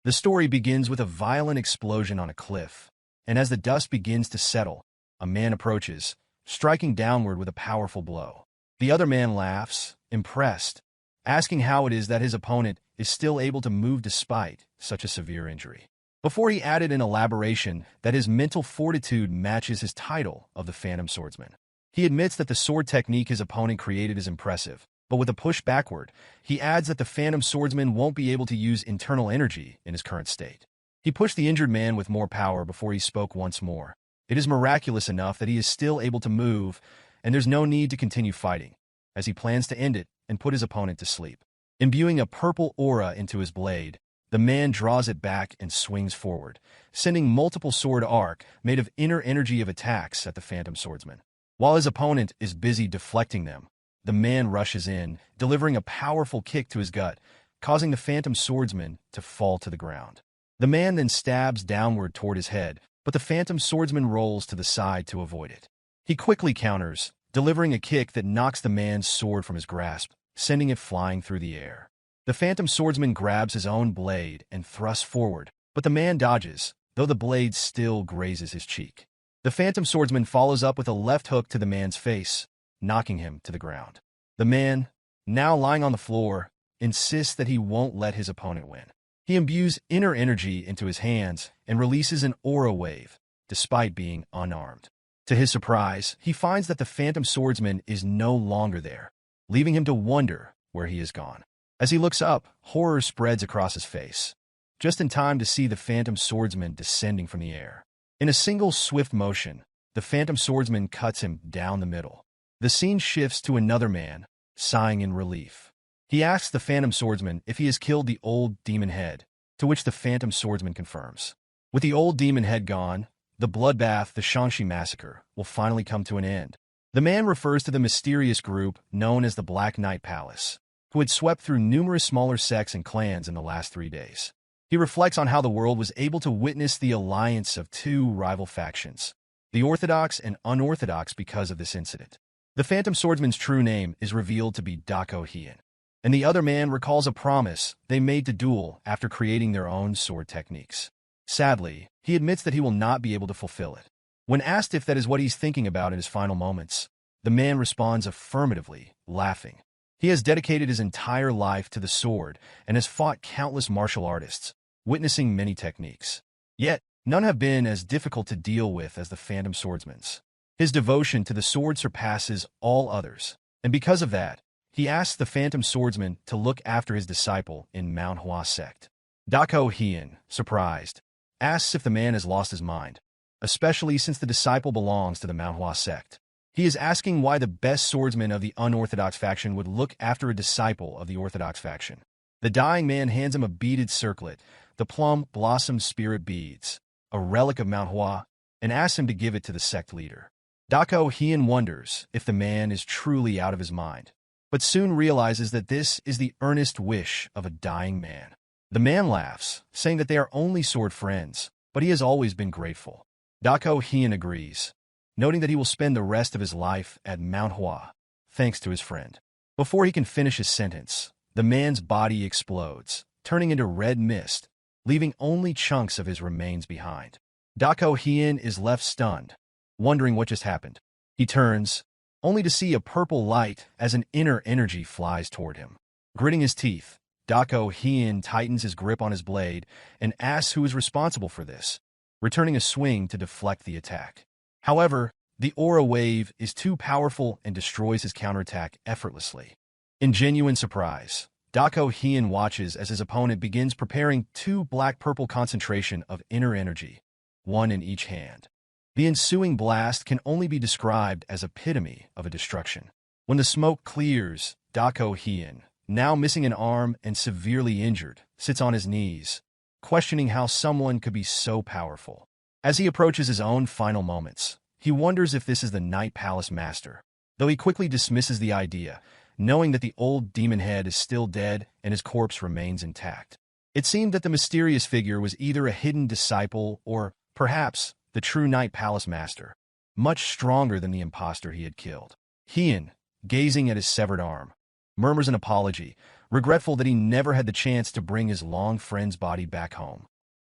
The story begins with a violent explosion on a cliff, and as the dust begins to settle, a man approaches, striking downward with a powerful blow. The other man laughs, impressed, asking how it is that his opponent is still able to move despite such a severe injury. Before he added an elaboration that his mental fortitude matches his title of the Phantom Swordsman. He admits that the sword technique his opponent created is impressive, but with a push backward, he adds that the Phantom Swordsman won't be able to use internal energy in his current state. He pushed the injured man with more power before he spoke once more. It is miraculous enough that he is still able to move, and there's no need to continue fighting, as he plans to end it and put his opponent to sleep. Imbuing a purple aura into his blade, the man draws it back and swings forward, sending multiple sword arc made of inner energy of attacks at the Phantom Swordsman. While his opponent is busy deflecting them, the man rushes in, delivering a powerful kick to his gut, causing the Phantom Swordsman to fall to the ground. The man then stabs downward toward his head, but the Phantom Swordsman rolls to the side to avoid it. He quickly counters, delivering a kick that knocks the man's sword from his grasp, sending it flying through the air. The Phantom Swordsman grabs his own blade and thrusts forward, but the man dodges, though the blade still grazes his cheek. The Phantom Swordsman follows up with a left hook to the man's face, knocking him to the ground. The man, now lying on the floor, insists that he won't let his opponent win. He imbues inner energy into his hands and releases an aura wave, despite being unarmed. To his surprise, he finds that the Phantom Swordsman is no longer there, leaving him to wonder where he has gone. As he looks up, horror spreads across his face, just in time to see the Phantom Swordsman descending from the air. In a single swift motion, the Phantom Swordsman cuts him down the middle. The scene shifts to another man, sighing in relief. He asks the Phantom Swordsman if he has killed the old demon head, to which the Phantom Swordsman confirms. With the old demon head gone, the bloodbath, the Shangxi massacre, will finally come to an end. The man refers to the mysterious group known as the Black Knight Palace, who had swept through numerous smaller sects and clans in the last 3 days. He reflects on how the world was able to witness the alliance of 2 rival factions, the Orthodox and Unorthodox, because of this incident. The Phantom Swordsman's true name is revealed to be Dako Hien, and the other man recalls a promise they made to Duel after creating their own sword techniques. Sadly, he admits that he will not be able to fulfill it. When asked if that is what he's thinking about in his final moments, the man responds affirmatively, laughing. He has dedicated his entire life to the sword and has fought countless martial artists, witnessing many techniques. Yet, none have been as difficult to deal with as the Phantom Swordsman's. His devotion to the sword surpasses all others, and because of that, he asks the Phantom Swordsman to look after his disciple in Mount Hua Sect. Dako Hien, surprised, asks if the man has lost his mind, especially since the disciple belongs to the Mount Hua Sect. He is asking why the best swordsman of the unorthodox faction would look after a disciple of the orthodox faction. The dying man hands him a beaded circlet, the plum blossom spirit beads, a relic of Mount Hua, and asks him to give it to the sect leader. Dako Hien wonders if the man is truly out of his mind, but soon realizes that this is the earnest wish of a dying man. The man laughs, saying that they are only sword friends, but he has always been grateful. Dako Hien agrees, noting that he will spend the rest of his life at Mount Hua, thanks to his friend. Before he can finish his sentence, the man's body explodes, turning into red mist, leaving only chunks of his remains behind. Dako Hien is left stunned, wondering what just happened. He turns, only to see a purple light as an inner energy flies toward him. Gritting his teeth, Dako Hien tightens his grip on his blade and asks who is responsible for this, returning a swing to deflect the attack. However, the aura wave is too powerful and destroys his counterattack effortlessly. In genuine surprise, Dako Hien watches as his opponent begins preparing 2 black-purple concentration of inner energy, 1 in each hand. The ensuing blast can only be described as epitome of a destruction. When the smoke clears, Dako Hien, now missing an arm and severely injured, sits on his knees, questioning how someone could be so powerful. As he approaches his own final moments, he wonders if this is the Night Palace Master, though he quickly dismisses the idea, knowing that the old demon head is still dead and his corpse remains intact. It seemed that the mysterious figure was either a hidden disciple or, perhaps, the true Night Palace Master, much stronger than the imposter he had killed. Hien, gazing at his severed arm, murmurs an apology, regretful that he never had the chance to bring his long friend's body back home.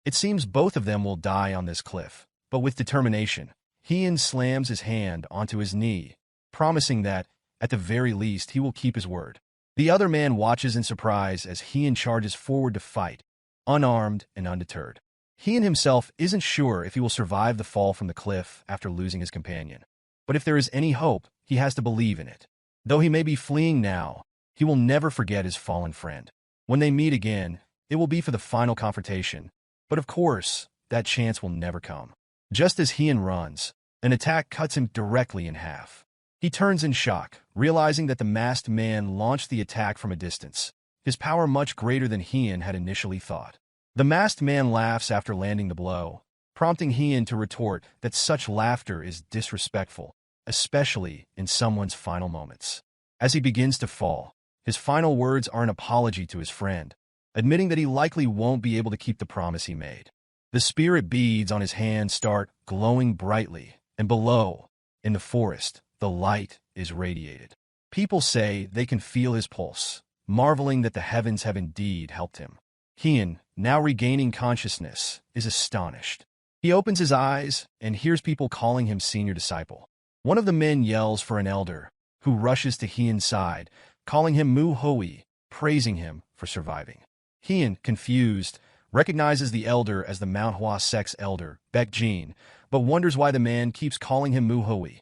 It seems both of them will die on this cliff, but with determination, Hyun slams his hand onto his knee, promising that, at the very least, he will keep his word. The other man watches in surprise as Hyun charges forward to fight, unarmed and undeterred. Hyun himself isn't sure if he will survive the fall from the cliff after losing his companion. But if there is any hope, he has to believe in it. Though he may be fleeing now, he will never forget his fallen friend. When they meet again, it will be for the final confrontation. But of course, that chance will never come. Just as Hyun runs, an attack cuts him directly in half. He turns in shock, realizing that the masked man launched the attack from a distance, his power much greater than Hyun had initially thought. The masked man laughs after landing the blow, prompting Hyun to retort that such laughter is disrespectful, especially in someone's final moments. As he begins to fall, his final words are an apology to his friend, admitting that he likely won't be able to keep the promise he made. The spirit beads on his hand start glowing brightly, and below, in the forest, the light is radiated. People say they can feel his pulse, marveling that the heavens have indeed helped him. Hyun, now regaining consciousness, is astonished. He opens his eyes and hears people calling him senior disciple. One of the men yells for an elder, who rushes to Hyun's side, calling him Mu Hoi, praising him for surviving. Hyun, confused, recognizes the elder as the Mount Hua Sect's elder, Baek Jin, but wonders why the man keeps calling him Mu Hoi.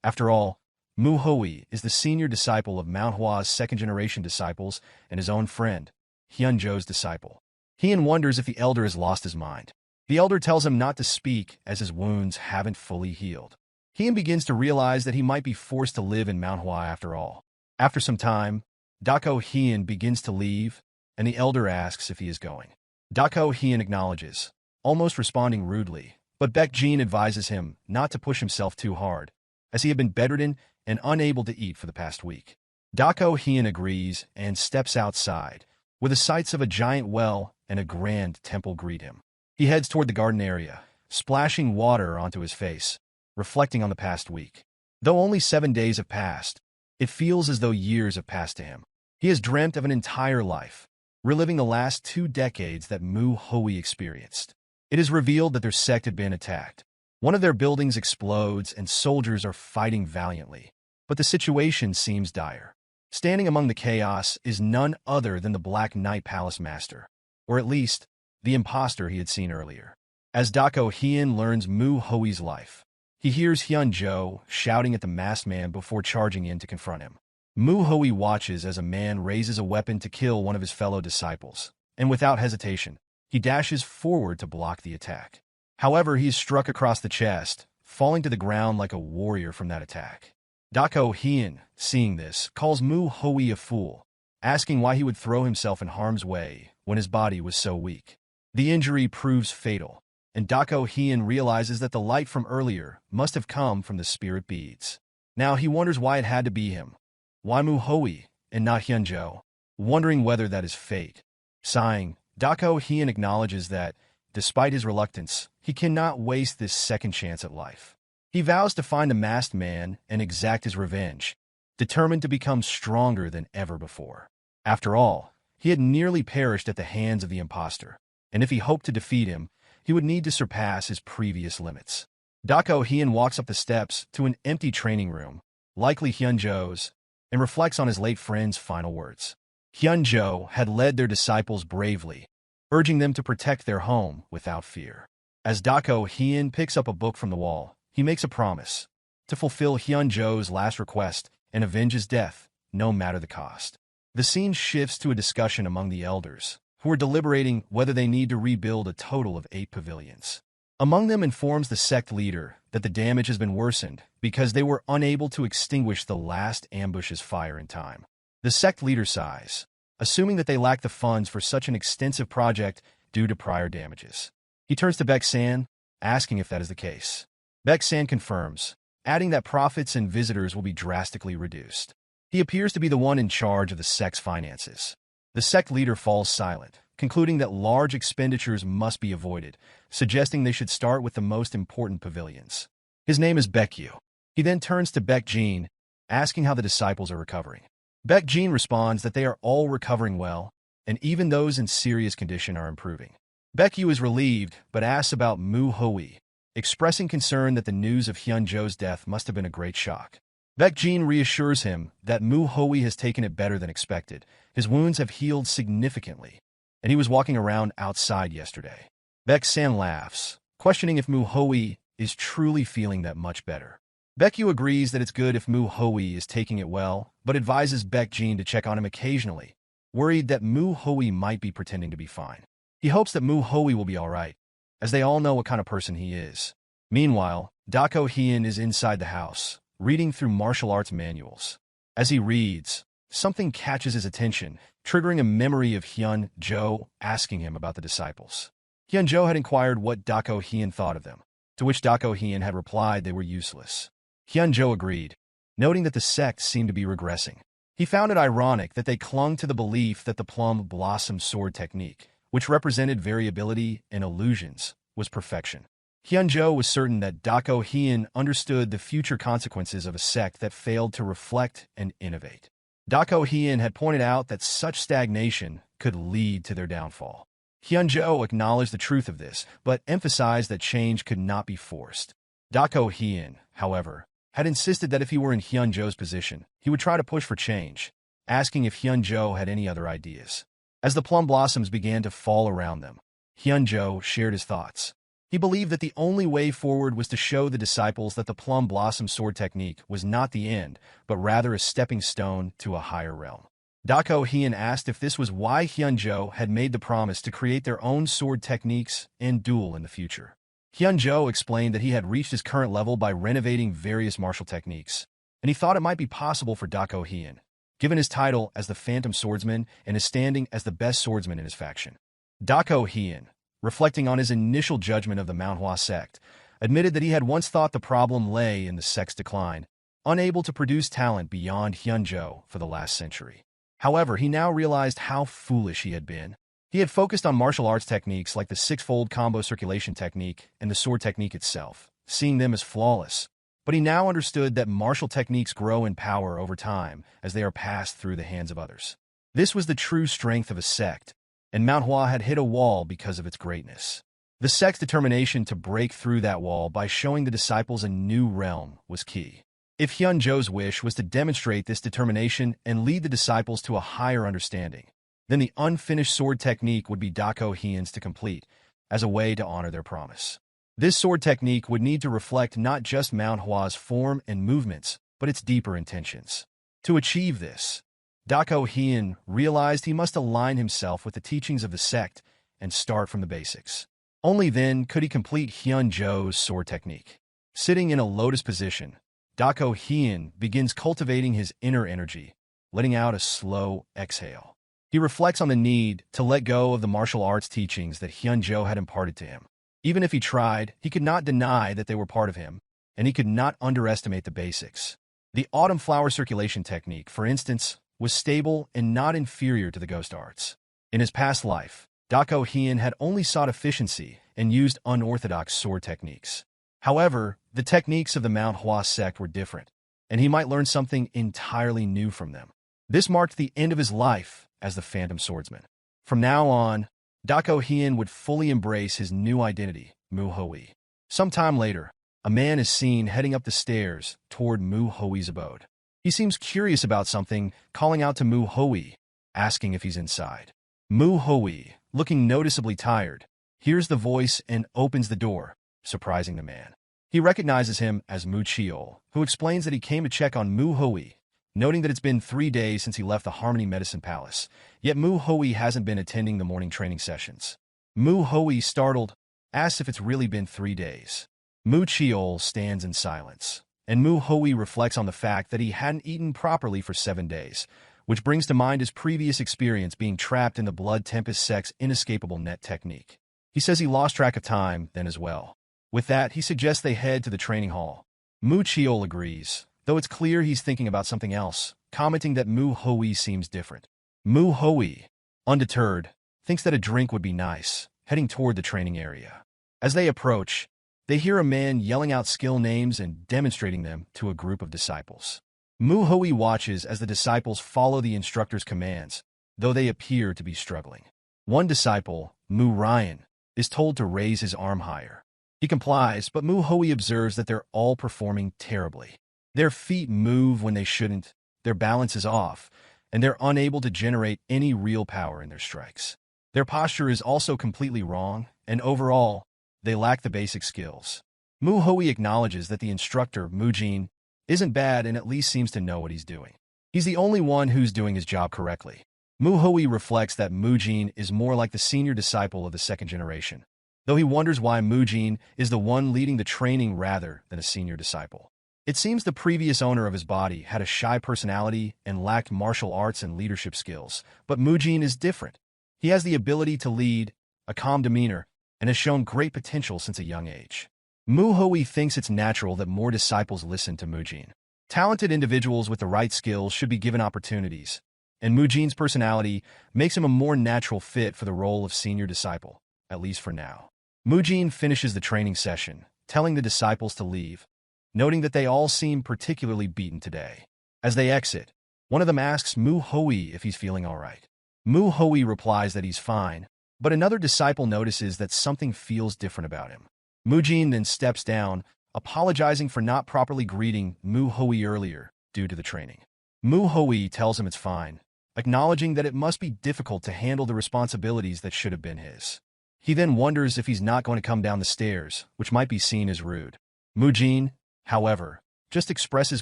After all, Mu Hoi is the senior disciple of Mount Hua's second-generation disciples and his own friend, Hyunjo's disciple. Hyun wonders if the elder has lost his mind. The elder tells him not to speak as his wounds haven't fully healed. Hyun begins to realize that he might be forced to live in Mount Hua after all. After some time, Dako Hyun begins to leave, and the elder asks if he is going. Dako Hyun acknowledges, almost responding rudely, but Baek Jin advises him not to push himself too hard, as he had been bedridden and unable to eat for the past week. Dako Hyun agrees and steps outside, where the sights of a giant well and a grand temple greet him. He heads toward the garden area, splashing water onto his face, reflecting on the past week. Though only 7 days have passed, it feels as though years have passed to him. He has dreamt of an entire life, reliving the last 2 decades that Mu Hoi experienced. It is revealed that their sect had been attacked. One of their buildings explodes and soldiers are fighting valiantly, but the situation seems dire. Standing among the chaos is none other than the Black Knight Palace Master, or at least, the imposter he had seen earlier. As Dako Hyun learns Mu Hoi's life, he hears Hyunjo shouting at the masked man before charging in to confront him. Mu Hoi watches as a man raises a weapon to kill one of his fellow disciples, and without hesitation, he dashes forward to block the attack. However, he is struck across the chest, falling to the ground like a warrior from that attack. Dako Hyun, seeing this, calls Mu Hoi a fool, asking why he would throw himself in harm's way when his body was so weak. The injury proves fatal, and Dako Hyun realizes that the light from earlier must have come from the spirit beads. Now he wonders why it had to be him. Why Mu Hoi, and not Hyunjo? Wondering whether that is fate. Sighing, Dako Hyun acknowledges that, despite his reluctance, he cannot waste this second chance at life. He vows to find the masked man and exact his revenge, determined to become stronger than ever before. After all, he had nearly perished at the hands of the imposter, and if he hoped to defeat him, he would need to surpass his previous limits. Dako Hyun walks up the steps to an empty training room, likely Hyunjo's, and reflects on his late friend's final words. Hyunjo had led their disciples bravely, urging them to protect their home without fear. As Dako Hyun picks up a book from the wall, he makes a promise to fulfill Hyunjo's last request and avenge his death, no matter the cost. The scene shifts to a discussion among the elders, who are deliberating whether they need to rebuild a total of 8 pavilions. Among them informs the sect leader that the damage has been worsened because they were unable to extinguish the last ambush's fire in time. The sect leader sighs, assuming that they lack the funds for such an extensive project due to prior damages. He turns to Baek-san, asking if that is the case. Baek-san confirms, adding that profits and visitors will be drastically reduced. He appears to be the one in charge of the sect's finances. The sect leader falls silent, concluding that large expenditures must be avoided, suggesting they should start with the most important pavilions. His name is Baekyu. He then turns to Baek Jin, asking how the disciples are recovering. Baek Jin responds that they are all recovering well, and even those in serious condition are improving. Baek Yu is relieved, but asks about Mu Hui, expressing concern that the news of Hyunjo's death must have been a great shock. Baek Jin reassures him that Mu Hui has taken it better than expected. His wounds have healed significantly, and he was walking around outside yesterday. Baek San laughs, questioning if Mu Hui is truly feeling that much better. Baek Yu agrees that it's good if Mu Hui is taking it well, but advises Baek Jin to check on him occasionally, worried that Mu Hui might be pretending to be fine. He hopes that Mu Hui will be alright, as they all know what kind of person he is. Meanwhile, Dako Hien is inside the house, reading through martial arts manuals. As he reads, something catches his attention, triggering a memory of Hyunjo asking him about the disciples. Hyunjo had inquired what Dako Hien thought of them, to which Dako Hien had replied they were useless. Hyunjo agreed, noting that the sect seemed to be regressing. He found it ironic that they clung to the belief that the plum blossom sword technique, which represented variability and illusions, was perfection. Hyunjo was certain that Dako Hien understood the future consequences of a sect that failed to reflect and innovate. Dako Hien had pointed out that such stagnation could lead to their downfall. Hyunjo acknowledged the truth of this, but emphasized that change could not be forced. Dako Hien, however, had insisted that if he were in Hyunjo's position, he would try to push for change, asking if Hyunjo had any other ideas. As the plum blossoms began to fall around them, Hyunjo shared his thoughts. He believed that the only way forward was to show the disciples that the plum blossom sword technique was not the end, but rather a stepping stone to a higher realm. Dako Hien asked if this was why Hyunjo had made the promise to create their own sword techniques and duel in the future. Hyunjo explained that he had reached his current level by renovating various martial techniques, and he thought it might be possible for Dako Hien, given his title as the Phantom Swordsman and his standing as the best swordsman in his faction. Dako Hien, reflecting on his initial judgment of the Mount Hua sect, admitted that he had once thought the problem lay in the sect's decline, unable to produce talent beyond Hyunjo for the last century. However, he now realized how foolish he had been. He had focused on martial arts techniques like the six-fold combo circulation technique and the sword technique itself, seeing them as flawless. But he now understood that martial techniques grow in power over time as they are passed through the hands of others. This was the true strength of a sect, and Mount Hua had hit a wall because of its greatness. The sect's determination to break through that wall by showing the disciples a new realm was key. If Hyunjo's wish was to demonstrate this determination and lead the disciples to a higher understanding, then the unfinished sword technique would be Dako Hien's to complete, as a way to honor their promise. This sword technique would need to reflect not just Mount Hua's form and movements, but its deeper intentions. To achieve this, Dako Hien realized he must align himself with the teachings of the sect and start from the basics. Only then could he complete Hyunjo's sword technique. Sitting in a lotus position, Dako Hien begins cultivating his inner energy, letting out a slow exhale. He reflects on the need to let go of the martial arts teachings that Hyunjo had imparted to him. Even if he tried, he could not deny that they were part of him, and he could not underestimate the basics. The autumn flower circulation technique, for instance, was stable and not inferior to the ghost arts. In his past life, Dako Hien had only sought efficiency and used unorthodox sword techniques. However, the techniques of the Mount Hua sect were different, and he might learn something entirely new from them. This marked the end of his life as the Phantom Swordsman. From now on, Dako Hien would fully embrace his new identity, Mu Hui. Some time later, a man is seen heading up the stairs toward Mu Hui's abode. He seems curious about something, calling out to Mu Hui, asking if he's inside. Mu Hui, looking noticeably tired, hears the voice and opens the door, surprising the man. He recognizes him as Mu Chiol, who explains that he came to check on Mu Hui, noting that it's been 3 days since he left the Harmony Medicine Palace, yet Mu Hui hasn't been attending the morning training sessions. Mu Hui, startled, asks if it's really been 3 days. Mu Chiol stands in silence, and Mu Hui reflects on the fact that he hadn't eaten properly for 7 days, which brings to mind his previous experience being trapped in the Blood Tempest sect's inescapable net technique. He says he lost track of time then as well. With that, he suggests they head to the training hall. Mu Chiol agrees, though it's clear he's thinking about something else, commenting that Mu Hui seems different. Mu Hui, undeterred, thinks that a drink would be nice, heading toward the training area. As they approach, they hear a man yelling out skill names and demonstrating them to a group of disciples. Mu Hui watches as the disciples follow the instructor's commands, though they appear to be struggling. One disciple, Mu Ryan, is told to raise his arm higher. He complies, but Mu Hui observes that they're all performing terribly. Their feet move when they shouldn't, their balance is off, and they're unable to generate any real power in their strikes. Their posture is also completely wrong, and overall, they lack the basic skills. Mu Hui acknowledges that the instructor, Mujin, isn't bad and at least seems to know what he's doing. He's the only one who's doing his job correctly. Mu Hui reflects that Mujin is more like the senior disciple of the second generation, though he wonders why Mujin is the one leading the training rather than a senior disciple. It seems the previous owner of his body had a shy personality and lacked martial arts and leadership skills, but Mujin is different. He has the ability to lead, a calm demeanor, and has shown great potential since a young age. Mu Hui thinks it's natural that more disciples listen to Mujin. Talented individuals with the right skills should be given opportunities, and Mujin's personality makes him a more natural fit for the role of senior disciple, at least for now. Mujin finishes the training session, telling the disciples to leave, noting that they all seem particularly beaten today. As they exit, one of them asks Mu Hui if he's feeling all right. Mu Hui replies that he's fine, but another disciple notices that something feels different about him. Mujin then steps down, apologizing for not properly greeting Mu Hui earlier due to the training. Mu Hui tells him it's fine, acknowledging that it must be difficult to handle the responsibilities that should have been his. He then wonders if he's not going to come down the stairs, which might be seen as rude. Mujin, however, just expresses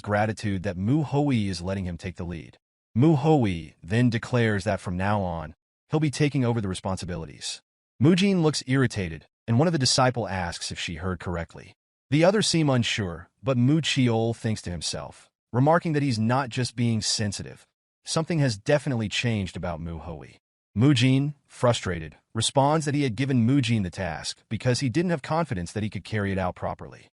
gratitude that Mu Hui is letting him take the lead. Mu Hui then declares that from now on, he'll be taking over the responsibilities. Mujin looks irritated, and one of the disciples asks if she heard correctly. The others seem unsure, but Mu Chiol thinks to himself, remarking that he's not just being sensitive. Something has definitely changed about Mu Hui. Mujin, frustrated, responds that he had given Mujin the task because he didn't have confidence that he could carry it out properly.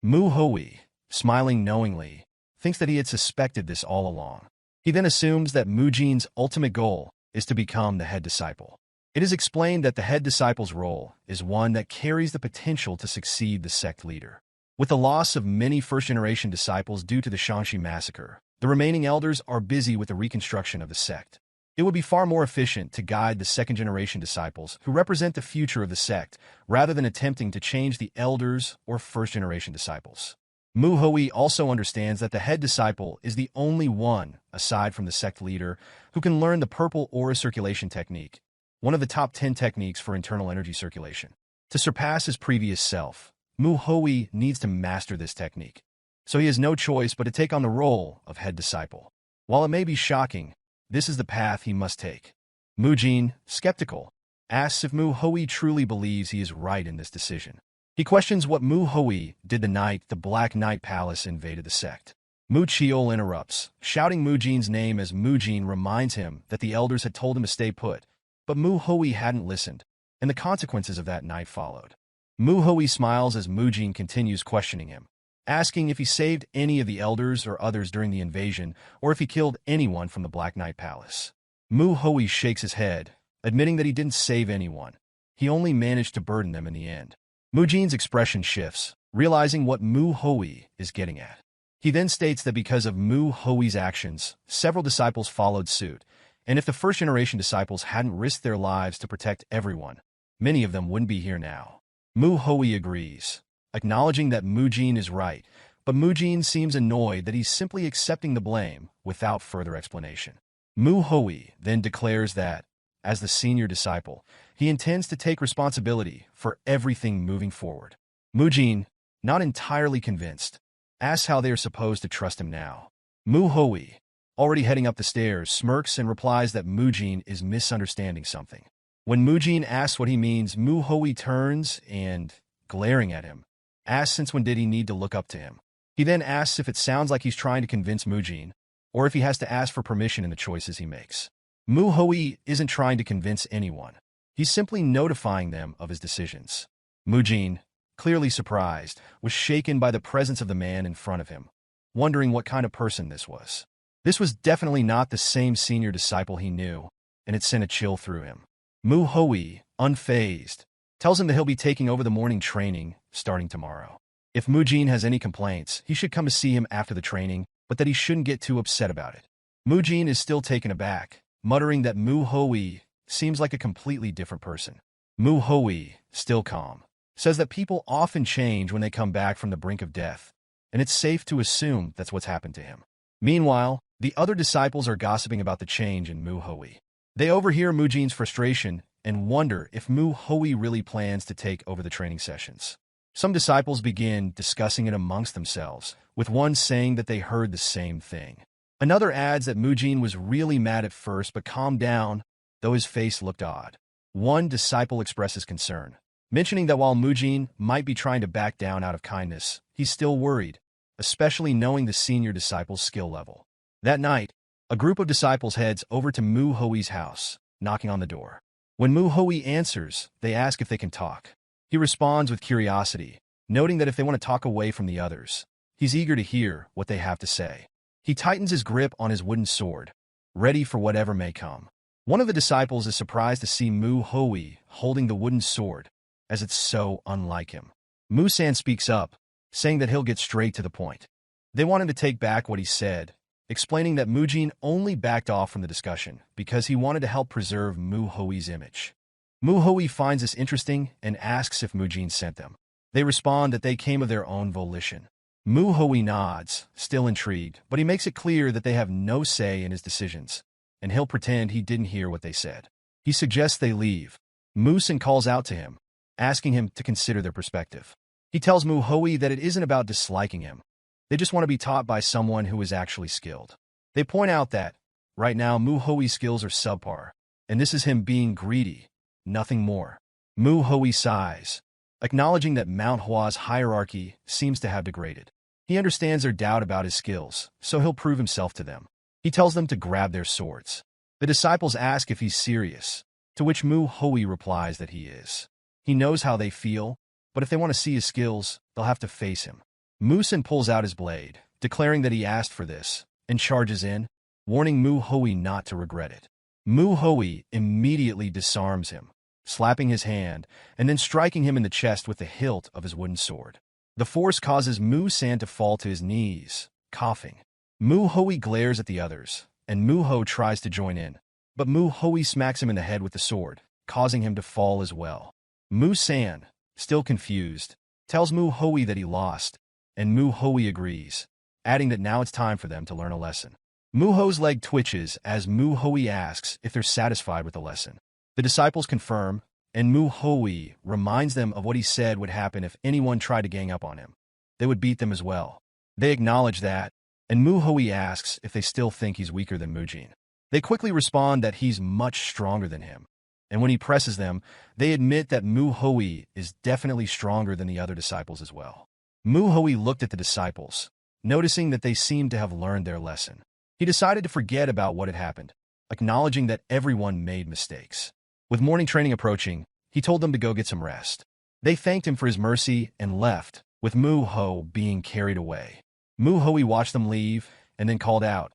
Mu Hui, smiling knowingly, thinks that he had suspected this all along. He then assumes that Mujin's ultimate goal is to become the head disciple. It is explained that the head disciple's role is one that carries the potential to succeed the sect leader. With the loss of many first-generation disciples due to the Shangxi massacre, the remaining elders are busy with the reconstruction of the sect. It would be far more efficient to guide the second-generation disciples who represent the future of the sect rather than attempting to change the elders or first-generation disciples. Mu Hui also understands that the head disciple is the only one, aside from the sect leader, who can learn the purple aura circulation technique, one of the top 10 techniques for internal energy circulation. To surpass his previous self, Mu Hui needs to master this technique, so he has no choice but to take on the role of head disciple. While it may be shocking, this is the path he must take. Mujin, skeptical, asks if Mu Hui truly believes he is right in this decision. He questions what Mu Hui did the night the Black Knight Palace invaded the sect. Mu Chiol interrupts, shouting Mujin's name as Mujin reminds him that the elders had told him to stay put, but Mu Hui hadn't listened, and the consequences of that night followed. Mu Hui smiles as Mujin continues questioning him, asking if he saved any of the elders or others during the invasion, or if he killed anyone from the Black Knight Palace. Mu Hui shakes his head, admitting that he didn't save anyone. He only managed to burden them in the end. Mujin's expression shifts, realizing what Mu Hui is getting at. He then states that because of Mu Hui's actions, several disciples followed suit, and if the first-generation disciples hadn't risked their lives to protect everyone, many of them wouldn't be here now. Mu Hui agrees, acknowledging that Mujin is right, but Mujin seems annoyed that he's simply accepting the blame without further explanation. Mu Hui then declares that, as the senior disciple, he intends to take responsibility for everything moving forward. Mujin, not entirely convinced, asks how they are supposed to trust him now. Mu Hui, already heading up the stairs, smirks and replies that Mujin is misunderstanding something. When Mujin asks what he means, Mu Hui turns and, glaring at him, asks since when did he need to look up to him. He then asks if it sounds like he's trying to convince Mujin, or if he has to ask for permission in the choices he makes. Mu Hui isn't trying to convince anyone. He's simply notifying them of his decisions. Mujin, clearly surprised, was shaken by the presence of the man in front of him, wondering what kind of person this was. This was definitely not the same senior disciple he knew, and it sent a chill through him. Mu Hui, unfazed, tells him that he'll be taking over the morning training starting tomorrow. If Mujin has any complaints, he should come to see him after the training, but that he shouldn't get too upset about it. Mu Jin is still taken aback, muttering that Mu Hui seems like a completely different person. Mu Hui, still calm, says that people often change when they come back from the brink of death, and it's safe to assume that's what's happened to him. Meanwhile, the other disciples are gossiping about the change in Mu Hui. They overhear Mu Jin's frustration and wonder if Mu Hui really plans to take over the training sessions. Some disciples begin discussing it amongst themselves, with one saying that they heard the same thing. Another adds that Mu Jin was really mad at first but calmed down, though his face looked odd. One disciple expresses concern, mentioning that while Mu Jin might be trying to back down out of kindness, he's still worried, especially knowing the senior disciple's skill level. That night, a group of disciples heads over to Mu Hui's house, knocking on the door. When Mu Hui answers, they ask if they can talk. He responds with curiosity, noting that if they want to talk away from the others, he's eager to hear what they have to say. He tightens his grip on his wooden sword, ready for whatever may come. One of the disciples is surprised to see Mu Hui holding the wooden sword, as it's so unlike him. Mu-san speaks up, saying that he'll get straight to the point. They want him to take back what he said, explaining that Mu Jin only backed off from the discussion because he wanted to help preserve Mu Hui's image. Mu Hui finds this interesting and asks if Mu Jin sent them. They respond that they came of their own volition. Mu Hui nods, still intrigued, but he makes it clear that they have no say in his decisions, and he'll pretend he didn't hear what they said. He suggests they leave. Mu-san calls out to him, asking him to consider their perspective. He tells Mu Hui that it isn't about disliking him. They just want to be taught by someone who is actually skilled. They point out that, right now, Mu Hui's skills are subpar, and this is him being greedy, nothing more. Mu Hui sighs, acknowledging that Mount Hua's hierarchy seems to have degraded. He understands their doubt about his skills, so he'll prove himself to them. He tells them to grab their swords. The disciples ask if he's serious, to which Mu Hui replies that he is. He knows how they feel, but if they want to see his skills, they'll have to face him. Mu-san pulls out his blade, declaring that he asked for this, and charges in, warning Mu Hui not to regret it. Mu Hui immediately disarms him, slapping his hand, and then striking him in the chest with the hilt of his wooden sword. The force causes Mu-san to fall to his knees, coughing. Mu Hui glares at the others, and Mu Ho tries to join in, but Mu Hui smacks him in the head with the sword, causing him to fall as well. Mu-san, still confused, tells Mu Hui that he lost, and Mu Hui agrees, adding that now it's time for them to learn a lesson. Mu Ho's leg twitches as Mu Hui asks if they're satisfied with the lesson. The disciples confirm, and Mu Hui reminds them of what he said would happen if anyone tried to gang up on him. They would beat them as well. They acknowledge that, and Mu Hui asks if they still think he's weaker than Mu Jin. They quickly respond that he's much stronger than him, and when he presses them, they admit that Mu Hui is definitely stronger than the other disciples as well. Mu Hui looked at the disciples, noticing that they seemed to have learned their lesson. He decided to forget about what had happened, acknowledging that everyone made mistakes. With morning training approaching, he told them to go get some rest. They thanked him for his mercy and left, with Mu Ho being carried away. Mu Hui watched them leave and then called out,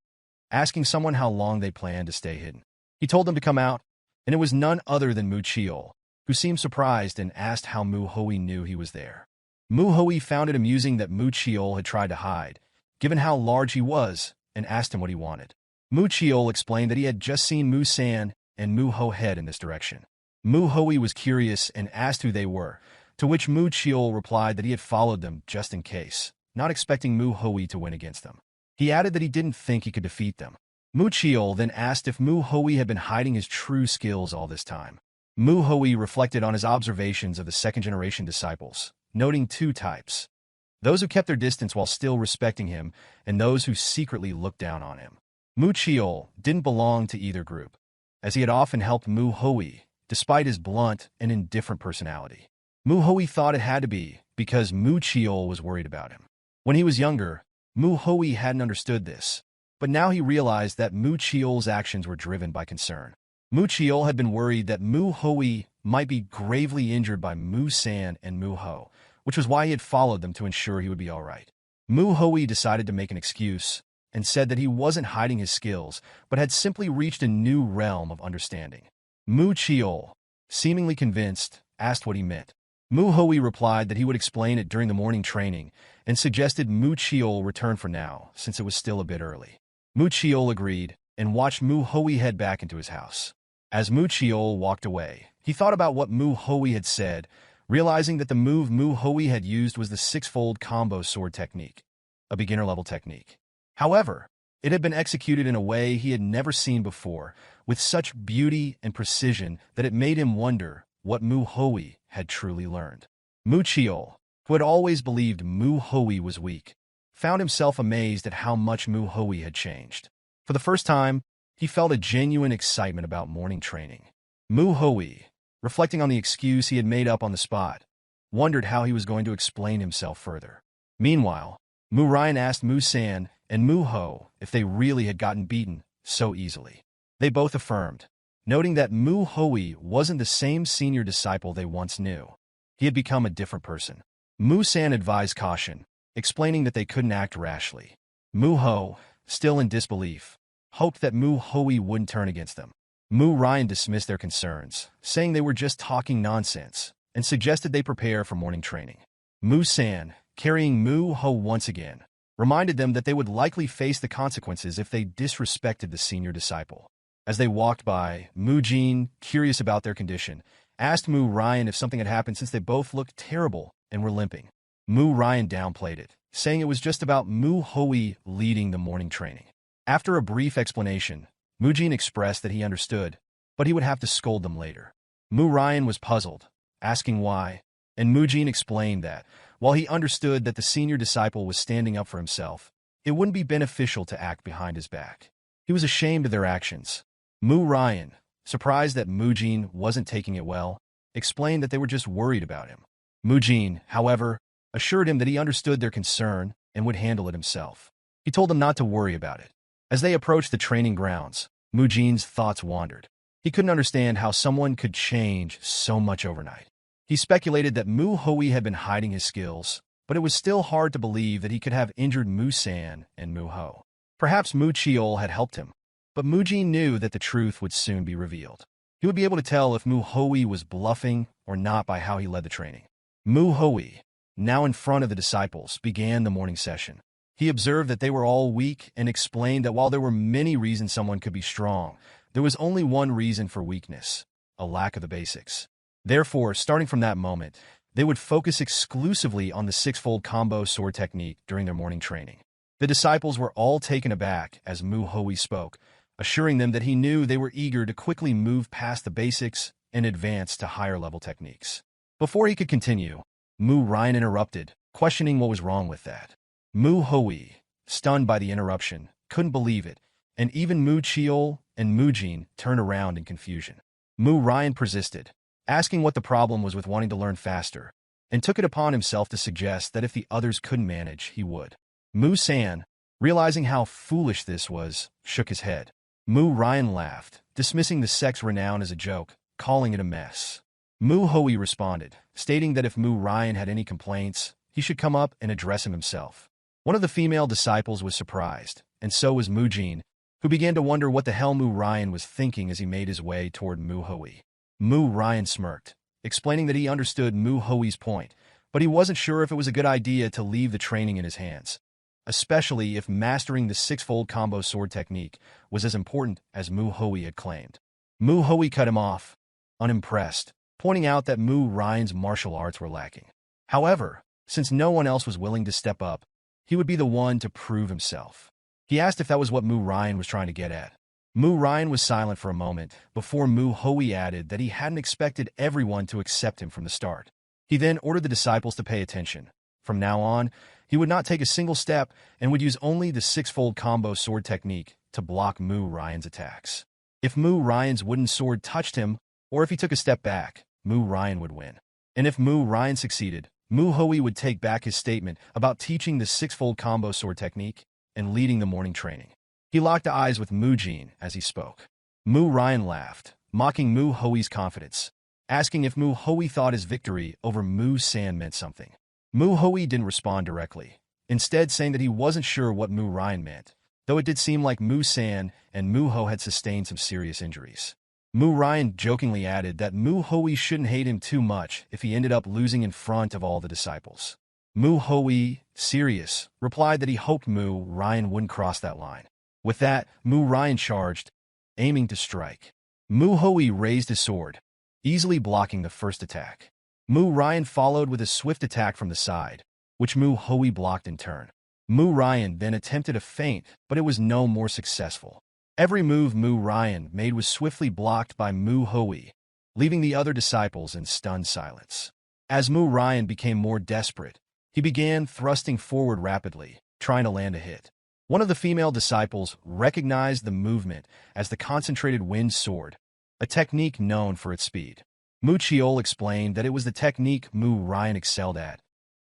asking someone how long they planned to stay hidden. He told them to come out, and it was none other than Mu Chiol, who seemed surprised and asked how Mu Hui knew he was there. Mu Hui found it amusing that Mu Chiol had tried to hide, given how large he was, and asked him what he wanted. Mu Chiol explained that he had just seen Mu San and Mu Ho head in this direction. Mu Hui was curious and asked who they were, to which Mu Chiol replied that he had followed them just in case, not expecting Mu Hui to win against them. He added that he didn't think he could defeat them. Mu Chiol then asked if Mu Hui had been hiding his true skills all this time. Mu Hui reflected on his observations of the second-generation disciples, noting two types: those who kept their distance while still respecting him, and those who secretly looked down on him. Mu Chiol didn't belong to either group, as he had often helped Mu Hui, despite his blunt and indifferent personality. Mu Hui thought it had to be because Mu Chiol was worried about him. When he was younger, Mu Hui hadn't understood this, but now he realized that Mu Chiol's actions were driven by concern. Mu Chiol had been worried that Mu Hui might be gravely injured by Mu San and Mu Ho, which was why he had followed them to ensure he would be all right. Mu Hui decided to make an excuse and said that he wasn't hiding his skills, but had simply reached a new realm of understanding. Mu Chiol, seemingly convinced, asked what he meant. Mu Hui replied that he would explain it during the morning training and suggested Mu Chiol return for now, since it was still a bit early. Mu Chiol agreed and watched Mu Hui head back into his house. As Mu Chiol walked away, he thought about what Mu Hui had said, realizing that the move Mu Hui had used was the six-fold combo sword technique, a beginner-level technique. However, it had been executed in a way he had never seen before, with such beauty and precision that it made him wonder what Mu Hui had truly learned. Mu Chiol, who had always believed Mu Hui was weak, found himself amazed at how much Mu Hui had changed. For the first time, he felt a genuine excitement about morning training. Mu Hui, reflecting on the excuse he had made up on the spot, wondered how he was going to explain himself further. Meanwhile, Mu Ryan asked Mu San and Mu Ho if they really had gotten beaten so easily. They both affirmed, noting that Mu Hui wasn't the same senior disciple they once knew. He had become a different person. Mu San advised caution, explaining that they couldn't act rashly. Mu Ho, still in disbelief, hoped that Mu Hui wouldn't turn against them. Mu Ryan dismissed their concerns, saying they were just talking nonsense, and suggested they prepare for morning training. Mu San, carrying Mu Ho once again, reminded them that they would likely face the consequences if they disrespected the senior disciple. As they walked by, Mu Jin, curious about their condition, asked Mu Ryan if something had happened since they both looked terrible and were limping. Mu Ryan downplayed it, saying it was just about Mu Hui leading the morning training. After a brief explanation, Mu Jin expressed that he understood, but he would have to scold them later. Mu Ryan was puzzled, asking why, and Mu Jin explained that, while he understood that the senior disciple was standing up for himself, it wouldn't be beneficial to act behind his back. He was ashamed of their actions. Mu Ryan, surprised that Mu Jin wasn't taking it well, explained that they were just worried about him. Mu Jin, however, assured him that he understood their concern and would handle it himself. He told them not to worry about it. As they approached the training grounds, Mu Jin's thoughts wandered. He couldn't understand how someone could change so much overnight. He speculated that Mu Hui had been hiding his skills, but it was still hard to believe that he could have injured Mu San and Mu Ho. Perhaps Mu Chiol had helped him, but Mu Jin knew that the truth would soon be revealed. He would be able to tell if Mu Hui was bluffing or not by how he led the training. Mu Hui, now in front of the disciples, began the morning session. He observed that they were all weak and explained that while there were many reasons someone could be strong, there was only one reason for weakness: a lack of the basics. Therefore, starting from that moment, they would focus exclusively on the six-fold combo sword technique during their morning training. The disciples were all taken aback as Mu Hui spoke, assuring them that he knew they were eager to quickly move past the basics and advance to higher-level techniques. Before he could continue, Mu Ryan interrupted, questioning what was wrong with that. Mu Hui, stunned by the interruption, couldn't believe it, and even Mu Chiol and Mu Jin turned around in confusion. Mu Ryan persisted, asking what the problem was with wanting to learn faster, and took it upon himself to suggest that if the others couldn't manage, he would. Mu San, realizing how foolish this was, shook his head. Mu Ryan laughed, dismissing the sect's renown as a joke, calling it a mess. Mu Hui responded, stating that if Mu Ryan had any complaints, he should come up and address him himself. One of the female disciples was surprised, and so was Mu Jin, who began to wonder what the hell Mu Ryan was thinking as he made his way toward Mu Hui. Mu Ryan smirked, explaining that he understood Mu Hui's point, but he wasn't sure if it was a good idea to leave the training in his hands, especially if mastering the six-fold combo sword technique was as important as Mu Hui had claimed. Mu Hui cut him off, unimpressed, pointing out that Mu Ryan's martial arts were lacking. However, since no one else was willing to step up, he would be the one to prove himself. He asked if that was what Mu Ryan was trying to get at. Mu Ryan was silent for a moment before Mu Hui added that he hadn't expected everyone to accept him from the start. He then ordered the disciples to pay attention. From now on, he would not take a single step and would use only the six-fold combo sword technique to block Mu Ryan's attacks. If Mu Ryan's wooden sword touched him, or if he took a step back, Mu Ryan would win. And if Mu Ryan succeeded, Mu Hui would take back his statement about teaching the six-fold combo sword technique and leading the morning training. He locked eyes with Mu Jin as he spoke. Mu Ryan laughed, mocking Mu Hui's confidence, asking if Mu Hui thought his victory over Mu San meant something. Mu Hui didn't respond directly, instead saying that he wasn't sure what Mu Ryan meant, though it did seem like Mu San and Mu Ho had sustained some serious injuries. Mu Ryan jokingly added that Mu Hui shouldn't hate him too much if he ended up losing in front of all the disciples. Mu Hui, serious, replied that he hoped Mu Ryan wouldn't cross that line. With that, Mu Ryan charged, aiming to strike. Mu Hui raised his sword, easily blocking the first attack. Mu Ryan followed with a swift attack from the side, which Mu Hui blocked in turn. Mu Ryan then attempted a feint, but it was no more successful. Every move Mu Ryan made was swiftly blocked by Mu Hui, leaving the other disciples in stunned silence. As Mu Ryan became more desperate, he began thrusting forward rapidly, trying to land a hit. One of the female disciples recognized the movement as the concentrated wind sword, a technique known for its speed. Mu Chiol explained that it was the technique Mu Ryan excelled at,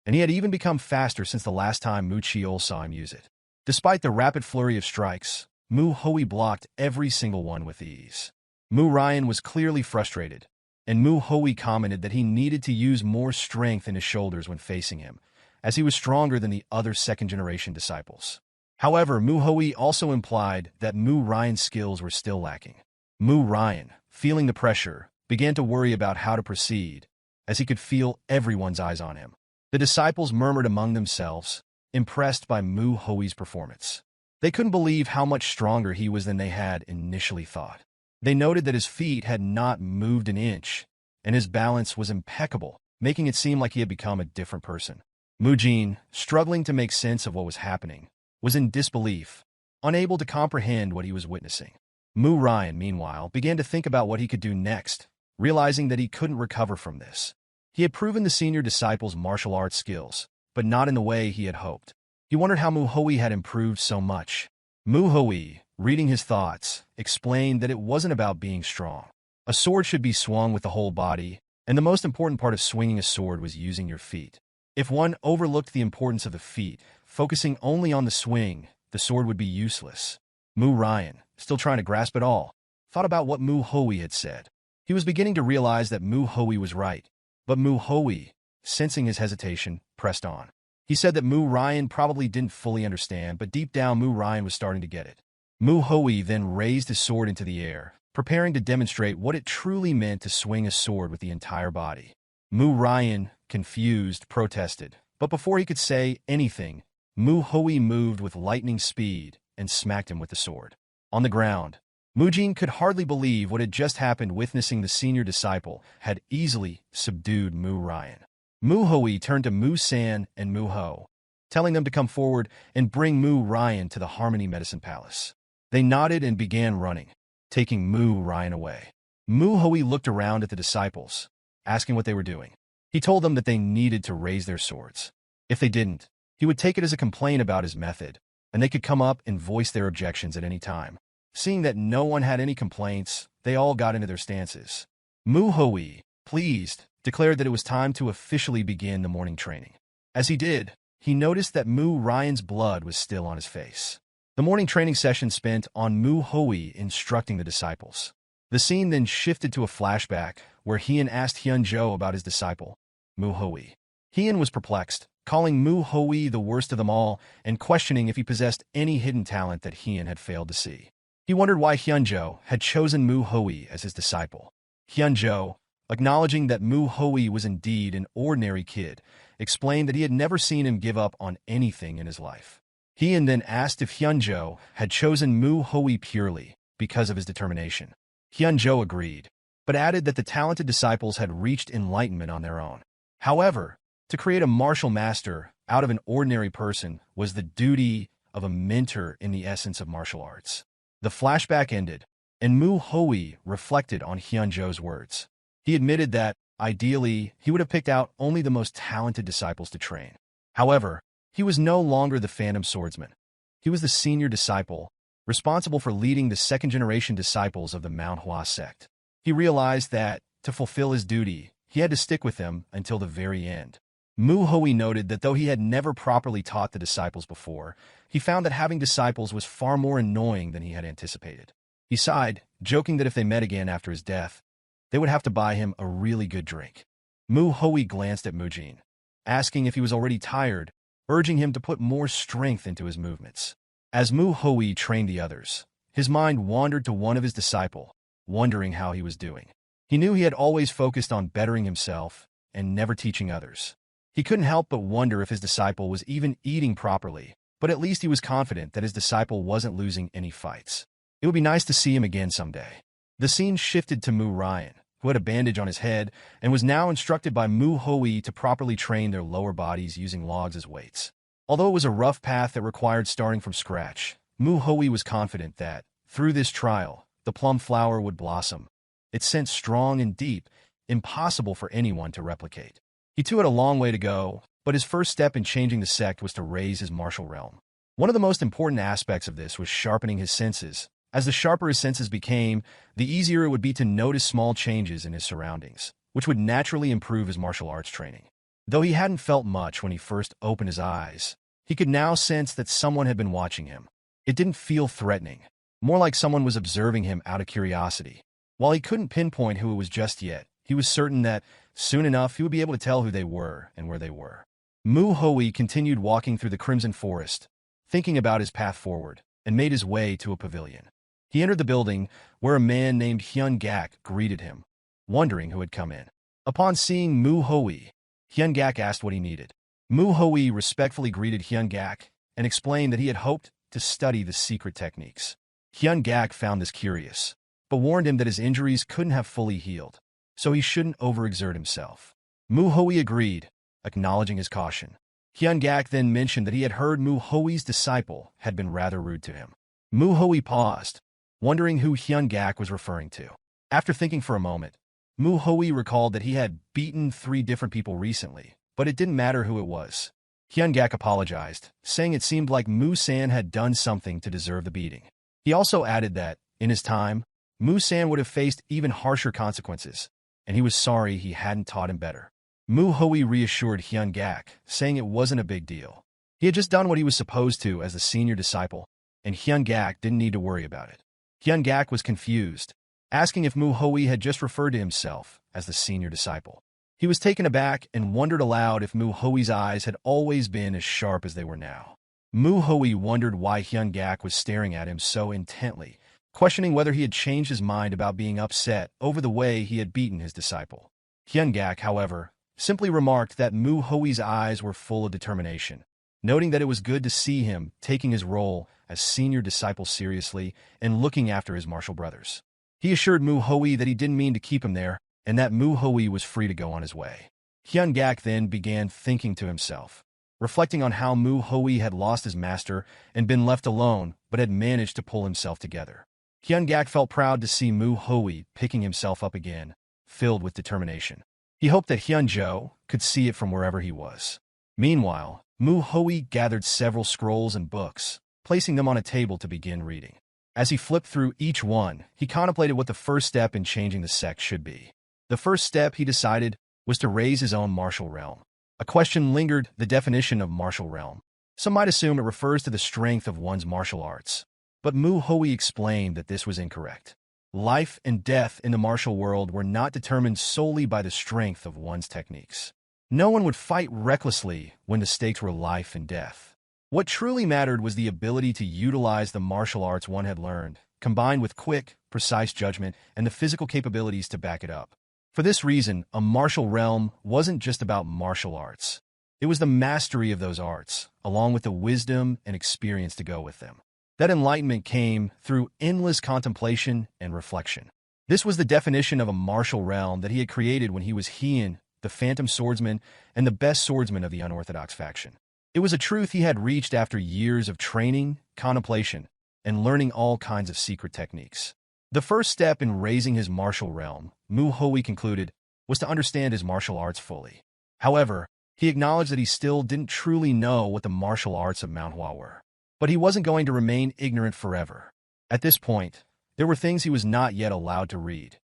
and he had even become faster since the last time Mu Chiol saw him use it. Despite the rapid flurry of strikes, Mu Hui blocked every single one with ease. Mu Ryan was clearly frustrated, and Mu Hui commented that he needed to use more strength in his shoulders when facing him, as he was stronger than the other second-generation disciples. However, Mu Hui also implied that Mu Ryan's skills were still lacking. Mu Ryan, feeling the pressure, began to worry about how to proceed, as he could feel everyone's eyes on him. The disciples murmured among themselves, impressed by Mu Hui's performance. They couldn't believe how much stronger he was than they had initially thought. They noted that his feet had not moved an inch, and his balance was impeccable, making it seem like he had become a different person. Mu Jin, struggling to make sense of what was happening, was in disbelief, unable to comprehend what he was witnessing. Mu Ryan, meanwhile, began to think about what he could do next, realizing that he couldn't recover from this. He had proven the senior disciples' martial arts skills, but not in the way he had hoped. He wondered how Mu Hui had improved so much. Mu Hui, reading his thoughts, explained that it wasn't about being strong. A sword should be swung with the whole body, and the most important part of swinging a sword was using your feet. If one overlooked the importance of the feet, focusing only on the swing, the sword would be useless. Mu Ryan, still trying to grasp it all, thought about what Mu Hui had said. He was beginning to realize that Mu Hui was right, but Mu Hui, sensing his hesitation, pressed on. He said that Mu Ryan probably didn't fully understand, but deep down Mu Ryan was starting to get it. Mu Hui then raised his sword into the air, preparing to demonstrate what it truly meant to swing a sword with the entire body. Mu Ryan, confused, protested, but before he could say anything, Mu Hui moved with lightning speed and smacked him with the sword. On the ground, Mu Jin could hardly believe what had just happened, witnessing the senior disciple had easily subdued Mu Ryan. Mu Hui turned to Mu San and Mu Ho, telling them to come forward and bring Mu Ryan to the Harmony Medicine Palace. They nodded and began running, taking Mu Ryan away. Mu Hui looked around at the disciples, asking what they were doing. He told them that they needed to raise their swords. If they didn't, he would take it as a complaint about his method, and they could come up and voice their objections at any time. Seeing that no one had any complaints, they all got into their stances. Mu Hui, pleased, declared that it was time to officially begin the morning training. As he did, he noticed that Mu Ryan's blood was still on his face. The morning training session spent on Mu Hui instructing the disciples. The scene then shifted to a flashback where Hien asked Hyunjo about his disciple, Mu Hui. Hien was perplexed, calling Mu Hui the worst of them all and questioning if he possessed any hidden talent that Hien had failed to see. He wondered why Hyunjo had chosen Mu Hui as his disciple. Hyunjo, acknowledging that Mu Hui was indeed an ordinary kid, explained that he had never seen him give up on anything in his life. Hien then asked if Hyunjo had chosen Mu Hui purely because of his determination. Hyunjo agreed, but added that the talented disciples had reached enlightenment on their own. However, to create a martial master out of an ordinary person was the duty of a mentor in the essence of martial arts. The flashback ended, and Mu Hui reflected on Hyunjo's words. He admitted that, ideally, he would have picked out only the most talented disciples to train. However, he was no longer the Phantom Swordsman. He was the senior disciple, responsible for leading the second-generation disciples of the Mount Hua Sect. He realized that, to fulfill his duty, he had to stick with them until the very end. Mu Hui noted that though he had never properly taught the disciples before, he found that having disciples was far more annoying than he had anticipated. He sighed, joking that if they met again after his death, they would have to buy him a really good drink. Mu Hui glanced at Mu Jin, asking if he was already tired, urging him to put more strength into his movements. As Mu Hui trained the others, his mind wandered to one of his disciples, wondering how he was doing. He knew he had always focused on bettering himself and never teaching others. He couldn't help but wonder if his disciple was even eating properly, but at least he was confident that his disciple wasn't losing any fights. It would be nice to see him again someday. The scene shifted to Mu Ryan, who had a bandage on his head and was now instructed by Mu Hoi to properly train their lower bodies using logs as weights. Although it was a rough path that required starting from scratch, Mu Hoi was confident that, through this trial, the plum flower would blossom. Its scent strong and deep, impossible for anyone to replicate. He too had a long way to go, but his first step in changing the sect was to raise his martial realm. One of the most important aspects of this was sharpening his senses. As the sharper his senses became, the easier it would be to notice small changes in his surroundings, which would naturally improve his martial arts training. Though he hadn't felt much when he first opened his eyes, he could now sense that someone had been watching him. It didn't feel threatening, more like someone was observing him out of curiosity. While he couldn't pinpoint who it was just yet, he was certain that, soon enough, he would be able to tell who they were and where they were. Mu Hoi continued walking through the Crimson Forest, thinking about his path forward, and made his way to a pavilion. He entered the building, where a man named Hyun Gak greeted him, wondering who had come in. Upon seeing Mu Hoi, Hyun Gak asked what he needed. Mu Hoi respectfully greeted Hyun Gak and explained that he had hoped to study the secret techniques. Hyun Gak found this curious, but warned him that his injuries couldn't have fully healed, so he shouldn't overexert himself. Mu Hoi agreed, acknowledging his caution. Hyun Gak then mentioned that he had heard Mu Hoi's disciple had been rather rude to him. Mu Hoi paused, wondering who Hyun Gak was referring to. After thinking for a moment, Mu Hoi recalled that he had beaten 3 different people recently, but it didn't matter who it was. Hyun Gak apologized, saying it seemed like Mu-san had done something to deserve the beating. He also added that, in his time, Mu-san would have faced even harsher consequences, and he was sorry he hadn't taught him better. Mu Hoi reassured Hyun Gak, saying it wasn't a big deal. He had just done what he was supposed to as the senior disciple, and Hyun Gak didn't need to worry about it. Hyun Gak was confused, asking if Mu Hoi had just referred to himself as the senior disciple. He was taken aback and wondered aloud if Mu Hoi's eyes had always been as sharp as they were now. Mu Hoi wondered why Hyun Gak was staring at him so intently, questioning whether he had changed his mind about being upset over the way he had beaten his disciple. Hyun Gak, however, simply remarked that Mu Hoi's eyes were full of determination, noting that it was good to see him taking his role as senior disciple seriously and looking after his martial brothers. He assured Mu Hoi that he didn't mean to keep him there, and that Mu Hoi was free to go on his way. Hyun Gak then began thinking to himself, reflecting on how Mu Hoi had lost his master and been left alone, but had managed to pull himself together. Hyun Gak felt proud to see Mu Hoi picking himself up again, filled with determination. He hoped that Hyun Jo could see it from wherever he was. Meanwhile, Mu Hoi gathered several scrolls and books, placing them on a table to begin reading. As he flipped through each one, he contemplated what the first step in changing the sect should be. The first step, he decided, was to raise his own martial realm. A question lingered: the definition of martial realm. Some might assume it refers to the strength of one's martial arts, but Mu Hoi explained that this was incorrect. Life and death in the martial world were not determined solely by the strength of one's techniques. No one would fight recklessly when the stakes were life and death. What truly mattered was the ability to utilize the martial arts one had learned, combined with quick, precise judgment and the physical capabilities to back it up. For this reason, a martial realm wasn't just about martial arts. It was the mastery of those arts, along with the wisdom and experience to go with them. That enlightenment came through endless contemplation and reflection. This was the definition of a martial realm that he had created when he was Heian, the Phantom Swordsman, and the best swordsman of the unorthodox faction. It was a truth he had reached after years of training, contemplation, and learning all kinds of secret techniques. The first step in raising his martial realm, Mu Hoi concluded, was to understand his martial arts fully. However, he acknowledged that he still didn't truly know what the martial arts of Mount Hua were. But he wasn't going to remain ignorant forever. At this point, there were things he was not yet allowed to read.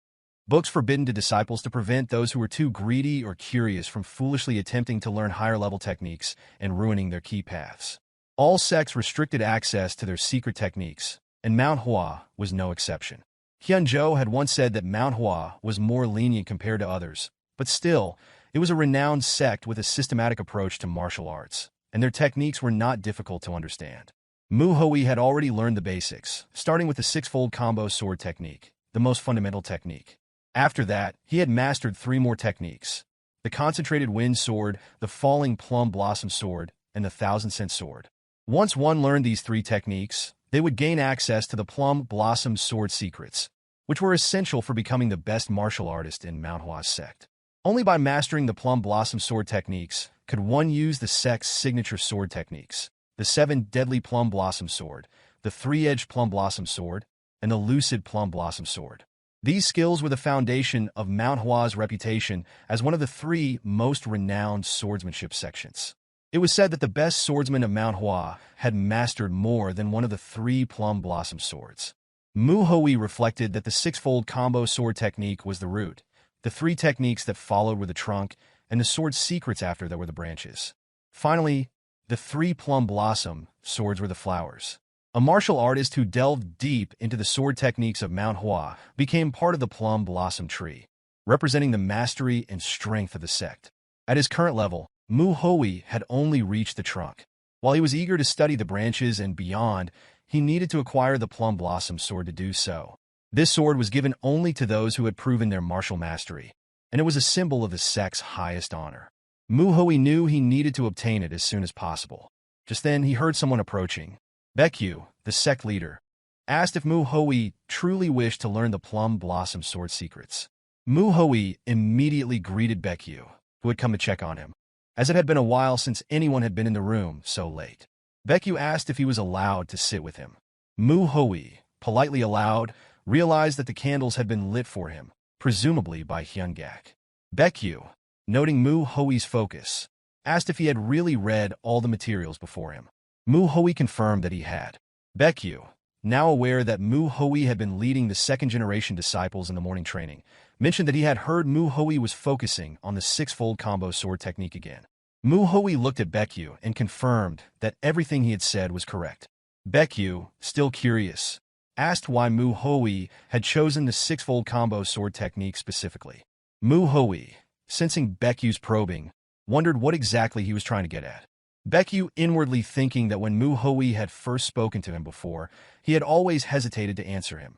Books forbidden to disciples to prevent those who were too greedy or curious from foolishly attempting to learn higher-level techniques and ruining their key paths. All sects restricted access to their secret techniques, and Mount Hua was no exception. Hyun Jo had once said that Mount Hua was more lenient compared to others, but still, it was a renowned sect with a systematic approach to martial arts, and their techniques were not difficult to understand. Mu Hoi had already learned the basics, starting with the six-fold combo sword technique, the most fundamental technique. After that, he had mastered 3 more techniques: the concentrated wind sword, the falling plum blossom sword, and the 1,000-cent sword. Once one learned these 3 techniques, they would gain access to the plum blossom sword secrets, which were essential for becoming the best martial artist in Mount Hua's sect. Only by mastering the plum blossom sword techniques could one use the sect's signature sword techniques: the 7 deadly plum blossom sword, the 3-edged plum blossom sword, and the lucid plum blossom sword. These skills were the foundation of Mount Hua's reputation as one of the 3 most renowned swordsmanship sections. It was said that the best swordsman of Mount Hua had mastered more than one of the 3 plum blossom swords. Mu Hui reflected that the 6-fold combo sword technique was the root, the 3 techniques that followed were the trunk, and the sword's secrets after that were the branches. Finally, the 3 plum blossom swords were the flowers. A martial artist who delved deep into the sword techniques of Mount Hua became part of the plum blossom tree, representing the mastery and strength of the sect. At his current level, Mu Hui had only reached the trunk. While he was eager to study the branches and beyond, he needed to acquire the plum blossom sword to do so. This sword was given only to those who had proven their martial mastery, and it was a symbol of the sect's highest honor. Mu Hui knew he needed to obtain it as soon as possible. Just then, he heard someone approaching. Baekyu, the sect leader, asked if Mu Hui truly wished to learn the plum blossom sword secrets. Mu Hui immediately greeted Baekyu, who had come to check on him, as it had been a while since anyone had been in the room so late. Baekyu asked if he was allowed to sit with him. Mu Hui, politely allowed, realized that the candles had been lit for him, presumably by Hyungak. Baekyu, noting Mu Hui's focus, asked if he had really read all the materials before him. Mu Hui confirmed that he had. Baekyu, now aware that Mu Hui had been leading the 2nd-generation disciples in the morning training, mentioned that he had heard Mu Hui was focusing on the 6-fold combo sword technique again. Mu Hui looked at Baekyu and confirmed that everything he had said was correct. Baekyu, still curious, asked why Mu Hui had chosen the 6-fold combo sword technique specifically. Mu Hui, sensing Baekyu's probing, wondered what exactly he was trying to get at. Baekyu inwardly thinking that when Mu Hui had first spoken to him before, he had always hesitated to answer him,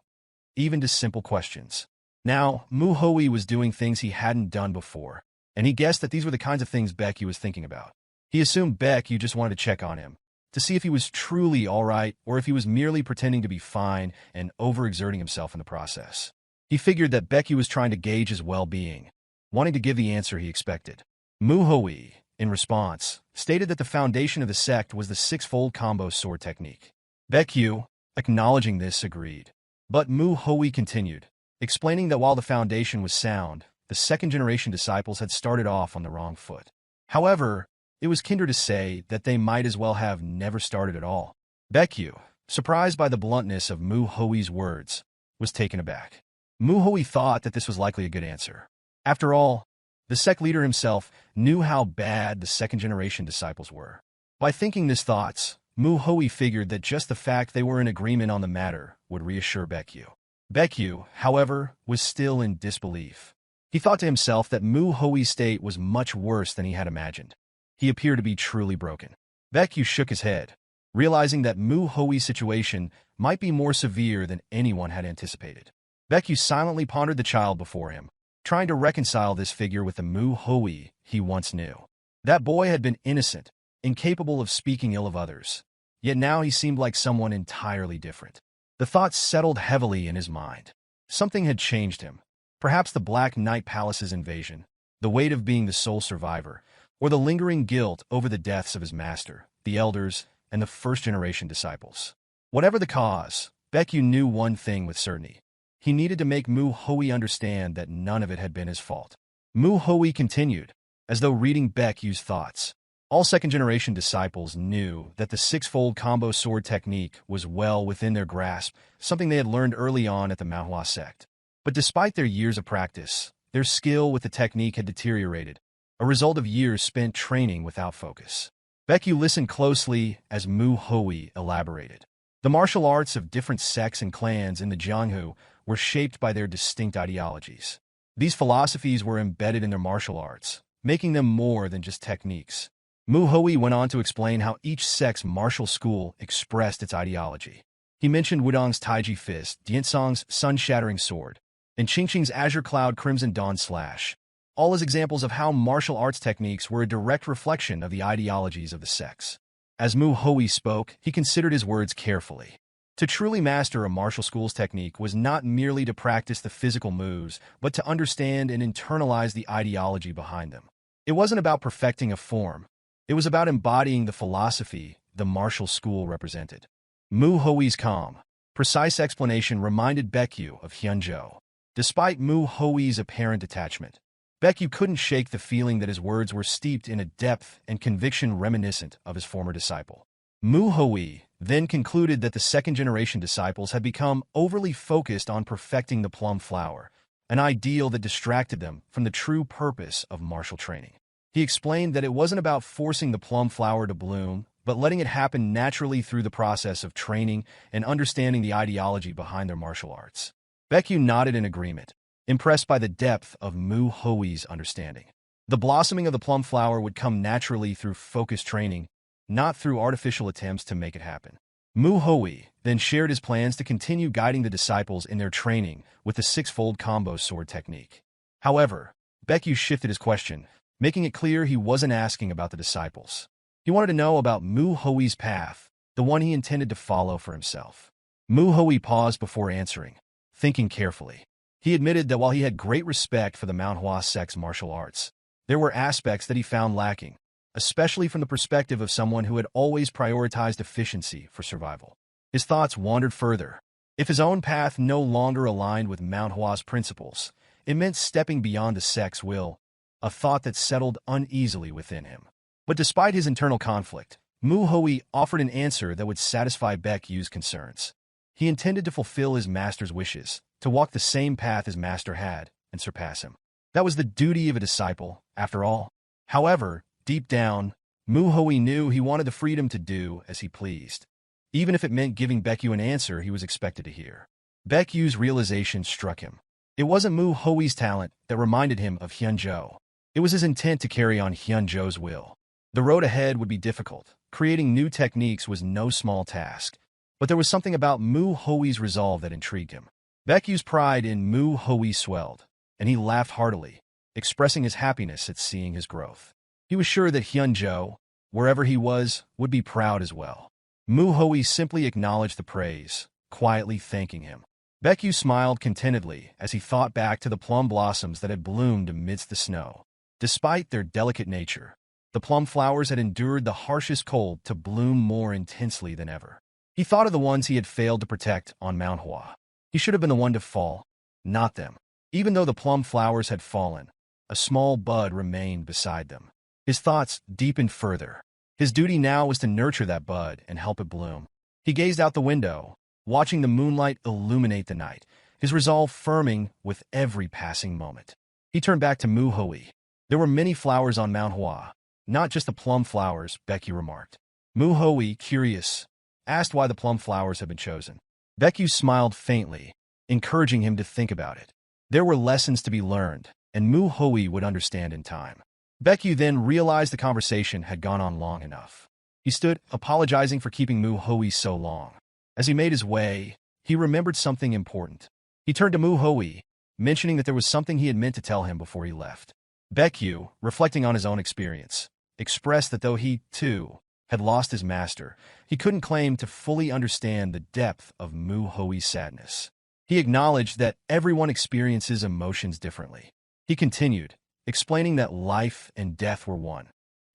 even to simple questions. Now, Mu Hui was doing things he hadn't done before, and he guessed that these were the kinds of things Baekyu was thinking about. He assumed Baekyu just wanted to check on him, to see if he was truly all right or if he was merely pretending to be fine and overexerting himself in the process. He figured that Baekyu was trying to gauge his well-being, wanting to give the answer he expected. Mu Hui, in response, stated that the foundation of the sect was the 6-fold combo sword technique. Baekyu, acknowledging this, agreed. But Mu Hui continued, explaining that while the foundation was sound, the 2nd-generation disciples had started off on the wrong foot. However, it was kinder to say that they might as well have never started at all. Baekyu, surprised by the bluntness of Mu Hui's words, was taken aback. Mu Hui thought that this was likely a good answer. After all, the sect leader himself knew how bad the 2nd-generation disciples were. By thinking these thoughts, Mu Hui figured that just the fact they were in agreement on the matter would reassure Baekyu. Baekyu, however, was still in disbelief. He thought to himself that Mu Hui's state was much worse than he had imagined. He appeared to be truly broken. Baekyu shook his head, realizing that Mu Hui's situation might be more severe than anyone had anticipated. Baekyu silently pondered the child before him, trying to reconcile this figure with the Mu Hui he once knew. That boy had been innocent, incapable of speaking ill of others, yet now he seemed like someone entirely different. The thoughts settled heavily in his mind. Something had changed him. Perhaps the Black Knight Palace's invasion, the weight of being the sole survivor, or the lingering guilt over the deaths of his master, the elders, and the 1st-generation disciples. Whatever the cause, Baekyu knew one thing with certainty. He needed to make Mu Hui understand that none of it had been his fault. Mu Hui continued, as though reading Baekyu's thoughts. All 2nd-generation disciples knew that the 6-fold combo sword technique was well within their grasp, something they had learned early on at the Manhwa sect. But despite their years of practice, their skill with the technique had deteriorated, a result of years spent training without focus. Baekyu listened closely as Mu Hui elaborated. The martial arts of different sects and clans in the Jianghu were shaped by their distinct ideologies. These philosophies were embedded in their martial arts, making them more than just techniques. Mu Hui went on to explain how each sect's martial school expressed its ideology. He mentioned Wudong's Taiji Fist, Diansong's Sun-Shattering Sword, and Qingqing's Azure Cloud Crimson Dawn Slash, all as examples of how martial arts techniques were a direct reflection of the ideologies of the sects. As Mu Hui spoke, he considered his words carefully. To truly master a martial school's technique was not merely to practice the physical moves, but to understand and internalize the ideology behind them. It wasn't about perfecting a form. It was about embodying the philosophy the martial school represented. Mu Hui's calm, precise explanation reminded Baekyu of Hyunjo. Despite Mu Hui's apparent detachment, Baekyu couldn't shake the feeling that his words were steeped in a depth and conviction reminiscent of his former disciple. Mu Hui then concluded that the second-generation disciples had become overly focused on perfecting the plum flower, an ideal that distracted them from the true purpose of martial training. He explained that it wasn't about forcing the plum flower to bloom, but letting it happen naturally through the process of training and understanding the ideology behind their martial arts. Baekyu nodded in agreement, impressed by the depth of Mu Hui's understanding. The blossoming of the plum flower would come naturally through focused training, not through artificial attempts to make it happen. Mu Hui then shared his plans to continue guiding the disciples in their training with the six-fold combo sword technique. However, Baekyu shifted his question, making it clear he wasn't asking about the disciples. He wanted to know about Mu Hui's path, the one he intended to follow for himself. Mu Hui paused before answering, thinking carefully. He admitted that while he had great respect for the Mount Hua sect's martial arts, there were aspects that he found lacking, especially from the perspective of someone who had always prioritized efficiency for survival. His thoughts wandered further. If his own path no longer aligned with Mount Hua's principles, it meant stepping beyond the sect's will, a thought that settled uneasily within him. But despite his internal conflict, Mu Hui offered an answer that would satisfy Baekyu's concerns. He intended to fulfill his master's wishes, to walk the same path his master had, and surpass him. That was the duty of a disciple, after all. However, deep down, Mu Hui knew he wanted the freedom to do as he pleased, even if it meant giving Baekyu an answer he was expected to hear. Baekyu's realization struck him. It wasn't Mu Hui's talent that reminded him of Hyunjo. It was his intent to carry on Hyunjo's will. The road ahead would be difficult. Creating new techniques was no small task, but there was something about Mu Hui's resolve that intrigued him. Baekyu's pride in Mu Hui swelled, and he laughed heartily, expressing his happiness at seeing his growth. He was sure that Hyunjo, wherever he was, would be proud as well. Mu Hui simply acknowledged the praise, quietly thanking him. Baekyu smiled contentedly as he thought back to the plum blossoms that had bloomed amidst the snow. Despite their delicate nature, the plum flowers had endured the harshest cold to bloom more intensely than ever. He thought of the ones he had failed to protect on Mount Hua. He should have been the one to fall, not them. Even though the plum flowers had fallen, a small bud remained beside them. His thoughts deepened further. His duty now was to nurture that bud and help it bloom. He gazed out the window, watching the moonlight illuminate the night, his resolve firming with every passing moment. He turned back to Mu Hui. There were many flowers on Mount Hua, not just the plum flowers, Baekyu remarked. Mu Hui, curious, asked why the plum flowers had been chosen. Baekyu smiled faintly, encouraging him to think about it. There were lessons to be learned, and Mu Hui would understand in time. Baekyu then realized the conversation had gone on long enough. He stood, apologizing for keeping Mu Hui so long. As he made his way, he remembered something important. He turned to Mu Hui, mentioning that there was something he had meant to tell him before he left. Baekyu, reflecting on his own experience, expressed that though he, too, had lost his master, he couldn't claim to fully understand the depth of Mu Hui's sadness. He acknowledged that everyone experiences emotions differently. He continued, explaining that life and death were one,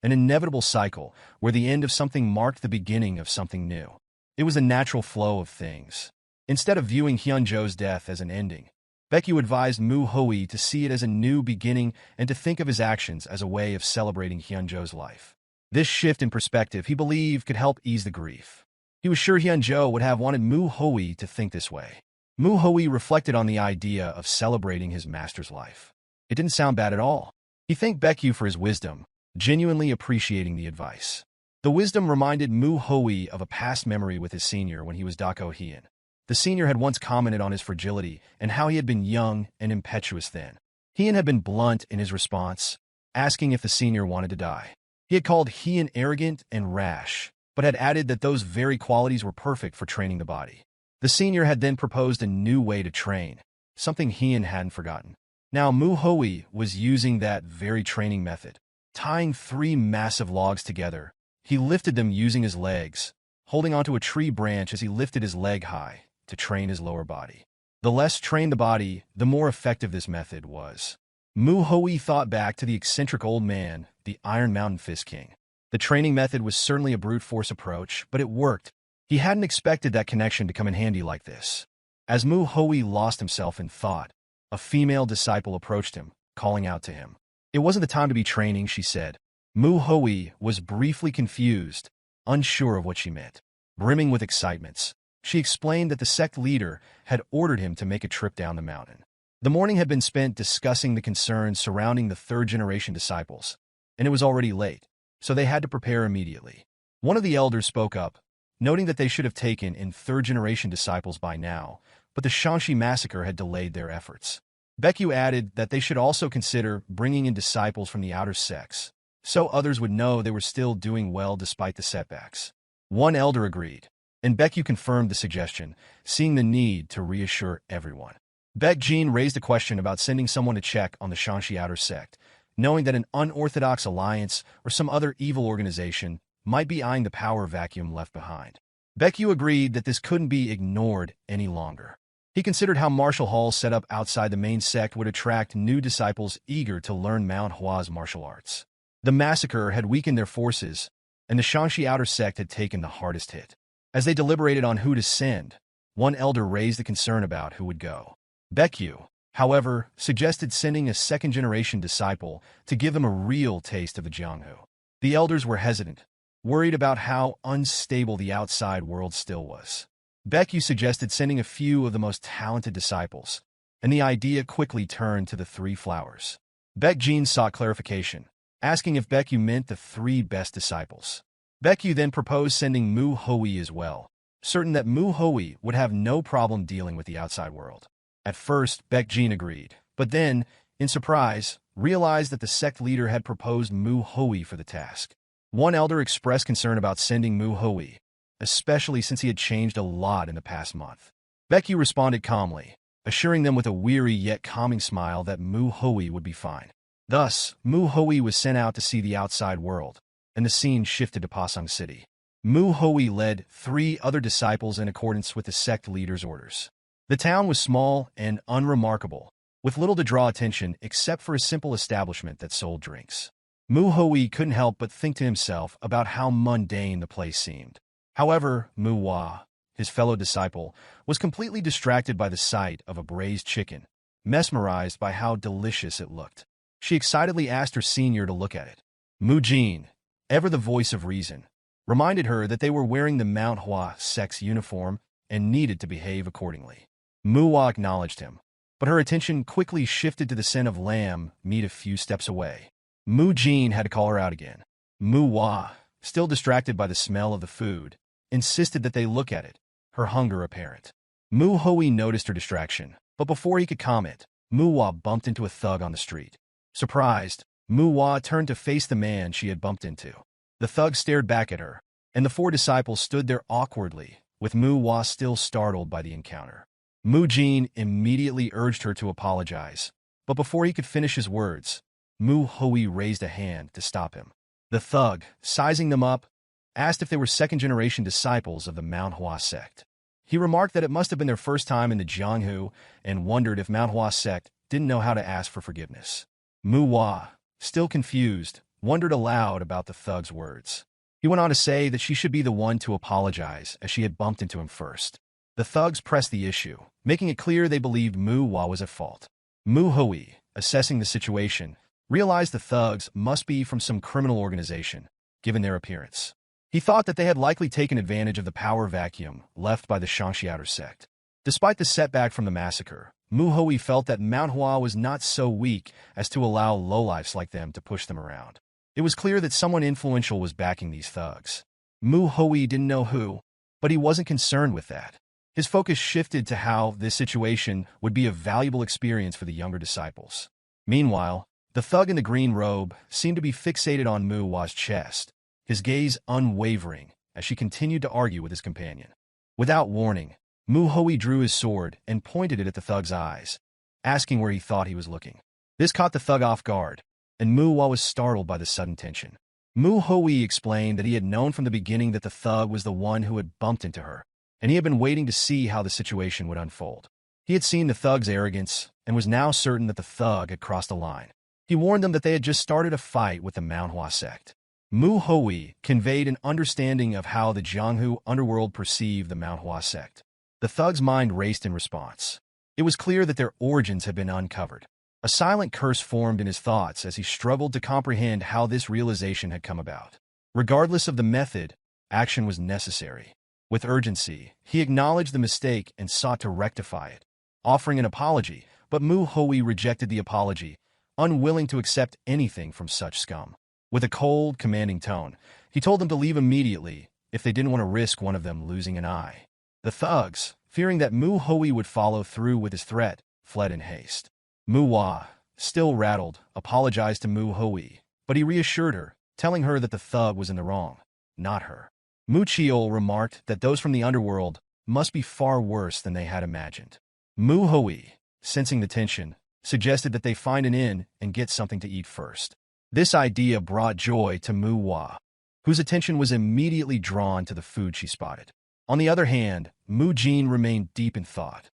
an inevitable cycle where the end of something marked the beginning of something new. It was a natural flow of things. Instead of viewing Hyunjo's death as an ending, Baekyu advised Mu Hui to see it as a new beginning and to think of his actions as a way of celebrating Hyunjo's life. This shift in perspective, he believed, could help ease the grief. He was sure Hyunjo would have wanted Mu Hui to think this way. Mu Hui reflected on the idea of celebrating his master's life. It didn't sound bad at all. He thanked Baekyu for his wisdom, genuinely appreciating the advice. The wisdom reminded Mu Hui of a past memory with his senior when he was Dako Hien. The senior had once commented on his fragility and how he had been young and impetuous then. Hien had been blunt in his response, asking if the senior wanted to die. He had called Hien arrogant and rash, but had added that those very qualities were perfect for training the body. The senior had then proposed a new way to train, something Heian hadn't forgotten. Now Mu Hui was using that very training method. Tying 3 massive logs together, he lifted them using his legs, holding onto a tree branch as he lifted his leg high to train his lower body. The less trained the body, the more effective this method was. Mu Hui thought back to the eccentric old man, the Iron Mountain Fist King. The training method was certainly a brute force approach, but it worked. He hadn't expected that connection to come in handy like this. As Mu Hui lost himself in thought, a female disciple approached him, calling out to him. It wasn't the time to be training, she said. Mu Hui was briefly confused, unsure of what she meant. Brimming with excitements, she explained that the sect leader had ordered him to make a trip down the mountain. The morning had been spent discussing the concerns surrounding the third-generation disciples, and it was already late, so they had to prepare immediately. One of the elders spoke up, noting that they should have taken in third-generation disciples by now, but the Shanxi massacre had delayed their efforts. Baekyu added that they should also consider bringing in disciples from the outer sects, so others would know they were still doing well despite the setbacks. One elder agreed, and Baekyu confirmed the suggestion, seeing the need to reassure everyone. Baekjin raised a question about sending someone to check on the Shanxi outer sect, knowing that an unorthodox alliance or some other evil organization might be eyeing the power vacuum left behind. Baekyu agreed that this couldn't be ignored any longer. He considered how martial halls set up outside the main sect would attract new disciples eager to learn Mount Hua's martial arts. The massacre had weakened their forces, and the Shanxi outer sect had taken the hardest hit. As they deliberated on who to send, one elder raised a concern about who would go. Baekyu, however, suggested sending a second-generation disciple to give them a real taste of the Jianghu. The elders were hesitant, worried about how unstable the outside world still was. Baekyu suggested sending a few of the most talented disciples, and the idea quickly turned to the 3 flowers. Baekjin sought clarification, asking if Baekyu meant the 3 best disciples. Baekyu then proposed sending Mu Hui as well, certain that Mu Hui would have no problem dealing with the outside world. At first, Baekjin agreed, but then, in surprise, realized that the sect leader had proposed Mu Hui for the task. One elder expressed concern about sending Mu Hui, especially since he had changed a lot in the past month. Baekyu responded calmly, assuring them with a weary yet calming smile that Mu Hui would be fine. Thus, Mu Hui was sent out to see the outside world, and the scene shifted to Pasang City. Mu Hui led 3 other disciples in accordance with the sect leader's orders. The town was small and unremarkable, with little to draw attention except for a simple establishment that sold drinks. Mu Hui couldn't help but think to himself about how mundane the place seemed. However, Mu Hua, his fellow disciple, was completely distracted by the sight of a braised chicken, mesmerized by how delicious it looked. She excitedly asked her senior to look at it. Mu Jin, ever the voice of reason, reminded her that they were wearing the Mount Hua sect's uniform and needed to behave accordingly. Mu Hua acknowledged him, but her attention quickly shifted to the scent of lamb meat a few steps away. Mu Jin had to call her out again. Mu Hua, still distracted by the smell of the food, insisted that they look at it, her hunger apparent. Mu Hui noticed her distraction, but before he could comment, Mu Hua bumped into a thug on the street. Surprised, Mu Hua turned to face the man she had bumped into. The thug stared back at her, and the 4 disciples stood there awkwardly, with Mu Hua still startled by the encounter. Mu Jin immediately urged her to apologize, but before he could finish his words, Mu Hui raised a hand to stop him. The thug, sizing them up, asked if they were second-generation disciples of the Mount Hua sect. He remarked that it must have been their first time in the Jianghu and wondered if Mount Hua sect didn't know how to ask for forgiveness. Mu Hua, still confused, wondered aloud about the thug's words. He went on to say that she should be the one to apologize as she had bumped into him first. The thugs pressed the issue, making it clear they believed Mu Hua was at fault. Mu Hui, assessing the situation, realized the thugs must be from some criminal organization, given their appearance. He thought that they had likely taken advantage of the power vacuum left by the Shanxi outer sect. Despite the setback from the massacre, Mu Hui felt that Mount Hua was not so weak as to allow lowlifes like them to push them around. It was clear that someone influential was backing these thugs. Mu Hui didn't know who, but he wasn't concerned with that. His focus shifted to how this situation would be a valuable experience for the younger disciples. Meanwhile, the thug in the green robe seemed to be fixated on Mu Hua's chest, his gaze unwavering as she continued to argue with his companion. Without warning, Hui drew his sword and pointed it at the thug's eyes, asking where he thought he was looking. This caught the thug off guard, and Hua was startled by the sudden tension. Hui explained that he had known from the beginning that the thug was the one who had bumped into her, and he had been waiting to see how the situation would unfold. He had seen the thug's arrogance and was now certain that the thug had crossed the line. He warned them that they had just started a fight with the Mount Hua sect. Hui conveyed an understanding of how the Jianghu underworld perceived the Mount Hua sect. The thug's mind raced in response. It was clear that their origins had been uncovered. A silent curse formed in his thoughts as he struggled to comprehend how this realization had come about. Regardless of the method, action was necessary. With urgency, he acknowledged the mistake and sought to rectify it, offering an apology, but Hui rejected the apology, unwilling to accept anything from such scum. With a cold, commanding tone, he told them to leave immediately if they didn't want to risk one of them losing an eye. The thugs, fearing that Hui would follow through with his threat, fled in haste. Hua, still rattled, apologized to Hui, but he reassured her, telling her that the thug was in the wrong, not her. Chiol remarked that those from the underworld must be far worse than they had imagined. Hui, sensing the tension, suggested that they find an inn and get something to eat first. This idea brought joy to Hua, whose attention was immediately drawn to the food she spotted. On the other hand, Jin remained deep in thought.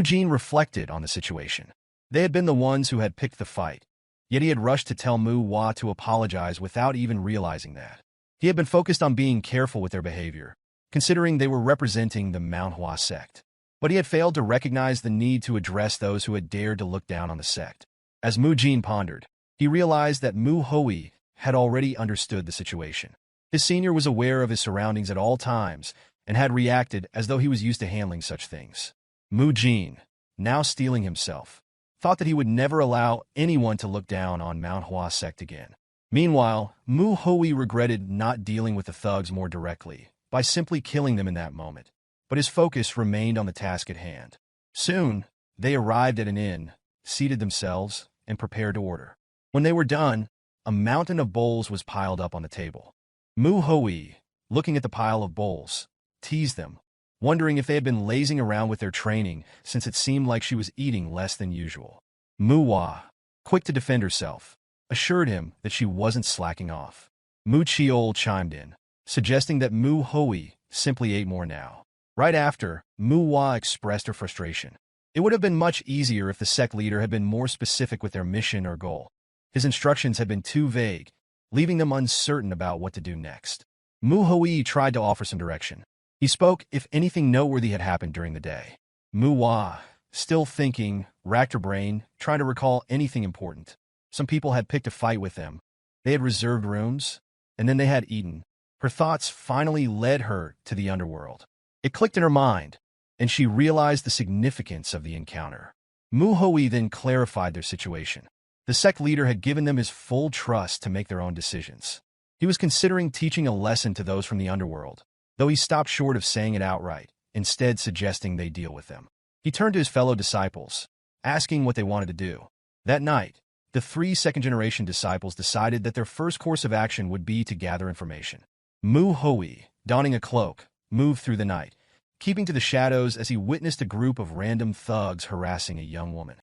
Jin reflected on the situation. They had been the ones who had picked the fight, yet he had rushed to tell Hua to apologize without even realizing that. He had been focused on being careful with their behavior, considering they were representing the Mount Hua sect. But he had failed to recognize the need to address those who had dared to look down on the sect. As Jin pondered, he realized that Hui had already understood the situation. His senior was aware of his surroundings at all times and had reacted as though he was used to handling such things. Jin, now steeling himself, thought that he would never allow anyone to look down on Mount Hua sect again. Meanwhile, Hui regretted not dealing with the thugs more directly by simply killing them in that moment, but his focus remained on the task at hand. Soon, they arrived at an inn, seated themselves, and prepared to order. When they were done, a mountain of bowls was piled up on the table. Hui, looking at the pile of bowls, teased them, wondering if they had been lazing around with their training since it seemed like she was eating less than usual. Hua, quick to defend herself, assured him that she wasn't slacking off. Chiol chimed in, suggesting that Hui simply ate more now. Right after, Hua expressed her frustration. It would have been much easier if the sect leader had been more specific with their mission or goal. His instructions had been too vague, leaving them uncertain about what to do next. Hui tried to offer some direction. He spoke if anything noteworthy had happened during the day. Hua, still thinking, racked her brain, trying to recall anything important. Some people had picked a fight with them. They had reserved rooms, and then they had eaten. Her thoughts finally led her to the underworld. It clicked in her mind, and she realized the significance of the encounter. Hui then clarified their situation. The sect leader had given them his full trust to make their own decisions. He was considering teaching a lesson to those from the underworld, though he stopped short of saying it outright, instead suggesting they deal with them. He turned to his fellow disciples, asking what they wanted to do. That night, the 3 second-generation disciples decided that their first course of action would be to gather information. Hui, donning a cloak, moved through the night, keeping to the shadows as he witnessed a group of random thugs harassing a young woman.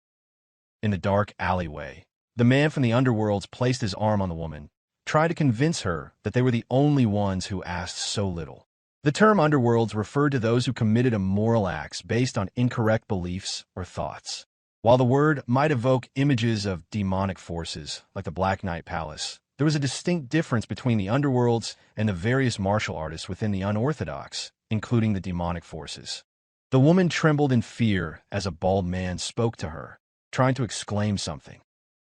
In the dark alleyway, the man from the underworlds placed his arm on the woman, trying to convince her that they were the only ones who asked so little. The term underworlds referred to those who committed immoral acts based on incorrect beliefs or thoughts. While the word might evoke images of demonic forces, like the Black Knight Palace, there was a distinct difference between the underworlds and the various martial artists within the unorthodox, including the demonic forces. The woman trembled in fear as a bald man spoke to her, trying to exclaim something.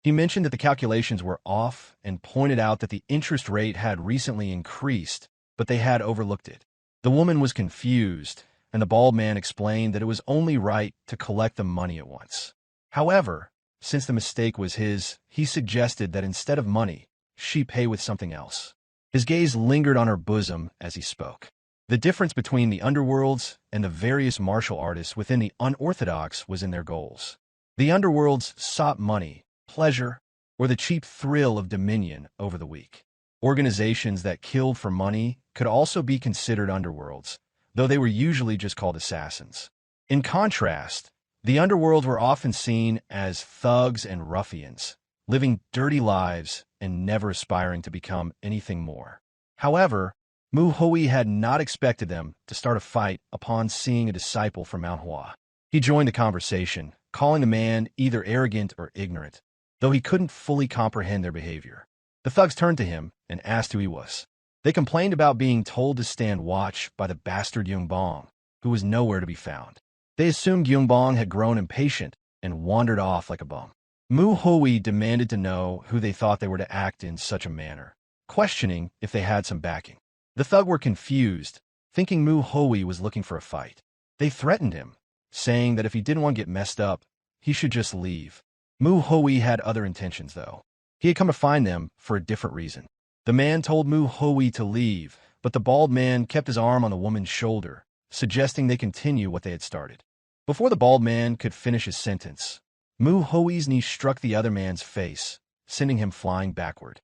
He mentioned that the calculations were off and pointed out that the interest rate had recently increased, but they had overlooked it. The woman was confused, and the bald man explained that it was only right to collect the money at once. However, since the mistake was his, he suggested that instead of money, she pay with something else. His gaze lingered on her bosom as he spoke. The difference between the underworlds and the various martial artists within the unorthodox was in their goals. The underworlds sought money, pleasure, or the cheap thrill of dominion over the weak. Organizations that killed for money could also be considered underworlds, though they were usually just called assassins. In contrast, the underworld were often seen as thugs and ruffians, living dirty lives and never aspiring to become anything more. However, Hui had not expected them to start a fight upon seeing a disciple from Mount Hua. He joined the conversation, calling the man either arrogant or ignorant, though he couldn't fully comprehend their behavior. The thugs turned to him and asked who he was. They complained about being told to stand watch by the bastard Yungbong, who was nowhere to be found. They assumed Yungbong had grown impatient and wandered off like a bum. Hui demanded to know who they thought they were to act in such a manner, questioning if they had some backing. The thugs were confused, thinking Hui was looking for a fight. They threatened him, saying that if he didn't want to get messed up, he should just leave. Hui had other intentions, though. He had come to find them for a different reason. The man told Hui to leave, but the bald man kept his arm on the woman's shoulder, suggesting they continue what they had started. Before the bald man could finish his sentence, Hui's knee struck the other man's face, sending him flying backward.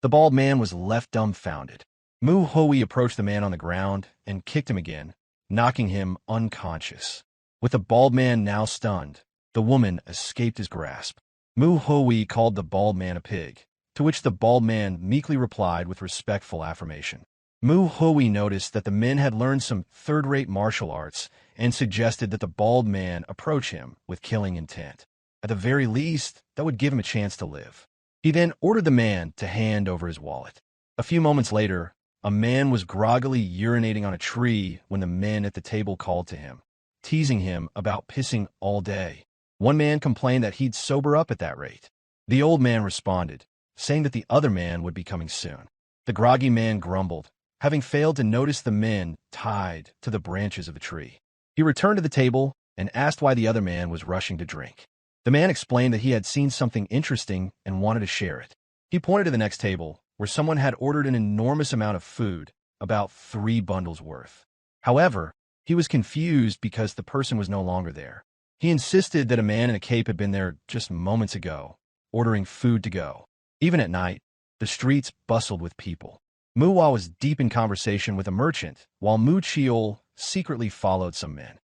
The bald man was left dumbfounded. Hui approached the man on the ground and kicked him again, knocking him unconscious. With the bald man now stunned, the woman escaped his grasp. Hui called the bald man a pig, to which the bald man meekly replied with respectful affirmation. Hui noticed that the men had learned some third-rate martial arts and suggested that the bald man approach him with killing intent. At the very least, that would give him a chance to live. He then ordered the man to hand over his wallet. A few moments later, a man was groggily urinating on a tree when the men at the table called to him, teasing him about pissing all day. One man complained that he'd sober up at that rate. The old man responded, saying that the other man would be coming soon. The groggy man grumbled, having failed to notice the men tied to the branches of a tree. He returned to the table and asked why the other man was rushing to drink. The man explained that he had seen something interesting and wanted to share it. He pointed to the next table, where someone had ordered an enormous amount of food, about 3 bundles worth. However, he was confused because the person was no longer there. He insisted that a man in a cape had been there just moments ago, ordering food to go. Even at night, the streets bustled with people. Manhwa was deep in conversation with a merchant, while Chiol secretly followed some men.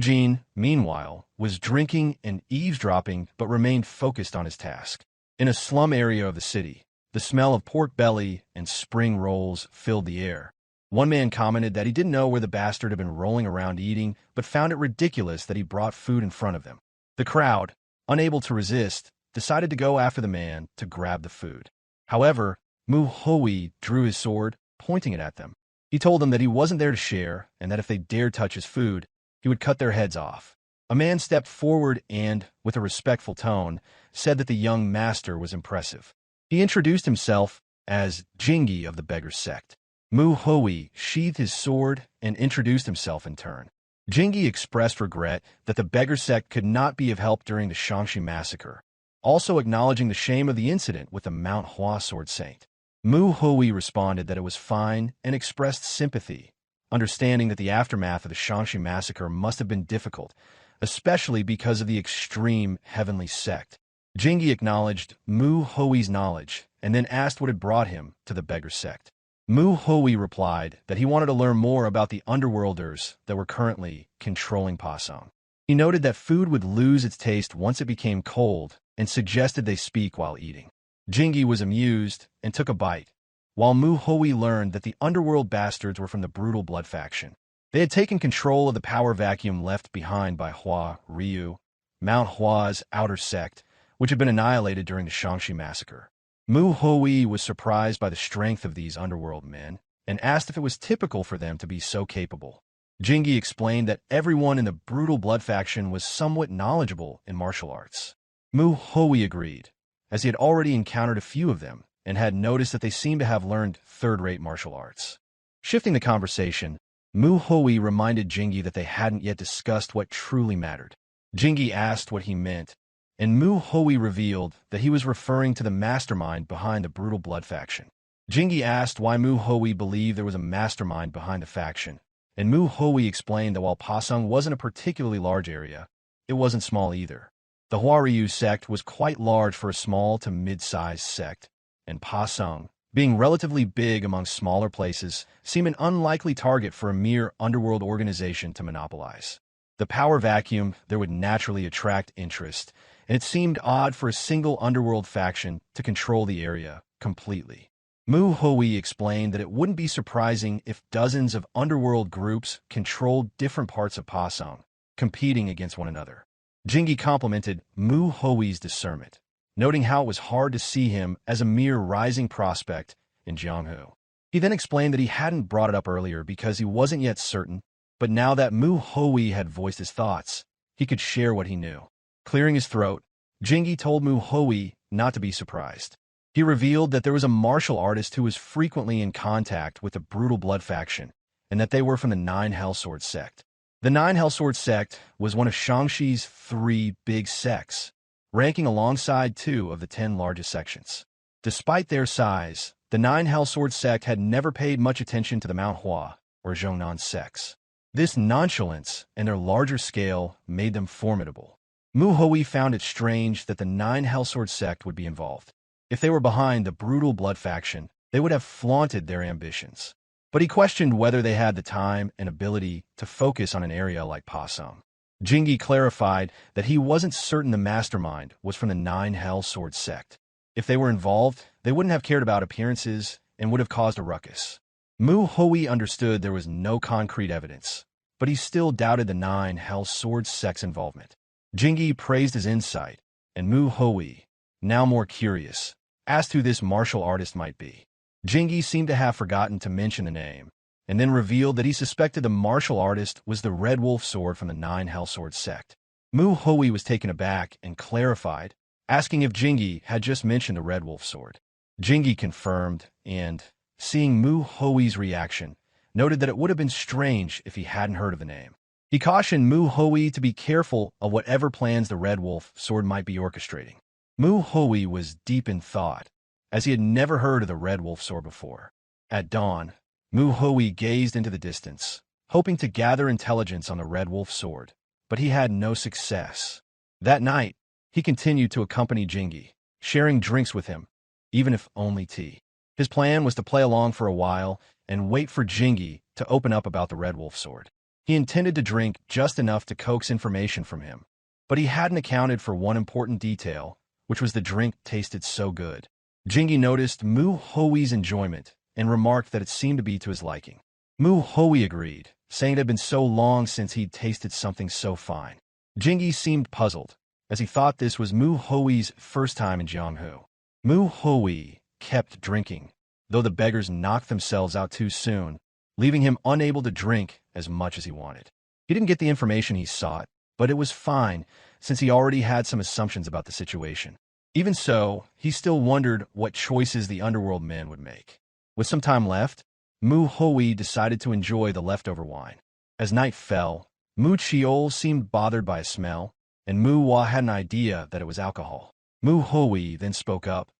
Jin, meanwhile, was drinking and eavesdropping but remained focused on his task. In a slum area of the city, the smell of pork belly and spring rolls filled the air. One man commented that he didn't know where the bastard had been rolling around eating, but found it ridiculous that he brought food in front of them. The crowd, unable to resist, decided to go after the man to grab the food. However, Hui drew his sword, pointing it at them. He told them that he wasn't there to share, and that if they dared touch his food, he would cut their heads off. A man stepped forward and, with a respectful tone, said that the young master was impressive. He introduced himself as Jingi of the Beggar Sect. Hui sheathed his sword and introduced himself in turn. Jingi expressed regret that the Beggar Sect could not be of help during the Shangxi massacre, also acknowledging the shame of the incident with the Mount Hua sword saint. Hui responded that it was fine and expressed sympathy, understanding that the aftermath of the Shangxi massacre must have been difficult, especially because of the extreme heavenly sect. Jingi acknowledged Hui's knowledge and then asked what had brought him to the Beggar Sect. Hui replied that he wanted to learn more about the underworlders that were currently controlling Pasong. He noted that food would lose its taste once it became cold and suggested they speak while eating. Jingi was amused and took a bite, while Hui learned that the underworld bastards were from the brutal blood faction. They had taken control of the power vacuum left behind by Hua Ryu, Mount Hua's outer sect, which had been annihilated during the Shangxi massacre. Hui was surprised by the strength of these underworld men and asked if it was typical for them to be so capable. Jingi explained that everyone in the brutal blood faction was somewhat knowledgeable in martial arts. Hui agreed, as he had already encountered a few of them and had noticed that they seemed to have learned third-rate martial arts. Shifting the conversation, Hui reminded Jingi that they hadn't yet discussed what truly mattered. Jingi asked what he meant, and Hui revealed that he was referring to the mastermind behind the brutal blood faction. Jingi asked why Hui believed there was a mastermind behind the faction, and Hui explained that while Pasong wasn't a particularly large area, it wasn't small either. The Huaryu sect was quite large for a small to mid-sized sect, and Pasong, being relatively big among smaller places, seemed an unlikely target for a mere underworld organization to monopolize. The power vacuum there would naturally attract interest, and it seemed odd for a single Underworld faction to control the area completely. Mu Hui explained that it wouldn't be surprising if dozens of Underworld groups controlled different parts of Pasong, competing against one another. Jingi complimented Mu Hui's discernment, noting how it was hard to see him as a mere rising prospect in Jianghu. He then explained that he hadn't brought it up earlier because he wasn't yet certain, but now that Mu Hui had voiced his thoughts, he could share what he knew. Clearing his throat, Jingi told Mu Hui not to be surprised. He revealed that there was a martial artist who was frequently in contact with the Brutal Blood faction, and that they were from the Nine Hellsword Sect. The Nine Hellsword Sect was one of Shangshi's 3 big sects, ranking alongside 2 of the 10 largest sections. Despite their size, the Nine Hellsword Sect had never paid much attention to the Mount Hua or Zhongnan sects. This nonchalance and their larger scale made them formidable. Mu Hui found it strange that the Nine Hellsword Sect would be involved. If they were behind the Brutal Blood faction, they would have flaunted their ambitions. But he questioned whether they had the time and ability to focus on an area like Pasong. Jingi clarified that he wasn't certain the mastermind was from the Nine Hellsword Sect. If they were involved, they wouldn't have cared about appearances and would have caused a ruckus. Mu Hui understood there was no concrete evidence, but he still doubted the Nine Hellsword Sect's involvement. Jingi praised his insight, and Mu Hui, now more curious, asked who this martial artist might be. Jingi seemed to have forgotten to mention the name, and then revealed that he suspected the martial artist was the Red Wolf Sword from the Nine Hellsword Sect. Mu Hui was taken aback and clarified, asking if Jingi had just mentioned the Red Wolf Sword. Jingi confirmed and, seeing Mu Hui's reaction, noted that it would have been strange if he hadn't heard of the name. He cautioned Mu Hui to be careful of whatever plans the Red Wolf Sword might be orchestrating. Mu Hui was deep in thought, as he had never heard of the Red Wolf Sword before. At dawn, Mu Hui gazed into the distance, hoping to gather intelligence on the Red Wolf Sword, but he had no success. That night, he continued to accompany Jingi, sharing drinks with him, even if only tea. His plan was to play along for a while and wait for Jingi to open up about the Red Wolf Sword. He intended to drink just enough to coax information from him, but he hadn't accounted for one important detail, which was the drink tasted so good. Jingi noticed Mu Hui's enjoyment and remarked that it seemed to be to his liking. Mu Hui agreed, saying it had been so long since he'd tasted something so fine. Jingi seemed puzzled, as he thought this was Mu Hui's first time in Jianghu. Mu Hui kept drinking, though the beggars knocked themselves out too soon, leaving him unable to drink as much as he wanted. He didn't get the information he sought, but it was fine, since he already had some assumptions about the situation. Even so, he still wondered what choices the Underworld men would make. With some time left, Mu Hui decided to enjoy the leftover wine. As night fell, Mu Chiol seemed bothered by a smell, and Mu Hua had an idea that it was alcohol. Mu Hui then spoke up,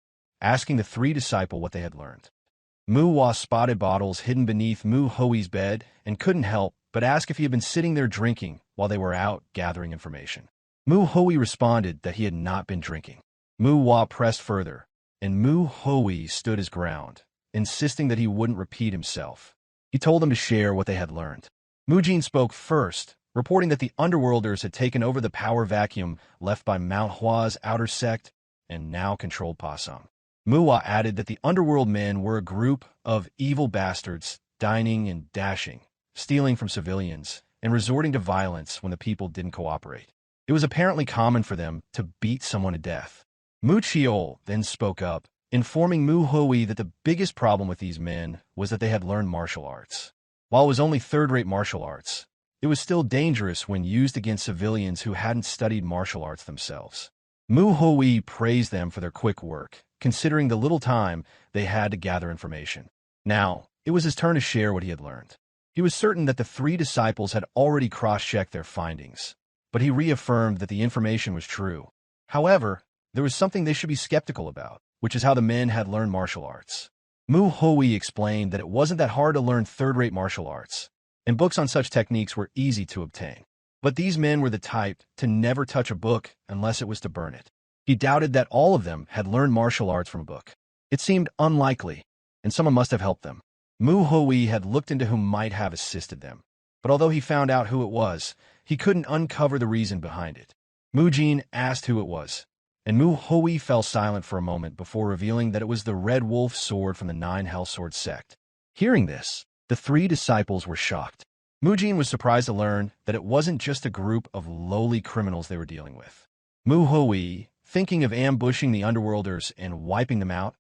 asking the 3 disciples what they had learned. Mu Hua spotted bottles hidden beneath Mu Hui's bed and couldn't help but ask if he had been sitting there drinking while they were out gathering information. Mu Hui responded that he had not been drinking. Mu Hua pressed further, and Mu Hui stood his ground, insisting that he wouldn't repeat himself. He told them to share what they had learned. Mu Jin spoke first, reporting that the Underworlders had taken over the power vacuum left by Mount Hua's outer sect and now controlled Pasong. Mu Hua added that the Underworld men were a group of evil bastards, dining and dashing, stealing from civilians, and resorting to violence when the people didn't cooperate. It was apparently common for them to beat someone to death. Mu Chiol then spoke up, informing Mu Hui that the biggest problem with these men was that they had learned martial arts. While it was only third-rate martial arts, it was still dangerous when used against civilians who hadn't studied martial arts themselves. Mu Hui praised them for their quick work, considering the little time they had to gather information. Now, it was his turn to share what he had learned. He was certain that the 3 disciples had already cross-checked their findings, but he reaffirmed that the information was true. However, there was something they should be skeptical about, which is how the men had learned martial arts. Mu Hui explained that it wasn't that hard to learn third-rate martial arts, and books on such techniques were easy to obtain. But these men were the type to never touch a book unless it was to burn it. He doubted that all of them had learned martial arts from a book. It seemed unlikely, and someone must have helped them. Mu Hui had looked into who might have assisted them, but although he found out who it was, he couldn't uncover the reason behind it. Mujin asked who it was, and Mu Hui fell silent for a moment before revealing that it was the Red Wolf sword from the Nine Hellsword Sect. Hearing this, the three disciples were shocked. Mujin was surprised to learn that it wasn't just a group of lowly criminals they were dealing with. Mu Hui, thinking of ambushing the Underworlders and wiping them out,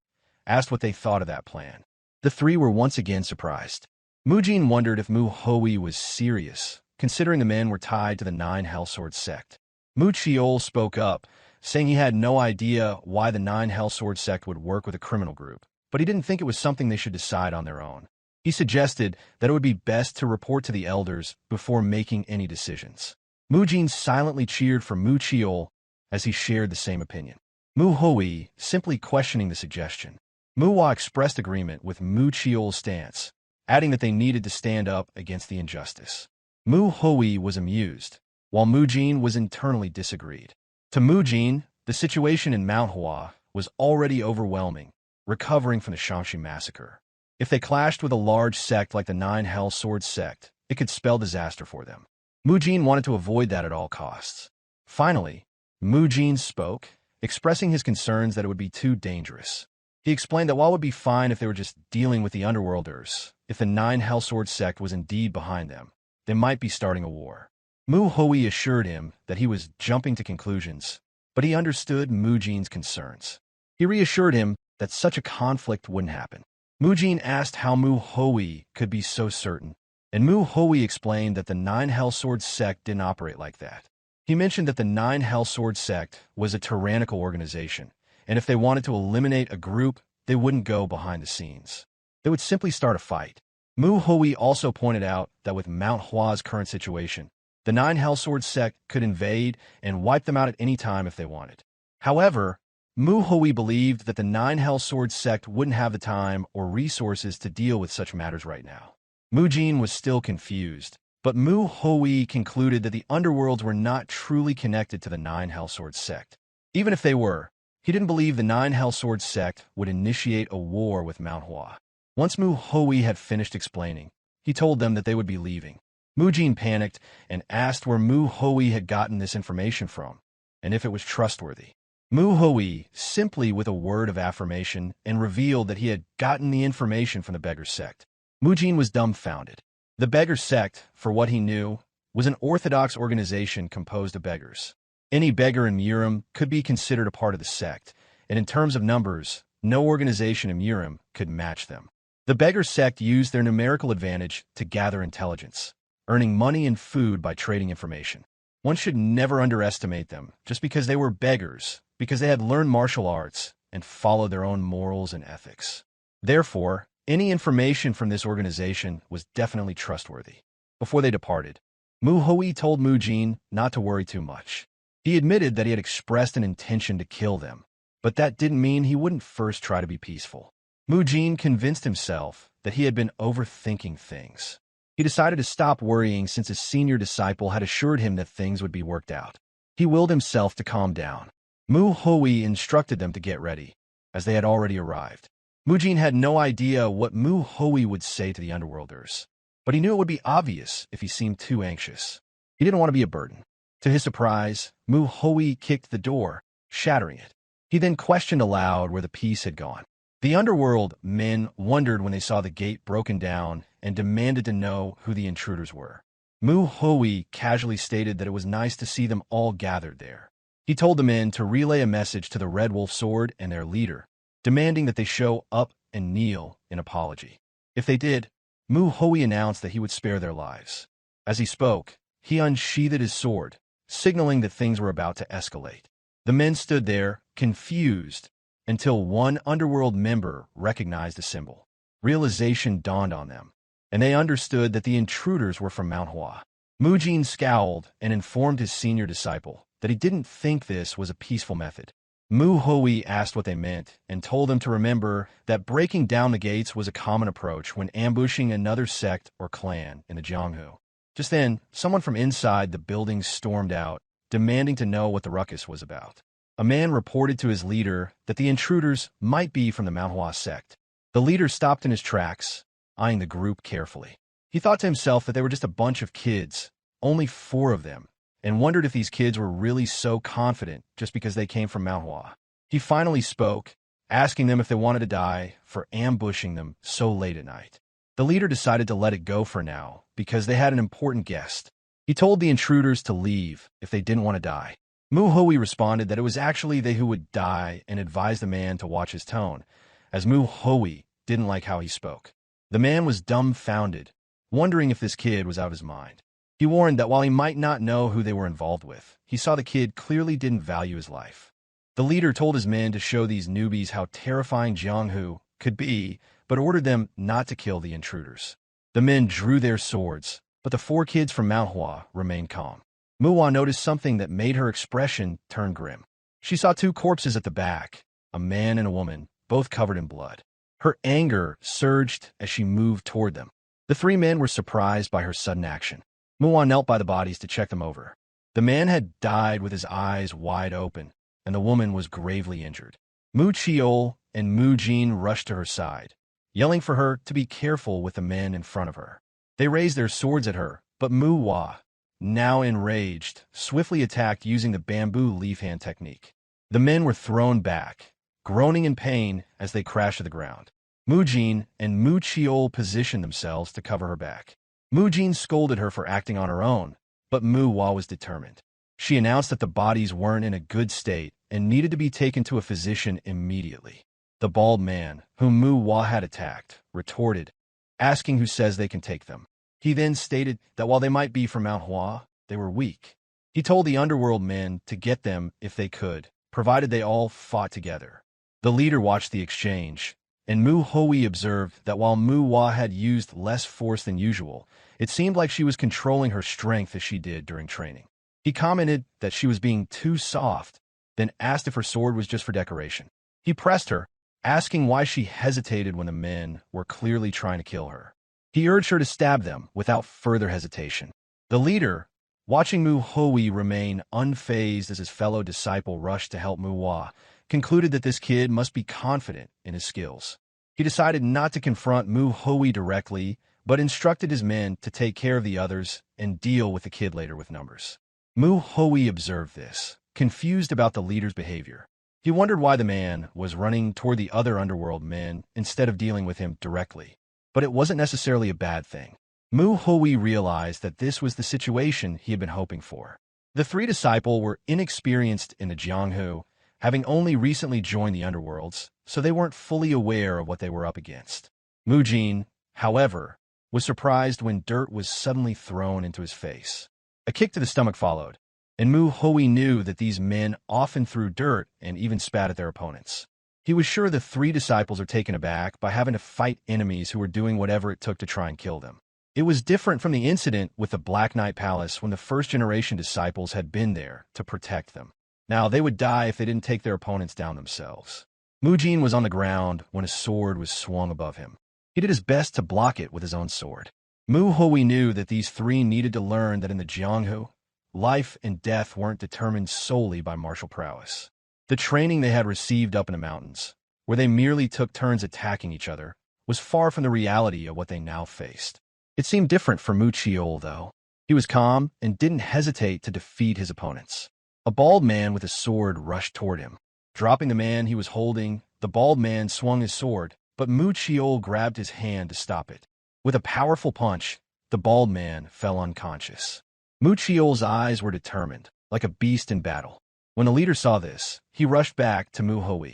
asked what they thought of that plan. The three were once again surprised. Mujin wondered if Mu Hui was serious, considering the men were tied to the Nine Hellsword Sect. Mu Chiol spoke up, saying he had no idea why the Nine Hellsword Sect would work with a criminal group, but he didn't think it was something they should decide on their own. He suggested that it would be best to report to the elders before making any decisions. Mujin silently cheered for Mu Chiol as he shared the same opinion. Mu Hui simply questioning the suggestion. Manhwa expressed agreement with Mu Chiol's stance, adding that they needed to stand up against the injustice. Mu Hui was amused, while Mujin was internally disagreed. To Mujin, the situation in Mount Hua was already overwhelming, recovering from the Shangxi massacre. If they clashed with a large sect like the Nine Hellsword Sect, it could spell disaster for them. Mujin wanted to avoid that at all costs. Finally, Mujin spoke, expressing his concerns that it would be too dangerous. He explained that while it would be fine if they were just dealing with the Underworlders, if the Nine Hellsword Sect was indeed behind them, they might be starting a war. Mu Hui assured him that he was jumping to conclusions, but he understood Mujin's concerns. He reassured him that such a conflict wouldn't happen. Mujin asked how Mu Hui could be so certain, and Mu Hui explained that the Nine Hellsword Sect didn't operate like that. He mentioned that the Nine Hellsword Sect was a tyrannical organization, and if they wanted to eliminate a group, they wouldn't go behind the scenes. They would simply start a fight. Mu Hui also pointed out that with Mount Hua's current situation, the Nine Hellsword Sect could invade and wipe them out at any time if they wanted. However, Mu Hui believed that the Nine Hellsword Sect wouldn't have the time or resources to deal with such matters right now. Mujin was still confused, but Mu Hui concluded that the Underworlds were not truly connected to the Nine Hellsword Sect. Even if they were, he didn't believe the Nine Hellsword Sect would initiate a war with Mount Hua. Once Mu Hui had finished explaining, he told them that they would be leaving. Mujin panicked and asked where Mu Hui had gotten this information from, and if it was trustworthy. Mu Hui simply with a word of affirmation and revealed that he had gotten the information from the Beggar Sect. Mujin was dumbfounded. The Beggar Sect, for what he knew, was an orthodox organization composed of beggars. Any beggar in Murim could be considered a part of the sect, and in terms of numbers, no organization in Murim could match them. The Beggar Sect used their numerical advantage to gather intelligence, earning money and food by trading information. One should never underestimate them just because they were beggars, because they had learned martial arts and followed their own morals and ethics. Therefore, any information from this organization was definitely trustworthy. Before they departed, Mu Hui told Mujin not to worry too much. He admitted that he had expressed an intention to kill them, but that didn't mean he wouldn't first try to be peaceful. Mujin convinced himself that he had been overthinking things. He decided to stop worrying since his senior disciple had assured him that things would be worked out. He willed himself to calm down. Mu Hui instructed them to get ready, as they had already arrived. Mujin had no idea what Mu Hui would say to the Underworlders, but he knew it would be obvious if he seemed too anxious. He didn't want to be a burden. To his surprise, Mu Hui kicked the door, shattering it. He then questioned aloud where the piece had gone. The Underworld men wondered when they saw the gate broken down and demanded to know who the intruders were. Mu Hui casually stated that it was nice to see them all gathered there. He told the men to relay a message to the Red Wolf Sword and their leader, demanding that they show up and kneel in apology. If they did, Mu Hui announced that he would spare their lives. As he spoke, he unsheathed his sword, signaling that things were about to escalate. The men stood there, confused, until one Underworld member recognized the symbol. Realization dawned on them, and they understood that the intruders were from Mount Hua. Mujin scowled and informed his senior disciple that he didn't think this was a peaceful method. Mu Hui asked what they meant and told them to remember that breaking down the gates was a common approach when ambushing another sect or clan in the Jianghu. Just then, someone from inside the building stormed out, demanding to know what the ruckus was about. A man reported to his leader that the intruders might be from the Manhwa sect. The leader stopped in his tracks, eyeing the group carefully. He thought to himself that they were just a bunch of kids, only 4 of them, and wondered if these kids were really so confident just because they came from Mount Hua. He finally spoke, asking them if they wanted to die for ambushing them so late at night. The leader decided to let it go for now because they had an important guest. He told the intruders to leave if they didn't want to die. Mu Hui responded that it was actually they who would die and advised the man to watch his tone, as Mu Hui didn't like how he spoke. The man was dumbfounded, wondering if this kid was out of his mind. He warned that while he might not know who they were involved with, he saw the kid clearly didn't value his life. The leader told his men to show these newbies how terrifying Jianghu could be, but ordered them not to kill the intruders. The men drew their swords, but the 4 kids from Mount Hua remained calm. Muhua noticed something that made her expression turn grim. She saw 2 corpses at the back, a man and a woman, both covered in blood. Her anger surged as she moved toward them. The 3 men were surprised by her sudden action. Muhua knelt by the bodies to check them over. The man had died with his eyes wide open, and the woman was gravely injured. Mu Chiol and Mu Jin rushed to her side, yelling for her to be careful with the men in front of her. They raised their swords at her, but Mu Hua, now enraged, swiftly attacked using the bamboo leaf hand technique. The men were thrown back, groaning in pain as they crashed to the ground. Mu Jin and Mu Chiol positioned themselves to cover her back. Mu Jin scolded her for acting on her own, but Mu Hua was determined. She announced that the bodies weren't in a good state and needed to be taken to a physician immediately. The bald man, whom Mu Hua had attacked, retorted, asking who says they can take them. He then stated that while they might be from Mount Hua, they were weak. He told the Underworld men to get them if they could, provided they all fought together. The leader watched the exchange, and Mu Hui observed that while Mu Hua had used less force than usual, it seemed like she was controlling her strength as she did during training. He commented that she was being too soft, then asked if her sword was just for decoration. He pressed her, asking why she hesitated when the men were clearly trying to kill her. He urged her to stab them without further hesitation. The leader, watching Mu Hui remain unfazed as his fellow disciple rushed to help Mu Hua, concluded that this kid must be confident in his skills. He decided not to confront Mu Hui directly, but instructed his men to take care of the others and deal with the kid later with numbers. Mu Hui observed this, confused about the leader's behavior. He wondered why the man was running toward the other Underworld men instead of dealing with him directly. But it wasn't necessarily a bad thing. Mu Hui realized that this was the situation he had been hoping for. The 3 disciples were inexperienced in the Jianghu, having only recently joined the Underworlds, so they weren't fully aware of what they were up against. Mu Jin, however, was surprised when dirt was suddenly thrown into his face. A kick to the stomach followed, and Mu Hui knew that these men often threw dirt and even spat at their opponents. He was sure the 3 disciples are taken aback by having to fight enemies who were doing whatever it took to try and kill them. It was different from the incident with the Black Knight Palace when the first-generation disciples had been there to protect them. Now, they would die if they didn't take their opponents down themselves. Mu Jin was on the ground when a sword was swung above him. He did his best to block it with his own sword. Mu Hui knew that these 3 needed to learn that in the Jianghu, life and death weren't determined solely by martial prowess. The training they had received up in the mountains, where they merely took turns attacking each other, was far from the reality of what they now faced. It seemed different for Mu Chiol, though. He was calm and didn't hesitate to defeat his opponents. A bald man with a sword rushed toward him. Dropping the man he was holding, the bald man swung his sword, but Mu Chiol grabbed his hand to stop it. With a powerful punch, the bald man fell unconscious. Mu Chiol's eyes were determined, like a beast in battle. When the leader saw this, he rushed back to Mu Hui.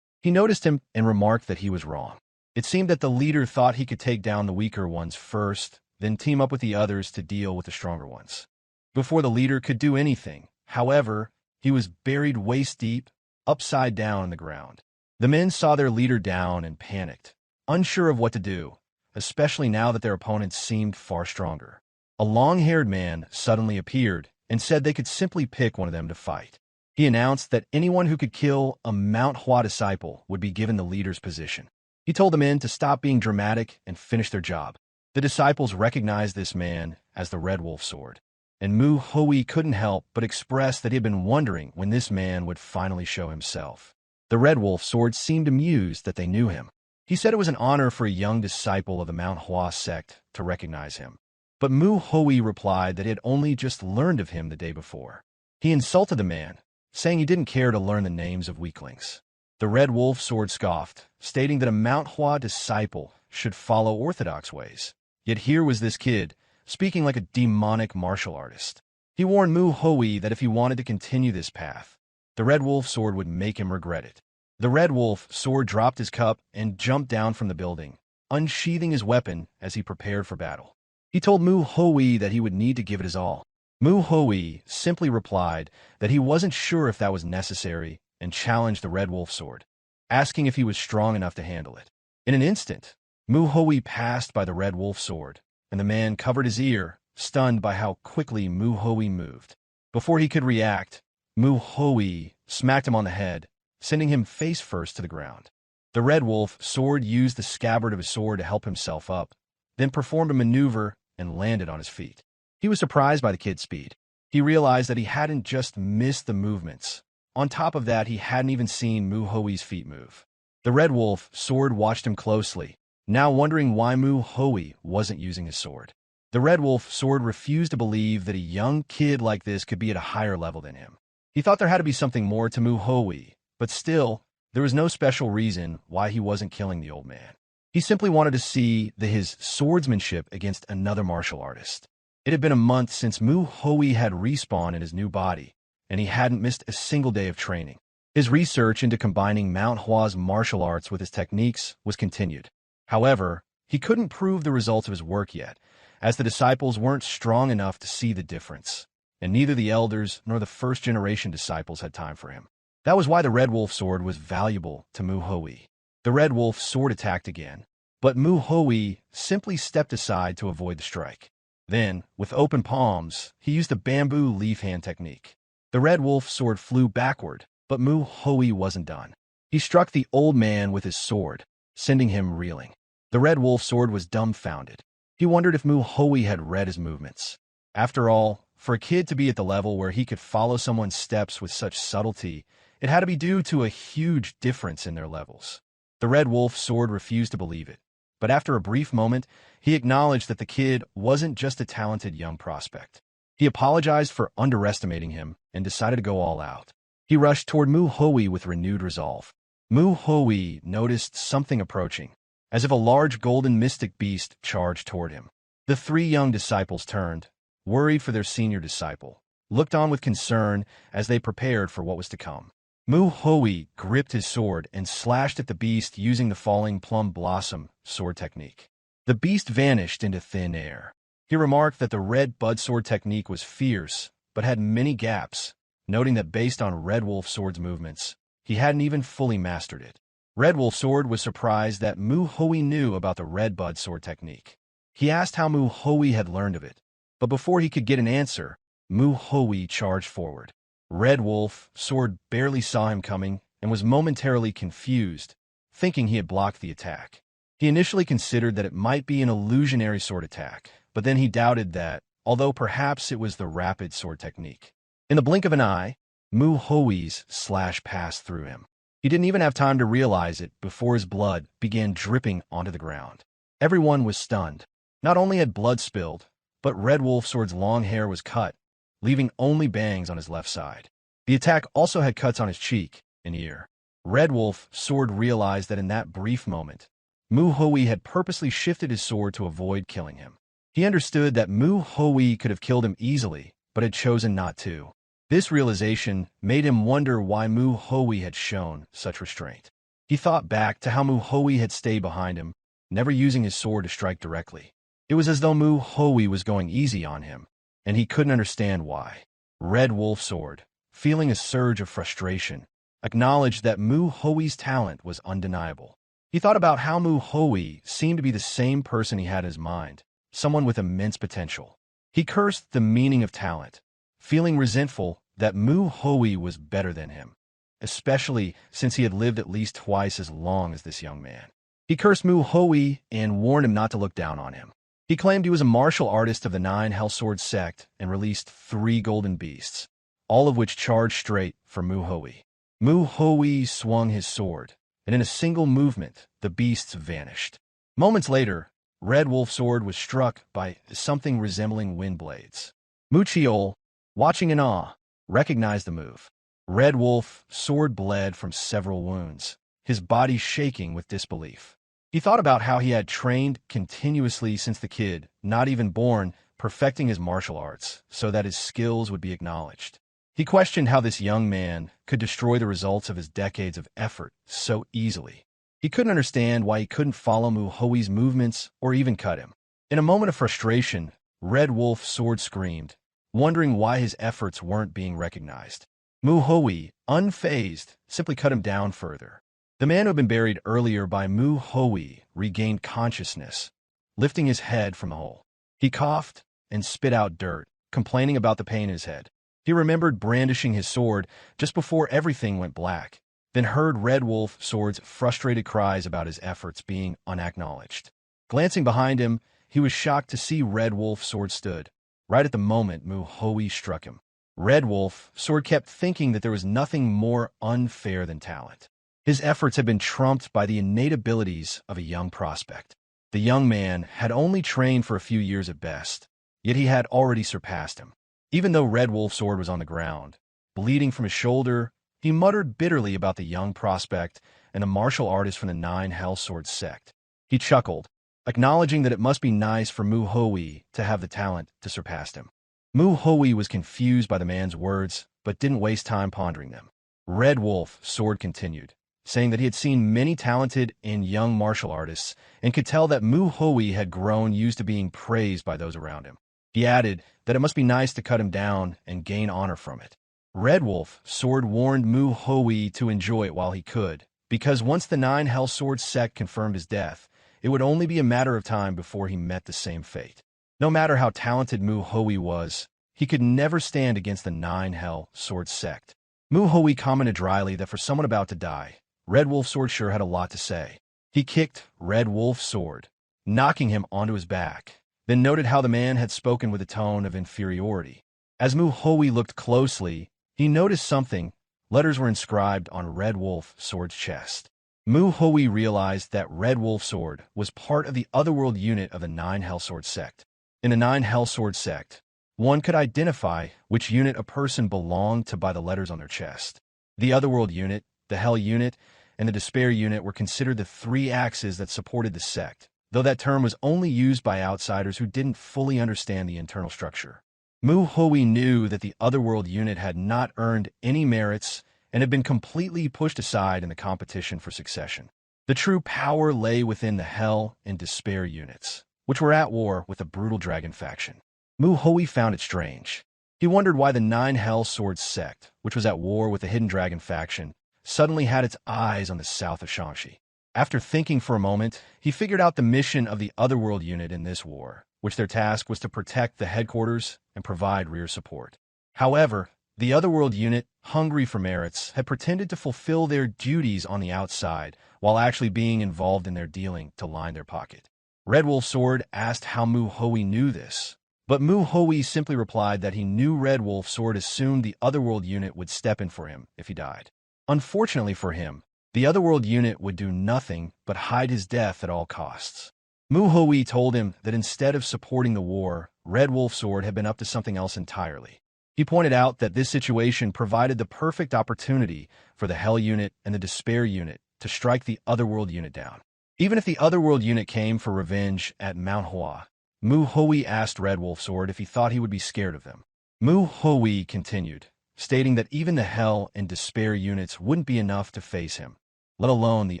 He noticed him and remarked that he was wrong. It seemed that the leader thought he could take down the weaker ones first, then team up with the others to deal with the stronger ones. Before the leader could do anything, however, he was buried waist-deep, upside down on the ground. The men saw their leader down and panicked, unsure of what to do, especially now that their opponents seemed far stronger. A long-haired man suddenly appeared and said they could simply pick one of them to fight. He announced that anyone who could kill a Mount Hua disciple would be given the leader's position. He told the men to stop being dramatic and finish their job. The disciples recognized this man as the Red Wolf Sword, and Mu Hui couldn't help but express that he had been wondering when this man would finally show himself. The Red Wolf Sword seemed amused that they knew him. He said it was an honor for a young disciple of the Mount Hua sect to recognize him. But Mu Hoi replied that he had only just learned of him the day before. He insulted the man, saying he didn't care to learn the names of weaklings. The Red Wolf Sword scoffed, stating that a Mount Hua disciple should follow orthodox ways. Yet here was this kid, speaking like a demonic martial artist. He warned Mu Hoi that if he wanted to continue this path, the Red Wolf Sword would make him regret it. The Red Wolf Sword dropped his cup and jumped down from the building, unsheathing his weapon as he prepared for battle. He told Mu Hoi that he would need to give it his all. Mu Hoi simply replied that he wasn't sure if that was necessary and challenged the Red Wolf Sword, asking if he was strong enough to handle it. In an instant, Mu Hoi passed by the Red Wolf Sword, and the man covered his ear, stunned by how quickly Mu Hoi moved. Before he could react, Mu Hoi smacked him on the head, sending him face first to the ground. The Red Wolf Sword used the scabbard of his sword to help himself up, then performed a maneuver and landed on his feet. He was surprised by the kid's speed. He realized that he hadn't just missed the movements. On top of that, he hadn't even seen Mu Hoi's feet move. The Red Wolf Sword watched him closely, now wondering why Mu Hoi wasn't using his sword. The Red Wolf Sword refused to believe that a young kid like this could be at a higher level than him. He thought there had to be something more to Mu Hoi, but still, there was no special reason why he wasn't killing the old man. He simply wanted to see his swordsmanship against another martial artist. It had been a month since Mu Hoi had respawned in his new body, and he hadn't missed a single day of training. His research into combining Mount Hua's martial arts with his techniques was continued. However, he couldn't prove the results of his work yet, as the disciples weren't strong enough to see the difference, and neither the elders nor the first-generation disciples had time for him. That was why the Red Wolf Sword was valuable to Mu Hoi. The Red Wolf Sword attacked again, but Mu Hoi simply stepped aside to avoid the strike. Then, with open palms, he used the bamboo leaf hand technique. The Red Wolf Sword flew backward, but Mu Hoi wasn't done. He struck the old man with his sword, sending him reeling. The Red Wolf Sword was dumbfounded. He wondered if Mu Hoi had read his movements. After all, for a kid to be at the level where he could follow someone's steps with such subtlety, it had to be due to a huge difference in their levels. The Red Wolf Sword refused to believe it, but after a brief moment, he acknowledged that the kid wasn't just a talented young prospect. He apologized for underestimating him and decided to go all out. He rushed toward Mu Hoi with renewed resolve. Mu Hoi noticed something approaching, as if a large golden mystic beast charged toward him. The three young disciples turned, worried for their senior disciple, looked on with concern as they prepared for what was to come. Mu Hoi gripped his sword and slashed at the beast using the falling plum blossom sword technique. The beast vanished into thin air. He remarked that the red bud sword technique was fierce, but had many gaps, noting that based on Red Wolf Sword's movements, he hadn't even fully mastered it. Red Wolf Sword was surprised that Mu Hoi knew about the red bud sword technique. He asked how Mu Hoi had learned of it, but before he could get an answer, Mu Hoi charged forward. Red Wolf Sword barely saw him coming and was momentarily confused, thinking he had blocked the attack. He initially considered that it might be an illusionary sword attack, but then he doubted that, although perhaps it was the rapid sword technique. In the blink of an eye, Mu Hoi's slash passed through him. He didn't even have time to realize it before his blood began dripping onto the ground. Everyone was stunned. Not only had blood spilled, but Red Wolf Sword's long hair was cut, leaving only bangs on his left side. The attack also had cuts on his cheek and ear. Red Wolf Sword realized that in that brief moment, Mu Hoi had purposely shifted his sword to avoid killing him. He understood that Mu Hoi could have killed him easily, but had chosen not to. This realization made him wonder why Mu Hoi had shown such restraint. He thought back to how Mu Hoi had stayed behind him, never using his sword to strike directly. It was as though Mu Hoi was going easy on him, and he couldn't understand why. Red Wolf Sword, feeling a surge of frustration, acknowledged that Mu Hoi's talent was undeniable. He thought about how Mu Hoi seemed to be the same person he had in his mind, someone with immense potential. He cursed the meaning of talent, feeling resentful that Mu Hoi was better than him, especially since he had lived at least twice as long as this young man. He cursed Mu Hoi and warned him not to look down on him. He claimed he was a martial artist of the 9 Hellsword Sect and released 3 golden beasts, all of which charged straight for Mu Hoi. Mu Hoi swung his sword, and in a single movement, the beasts vanished. Moments later, Red Wolf Sword was struck by something resembling wind blades. Mu Chiol, watching in awe, recognized the move. Red Wolf Sword bled from several wounds, his body shaking with disbelief. He thought about how he had trained continuously since the kid, not even born, perfecting his martial arts so that his skills would be acknowledged. He questioned how this young man could destroy the results of his decades of effort so easily. He couldn't understand why he couldn't follow Mu Hui's movements or even cut him. In a moment of frustration, Red Wolf Sword screamed, wondering why his efforts weren't being recognized. Mu Hui, unfazed, simply cut him down further. The man who had been buried earlier by Mu Hui regained consciousness, lifting his head from the hole. He coughed and spit out dirt, complaining about the pain in his head. He remembered brandishing his sword just before everything went black, then heard Red Wolf Sword's frustrated cries about his efforts being unacknowledged. Glancing behind him, he was shocked to see Red Wolf Sword stood, right at the moment Mu Hui struck him. Red Wolf Sword kept thinking that there was nothing more unfair than talent. His efforts had been trumped by the innate abilities of a young prospect. The young man had only trained for a few years at best, yet he had already surpassed him. Even though Red Wolf Sword was on the ground, bleeding from his shoulder, he muttered bitterly about the young prospect and the martial artist from the Nine Hell Sword Sect. He chuckled, acknowledging that it must be nice for Mu Hui to have the talent to surpass him. Mu Hui was confused by the man's words, but didn't waste time pondering them. Red Wolf Sword continued, saying that he had seen many talented and young martial artists and could tell that Mu Hui had grown used to being praised by those around him. He added that it must be nice to cut him down and gain honor from it. Red Wolf Sword warned Mu Hui to enjoy it while he could, because once the Nine Hell Sword Sect confirmed his death, it would only be a matter of time before he met the same fate. No matter how talented Mu Hui was, he could never stand against the Nine Hell Sword Sect. Mu Hui commented dryly that for someone about to die, Red Wolf Sword sure had a lot to say. He kicked Red Wolf Sword, knocking him onto his back, then noted how the man had spoken with a tone of inferiority. As Mu Hui looked closely, he noticed something. Letters were inscribed on Red Wolf Sword's chest. Mu Hui realized that Red Wolf Sword was part of the Otherworld unit of the Nine Hell Sword Sect. In the Nine Hell Sword Sect, one could identify which unit a person belonged to by the letters on their chest. The Otherworld unit, the Hell unit, and the Despair unit were considered the three axes that supported the sect, though that term was only used by outsiders who didn't fully understand the internal structure. Mu Hui knew that the Otherworld unit had not earned any merits and had been completely pushed aside in the competition for succession. The true power lay within the Hell and Despair units, which were at war with the brutal dragon faction. Mu Hui found it strange. He wondered why the Nine Hell Sword Sect, which was at war with the hidden dragon faction, suddenly had its eyes on the south of Shangxi. After thinking for a moment, he figured out the mission of the Otherworld unit in this war, which their task was to protect the headquarters and provide rear support. However, the Otherworld unit, hungry for merits, had pretended to fulfill their duties on the outside while actually being involved in their dealing to line their pocket. Red Wolf Sword asked how Mu Hui knew this, but Mu Hui simply replied that he knew Red Wolf Sword assumed the Otherworld unit would step in for him if he died. Unfortunately for him, the Otherworld unit would do nothing but hide his death at all costs. Mu Hui told him that instead of supporting the war, Red Wolf Sword had been up to something else entirely. He pointed out that this situation provided the perfect opportunity for the Hell unit and the Despair unit to strike the Otherworld unit down. Even if the Otherworld unit came for revenge at Mount Hua, Mu Hui asked Red Wolf Sword if he thought he would be scared of them. Mu Hui continued, stating that even the Hell and Despair units wouldn't be enough to face him, let alone the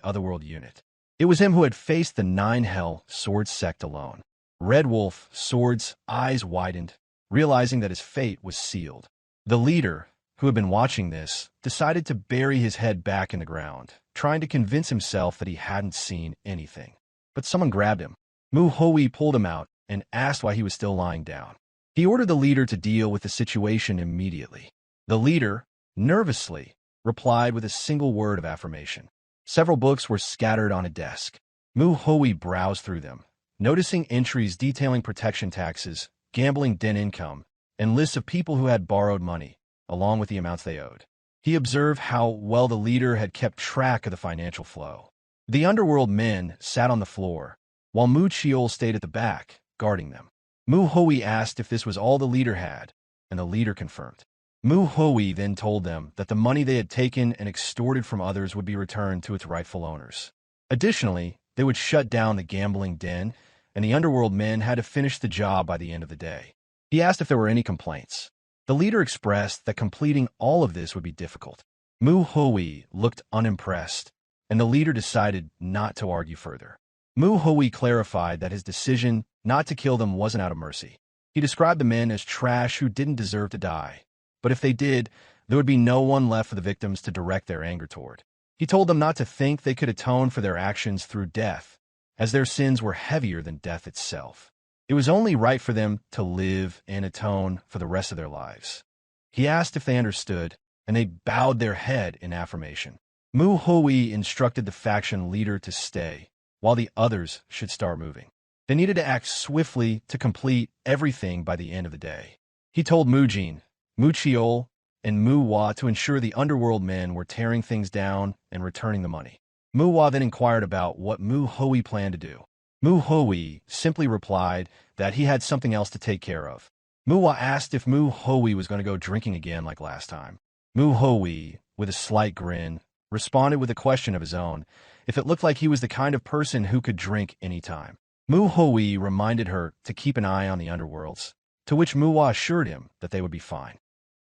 Otherworld unit. It was him who had faced the Nine Hell Sword Sect alone. Red Wolf Sword's eyes widened, realizing that his fate was sealed. The leader, who had been watching this, decided to bury his head back in the ground, trying to convince himself that he hadn't seen anything. But someone grabbed him. Mu Hui pulled him out and asked why he was still lying down. He ordered the leader to deal with the situation immediately. The leader, nervously, replied with a single word of affirmation. Several books were scattered on a desk. Mu Hui browsed through them, noticing entries detailing protection taxes, gambling den income, and lists of people who had borrowed money, along with the amounts they owed. He observed how well the leader had kept track of the financial flow. The Underworld men sat on the floor, while Mu Chiol stayed at the back, guarding them. Mu Hui asked if this was all the leader had, and the leader confirmed. Mu Hui then told them that the money they had taken and extorted from others would be returned to its rightful owners. Additionally, they would shut down the gambling den, and the Underworld men had to finish the job by the end of the day. He asked if there were any complaints. The leader expressed that completing all of this would be difficult. Mu Hui looked unimpressed, and the leader decided not to argue further. Mu Hui clarified that his decision not to kill them wasn't out of mercy. He described the men as trash who didn't deserve to die, but if they did, there would be no one left for the victims to direct their anger toward. He told them not to think they could atone for their actions through death, as their sins were heavier than death itself. It was only right for them to live and atone for the rest of their lives. He asked if they understood, and they bowed their head in affirmation. Mu Hui instructed the faction leader to stay, while the others should start moving. They needed to act swiftly to complete everything by the end of the day. He told Mu Jin, Mu Chiol, and Mu Hua to ensure the Underworld men were tearing things down and returning the money. Mu Hua then inquired about what Mu Hui planned to do. Mu Hui simply replied that he had something else to take care of. Mu Hua asked if Mu Hui was going to go drinking again like last time. Mu Hui, with a slight grin, responded with a question of his own, if it looked like he was the kind of person who could drink any time. Mu Hui reminded her to keep an eye on the Underworlds, to which Mu Hua assured him that they would be fine.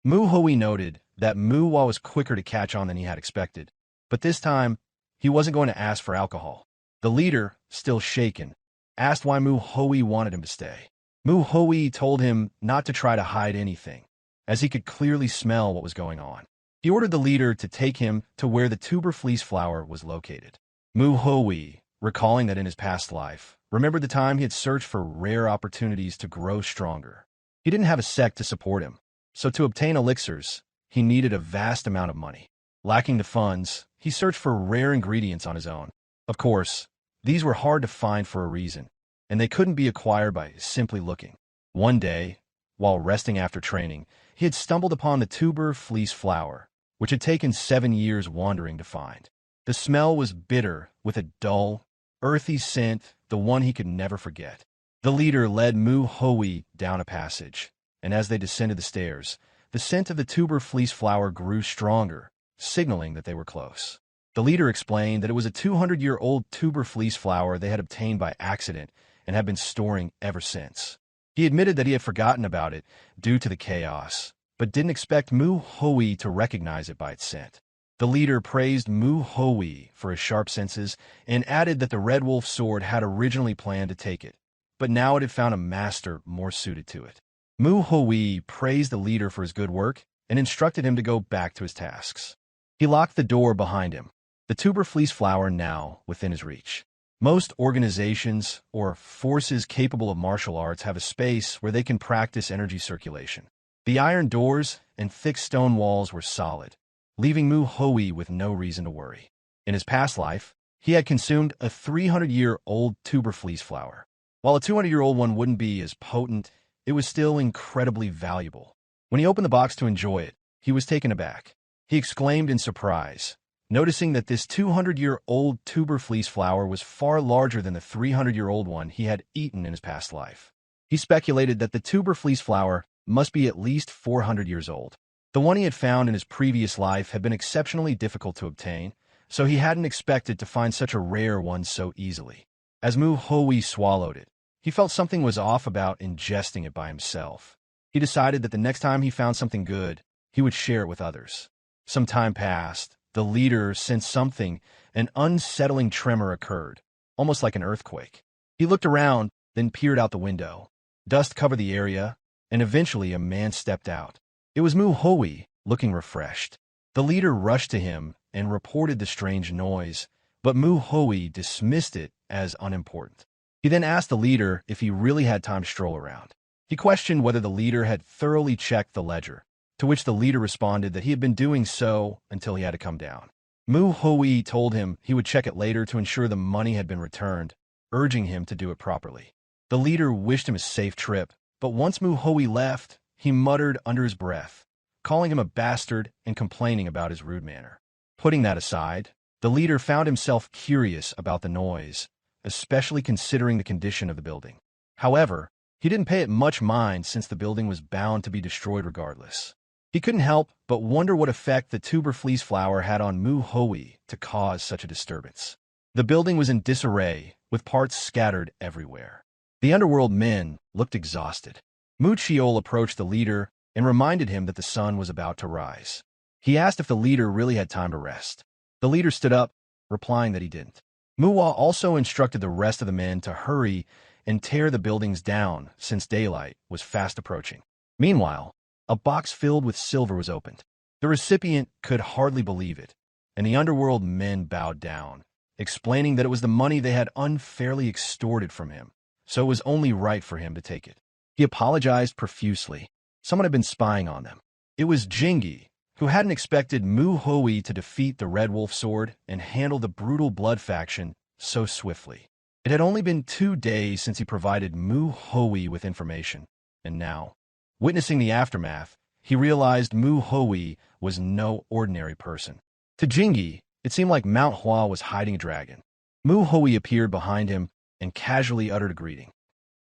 Mu Hui noted that Mu Hua was quicker to catch on than he had expected, but this time, he wasn't going to ask for alcohol. The leader, still shaken, asked why Mu Hui wanted him to stay. Mu Hui told him not to try to hide anything, as he could clearly smell what was going on. He ordered the leader to take him to where the tuber fleece flower was located. Mu Hui, recalling that in his past life, remembered the time he had searched for rare opportunities to grow stronger. He didn't have a sect to support him, so to obtain elixirs, he needed a vast amount of money. Lacking the funds, he searched for rare ingredients on his own. Of course, these were hard to find for a reason, and they couldn't be acquired by simply looking. One day, while resting after training, he had stumbled upon the tuber fleece flower, which had taken 7 years wandering to find. The smell was bitter, with a dull, earthy scent, the one he could never forget. The leader led Mu Hui down a passage, and as they descended the stairs, the scent of the tuber fleece flower grew stronger, signaling that they were close. The leader explained that it was a 200-year-old tuber fleece flower they had obtained by accident and had been storing ever since. He admitted that he had forgotten about it due to the chaos, but didn't expect Mu Hui to recognize it by its scent. The leader praised Mu Hui for his sharp senses and added that the Red Wolf sword had originally planned to take it, but now it had found a master more suited to it. Mu Hui praised the leader for his good work and instructed him to go back to his tasks. He locked the door behind him, the tuber fleece flower now within his reach. Most organizations or forces capable of martial arts have a space where they can practice energy circulation. The iron doors and thick stone walls were solid, leaving Mu Hui with no reason to worry. In his past life, he had consumed a 300-year-old tuber fleece flower. While a 200-year-old one wouldn't be as potent, it was still incredibly valuable. When he opened the box to enjoy it, he was taken aback. He exclaimed in surprise, noticing that this 200-year-old tuber fleece flower was far larger than the 300-year-old one he had eaten in his past life. He speculated that the tuber fleece flower must be at least 400 years old. The one he had found in his previous life had been exceptionally difficult to obtain, so he hadn't expected to find such a rare one so easily. As Mu Hui swallowed it, he felt something was off about ingesting it by himself. He decided that the next time he found something good, he would share it with others. Some time passed. The leader sensed something, an unsettling tremor occurred, almost like an earthquake. He looked around, then peered out the window. Dust covered the area, and eventually a man stepped out. It was Mu Hui, looking refreshed. The leader rushed to him and reported the strange noise, but Mu Hui dismissed it as unimportant. He then asked the leader if he really had time to stroll around. He questioned whether the leader had thoroughly checked the ledger, to which the leader responded that he had been doing so until he had to come down. Mu Hui told him he would check it later to ensure the money had been returned, urging him to do it properly. The leader wished him a safe trip, but once Mu Hui left, he muttered under his breath, calling him a bastard and complaining about his rude manner. Putting that aside, the leader found himself curious about the noise, especially considering the condition of the building. However, he didn't pay it much mind since the building was bound to be destroyed regardless. He couldn't help but wonder what effect the tuber fleece flower had on Mount Hua to cause such a disturbance. The building was in disarray, with parts scattered everywhere. The underworld men looked exhausted. Mu Chiol approached the leader and reminded him that the sun was about to rise. He asked if the leader really had time to rest. The leader stood up, replying that he didn't. Manhwa also instructed the rest of the men to hurry and tear the buildings down since daylight was fast approaching. Meanwhile, a box filled with silver was opened. The recipient could hardly believe it, and the underworld men bowed down, explaining that it was the money they had unfairly extorted from him, so it was only right for him to take it. He apologized profusely. Someone had been spying on them. It was Jingi, who hadn't expected Mu Hoi to defeat the Red Wolf Sword and handle the brutal blood faction so swiftly. It had only been 2 days since he provided Mu Hoi with information, and now, witnessing the aftermath, he realized Mu Hoi was no ordinary person. To Jingi, it seemed like Mount Hua was hiding a dragon. Mu Hoi appeared behind him and casually uttered a greeting.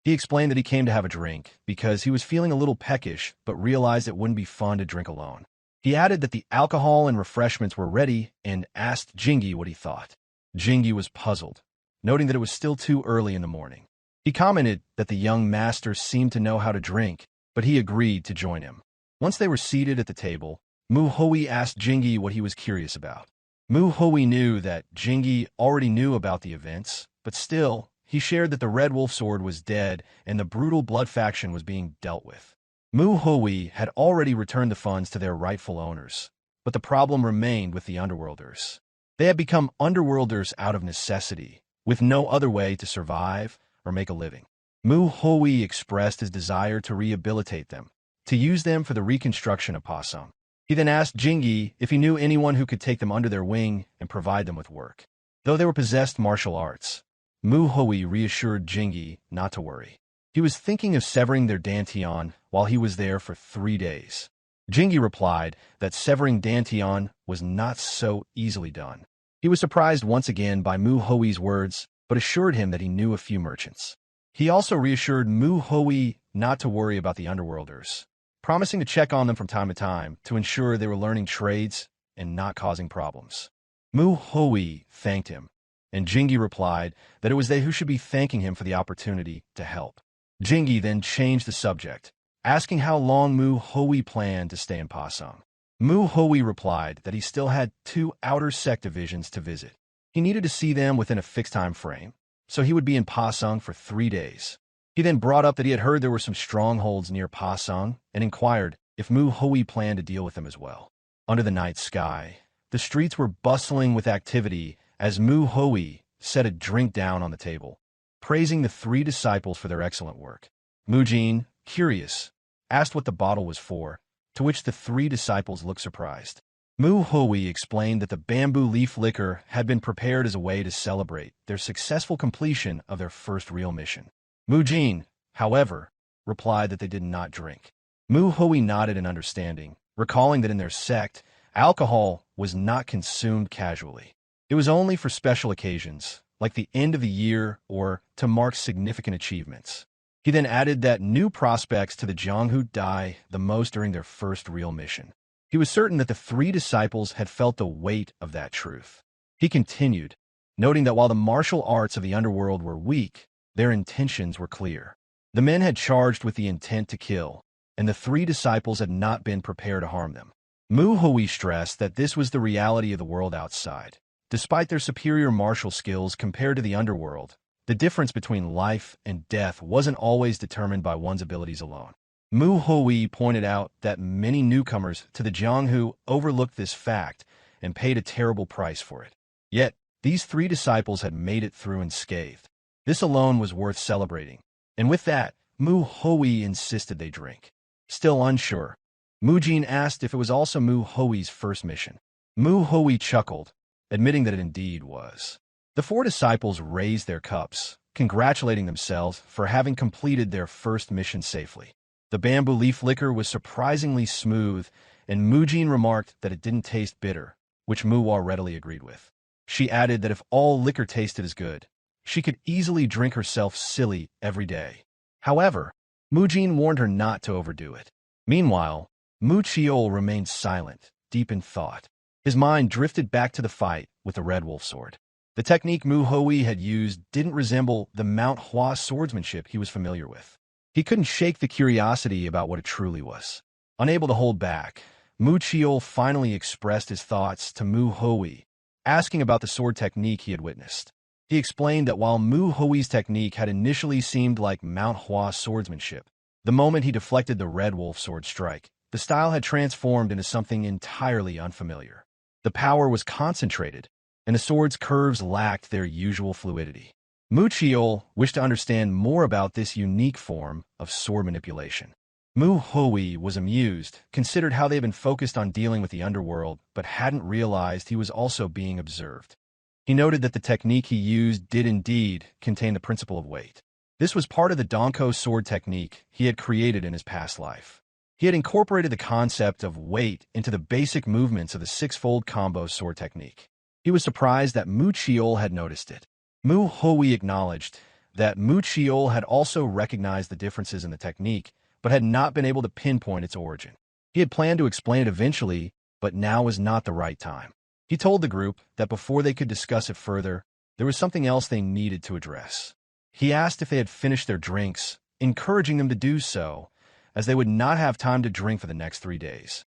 He explained that he came to have a drink because he was feeling a little peckish but realized it wouldn't be fun to drink alone. He added that the alcohol and refreshments were ready and asked Jingi what he thought. Jingi was puzzled, noting that it was still too early in the morning. He commented that the young master seemed to know how to drink, but he agreed to join him. Once they were seated at the table, Mu Hoi asked Jingi what he was curious about. Mu Hoi knew that Jingi already knew about the events, but still, he shared that the Red Wolf Sword was dead and the brutal blood faction was being dealt with. Mu Hoi had already returned the funds to their rightful owners, but the problem remained with the Underworlders. They had become Underworlders out of necessity, with no other way to survive or make a living. Mu Hoi expressed his desire to rehabilitate them, to use them for the reconstruction of Pasung. He then asked Jingi if he knew anyone who could take them under their wing and provide them with work. Though they were possessed martial arts, Mu Hoi reassured Jingi not to worry. He was thinking of severing their dantian while he was there for 3 days. Jingi replied that severing dantian was not so easily done. He was surprised once again by Mu Hoi's words, but assured him that he knew a few merchants. He also reassured Mu Hoi not to worry about the Underworlders, promising to check on them from time to time to ensure they were learning trades and not causing problems. Mu Hoi thanked him, and Jingi replied that it was they who should be thanking him for the opportunity to help. Jingi then changed the subject, asking how long Mu Hoi planned to stay in Pasung. Mu Hoi replied that he still had 2 outer Sect divisions to visit. He needed to see them within a fixed time frame, so he would be in Pasung for 3 days. He then brought up that he had heard there were some strongholds near Pasung and inquired if Mu Hoi planned to deal with them as well. Under the night sky, the streets were bustling with activity as Mu Hoi set a drink down on the table, praising the 3 disciples for their excellent work. Mujin, curious, asked what the bottle was for, to which the 3 disciples looked surprised. Mu Hoi explained that the bamboo leaf liquor had been prepared as a way to celebrate their successful completion of their first real mission. Mujin, however, replied that they did not drink. Mu Hoi nodded in understanding, recalling that in their sect, alcohol was not consumed casually. It was only for special occasions, like the end of the year or to mark significant achievements. He then added that new prospects to the Jianghu die the most during their first real mission. He was certain that the 3 disciples had felt the weight of that truth. He continued, noting that while the martial arts of the underworld were weak, their intentions were clear. The men had charged with the intent to kill, and the 3 disciples had not been prepared to harm them. Mu Hoi stressed that this was the reality of the world outside. Despite their superior martial skills compared to the underworld, the difference between life and death wasn't always determined by one's abilities alone. Mu Hoi pointed out that many newcomers to the Jianghu overlooked this fact and paid a terrible price for it. Yet, these 3 disciples had made it through unscathed. This alone was worth celebrating, and with that, Mu Hoi insisted they drink. Still unsure, Mujin asked if it was also Mu Hoi's first mission. Mu Hoi chuckled, admitting that it indeed was. The 4 disciples raised their cups, congratulating themselves for having completed their first mission safely. The bamboo leaf liquor was surprisingly smooth, and Mujin remarked that it didn't taste bitter, which Manhwa readily agreed with. She added that if all liquor tasted as good, She could easily drink herself silly every day. However, Mujin warned her not to overdo it. Meanwhile, Mu Chiol remained silent, deep in thought. His mind drifted back to the fight with the Red Wolf sword. The technique Mu Hui had used didn't resemble the Mount Hua swordsmanship he was familiar with. He couldn't shake the curiosity about what it truly was. Unable to hold back, Mu Chiol finally expressed his thoughts to Mu Hui, asking about the sword technique he had witnessed. He explained that while Mu Hui's technique had initially seemed like Mount Hua swordsmanship, the moment he deflected the Red Wolf sword strike, the style had transformed into something entirely unfamiliar. The power was concentrated, and the sword's curves lacked their usual fluidity. Mu Chiol wished to understand more about this unique form of sword manipulation. Mu Hui was amused, considered how they had been focused on dealing with the underworld, but hadn't realized he was also being observed. He noted that the technique he used did indeed contain the principle of weight. This was part of the Donko sword technique he had created in his past life. He had incorporated the concept of weight into the basic movements of the six-fold combo sword technique. He was surprised that Mu Chiol had noticed it. Mu Hui acknowledged that Mu Chiol had also recognized the differences in the technique, but had not been able to pinpoint its origin. He had planned to explain it eventually, but now was not the right time. He told the group that before they could discuss it further, there was something else they needed to address. He asked if they had finished their drinks, encouraging them to do so, as they would not have time to drink for the next 3 days.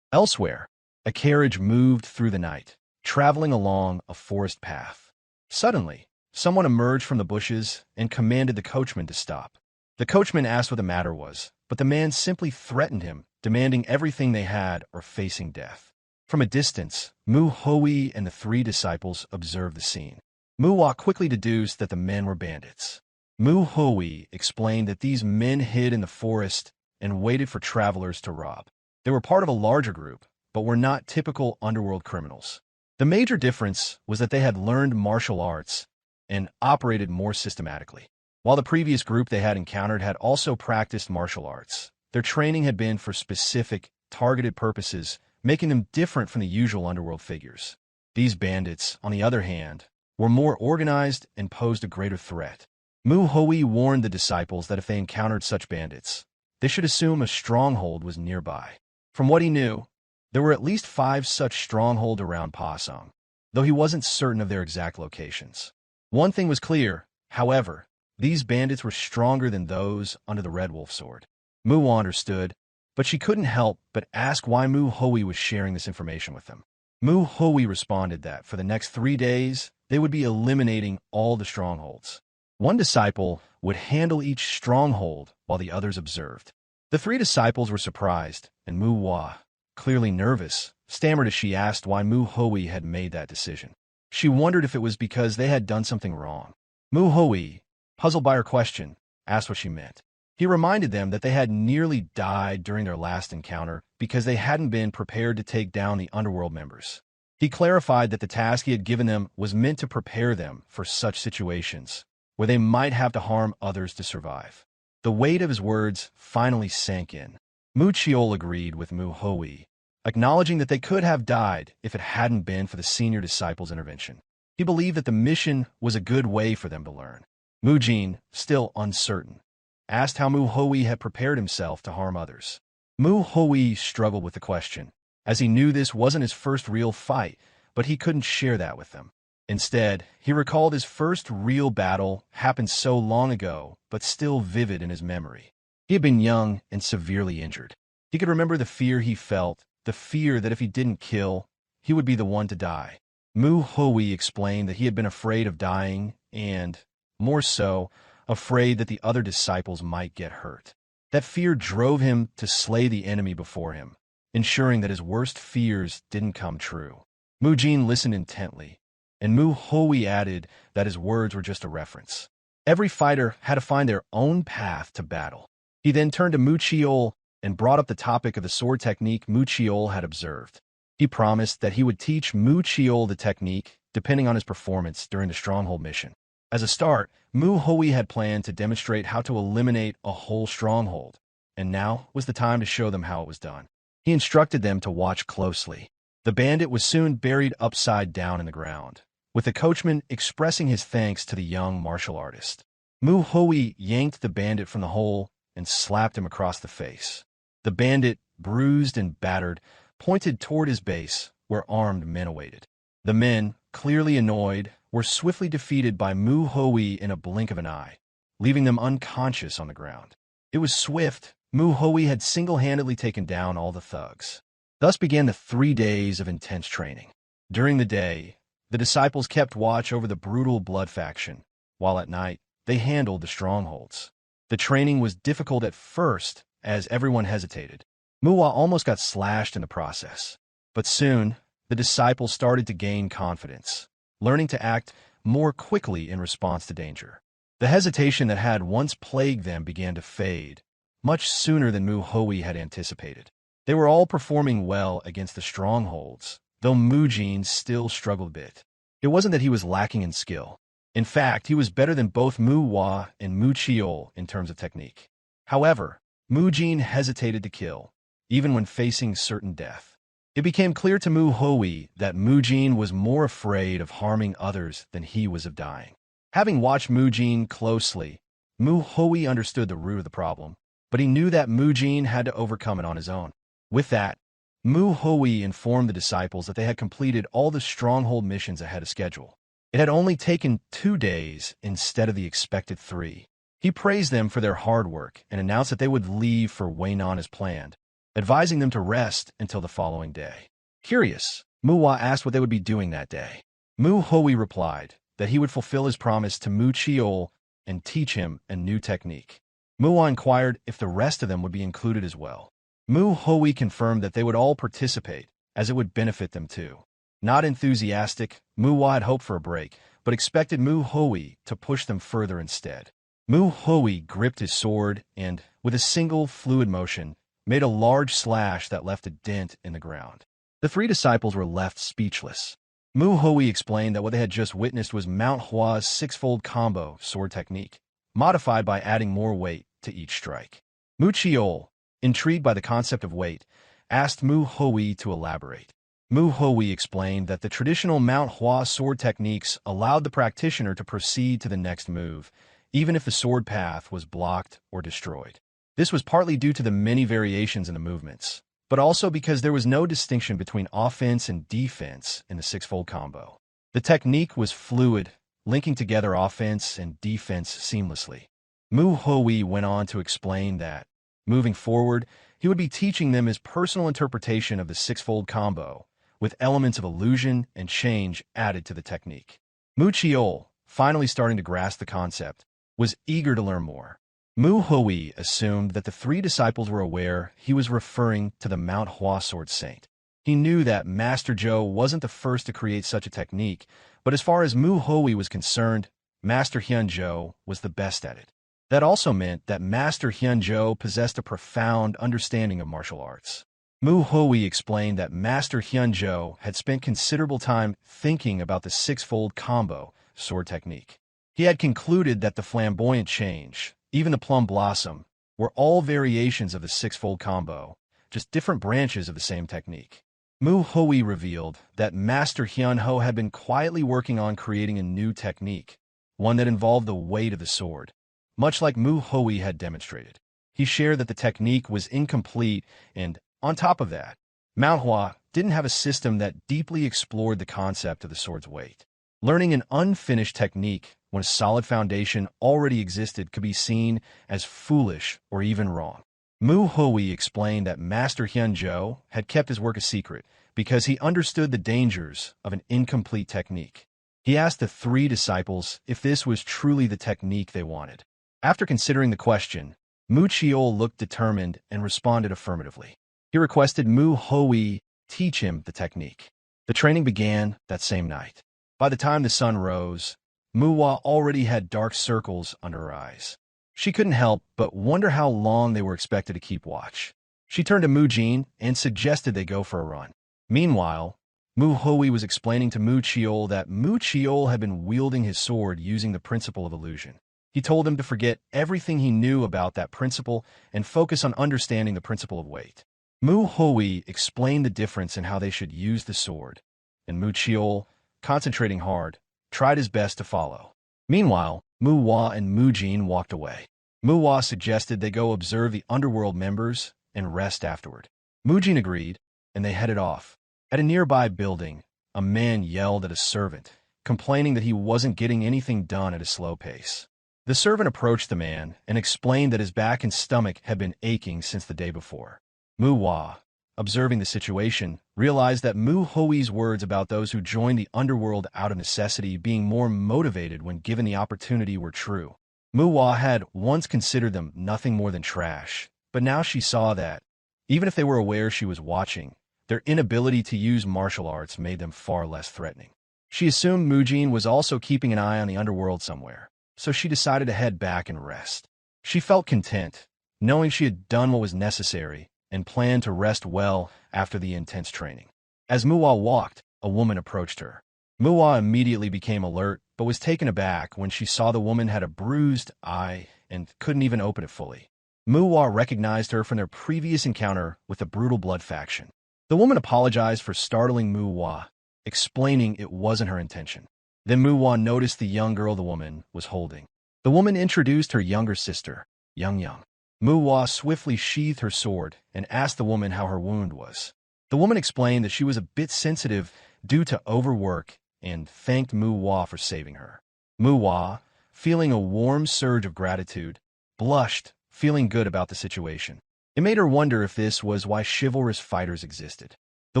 Elsewhere, a carriage moved through the night, traveling along a forest path. Suddenly, someone emerged from the bushes and commanded the coachman to stop. The coachman asked what the matter was, but the man simply threatened him, demanding everything they had or facing death. From a distance, Mu Hui and the 3 disciples observed the scene. Mu Hua quickly deduced that the men were bandits. Mu Hui explained that these men hid in the forest and waited for travelers to rob. They were part of a larger group, but were not typical underworld criminals. The major difference was that they had learned martial arts and operated more systematically. While the previous group they had encountered had also practiced martial arts, their training had been for specific, targeted purposes, making them different from the usual underworld figures. These bandits, on the other hand, were more organized and posed a greater threat. Mu Hui warned the disciples that if they encountered such bandits, they should assume a stronghold was nearby. From what he knew, there were at least 5 such strongholds around Pasong, though he wasn't certain of their exact locations. One thing was clear, however, these bandits were stronger than those under the Red Wolf sword. Mu Hua understood, but she couldn't help but ask why Mu Hui was sharing this information with them. Mu Hui responded that for the next 3 days, they would be eliminating all the strongholds. One disciple would handle each stronghold while the others observed. The 3 disciples were surprised, and Mu Hua, clearly nervous, stammered as she asked why Mu Hui had made that decision. She wondered if it was because they had done something wrong. Mu Hui, puzzled by her question, asked what she meant. He reminded them that they had nearly died during their last encounter because they hadn't been prepared to take down the Underworld members. He clarified that the task he had given them was meant to prepare them for such situations, where they might have to harm others to survive. The weight of his words finally sank in. Mu Chiol agreed with Mu Hui, acknowledging that they could have died if it hadn't been for the senior disciple's intervention. He believed that the mission was a good way for them to learn. Mu Jin, still uncertain, asked how Mu Hui had prepared himself to harm others. Mu Hui struggled with the question, as he knew this wasn't his first real fight, but he couldn't share that with them. Instead, he recalled his first real battle happened so long ago, but still vivid in his memory. He had been young and severely injured. He could remember the fear he felt, the fear that if he didn't kill, he would be the one to die. Mu Hui explained that he had been afraid of dying and, more so, afraid that the other disciples might get hurt. That fear drove him to slay the enemy before him, ensuring that his worst fears didn't come true. Mu Jin listened intently, and Mu Hui added that his words were just a reference. Every fighter had to find their own path to battle. He then turned to Mu Chiol and brought up the topic of the sword technique Mu Chiol had observed. He promised that he would teach Mu Chiol the technique depending on his performance during the stronghold mission. As a start, Mu Hui had planned to demonstrate how to eliminate a whole stronghold, and now was the time to show them how it was done. He instructed them to watch closely. The bandit was soon buried upside down in the ground, with the coachman expressing his thanks to the young martial artist. Mu Hui yanked the bandit from the hole and slapped him across the face. The bandit, bruised and battered, pointed toward his base, where armed men awaited. The men, clearly annoyed, were swiftly defeated by Mu Hui in a blink of an eye, leaving them unconscious on the ground. It was swift. Mu Hui had single-handedly taken down all the thugs. Thus began the 3 days of intense training. During the day, the disciples kept watch over the brutal blood faction, while at night, they handled the strongholds. The training was difficult at first, as everyone hesitated. Manhwa almost got slashed in the process. But soon, the disciples started to gain confidence, learning to act more quickly in response to danger. The hesitation that had once plagued them began to fade, much sooner than Mu Hui had anticipated. They were all performing well against the strongholds, though Mu Jin still struggled a bit. It wasn't that he was lacking in skill. In fact, he was better than both Mu Hua and Mu Chiol in terms of technique. However, Mu Jin hesitated to kill, even when facing certain death. It became clear to Mu Hui that Mu Jin was more afraid of harming others than he was of dying. Having watched Mu Jin closely, Mu Hui understood the root of the problem, but he knew that Mu Jin had to overcome it on his own. With that, Mu Hui informed the disciples that they had completed all the stronghold missions ahead of schedule. It had only taken 2 days instead of the expected 3. He praised them for their hard work and announced that they would leave for Weinan as planned, advising them to rest until the following day. Curious, Mu Hua asked what they would be doing that day. Mu Hui replied that he would fulfill his promise to Mu Chiol and teach him a new technique. Mu Hua inquired if the rest of them would be included as well. Mu Hui confirmed that they would all participate, as it would benefit them too. Not enthusiastic, Mu Hua had hoped for a break, but expected Mu Hui to push them further instead. Mu Hui gripped his sword and, with a single fluid motion, made a large slash that left a dent in the ground. The 3 disciples were left speechless. Mu Hui explained that what they had just witnessed was Mount Hua's 6-fold combo sword technique, modified by adding more weight to each strike. Mu Chiol, intrigued by the concept of weight, asked Mu Hui to elaborate. Mu Hui explained that the traditional Mount Hua sword techniques allowed the practitioner to proceed to the next move, even if the sword path was blocked or destroyed. This was partly due to the many variations in the movements, but also because there was no distinction between offense and defense in the 6-fold combo. The technique was fluid, linking together offense and defense seamlessly. Mu Hui went on to explain that, moving forward, he would be teaching them his personal interpretation of the 6-fold combo, with elements of illusion and change added to the technique. Mu Chiol, finally starting to grasp the concept, was eager to learn more. Mu Hui assumed that the 3 disciples were aware he was referring to the Mount Hua sword saint. He knew that Master Zhou wasn't the first to create such a technique, but as far as Mu Hui was concerned, Master Hyun Zhou was the best at it. That also meant that Master Hyun Zhou possessed a profound understanding of martial arts. Mu Hui explained that Master Hyun Zhou had spent considerable time thinking about the 6-fold combo sword technique. He had concluded that the flamboyant change, even the plum blossom, were all variations of the 6-fold combo, just different branches of the same technique. Mu Hui revealed that Master Hyun Ho had been quietly working on creating a new technique, one that involved the weight of the sword, much like Mu Hui had demonstrated. He shared that the technique was incomplete and, on top of that, Mount Hua didn't have a system that deeply explored the concept of the sword's weight. Learning an unfinished technique when a solid foundation already existed could be seen as foolish or even wrong. Mu Hui explained that Master Hyun Zhou had kept his work a secret because he understood the dangers of an incomplete technique. He asked the 3 disciples if this was truly the technique they wanted. After considering the question, Mu Chiol looked determined and responded affirmatively. He requested Mu Hui teach him the technique. The training began that same night. By the time the sun rose, Mu Hua already had dark circles under her eyes. She couldn't help but wonder how long they were expected to keep watch. She turned to Mu Jin and suggested they go for a run. Meanwhile, Mu Hui was explaining to Mu Chiol that Mu Chiol had been wielding his sword using the principle of illusion. He told him to forget everything he knew about that principle and focus on understanding the principle of weight. Mu Hui explained the difference in how they should use the sword, and Mu Chiol, concentrating hard, tried his best to follow. Meanwhile, Manhwa and Mujin walked away. Manhwa suggested they go observe the Underworld members and rest afterward. Mujin agreed, and they headed off. At a nearby building, a man yelled at a servant, complaining that he wasn't getting anything done at a slow pace. The servant approached the man and explained that his back and stomach had been aching since the day before. Manhwa, observing the situation, realized that Mu Hoi's words about those who joined the Underworld out of necessity being more motivated when given the opportunity were true. Manhwa had once considered them nothing more than trash, but now she saw that, even if they were aware she was watching, their inability to use martial arts made them far less threatening. She assumed Mujin was also keeping an eye on the Underworld somewhere, so she decided to head back and rest. She felt content, knowing she had done what was necessary, and planned to rest well after the intense training. As Manhwa walked, a woman approached her. Manhwa immediately became alert, but was taken aback when she saw the woman had a bruised eye and couldn't even open it fully. Manhwa recognized her from their previous encounter with the brutal blood faction. The woman apologized for startling Manhwa, explaining it wasn't her intention. Then Manhwa noticed the young girl the woman was holding. The woman introduced her younger sister, Young. Manhwa swiftly sheathed her sword and asked the woman how her wound was. The woman explained that she was a bit sensitive due to overwork and thanked Manhwa for saving her. Manhwa, feeling a warm surge of gratitude, blushed, feeling good about the situation. It made her wonder if this was why chivalrous fighters existed. The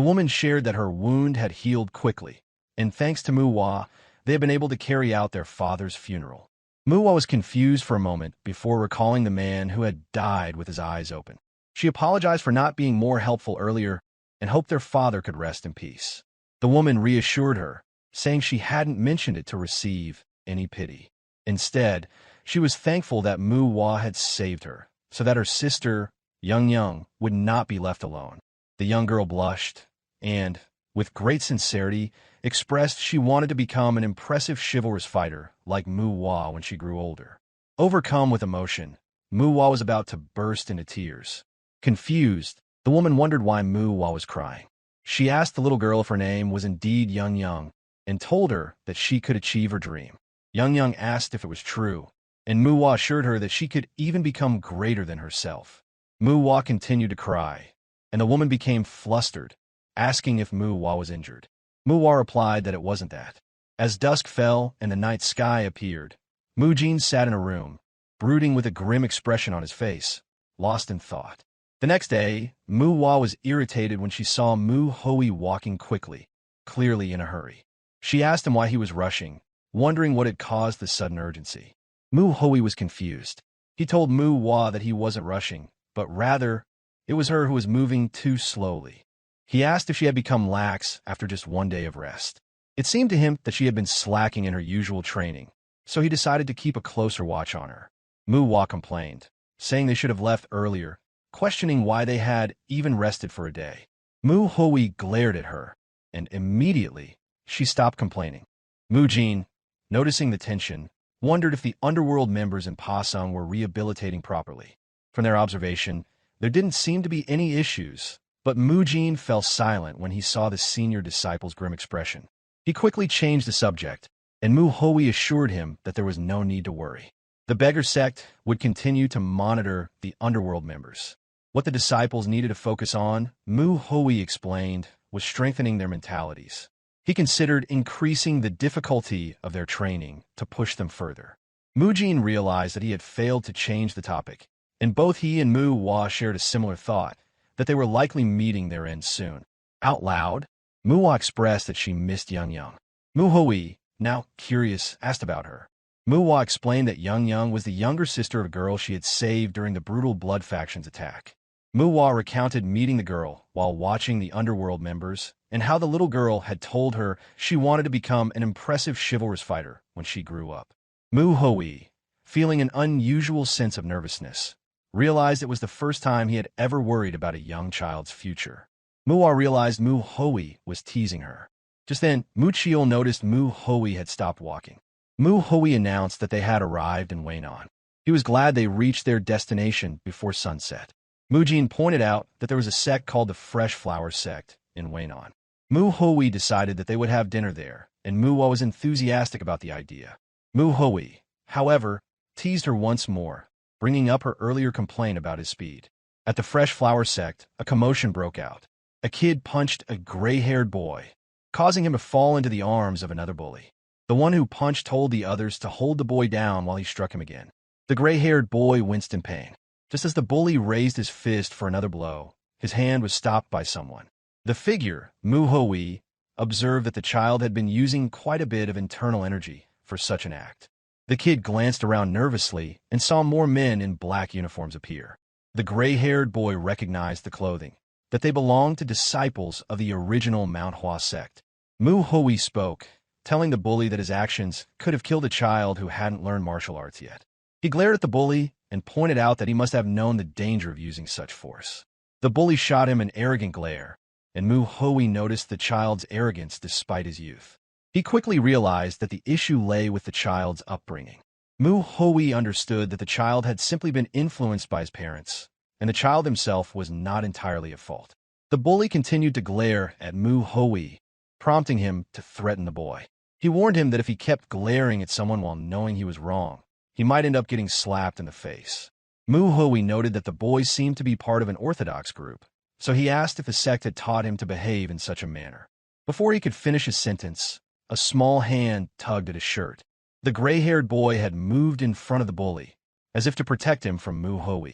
woman shared that her wound had healed quickly, and thanks to Manhwa, they had been able to carry out their father's funeral. Manhwa was confused for a moment before recalling the man who had died with his eyes open. She apologized for not being more helpful earlier and hoped their father could rest in peace. The woman reassured her, saying she hadn't mentioned it to receive any pity. Instead, she was thankful that Manhwa had saved her, so that her sister, Young, would not be left alone. The young girl blushed and, with great sincerity, expressed she wanted to become an impressive chivalrous fighter like Manhwa when she grew older. Overcome with emotion, Manhwa was about to burst into tears. Confused, the woman wondered why Manhwa was crying. She asked the little girl if her name was indeed Young and told her that she could achieve her dream. Young asked if it was true, and Manhwa assured her that she could even become greater than herself. Manhwa continued to cry, and the woman became flustered, asking if Manhwa was injured. Manhwa replied that it wasn't that. As dusk fell and the night sky appeared, Mujin sat in a room, brooding with a grim expression on his face, lost in thought. The next day, Manhwa was irritated when she saw Mu Hoi walking quickly, clearly in a hurry. She asked him why he was rushing, wondering what had caused the sudden urgency. Mu Hoi was confused. He told Manhwa that he wasn't rushing, but rather, it was her who was moving too slowly. He asked if she had become lax after just one day of rest. It seemed to him that she had been slacking in her usual training, so he decided to keep a closer watch on her. Manhwa complained, saying they should have left earlier, questioning why they had even rested for a day. Mu Hoi glared at her, and immediately she stopped complaining. Mujin, noticing the tension, wondered if the Underworld members in Pasung were rehabilitating properly. From their observation, there didn't seem to be any issues, but Mujin fell silent when he saw the senior disciple's grim expression. He quickly changed the subject, and Mu Hoi assured him that there was no need to worry. The beggar sect would continue to monitor the Underworld members. What the disciples needed to focus on, Mu Hoi explained, was strengthening their mentalities. He considered increasing the difficulty of their training to push them further. Mujin realized that he had failed to change the topic, and both he and Manhwa shared a similar thought, that they were likely meeting their end soon. Out loud, Manhwa expressed that she missed Young. Mu Hoi, now curious, asked about her. Manhwa explained that Young was the younger sister of a girl she had saved during the brutal Blood Faction's attack. Manhwa recounted meeting the girl while watching the Underworld members, and how the little girl had told her she wanted to become an impressive chivalrous fighter when she grew up. Mu Hoi, feeling an unusual sense of nervousness, realized it was the first time he had ever worried about a young child's future. Manhwa realized Mu Hoi was teasing her. Just then, Muchiel noticed Mu Hoi had stopped walking. Mu Hoi announced that they had arrived in Wainan. He was glad they reached their destination before sunset. Mujin pointed out that there was a sect called the Fresh Flower Sect in Wainan. Mu Hui decided that they would have dinner there, and Muwa was enthusiastic about the idea. Mu Hui, however, teased her once more, bringing up her earlier complaint about his speed. At the Fresh Flower Sect, a commotion broke out. A kid punched a gray-haired boy, causing him to fall into the arms of another bully. The one who punched told the others to hold the boy down while he struck him again. The gray-haired boy winced in pain. Just as the bully raised his fist for another blow, his hand was stopped by someone. The figure, Mu Hui, observed that the child had been using quite a bit of internal energy for such an act. The kid glanced around nervously and saw more men in black uniforms appear. The gray-haired boy recognized the clothing, that they belonged to disciples of the original Mount Hua sect. Mu Hui spoke, telling the bully that his actions could have killed a child who hadn't learned martial arts yet. He glared at the bully and pointed out that he must have known the danger of using such force. The bully shot him an arrogant glare, and Mu Hui noticed the child's arrogance despite his youth. He quickly realized that the issue lay with the child's upbringing. Mu Hui understood that the child had simply been influenced by his parents, and the child himself was not entirely at fault. The bully continued to glare at Mu Hui, prompting him to threaten the boy. He warned him that if he kept glaring at someone while knowing he was wrong, he might end up getting slapped in the face. Mu Hui noted that the boy seemed to be part of an orthodox group, so he asked if the sect had taught him to behave in such a manner. Before he could finish his sentence, a small hand tugged at his shirt. The gray-haired boy had moved in front of the bully, as if to protect him from Mu Hui.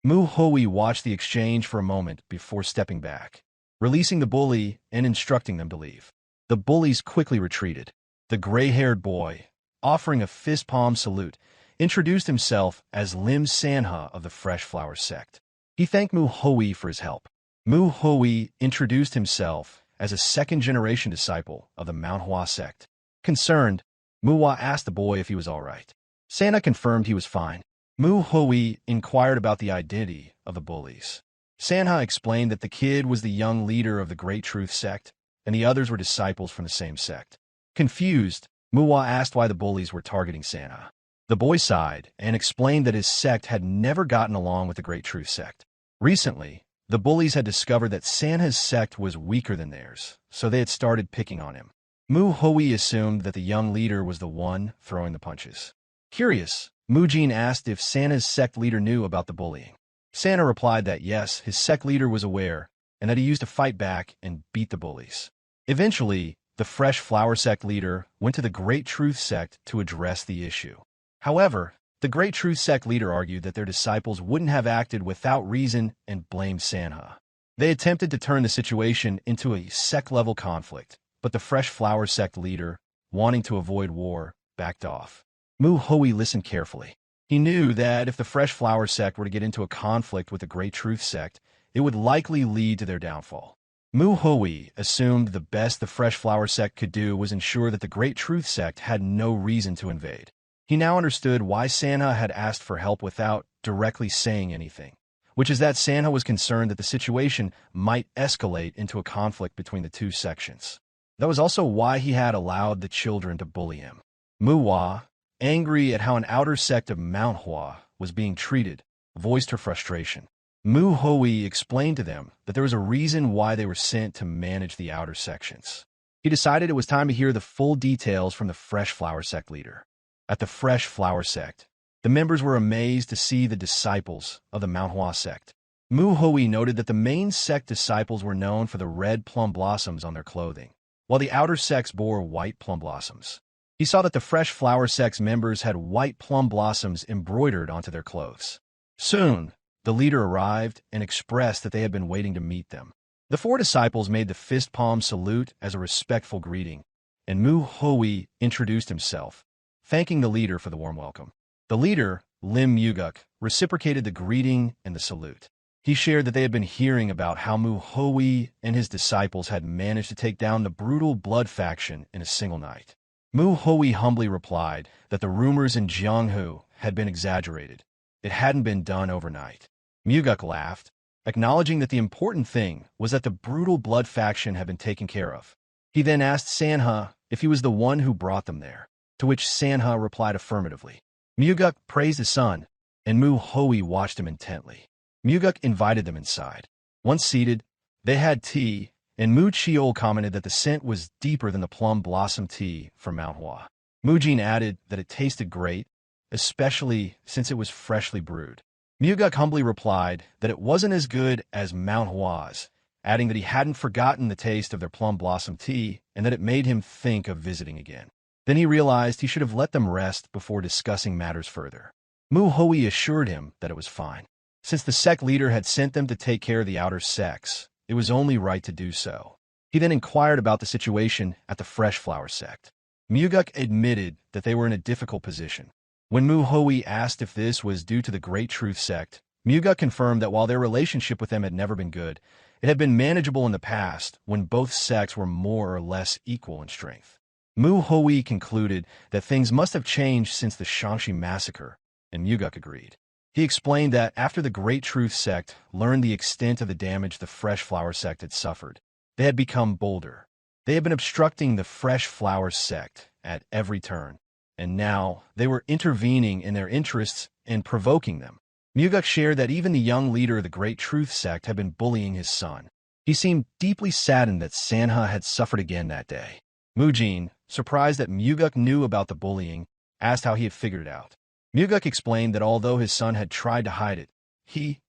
Mu Hui watched the exchange for a moment before stepping back, releasing the bully and instructing them to leave. The bullies quickly retreated. The gray-haired boy, offering a fist-palm salute, introduced himself as Lim Sanha of the Fresh Flower Sect. He thanked Mu Hui for his help. Mu Hui introduced himself as a second-generation disciple of the Mount Hua sect. Concerned, Muwa asked the boy if he was all right. Sanha confirmed he was fine. Mu Hui inquired about the identity of the bullies. Sanha explained that the kid was the young leader of the Great Truth sect, and the others were disciples from the same sect. Confused, Muwa asked why the bullies were targeting Sanha. The boy sighed and explained that his sect had never gotten along with the Great Truth sect. Recently, the bullies had discovered that Sanha's sect was weaker than theirs, so they had started picking on him. Mu Hui assumed that the young leader was the one throwing the punches. Curious, Mu Jin asked if Sanha's sect leader knew about the bullying. Sanha replied that yes, his sect leader was aware, and that he used to fight back and beat the bullies. Eventually, the Fresh Flower Sect leader went to the Great Truth sect to address the issue. However, the Great Truth sect leader argued that their disciples wouldn't have acted without reason and blamed Sanha. They attempted to turn the situation into a sect-level conflict, but the Fresh Flower Sect leader, wanting to avoid war, backed off. Mu Hui listened carefully. He knew that if the Fresh Flower Sect were to get into a conflict with the Great Truth sect, it would likely lead to their downfall. Mu Hui assumed the best the Fresh Flower Sect could do was ensure that the Great Truth sect had no reason to invade. He now understood why Sanha had asked for help without directly saying anything, which is that Sanha was concerned that the situation might escalate into a conflict between the two sections. That was also why he had allowed the children to bully him. Muwa, angry at how an outer sect of Mount Hua was being treated, voiced her frustration. Mu Hui explained to them that there was a reason why they were sent to manage the outer sections. He decided it was time to hear the full details from the Fresh Flower Sect leader. At the Fresh Flower Sect, the members were amazed to see the disciples of the Mount Hua sect. Mu Hui noted that the main sect disciples were known for the red plum blossoms on their clothing, while the outer sects bore white plum blossoms. He saw that the Fresh Flower Sect's members had white plum blossoms embroidered onto their clothes. Soon, the leader arrived and expressed that they had been waiting to meet them. The four disciples made the fist-palm salute as a respectful greeting, and Mu Hui introduced himself, thanking the leader for the warm welcome. The leader, Lim Muguk, reciprocated the greeting and the salute. He shared that they had been hearing about how Mu Hui and his disciples had managed to take down the brutal blood faction in a single night. Mu Hui humbly replied that the rumors in Jianghu had been exaggerated. It hadn't been done overnight. Muguk laughed, acknowledging that the important thing was that the brutal blood faction had been taken care of. He then asked Sanha if he was the one who brought them there, to which Sanha replied affirmatively. Muguk praised his son, and Mu Hui watched him intently. Muguk invited them inside. Once seated, they had tea, and Mu Chiol commented that the scent was deeper than the plum blossom tea from Mount Hua. Mujin added that it tasted great, especially since it was freshly brewed. Muguk humbly replied that it wasn't as good as Mount Hua's, adding that he hadn't forgotten the taste of their plum blossom tea and that it made him think of visiting again. Then he realized he should have let them rest before discussing matters further. Mu Hui assured him that it was fine. Since the sect leader had sent them to take care of the outer sects, it was only right to do so. He then inquired about the situation at the Fresh Flower sect. Muguk admitted that they were in a difficult position. When Mu Hui asked if this was due to the Great Truth sect, Muguk confirmed that while their relationship with them had never been good, it had been manageable in the past when both sects were more or less equal in strength. Mu Hui concluded that things must have changed since the Shangxi massacre, and Muguk agreed. He explained that after the Great Truth sect learned the extent of the damage the Fresh Flower sect had suffered, they had become bolder. They had been obstructing the Fresh Flower sect at every turn, and now they were intervening in their interests and provoking them. Muguk shared that even the young leader of the Great Truth sect had been bullying his son. He seemed deeply saddened that Sanha had suffered again that day. Mujin, surprised that Muguk knew about the bullying, asked how he had figured it out. Muguk explained that although his son had tried to hide it, he,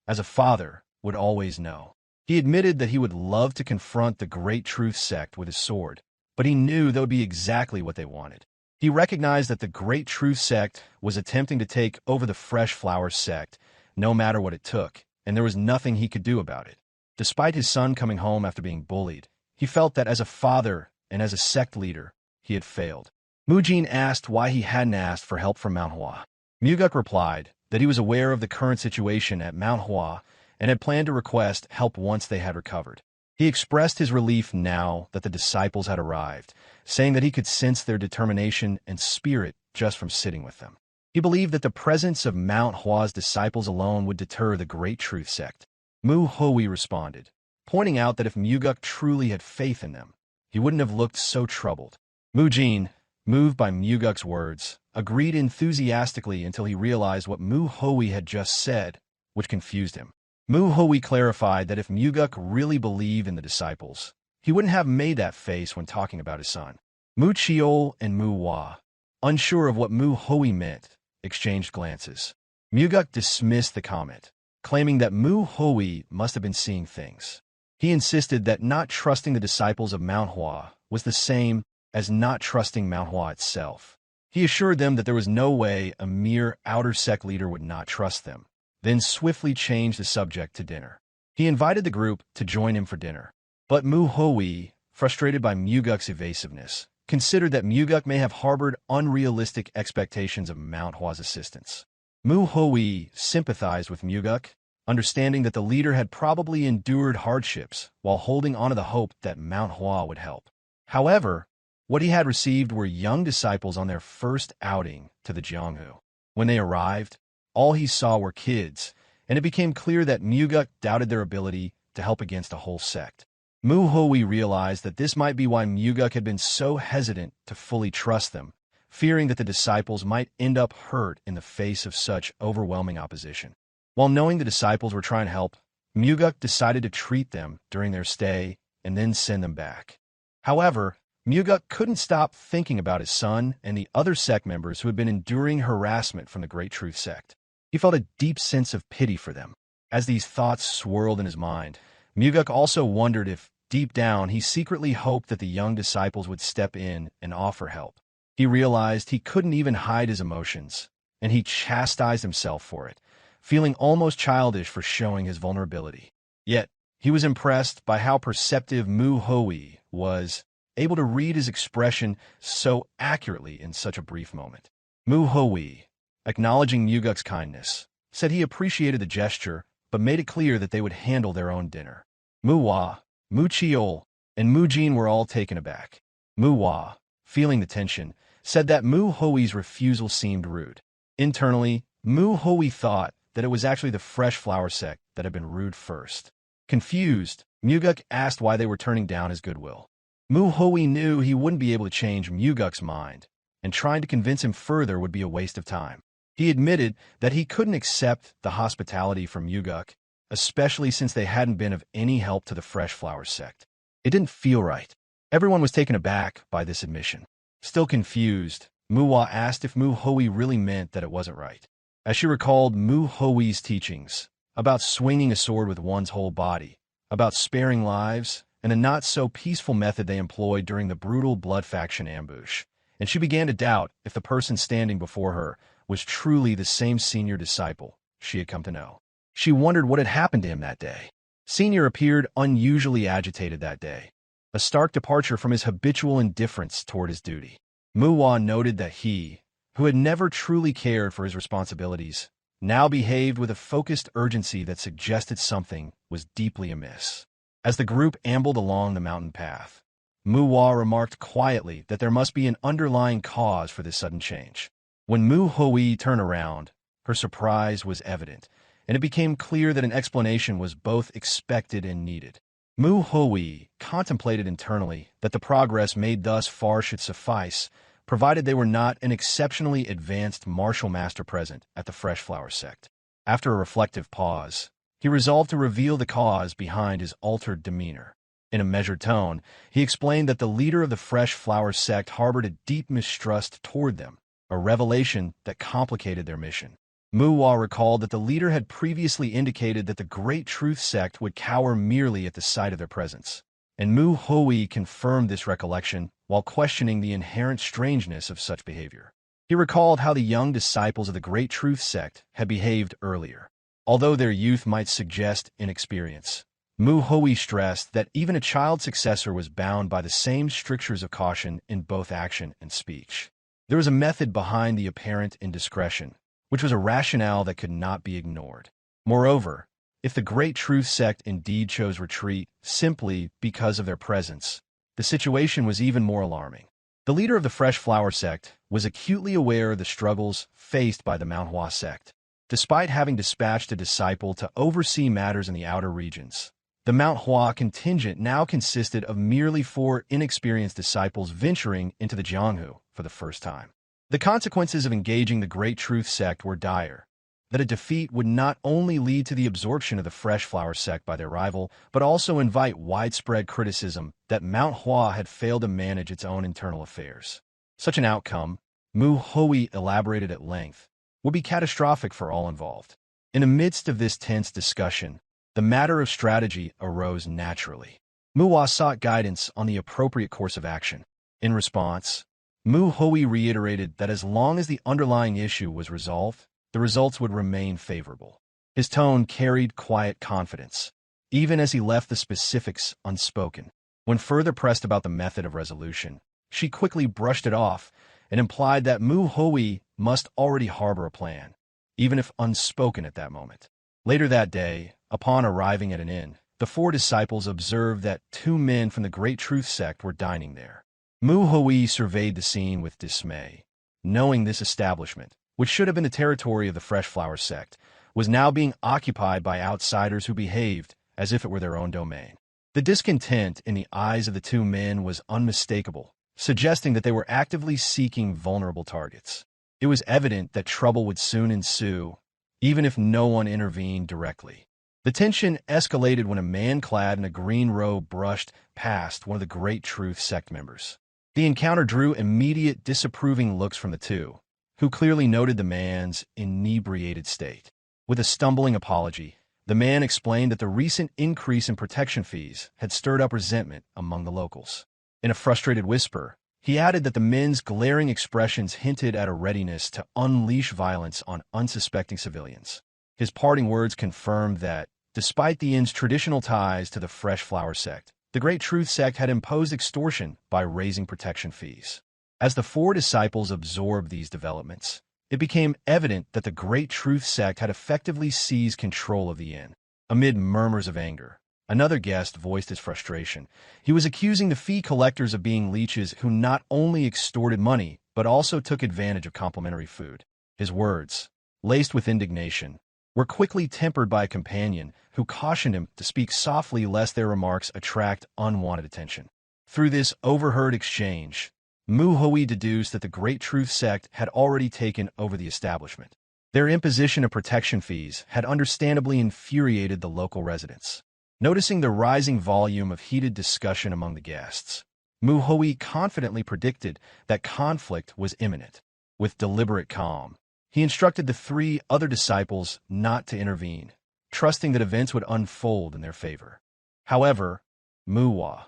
as a father, would always know. He admitted that he would love to confront the Great Truth sect with his sword, but he knew that would be exactly what they wanted. He recognized that the Great Truth sect was attempting to take over the Fresh Flower sect, no matter what it took, and there was nothing he could do about it. Despite his son coming home after being bullied, he felt that as a father and as a sect leader, he had failed. Mujin asked why he hadn't asked for help from Mount Hua. Muguk replied that he was aware of the current situation at Mount Hua and had planned to request help once they had recovered. He expressed his relief now that the disciples had arrived, saying that he could sense their determination and spirit just from sitting with them. He believed that the presence of Mount Hua's disciples alone would deter the Great Truth sect. Mu Hui responded, pointing out that if Muguk truly had faith in them, he wouldn't have looked so troubled. Mujin, moved by Muguk's words, agreed enthusiastically until he realized what Mu Hui had just said, which confused him. Mu Hui clarified that if Muguk really believed in the disciples, he wouldn't have made that face when talking about his son. Mu Chiol and Mu Hua, unsure of what Mu Hui meant, exchanged glances. Muguk dismissed the comment, claiming that Mu Hui must have been seeing things. He insisted that not trusting the disciples of Mount Hua was the same as not trusting Mount Hua itself. He assured them that there was no way a mere outer sect leader would not trust them, then swiftly changed the subject to dinner. He invited the group to join him for dinner, but Mu Hui, frustrated by Muguk's evasiveness, considered that Muguk may have harbored unrealistic expectations of Mount Hua's assistance. Mu Hui sympathized with Muguk, understanding that the leader had probably endured hardships while holding on to the hope that Mount Hua would help. However, what he had received were young disciples on their first outing to the Jianghu. When they arrived, all he saw were kids, and it became clear that Muguk doubted their ability to help against a whole sect. Mu Hui realized that this might be why Muguk had been so hesitant to fully trust them, fearing that the disciples might end up hurt in the face of such overwhelming opposition. While knowing the disciples were trying to help, Muguk decided to treat them during their stay and then send them back. However, Muguk couldn't stop thinking about his son and the other sect members who had been enduring harassment from the Great Truth sect. He felt a deep sense of pity for them. As these thoughts swirled in his mind, Muguk also wondered if, deep down, he secretly hoped that the young disciples would step in and offer help. He realized he couldn't even hide his emotions, and he chastised himself for it, feeling almost childish for showing his vulnerability. Yet, he was impressed by how perceptive Mu Hui was, able to read his expression so accurately in such a brief moment. Mu Hui, acknowledging Muguk's kindness, said he appreciated the gesture, but made it clear that they would handle their own dinner. Mu Hua, Mu Chiol, and Mu Jin were all taken aback. Mu Hua, feeling the tension, said that Mu Hui's refusal seemed rude. Internally, Mu Hui thought that it was actually the Fresh Flower sect that had been rude first. Confused, Muguk asked why they were turning down his goodwill. Mu Hui knew he wouldn't be able to change Muguk's mind, and trying to convince him further would be a waste of time. He admitted that he couldn't accept the hospitality from Muguk, especially since they hadn't been of any help to the Fresh Flower sect. It didn't feel right. Everyone was taken aback by this admission. Still confused, Manhwa asked if Mu Hui really meant that it wasn't right. As she recalled Mu Hui's teachings about swinging a sword with one's whole body, about sparing lives, and a not-so-peaceful method they employed during the brutal Blood Faction ambush, and she began to doubt if the person standing before her was truly the same senior disciple she had come to know. She wondered what had happened to him that day. Senior appeared unusually agitated that day, a stark departure from his habitual indifference toward his duty. Manhwa noted that he, who had never truly cared for his responsibilities, now behaved with a focused urgency that suggested something was deeply amiss. As the group ambled along the mountain path, Manhwa remarked quietly that there must be an underlying cause for this sudden change. When Mu Hui turned around, her surprise was evident, and it became clear that an explanation was both expected and needed. Mu Hui contemplated internally that the progress made thus far should suffice, provided they were not an exceptionally advanced martial master present at the Fresh Flower Sect. After a reflective pause, he resolved to reveal the cause behind his altered demeanor. In a measured tone, he explained that the leader of the Fresh Flower Sect harbored a deep mistrust toward them, a revelation that complicated their mission. Manhwa recalled that the leader had previously indicated that the Great Truth Sect would cower merely at the sight of their presence, and Mu Hui confirmed this recollection while questioning the inherent strangeness of such behavior. He recalled how the young disciples of the Great Truth Sect had behaved earlier. Although their youth might suggest inexperience, Mu Hui stressed that even a child successor was bound by the same strictures of caution in both action and speech. There was a method behind the apparent indiscretion, which was a rationale that could not be ignored. Moreover, if the Great Truth Sect indeed chose retreat simply because of their presence, the situation was even more alarming. The leader of the Fresh Flower Sect was acutely aware of the struggles faced by the Mount Hua sect. Despite having dispatched a disciple to oversee matters in the outer regions, the Mount Hua contingent now consisted of merely 4 inexperienced disciples venturing into the Jianghu for the first time. The consequences of engaging the Great Truth Sect were dire, that a defeat would not only lead to the absorption of the Fresh Flower Sect by their rival, but also invite widespread criticism that Mount Hua had failed to manage its own internal affairs. Such an outcome, Mu Hui elaborated at length, would be catastrophic for all involved. In the midst of this tense discussion, the matter of strategy arose naturally. Manhwa sought guidance on the appropriate course of action. In response, Mu Hui reiterated that as long as the underlying issue was resolved, the results would remain favorable. His tone carried quiet confidence, even as he left the specifics unspoken. When further pressed about the method of resolution, she quickly brushed it off and implied that Mu Hui must already harbor a plan, even if unspoken at that moment. Later that day, upon arriving at an inn, the 4 disciples observed that 2 men from the Great Truth Sect were dining there. Mu Hui surveyed the scene with dismay, knowing this establishment, which should have been the territory of the Fresh Flower Sect, was now being occupied by outsiders who behaved as if it were their own domain. The discontent in the eyes of the 2 men was unmistakable, suggesting that they were actively seeking vulnerable targets. It was evident that trouble would soon ensue, even if no one intervened directly. The tension escalated when a man clad in a green robe brushed past one of the Great Truth Sect members. The encounter drew immediate disapproving looks from the 2, who clearly noted the man's inebriated state. With a stumbling apology, the man explained that the recent increase in protection fees had stirred up resentment among the locals. In a frustrated whisper, he added that the men's glaring expressions hinted at a readiness to unleash violence on unsuspecting civilians. His parting words confirmed that, despite the inn's traditional ties to the Fresh Flower Sect, the Great Truth Sect had imposed extortion by raising protection fees. As the 4 disciples absorbed these developments, it became evident that the Great Truth Sect had effectively seized control of the inn. Amid murmurs of anger, another guest voiced his frustration. He was accusing the fee collectors of being leeches who not only extorted money, but also took advantage of complimentary food. His words, laced with indignation, were quickly tempered by a companion who cautioned him to speak softly lest their remarks attract unwanted attention. Through this overheard exchange, Mu Hui deduced that the Great Truth Sect had already taken over the establishment. Their imposition of protection fees had understandably infuriated the local residents. Noticing the rising volume of heated discussion among the guests, Mu Hui confidently predicted that conflict was imminent. With deliberate calm, he instructed the three other disciples not to intervene, trusting that events would unfold in their favor. However, Manhwa,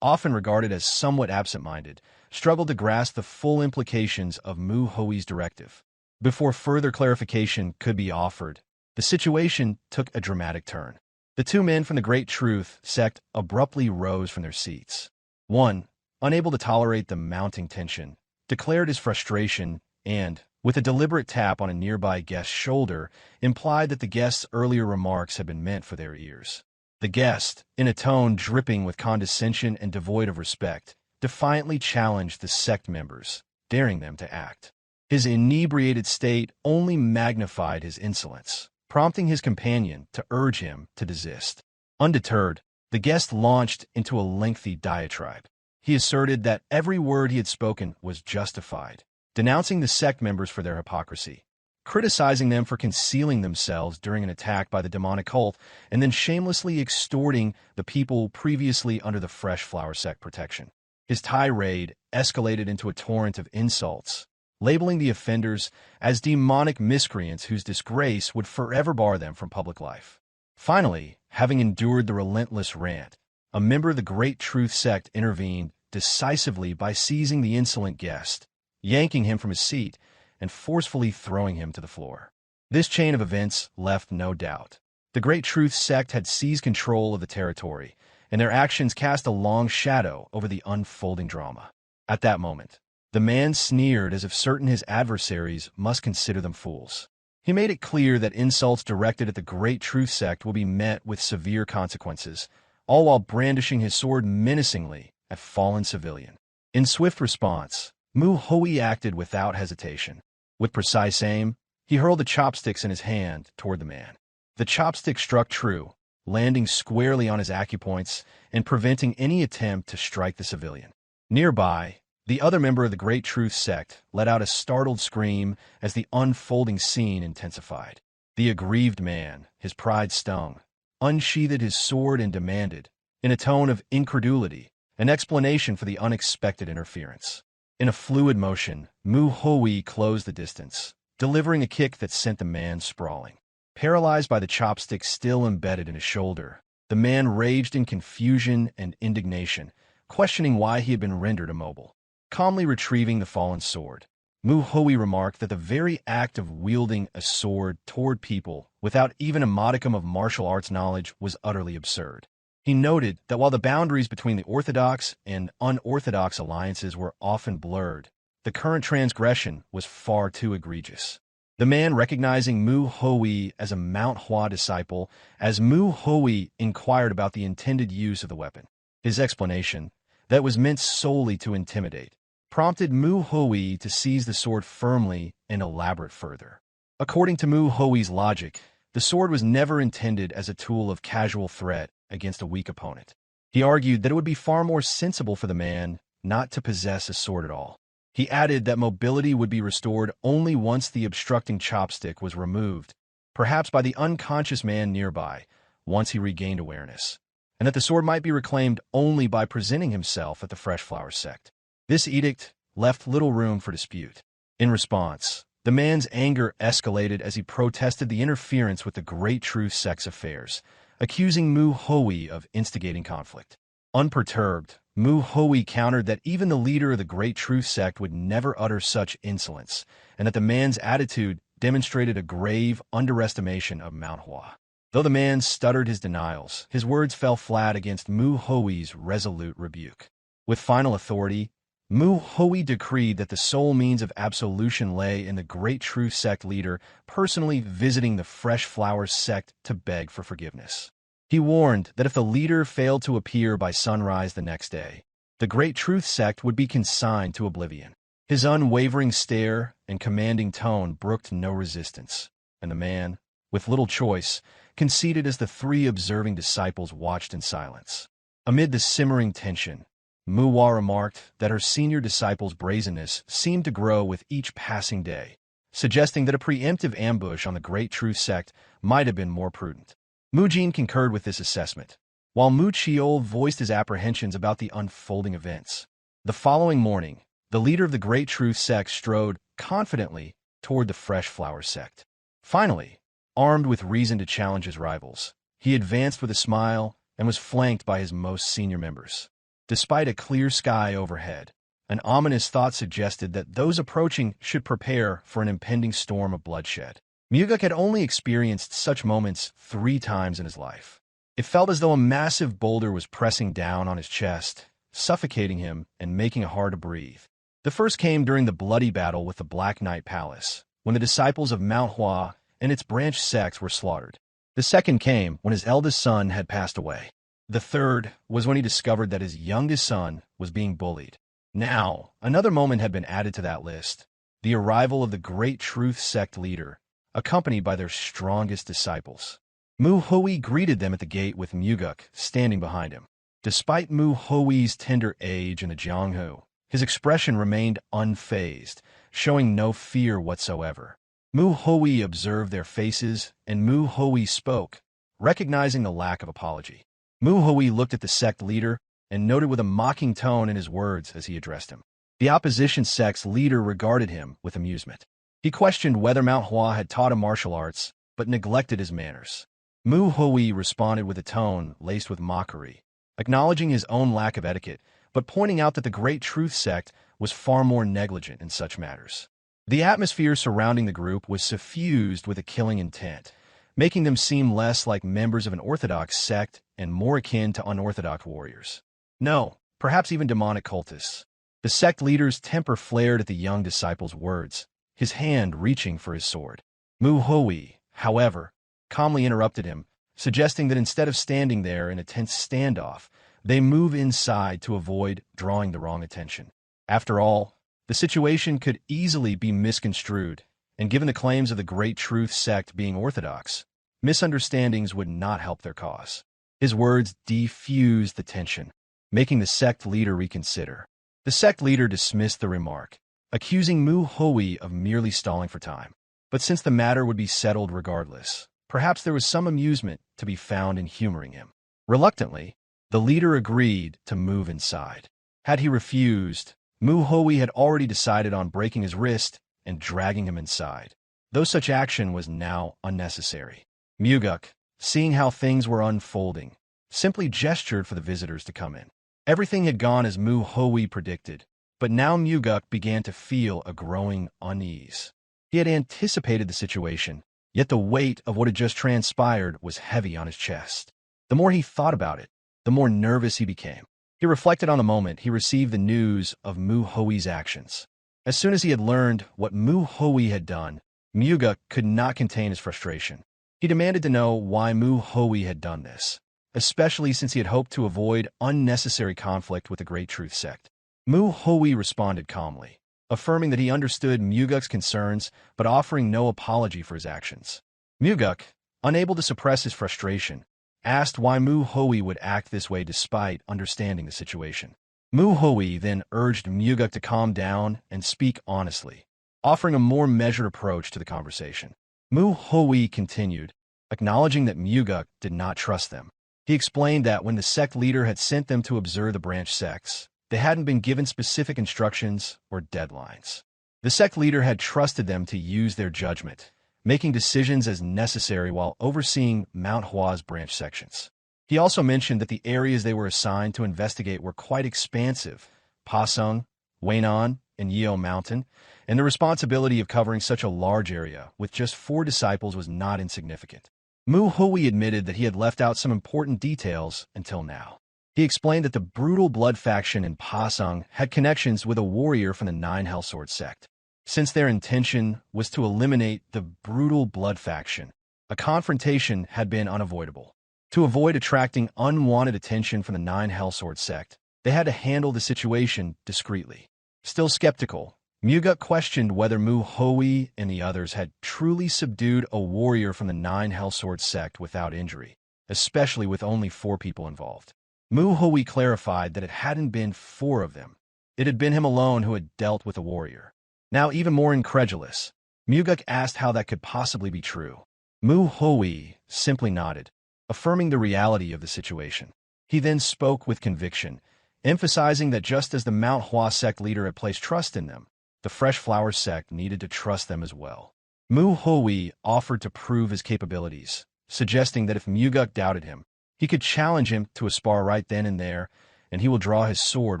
often regarded as somewhat absent-minded, struggled to grasp the full implications of Mu Hui's directive. Before further clarification could be offered, the situation took a dramatic turn. The two men from the Great Truth Sect abruptly rose from their seats. One, unable to tolerate the mounting tension, declared his frustration and, with a deliberate tap on a nearby guest's shoulder, implied that the guest's earlier remarks had been meant for their ears. The guest, in a tone dripping with condescension and devoid of respect, defiantly challenged the sect members, daring them to act. His inebriated state only magnified his insolence, prompting his companion to urge him to desist. Undeterred, the guest launched into a lengthy diatribe. He asserted that every word he had spoken was justified, denouncing the sect members for their hypocrisy, criticizing them for concealing themselves during an attack by the demonic cult, and then shamelessly extorting the people previously under the Fresh Flower Sect protection. His tirade escalated into a torrent of insults, labeling the offenders as demonic miscreants whose disgrace would forever bar them from public life. Finally, having endured the relentless rant, a member of the Great Truth Sect intervened decisively by seizing the insolent guest, yanking him from his seat, and forcefully throwing him to the floor. This chain of events left no doubt. The Great Truth Sect had seized control of the territory, and their actions cast a long shadow over the unfolding drama. At that moment, the man sneered as if certain his adversaries must consider them fools. He made it clear that insults directed at the Great Truth Sect will be met with severe consequences, all while brandishing his sword menacingly at fallen civilian. In swift response, Mu Hui acted without hesitation. With precise aim, he hurled the chopsticks in his hand toward the man. The chopstick struck true, landing squarely on his acupoints and preventing any attempt to strike the civilian. Nearby, the other member of the Great Truth Sect let out a startled scream as the unfolding scene intensified. The aggrieved man, his pride stung, unsheathed his sword and demanded, in a tone of incredulity, an explanation for the unexpected interference. In a fluid motion, Mu Hui closed the distance, delivering a kick that sent the man sprawling. Paralyzed by the chopstick still embedded in his shoulder, the man raged in confusion and indignation, questioning why he had been rendered immobile. Calmly retrieving the fallen sword, Mu Hui remarked that the very act of wielding a sword toward people without even a modicum of martial arts knowledge was utterly absurd. He noted that while the boundaries between the orthodox and unorthodox alliances were often blurred, the current transgression was far too egregious. The man, recognizing Mu Hui as a Mount Hua disciple, as Mu Hui inquired about the intended use of the weapon. His explanation, that was meant solely to intimidate, prompted Mu Hui to seize the sword firmly and elaborate further. According to Mu Hui's logic, the sword was never intended as a tool of casual threat against a weak opponent. He argued that it would be far more sensible for the man not to possess a sword at all. He added that mobility would be restored only once the obstructing chopstick was removed, perhaps by the unconscious man nearby, once he regained awareness, and that the sword might be reclaimed only by presenting himself at the Fresh Flower Sect. This edict left little room for dispute. In response, the man's anger escalated as he protested the interference with the Great Truth Sect's affairs, accusing Mu Hui of instigating conflict. Unperturbed, Mu Hui countered that even the leader of the Great Truth Sect would never utter such insolence, and that the man's attitude demonstrated a grave underestimation of Mount Hua. Though the man stuttered his denials, his words fell flat against Mu Hui's resolute rebuke. With final authority, Mu Hui decreed that the sole means of absolution lay in the Great Truth Sect leader personally visiting the Fresh Flower Sect to beg for forgiveness. He warned that if the leader failed to appear by sunrise the next day, the Great Truth Sect would be consigned to oblivion. His unwavering stare and commanding tone brooked no resistance, and the man, with little choice, conceded as the three observing disciples watched in silence. Amid the simmering tension, Manhwa remarked that her senior disciple's brazenness seemed to grow with each passing day, suggesting that a preemptive ambush on the Great Truth Sect might have been more prudent. Mujin concurred with this assessment, while Mu Chiol voiced his apprehensions about the unfolding events. The following morning, the leader of the Great Truth Sect strode confidently toward the Fresh Flower Sect. Finally, armed with reason to challenge his rivals, he advanced with a smile and was flanked by his most senior members. Despite a clear sky overhead, an ominous thought suggested that those approaching should prepare for an impending storm of bloodshed. Muguk had only experienced such moments 3 times in his life. It felt as though a massive boulder was pressing down on his chest, suffocating him and making it hard to breathe. The first came during the bloody battle with the Black Knight Palace, when the disciples of Mount Hua and its branch sects were slaughtered. The second came when his eldest son had passed away. The third was when he discovered that his youngest son was being bullied. Now, another moment had been added to that list, the arrival of the Great Truth Sect leader, accompanied by their strongest disciples. Mu Hui greeted them at the gate with Muguk standing behind him. Despite Mu Hui's tender age in the Jianghu, his expression remained unfazed, showing no fear whatsoever. Mu Hui observed their faces, and Mu Hui spoke, recognizing the lack of apology. Mu Hui looked at the sect leader and noted with a mocking tone in his words as he addressed him. The opposition sect's leader regarded him with amusement. He questioned whether Mount Hua had taught him martial arts, but neglected his manners. Mu Hui responded with a tone laced with mockery, acknowledging his own lack of etiquette, but pointing out that the Great Truth Sect was far more negligent in such matters. The atmosphere surrounding the group was suffused with a killing intent, making them seem less like members of an orthodox sect and more akin to unorthodox warriors. No, perhaps even demonic cultists. The sect leader's temper flared at the young disciple's words, his hand reaching for his sword. Mu Hui, however, calmly interrupted him, suggesting that instead of standing there in a tense standoff, they move inside to avoid drawing the wrong attention. After all, the situation could easily be misconstrued, and given the claims of the Great Truth Sect being orthodox, misunderstandings would not help their cause. His words defused the tension, making the sect leader reconsider. The sect leader dismissed the remark, accusing Mu Hui of merely stalling for time. But since the matter would be settled regardless, perhaps there was some amusement to be found in humoring him. Reluctantly, the leader agreed to move inside. Had he refused, Mu Hui had already decided on breaking his wrist and dragging him inside, though such action was now unnecessary. Muguk, seeing how things were unfolding, simply gestured for the visitors to come in. Everything had gone as Mu Hui predicted, but now Muguk began to feel a growing unease. He had anticipated the situation, yet the weight of what had just transpired was heavy on his chest. The more he thought about it, the more nervous he became. He reflected on the moment he received the news of Mu Hui's actions. As soon as he had learned what Mu Hui had done, Muguk could not contain his frustration. He demanded to know why Mu Hui had done this, especially since he had hoped to avoid unnecessary conflict with the Great Truth Sect. Mu Hui responded calmly, affirming that he understood Muguk's concerns but offering no apology for his actions. Muguk, unable to suppress his frustration, asked why Mu Hui would act this way despite understanding the situation. Mu Hui then urged Muguk to calm down and speak honestly, offering a more measured approach to the conversation. Mu Hui continued, acknowledging that Muguk did not trust them. He explained that when the sect leader had sent them to observe the branch sects, they hadn't been given specific instructions or deadlines. The sect leader had trusted them to use their judgment, making decisions as necessary while overseeing Mount Hua's branch sections. He also mentioned that the areas they were assigned to investigate were quite expansive: Pasung, Weinan, and Yeo Mountain, and the responsibility of covering such a large area with just 4 disciples was not insignificant. Mu Hui admitted that he had left out some important details until now. He explained that the brutal blood faction in Pasung had connections with a warrior from the 9 Hellsword sect. Since their intention was to eliminate the brutal blood faction, a confrontation had been unavoidable. To avoid attracting unwanted attention from the 9 Hellsword sect, they had to handle the situation discreetly. Still skeptical, Muguk questioned whether Mu Hui and the others had truly subdued a warrior from the 9 Hellsword sect without injury, especially with only 4 people involved. Mu Hui clarified that it hadn't been 4 of them. It had been him alone who had dealt with a warrior. Now even more incredulous, Muguk asked how that could possibly be true. Mu Hui simply nodded, affirming the reality of the situation. He then spoke with conviction, emphasizing that just as the Mount Hua sect leader had placed trust in them, the Fresh Flower sect needed to trust them as well. Mu Hui offered to prove his capabilities, suggesting that if Muguk doubted him, he could challenge him to a spar right then and there, and he will draw his sword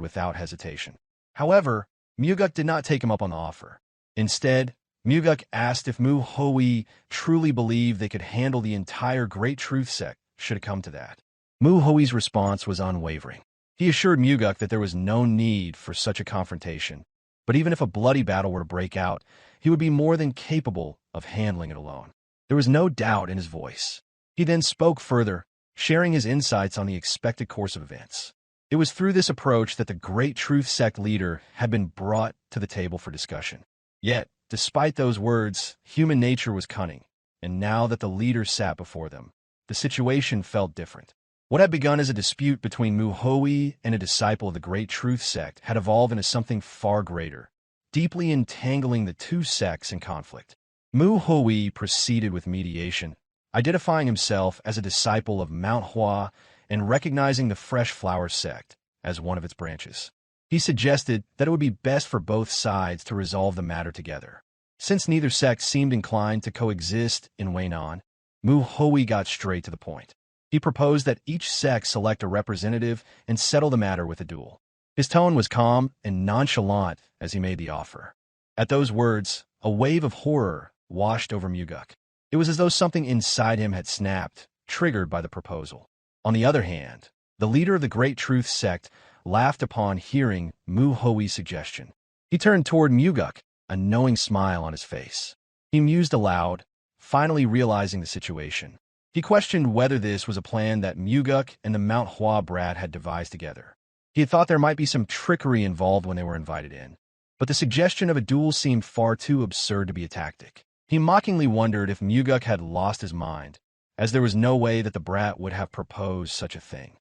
without hesitation. However, Muguk did not take him up on the offer. Instead, Muguk asked if Mu Hui truly believed they could handle the entire Great Truth sect should it come to that. Mu Hui's response was unwavering. He assured Muguk that there was no need for such a confrontation, but even if a bloody battle were to break out, he would be more than capable of handling it alone. There was no doubt in his voice. He then spoke further, sharing his insights on the expected course of events. It was through this approach that the Great Truth sect leader had been brought to the table for discussion. Yet, despite those words, human nature was cunning, and now that the leader sat before them, the situation felt different. What had begun as a dispute between Mu Hui and a disciple of the Great Truth sect had evolved into something far greater, deeply entangling the two sects in conflict. Mu Hui proceeded with mediation, identifying himself as a disciple of Mount Hua and recognizing the Fresh Flower sect as one of its branches. He suggested that it would be best for both sides to resolve the matter together. Since neither sect seemed inclined to coexist in Weinan, Mu Hui got straight to the point. He proposed that each sect select a representative and settle the matter with a duel. His tone was calm and nonchalant as he made the offer. At those words, a wave of horror washed over Muguk. It was as though something inside him had snapped, triggered by the proposal. On the other hand, the leader of the Great Truth sect laughed upon hearing Mu Hui's suggestion. He turned toward Muguk, a knowing smile on his face. He mused aloud, finally realizing the situation. He questioned whether this was a plan that Muguk and the Mount Hua brat had devised together. He had thought there might be some trickery involved when they were invited in, but the suggestion of a duel seemed far too absurd to be a tactic. He mockingly wondered if Muguk had lost his mind, as there was no way that the brat would have proposed such a thing.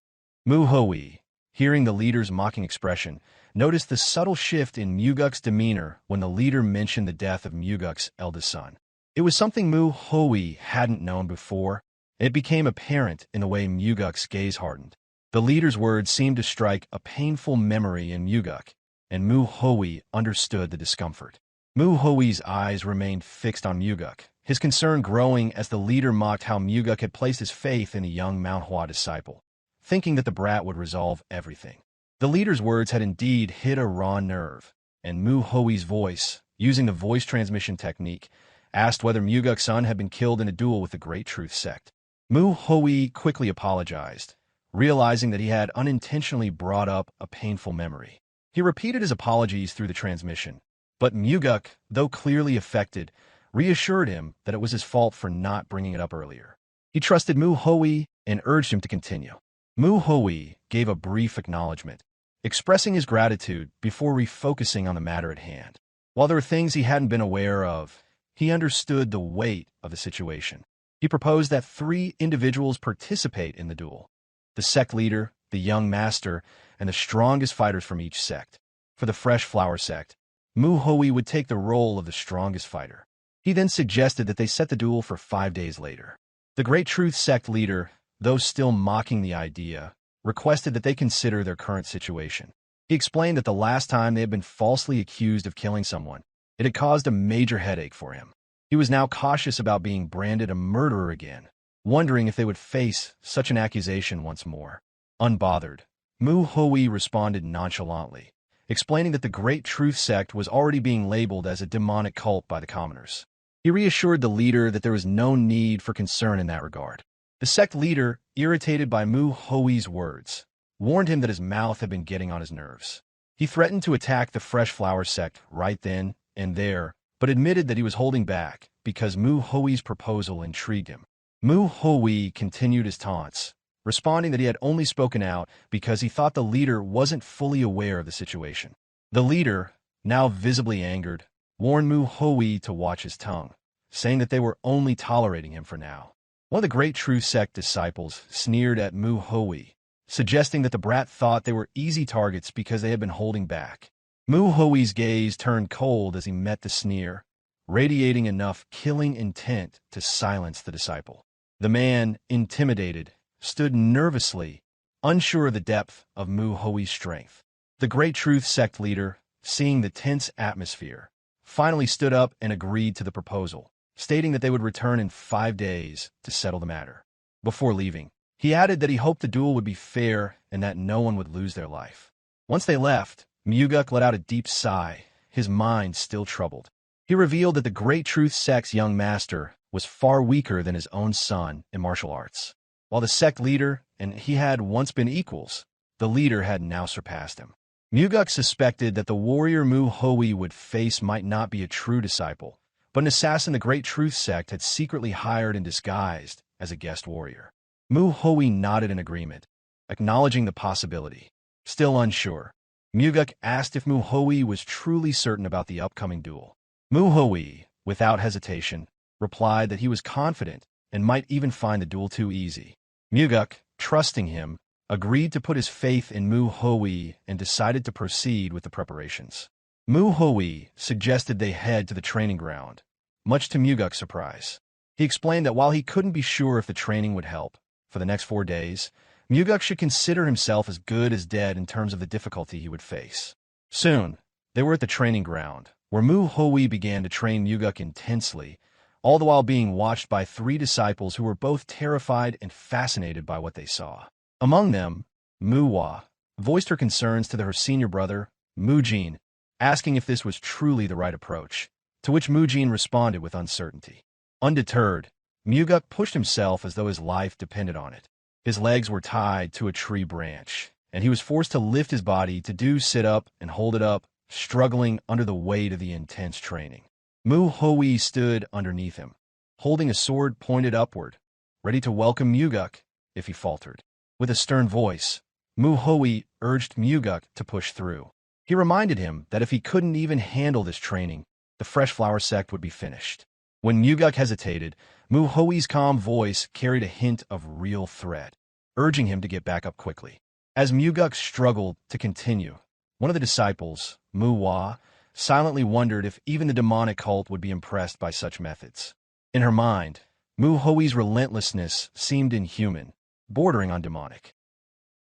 Mu Hui, hearing the leader's mocking expression, noticed the subtle shift in Muguk's demeanor when the leader mentioned the death of Muguk's eldest son. It was something Mu Hui hadn't known before. It became apparent in the way Muguk's gaze hardened. The leader's words seemed to strike a painful memory in Muguk, and Mu Hui understood the discomfort. Mu Hui's eyes remained fixed on Muguk, his concern growing as the leader mocked how Muguk had placed his faith in a young Mount Hua disciple, thinking that the brat would resolve everything. The leader's words had indeed hit a raw nerve, and Mu Hui's voice, using the voice transmission technique, asked whether Muguk's son had been killed in a duel with the Great Truth sect. Mu Hui quickly apologized, realizing that he had unintentionally brought up a painful memory. He repeated his apologies through the transmission, but Muguk, though clearly affected, reassured him that it was his fault for not bringing it up earlier. He trusted Mu Hui and urged him to continue. Mu Hui gave a brief acknowledgement, expressing his gratitude before refocusing on the matter at hand. While there were things he hadn't been aware of, he understood the weight of the situation. He proposed that 3 individuals participate in the duel: the sect leader, the young master, and the strongest fighters from each sect. For the Fresh Flower sect, Mu Hui would take the role of the strongest fighter. He then suggested that they set the duel for 5 days later. The Great Truth sect leader, though still mocking the idea, requested that they consider their current situation. He explained that the last time they had been falsely accused of killing someone, it had caused a major headache for him. He was now cautious about being branded a murderer again, wondering if they would face such an accusation once more. Unbothered, Mu Hui responded nonchalantly, explaining that the Great Truth sect was already being labeled as a demonic cult by the commoners. He reassured the leader that there was no need for concern in that regard. The sect leader, irritated by Mu Hui's words, warned him that his mouth had been getting on his nerves. He threatened to attack the Fresh Flower sect right then and there, but admitted that he was holding back because Mu Hui's proposal intrigued him. Mu Hui continued his taunts, responding that he had only spoken out because he thought the leader wasn't fully aware of the situation. The leader, now visibly angered, warned Mu Hui to watch his tongue, saying that they were only tolerating him for now. One of the Great Truth sect disciples sneered at Mu Hui, suggesting that the brat thought they were easy targets because they had been holding back. Mu Hui's gaze turned cold as he met the sneer, radiating enough killing intent to silence the disciple. The man, intimidated, stood nervously, unsure of the depth of Mu Hoi's strength. The Great Truth Sect leader, seeing the tense atmosphere, finally stood up and agreed to the proposal, stating that they would return in 5 days to settle the matter. Before leaving, he added that he hoped the duel would be fair and that no one would lose their life. Once they left, Muguk let out a deep sigh, his mind still troubled. He revealed that the Great Truth Sect's young master was far weaker than his own son in martial arts. While the sect leader and he had once been equals, the leader had now surpassed him. Muguk suspected that the warrior Mu Hoi would face might not be a true disciple, but an assassin the Great Truth Sect had secretly hired and disguised as a guest warrior. Mu Hoi nodded in agreement, acknowledging the possibility. Still unsure, Muguk asked if Mu Hoi was truly certain about the upcoming duel. Mu Hoi, without hesitation, replied that he was confident and might even find the duel too easy. Muguk, trusting him, agreed to put his faith in Mu Hoi and decided to proceed with the preparations. Mu Hoi suggested they head to the training ground, much to Muguk's surprise. He explained that while he couldn't be sure if the training would help, for the next 4 days, Muguk should consider himself as good as dead in terms of the difficulty he would face. Soon, they were at the training ground, where Mu Hoi began to train Muguk intensely, all the while being watched by 3 disciples who were both terrified and fascinated by what they saw. Among them, Manhwa voiced her concerns to her senior brother, Mujin, asking if this was truly the right approach, to which Mujin responded with uncertainty. Undeterred, Muguk pushed himself as though his life depended on it. His legs were tied to a tree branch, and he was forced to lift his body to do sit-up and hold it up, struggling under the weight of the intense training. Mu Hoi stood underneath him, holding a sword pointed upward, ready to welcome Muguk if he faltered. With a stern voice, Mu Hoi urged Muguk to push through. He reminded him that if he couldn't even handle this training, the Fresh Flower Sect would be finished. When Muguk hesitated, Mu Hoi's calm voice carried a hint of real threat, urging him to get back up quickly. As Muguk struggled to continue, one of the disciples, Manhwa, silently wondered if even the demonic cult would be impressed by such methods. In her mind, Mu Hoi's relentlessness seemed inhuman, bordering on demonic.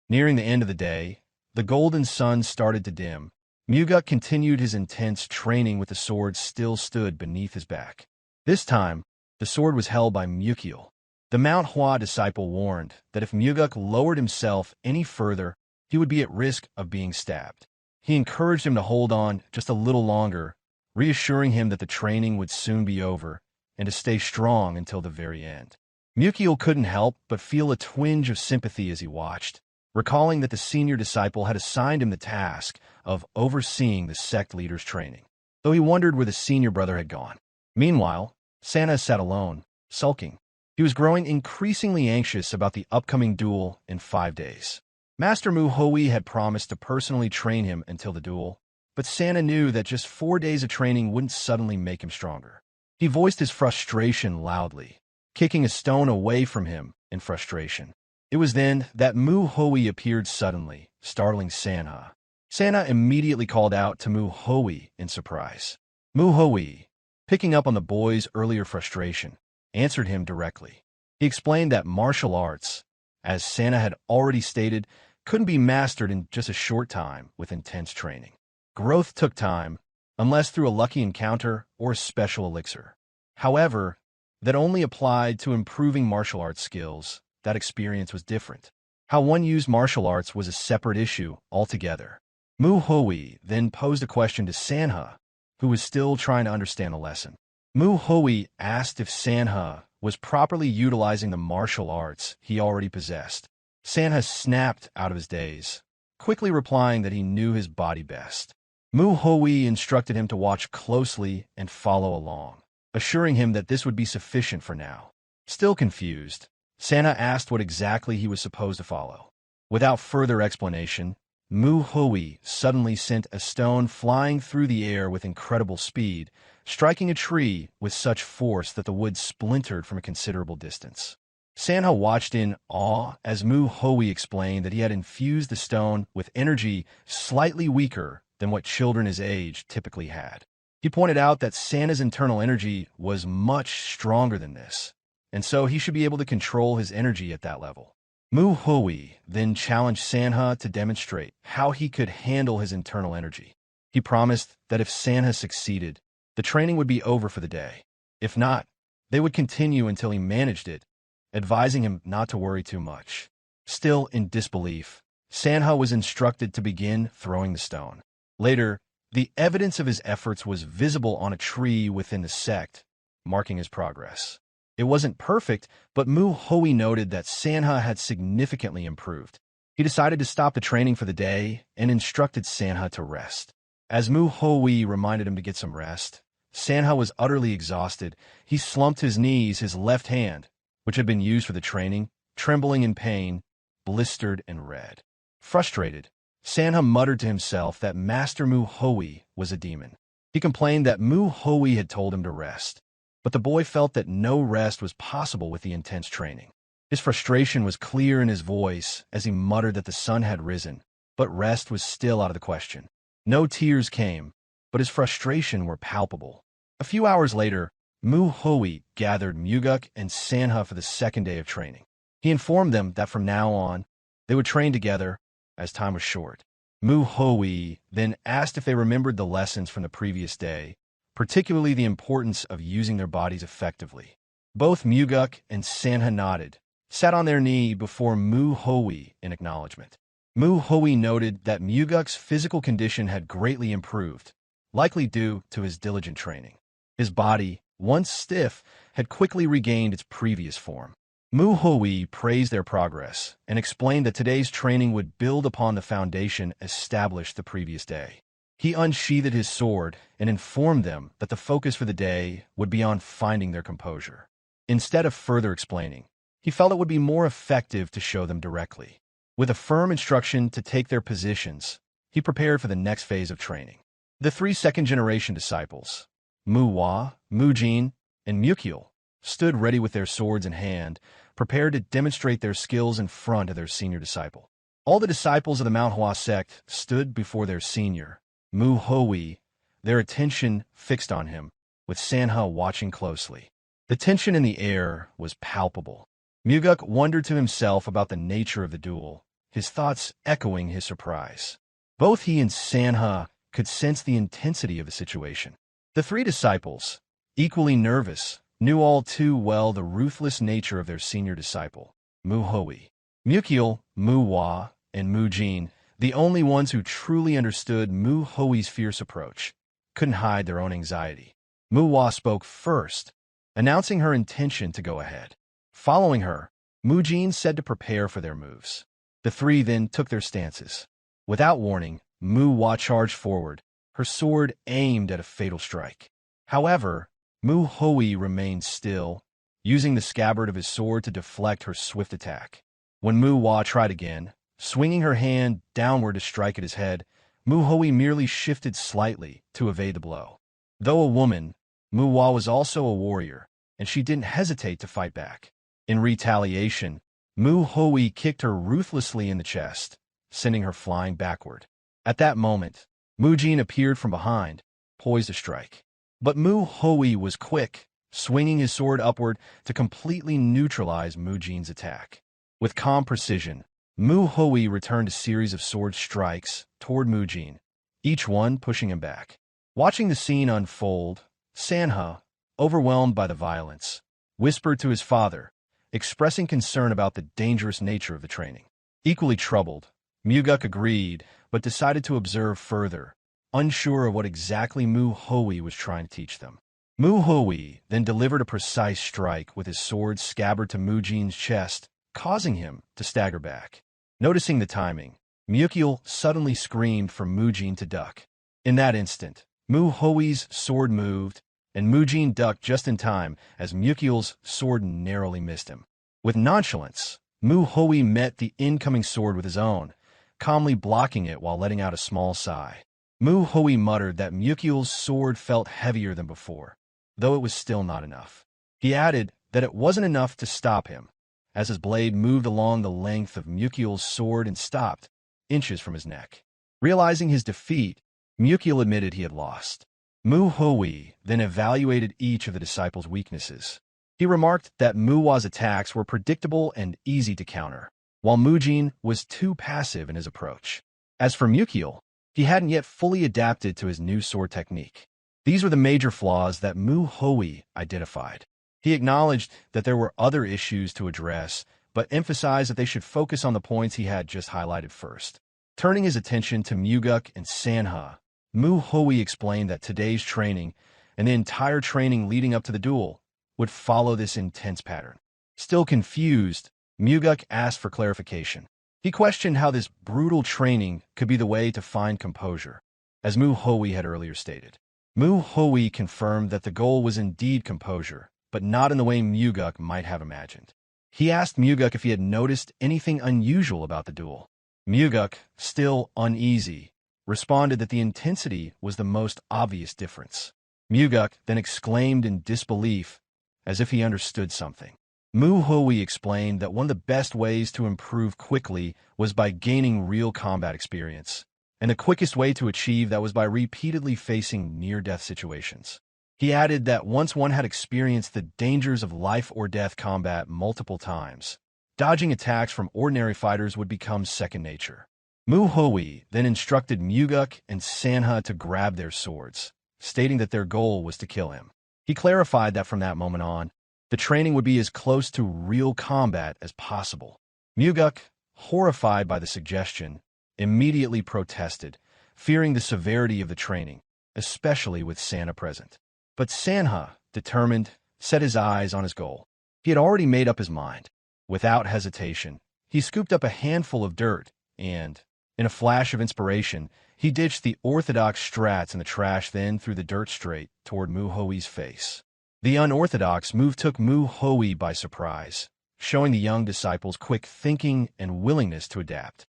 Nearing the end of the day, the golden sun started to dim. Muguk continued his intense training with the sword still stood beneath his back. This time, the sword was held by Mukil. The Mount Hua disciple warned that if Muguk lowered himself any further, he would be at risk of being stabbed. He encouraged him to hold on just a little longer, reassuring him that the training would soon be over and to stay strong until the very end. Mukil couldn't help but feel a twinge of sympathy as he watched, recalling that the senior disciple had assigned him the task of overseeing the sect leader's training, though he wondered where the senior brother had gone. Meanwhile, Santa sat alone, sulking. He was growing increasingly anxious about the upcoming duel in 5 days. Master Mu Hoi had promised to personally train him until the duel, but Santa knew that just 4 days of training wouldn't suddenly make him stronger. He voiced his frustration loudly, kicking a stone away from him in frustration. It was then that Mu Hoi appeared suddenly, startling Sanha. Santa immediately called out to Mu Hoi in surprise. Mu Hoi, picking up on the boy's earlier frustration, answered him directly. He explained that martial arts, as Santa had already stated, couldn't be mastered in just a short time with intense training. Growth took time, unless through a lucky encounter or a special elixir. However, that only applied to improving martial arts skills. That experience was different. How one used martial arts was a separate issue altogether. Mu Hoi then posed a question to Sanha, who was still trying to understand the lesson. Mu Hoi asked if Sanha was properly utilizing the martial arts he already possessed. Sanha snapped out of his daze, quickly replying that he knew his body best. Mu Hoi instructed him to watch closely and follow along, assuring him that this would be sufficient for now. Still confused, Sanha asked what exactly he was supposed to follow. Without further explanation, Mu Hoi suddenly sent a stone flying through the air with incredible speed, striking a tree with such force that the wood splintered from a considerable distance. Sanha watched in awe as Mu Hoi explained that he had infused the stone with energy slightly weaker than what children his age typically had. He pointed out that Santa's internal energy was much stronger than this, and so he should be able to control his energy at that level. Mu Hui then challenged Sanha to demonstrate how he could handle his internal energy. He promised that if Sanha succeeded, the training would be over for the day. If not, they would continue until he managed it, advising him not to worry too much. Still in disbelief, Sanha was instructed to begin throwing the stone. Later, the evidence of his efforts was visible on a tree within the sect, marking his progress. It wasn't perfect, but Mu Hui noted that Sanha had significantly improved. He decided to stop the training for the day and instructed Sanha to rest. As Mu Hui reminded him to get some rest, Sanha was utterly exhausted. He slumped his knees, his left hand, which had been used for the training, trembling in pain, blistered and red. Frustrated, Sanha muttered to himself that Master Mu Hui was a demon. He complained that Mu Hui had told him to rest, but the boy felt that no rest was possible with the intense training. His frustration was clear in his voice as he muttered that the sun had risen, but rest was still out of the question. No tears came, but his frustration were palpable. A few hours later, Mu Hui gathered Muguk and Sanha for the second day of training. He informed them that from now on, they would train together, as time was short. Mu Hui then asked if they remembered the lessons from the previous day, particularly the importance of using their bodies effectively. Both Muguk and Sanha nodded, sat on their knee before Mu Hui in acknowledgement. Mu Hui noted that Muguk's physical condition had greatly improved, likely due to his diligent training. His body, once stiff, had quickly regained its previous form. Mu Hui praised their progress and explained that today's training would build upon the foundation established the previous day. He unsheathed his sword and informed them that the focus for the day would be on finding their composure. Instead of further explaining, he felt it would be more effective to show them directly. With a firm instruction to take their positions, he prepared for the next phase of training. The three second-generation disciples, Manhwa, Mujin, and Mukyul, stood ready with their swords in hand, prepared to demonstrate their skills in front of their senior disciple. All the disciples of the Mount Hua sect stood before their senior, Mu Hui, their attention fixed on him, with Sanha watching closely. The tension in the air was palpable. Muguk wondered to himself about the nature of the duel, his thoughts echoing his surprise. Both he and Sanha could sense the intensity of the situation. The three disciples, equally nervous, knew all too well the ruthless nature of their senior disciple, Mu Hui. Mukyul, Manhwa, and Mujin, the only ones who truly understood Mu Hui's fierce approach, couldn't hide their own anxiety. Manhwa spoke first, announcing her intention to go ahead. Following her, Mujin said to prepare for their moves. The three then took their stances. Without warning, Manhwa charged forward, her sword aimed at a fatal strike. However, Mu Hui remained still, using the scabbard of his sword to deflect her swift attack. When Manhwa tried again, swinging her hand downward to strike at his head, Mu Hui merely shifted slightly to evade the blow. Though a woman, Manhwa was also a warrior, and she didn't hesitate to fight back. In retaliation, Mu Hui kicked her ruthlessly in the chest, sending her flying backward. At that moment, Mujin appeared from behind, poised to strike. But Mu Hui was quick, swinging his sword upward to completely neutralize Mujin's attack. With calm precision, Mu Hui returned a series of sword strikes toward Mujin, each one pushing him back. Watching the scene unfold, Sanha, overwhelmed by the violence, whispered to his father, expressing concern about the dangerous nature of the training. Equally troubled, Muguk agreed, but decided to observe further, unsure of what exactly Mu Hui was trying to teach them. Mu Hui then delivered a precise strike with his sword scabbard to Mujin's chest, causing him to stagger back. Noticing the timing, Mukyul suddenly screamed for Mujin to duck. In that instant, Mu Hui's sword moved, and Mujin ducked just in time as Mukyul's sword narrowly missed him. With nonchalance, Mu Hui met the incoming sword with his own, calmly blocking it while letting out a small sigh. Mu Hui muttered that Mukyul's sword felt heavier than before, though it was still not enough. He added that it wasn't enough to stop him, as his blade moved along the length of Mukyul's sword and stopped, inches from his neck. Realizing his defeat, Mukyul admitted he had lost. Mu Hui then evaluated each of the disciples' weaknesses. He remarked that Manhwa's attacks were predictable and easy to counter. while Mujin was too passive in his approach. As for Mukiel, he hadn't yet fully adapted to his new sword technique. These were the major flaws that Mu Hui identified. He acknowledged that there were other issues to address, but emphasized that they should focus on the points he had just highlighted first. Turning his attention to Muguk and Sanha, Mu Hui explained that today's training, and the entire training leading up to the duel, would follow this intense pattern. Still confused, Muguk asked for clarification. He questioned how this brutal training could be the way to find composure, as Mu Hui had earlier stated. Mu Hui confirmed that the goal was indeed composure, but not in the way Muguk might have imagined. He asked Muguk if he had noticed anything unusual about the duel. Muguk, still uneasy, responded that the intensity was the most obvious difference. Muguk then exclaimed in disbelief, as if he understood something. Mu Hui explained that one of the best ways to improve quickly was by gaining real combat experience, and the quickest way to achieve that was by repeatedly facing near-death situations. He added that once one had experienced the dangers of life-or-death combat multiple times, dodging attacks from ordinary fighters would become second nature. Mu Hui then instructed Muguk and Sanha to grab their swords, stating that their goal was to kill him. He clarified that from that moment on, the training would be as close to real combat as possible. Muguk, horrified by the suggestion, immediately protested, fearing the severity of the training, especially with Sanha present. But Sanha, determined, set his eyes on his goal. He had already made up his mind. Without hesitation, he scooped up a handful of dirt and, in a flash of inspiration, he ditched the orthodox strats in the trash, then threw the dirt straight toward Mu Hui's face. The unorthodox move took Mu Hui by surprise, showing the young disciple's quick thinking and willingness to adapt.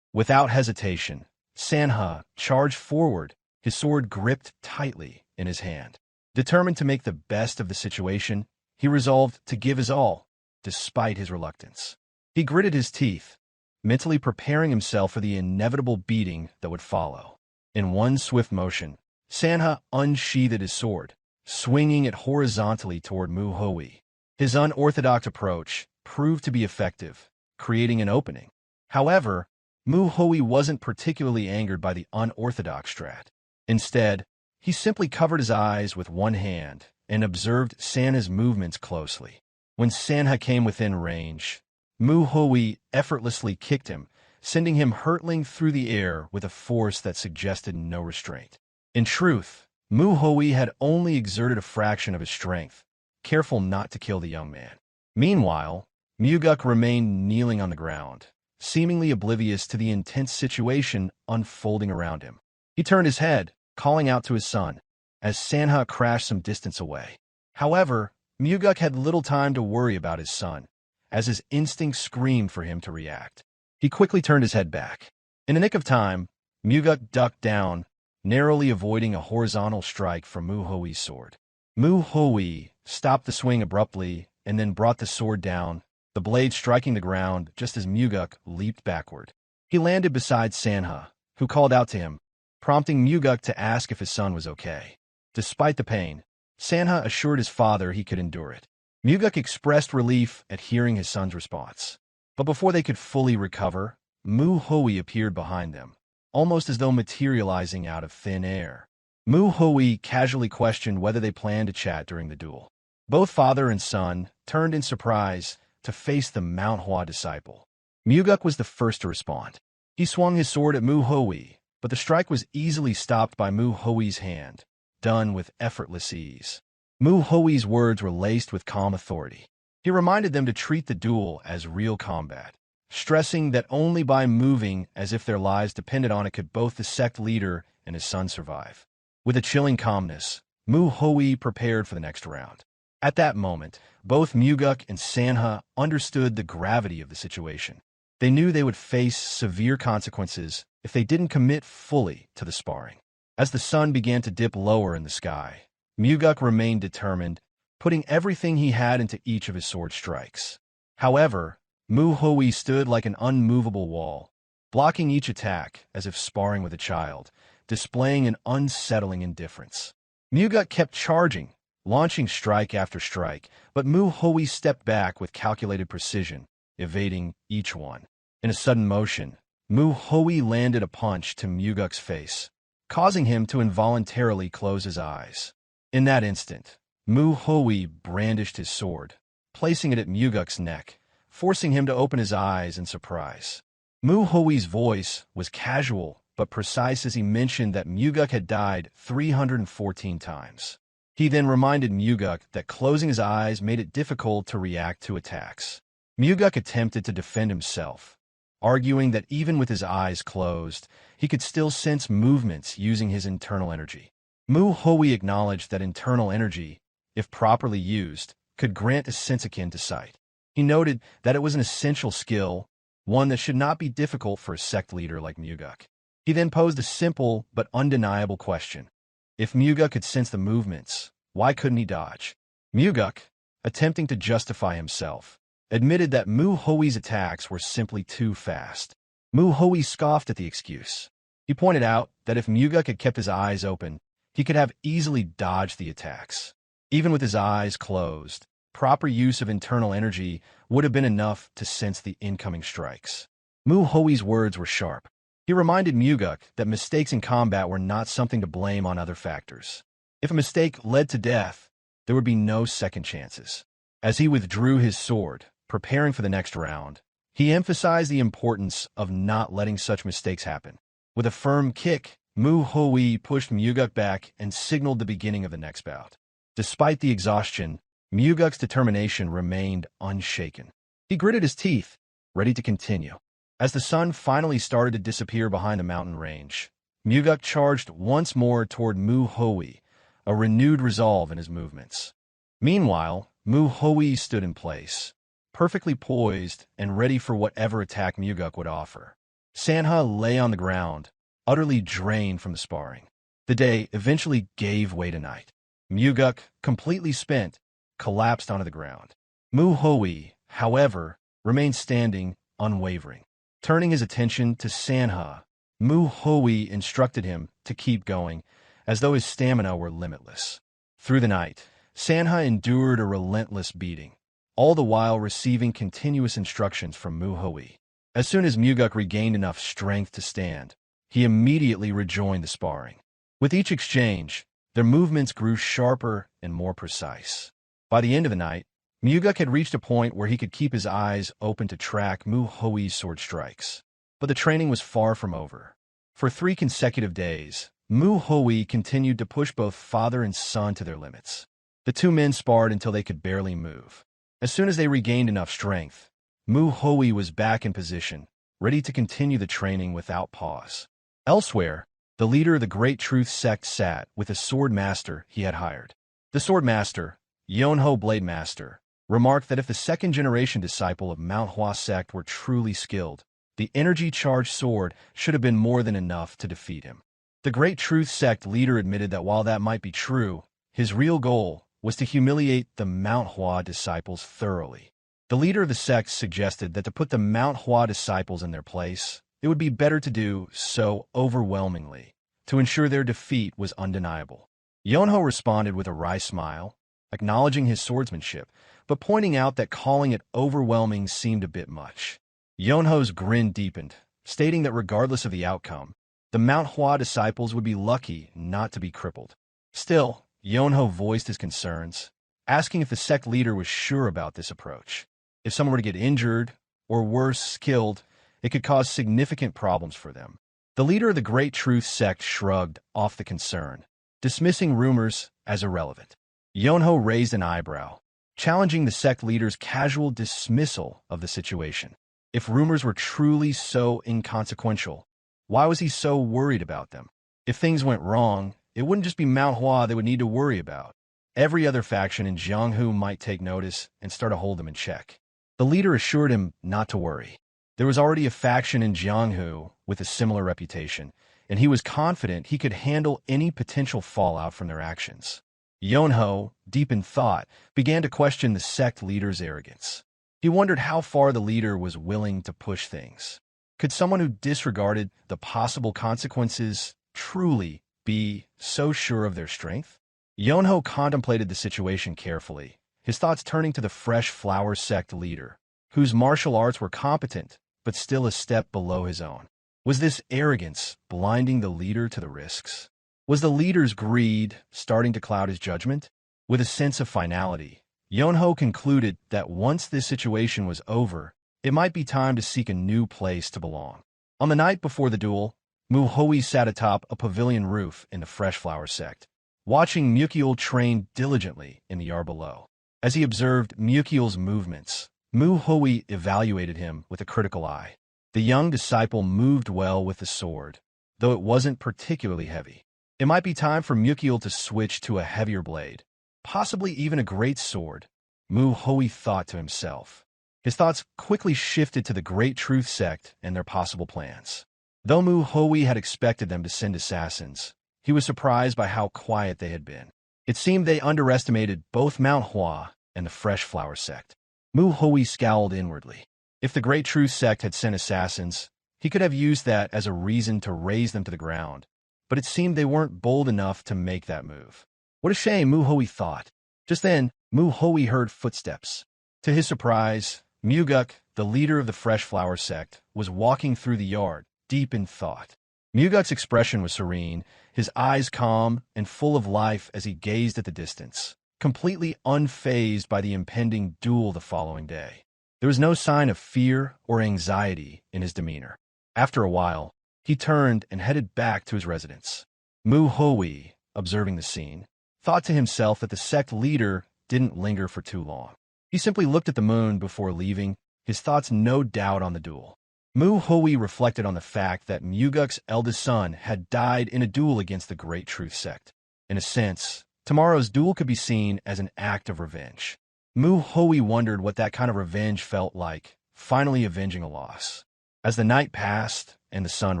Without hesitation, Sanha charged forward, his sword gripped tightly in his hand. Determined to make the best of the situation, he resolved to give his all, despite his reluctance. He gritted his teeth, mentally preparing himself for the inevitable beating that would follow. In one swift motion, Sanha unsheathed his sword, swinging it horizontally toward Mu Hui. His unorthodox approach proved to be effective, creating an opening. However, Mu Hui wasn't particularly angered by the unorthodox strat. Instead, he simply covered his eyes with one hand and observed Sanha's movements closely. When Sanha came within range, Mu Hui effortlessly kicked him, sending him hurtling through the air with a force that suggested no restraint. In truth, Mu Hui had only exerted a fraction of his strength, careful not to kill the young man. Meanwhile, Muguk remained kneeling on the ground, seemingly oblivious to the intense situation unfolding around him. He turned his head, calling out to his son, as Sanha crashed some distance away. However, Muguk had little time to worry about his son, as his instinct screamed for him to react. He quickly turned his head back. In the nick of time, Muguk ducked down, narrowly avoiding a horizontal strike from Mu Hui's sword. Mu Hui stopped the swing abruptly and then brought the sword down, the blade striking the ground just as Muguk leaped backward. He landed beside Sanha, who called out to him, prompting Muguk to ask if his son was okay. Despite the pain, Sanha assured his father he could endure it. Muguk expressed relief at hearing his son's response. But before they could fully recover, Mu Hui appeared behind them, almost as though materializing out of thin air. Mu Hui casually questioned whether they planned to chat during the duel. Both father and son turned in surprise to face the Mount Hua disciple. Muguk was the first to respond. He swung his sword at Mu Hui, but the strike was easily stopped by Mu Hui's hand, done with effortless ease. Mu Hui's words were laced with calm authority. He reminded them to treat the duel as real combat, stressing that only by moving as if their lives depended on it could both the sect leader and his son survive. With a chilling calmness, Mu Hui prepared for the next round. At that moment, both Muguk and Sanha understood the gravity of the situation. They knew they would face severe consequences if they didn't commit fully to the sparring. As the sun began to dip lower in the sky, Muguk remained determined, putting everything he had into each of his sword strikes. However, Mu Hui stood like an unmovable wall, blocking each attack as if sparring with a child, displaying an unsettling indifference. Muguk kept charging, launching strike after strike, but Mu Hui stepped back with calculated precision, evading each one. In a sudden motion, Mu Hui landed a punch to Muguk's face, causing him to involuntarily close his eyes. In that instant, Mu Hui brandished his sword, placing it at Muguk's neck, forcing him to open his eyes in surprise. Mu Hui's voice was casual but precise as he mentioned that Muguk had died 314 times. He then reminded Muguk that closing his eyes made it difficult to react to attacks. Muguk attempted to defend himself, arguing that even with his eyes closed, he could still sense movements using his internal energy. Mu Hui acknowledged that internal energy, if properly used, could grant a sense akin to sight. He noted that it was an essential skill, one that should not be difficult for a sect leader like Muguk. He then posed a simple but undeniable question. If Muguk could sense the movements, why couldn't he dodge? Muguk, attempting to justify himself, admitted that Mu Hui's attacks were simply too fast. Mu Hui scoffed at the excuse. He pointed out that if Muguk had kept his eyes open, he could have easily dodged the attacks. Even with his eyes closed, proper use of internal energy would have been enough to sense the incoming strikes. Mu Hui's words were sharp. He reminded Muguk that mistakes in combat were not something to blame on other factors. If a mistake led to death, there would be no second chances. As he withdrew his sword, preparing for the next round, he emphasized the importance of not letting such mistakes happen. With a firm kick, Mu Hui pushed Muguk back and signaled the beginning of the next bout. Despite the exhaustion, Muguk's determination remained unshaken. He gritted his teeth, ready to continue. As the sun finally started to disappear behind the mountain range, Muguk charged once more toward Mu Hui, a renewed resolve in his movements. Meanwhile, Mu Hui stood in place, perfectly poised and ready for whatever attack Muguk would offer. Manhwa lay on the ground, utterly drained from the sparring. The day eventually gave way to night. Muguk, completely spent, collapsed onto the ground. Mu Hui, however, remained standing, unwavering. Turning his attention to Manhwa, Mu Hui instructed him to keep going, as though his stamina were limitless. Through the night, Manhwa endured a relentless beating, all the while receiving continuous instructions from Mu Hui. As soon as Muguk regained enough strength to stand, he immediately rejoined the sparring. With each exchange, their movements grew sharper and more precise. By the end of the night, Muguk had reached a point where he could keep his eyes open to track Mu Hui's sword strikes. But the training was far from over. For 3 consecutive days, Mu Hui continued to push both father and son to their limits. The two men sparred until they could barely move. As soon as they regained enough strength, Mu Hui was back in position, ready to continue the training without pause. Elsewhere, the leader of the Great Truth Sect sat with a sword master he had hired. The sword master, Yonho Blade Master, remarked that if the second-generation disciple of Mount Hua sect were truly skilled, the energy-charged sword should have been more than enough to defeat him. The Great Truth Sect leader admitted that while that might be true, his real goal was to humiliate the Mount Hua disciples thoroughly. The leader of the sect suggested that to put the Mount Hua disciples in their place, it would be better to do so overwhelmingly, to ensure their defeat was undeniable. Yonho responded with a wry smile, acknowledging his swordsmanship, but pointing out that calling it overwhelming seemed a bit much. Yonho's grin deepened, stating that regardless of the outcome, the Mount Hua disciples would be lucky not to be crippled. Still, Yonho voiced his concerns, asking if the sect leader was sure about this approach. If someone were to get injured, or worse, killed, it could cause significant problems for them. The leader of the Great Truth Sect shrugged off the concern, dismissing rumors as irrelevant. Yonho raised an eyebrow, challenging the sect leader's casual dismissal of the situation. If rumors were truly so inconsequential, why was he so worried about them? If things went wrong, it wouldn't just be Mount Hua they would need to worry about. Every other faction in Jianghu might take notice and start to hold them in check. The leader assured him not to worry. There was already a faction in Jianghu with a similar reputation, and he was confident he could handle any potential fallout from their actions. Yonho, deep in thought, began to question the sect leader's arrogance. He wondered how far the leader was willing to push things. Could someone who disregarded the possible consequences truly be so sure of their strength? Yonho contemplated the situation carefully, his thoughts turning to the Fresh Flower sect leader, whose martial arts were competent, but still a step below his own. Was this arrogance blinding the leader to the risks? Was the leader's greed starting to cloud his judgment? With a sense of finality, Yonho concluded that once this situation was over, it might be time to seek a new place to belong. On the night before the duel, Muhui sat atop a pavilion roof in the Fresh Flower Sect, watching Mukiel train diligently in the yard below. As he observed Mukiel's movements, Muhui evaluated him with a critical eye. The young disciple moved well with the sword, though it wasn't particularly heavy. It might be time for Mukiel to switch to a heavier blade, possibly even a great sword, Muhui thought to himself. His thoughts quickly shifted to the Great Truth Sect and their possible plans. Though Muhui had expected them to send assassins, he was surprised by how quiet they had been. It seemed they underestimated both Mount Hua and the Fresh Flower Sect. Muhui scowled inwardly. If the Great Truth Sect had sent assassins, he could have used that as a reason to raze them to the ground, but it seemed they weren't bold enough to make that move. What a shame, Muhui thought. Just then, Muhui heard footsteps. To his surprise, Muguk, the leader of the Fresh Flower Sect, was walking through the yard, deep in thought. Muguk's expression was serene, his eyes calm and full of life as he gazed at the distance, completely unfazed by the impending duel the following day. There was no sign of fear or anxiety in his demeanor. After a while, he turned and headed back to his residence. Muhui, observing the scene, thought to himself that the sect leader didn't linger for too long. He simply looked at the moon before leaving, his thoughts no doubt on the duel. Muhui reflected on the fact that Muguk's eldest son had died in a duel against the Great Truth Sect. In a sense, tomorrow's duel could be seen as an act of revenge. Muhui wondered what that kind of revenge felt like, finally avenging a loss. As the night passed and the sun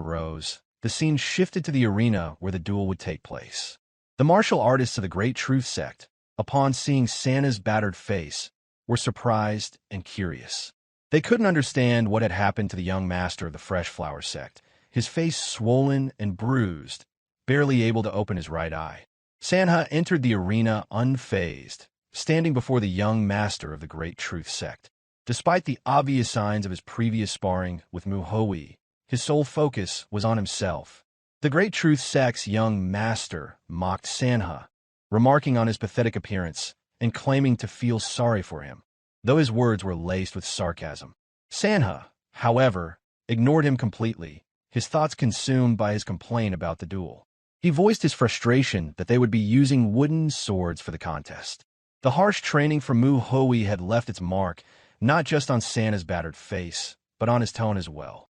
rose, the scene shifted to the arena where the duel would take place. The martial artists of the Great Truth Sect, upon seeing Sanna's battered face, were surprised and curious. They couldn't understand what had happened to the young master of the Fresh Flower Sect, his face swollen and bruised, barely able to open his right eye. Sanha entered the arena unfazed, standing before the young master of the Great Truth Sect. Despite the obvious signs of his previous sparring with Muhui, his sole focus was on himself. The Great Truth Sect's young master mocked Sanha, remarking on his pathetic appearance and claiming to feel sorry for him, though his words were laced with sarcasm. Sanha, however, ignored him completely, his thoughts consumed by his complaint about the duel. He voiced his frustration that they would be using wooden swords for the contest. The harsh training from Muhui had left its mark, not just on Sanna's battered face, but on his tone as well.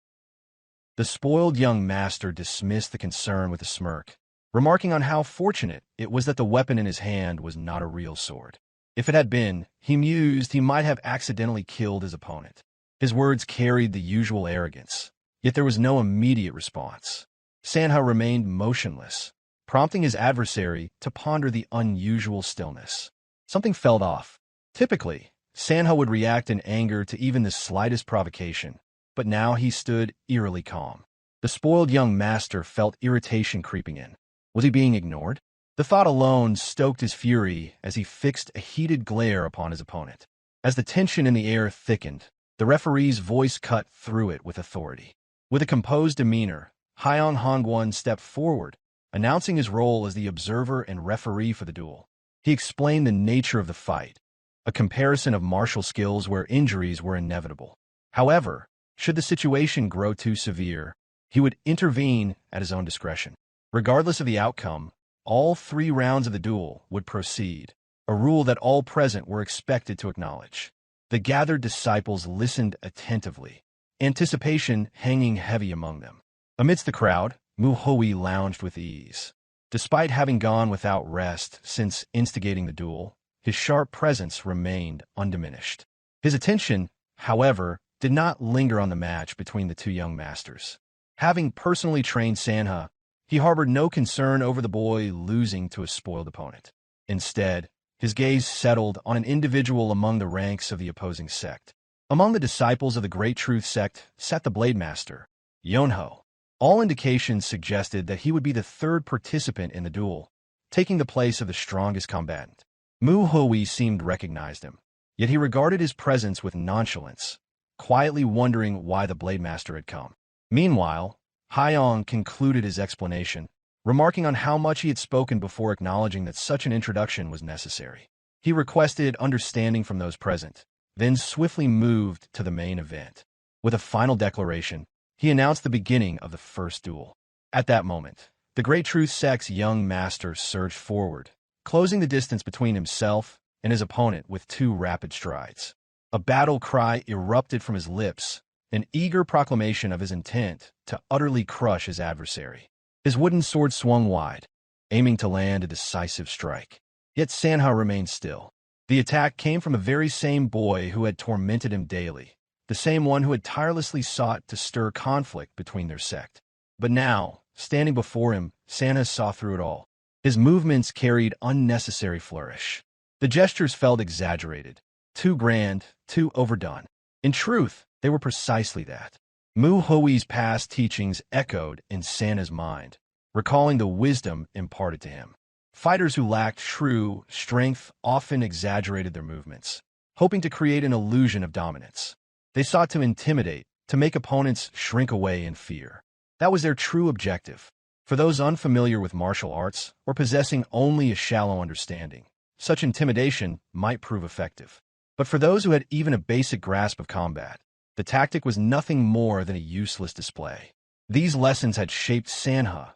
The spoiled young master dismissed the concern with a smirk, remarking on how fortunate it was that the weapon in his hand was not a real sword. If it had been, he mused, he might have accidentally killed his opponent. His words carried the usual arrogance, yet there was no immediate response. Sanha remained motionless, prompting his adversary to ponder the unusual stillness. Something felt off. Typically, Sanha would react in anger to even the slightest provocation, but now he stood eerily calm. The spoiled young master felt irritation creeping in. Was he being ignored? The thought alone stoked his fury as he fixed a heated glare upon his opponent. As the tension in the air thickened, the referee's voice cut through it with authority. With a composed demeanor, Hyong Hongwon stepped forward, announcing his role as the observer and referee for the duel. He explained the nature of the fight, a comparison of martial skills where injuries were inevitable. However, should the situation grow too severe, he would intervene at his own discretion. Regardless of the outcome, all 3 rounds of the duel would proceed, a rule that all present were expected to acknowledge. The gathered disciples listened attentively, anticipation hanging heavy among them. Amidst the crowd, Muhui lounged with ease. Despite having gone without rest since instigating the duel, his sharp presence remained undiminished. His attention, however, did not linger on the match between the 2 young masters. Having personally trained Sanha, he harbored no concern over the boy losing to a spoiled opponent. Instead, his gaze settled on an individual among the ranks of the opposing sect. Among the disciples of the Great Truth Sect sat the Blade Master, Yonho. All indications suggested that he would be the 3rd participant in the duel, taking the place of the strongest combatant. Muhui seemed recognized him, yet he regarded his presence with nonchalance, quietly wondering why the Blade Master had come. Meanwhile, Hyong concluded his explanation, remarking on how much he had spoken before acknowledging that such an introduction was necessary. He requested understanding from those present, then swiftly moved to the main event. With a final declaration, he announced the beginning of the first duel. At that moment, the Great Truth Sect's young master surged forward, closing the distance between himself and his opponent with 2 rapid strides. A battle cry erupted from his lips, an eager proclamation of his intent to utterly crush his adversary. His wooden sword swung wide, aiming to land a decisive strike. Yet Manhwa remained still. The attack came from the very same boy who had tormented him daily, the same one who had tirelessly sought to stir conflict between their sect. But now, standing before him, Manhwa saw through it all. His movements carried unnecessary flourish. The gestures felt exaggerated, too grand, too overdone. In truth, they were precisely that. Mount Hua's past teachings echoed in Manhwa's mind, recalling the wisdom imparted to him. Fighters who lacked true strength often exaggerated their movements, hoping to create an illusion of dominance. They sought to intimidate, to make opponents shrink away in fear. That was their true objective. For those unfamiliar with martial arts or possessing only a shallow understanding, such intimidation might prove effective. But for those who had even a basic grasp of combat, the tactic was nothing more than a useless display. These lessons had shaped Manhwa,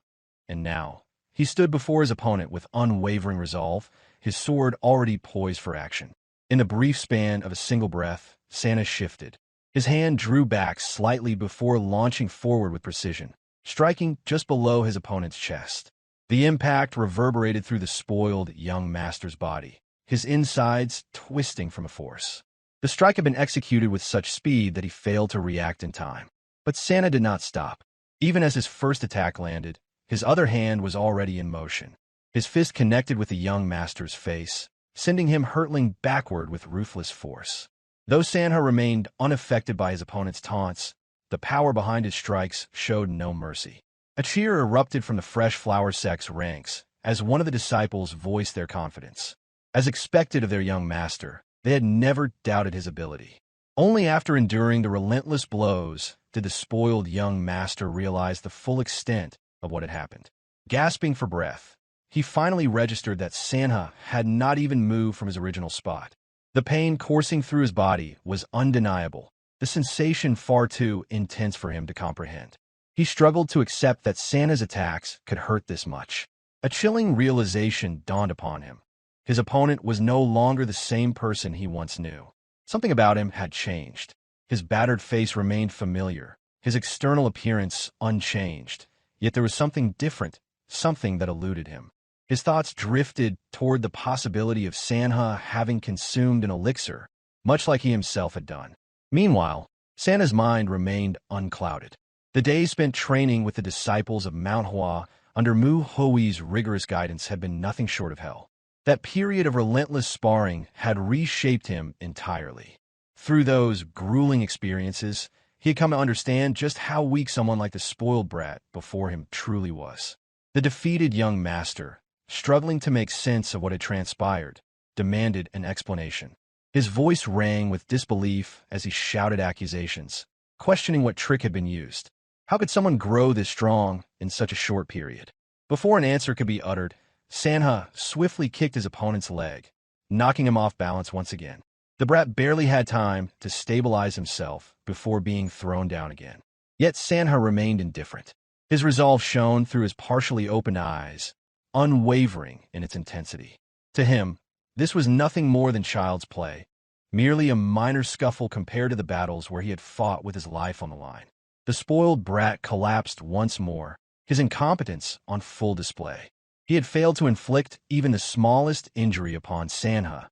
and now he stood before his opponent with unwavering resolve, his sword already poised for action. In the brief span of a single breath, Manhwa shifted. His hand drew back slightly before launching forward with precision, striking just below his opponent's chest. The impact reverberated through the spoiled young master's body, his insides twisting from a force. The strike had been executed with such speed that he failed to react in time. But Manhwa did not stop. Even as his first attack landed, his other hand was already in motion. His fist connected with the young master's face, sending him hurtling backward with ruthless force. Though Manhwa remained unaffected by his opponent's taunts, the power behind his strikes showed no mercy. A cheer erupted from the Fresh Flower Sect's ranks as one of the disciples voiced their confidence. As expected of their young master, they had never doubted his ability. Only after enduring the relentless blows did the spoiled young master realize the full extent of what had happened. Gasping for breath, he finally registered that Manhwa had not even moved from his original spot. The pain coursing through his body was undeniable, the sensation far too intense for him to comprehend. He struggled to accept that Manhwa's attacks could hurt this much. A chilling realization dawned upon him. His opponent was no longer the same person he once knew. Something about him had changed. His battered face remained familiar, his external appearance unchanged. Yet there was something different, something that eluded him. His thoughts drifted toward the possibility of Manhwa having consumed an elixir, much like he himself had done. Meanwhile, Manhwa's mind remained unclouded. The days spent training with the disciples of Mount Hua under Mount Hua's rigorous guidance had been nothing short of hell. That period of relentless sparring had reshaped him entirely. Through those grueling experiences, he had come to understand just how weak someone like the spoiled brat before him truly was. The defeated young master, struggling to make sense of what had transpired, demanded an explanation. His voice rang with disbelief as he shouted accusations, questioning what trick had been used. How could someone grow this strong in such a short period? Before an answer could be uttered, Manhwa swiftly kicked his opponent's leg, knocking him off balance once again. The brat barely had time to stabilize himself before being thrown down again. Yet Manhwa remained indifferent. His resolve shone through his partially opened eyes, unwavering in its intensity. To him, this was nothing more than child's play, merely a minor scuffle compared to the battles where he had fought with his life on the line. The spoiled brat collapsed once more, his incompetence on full display. He had failed to inflict even the smallest injury upon Manhwa,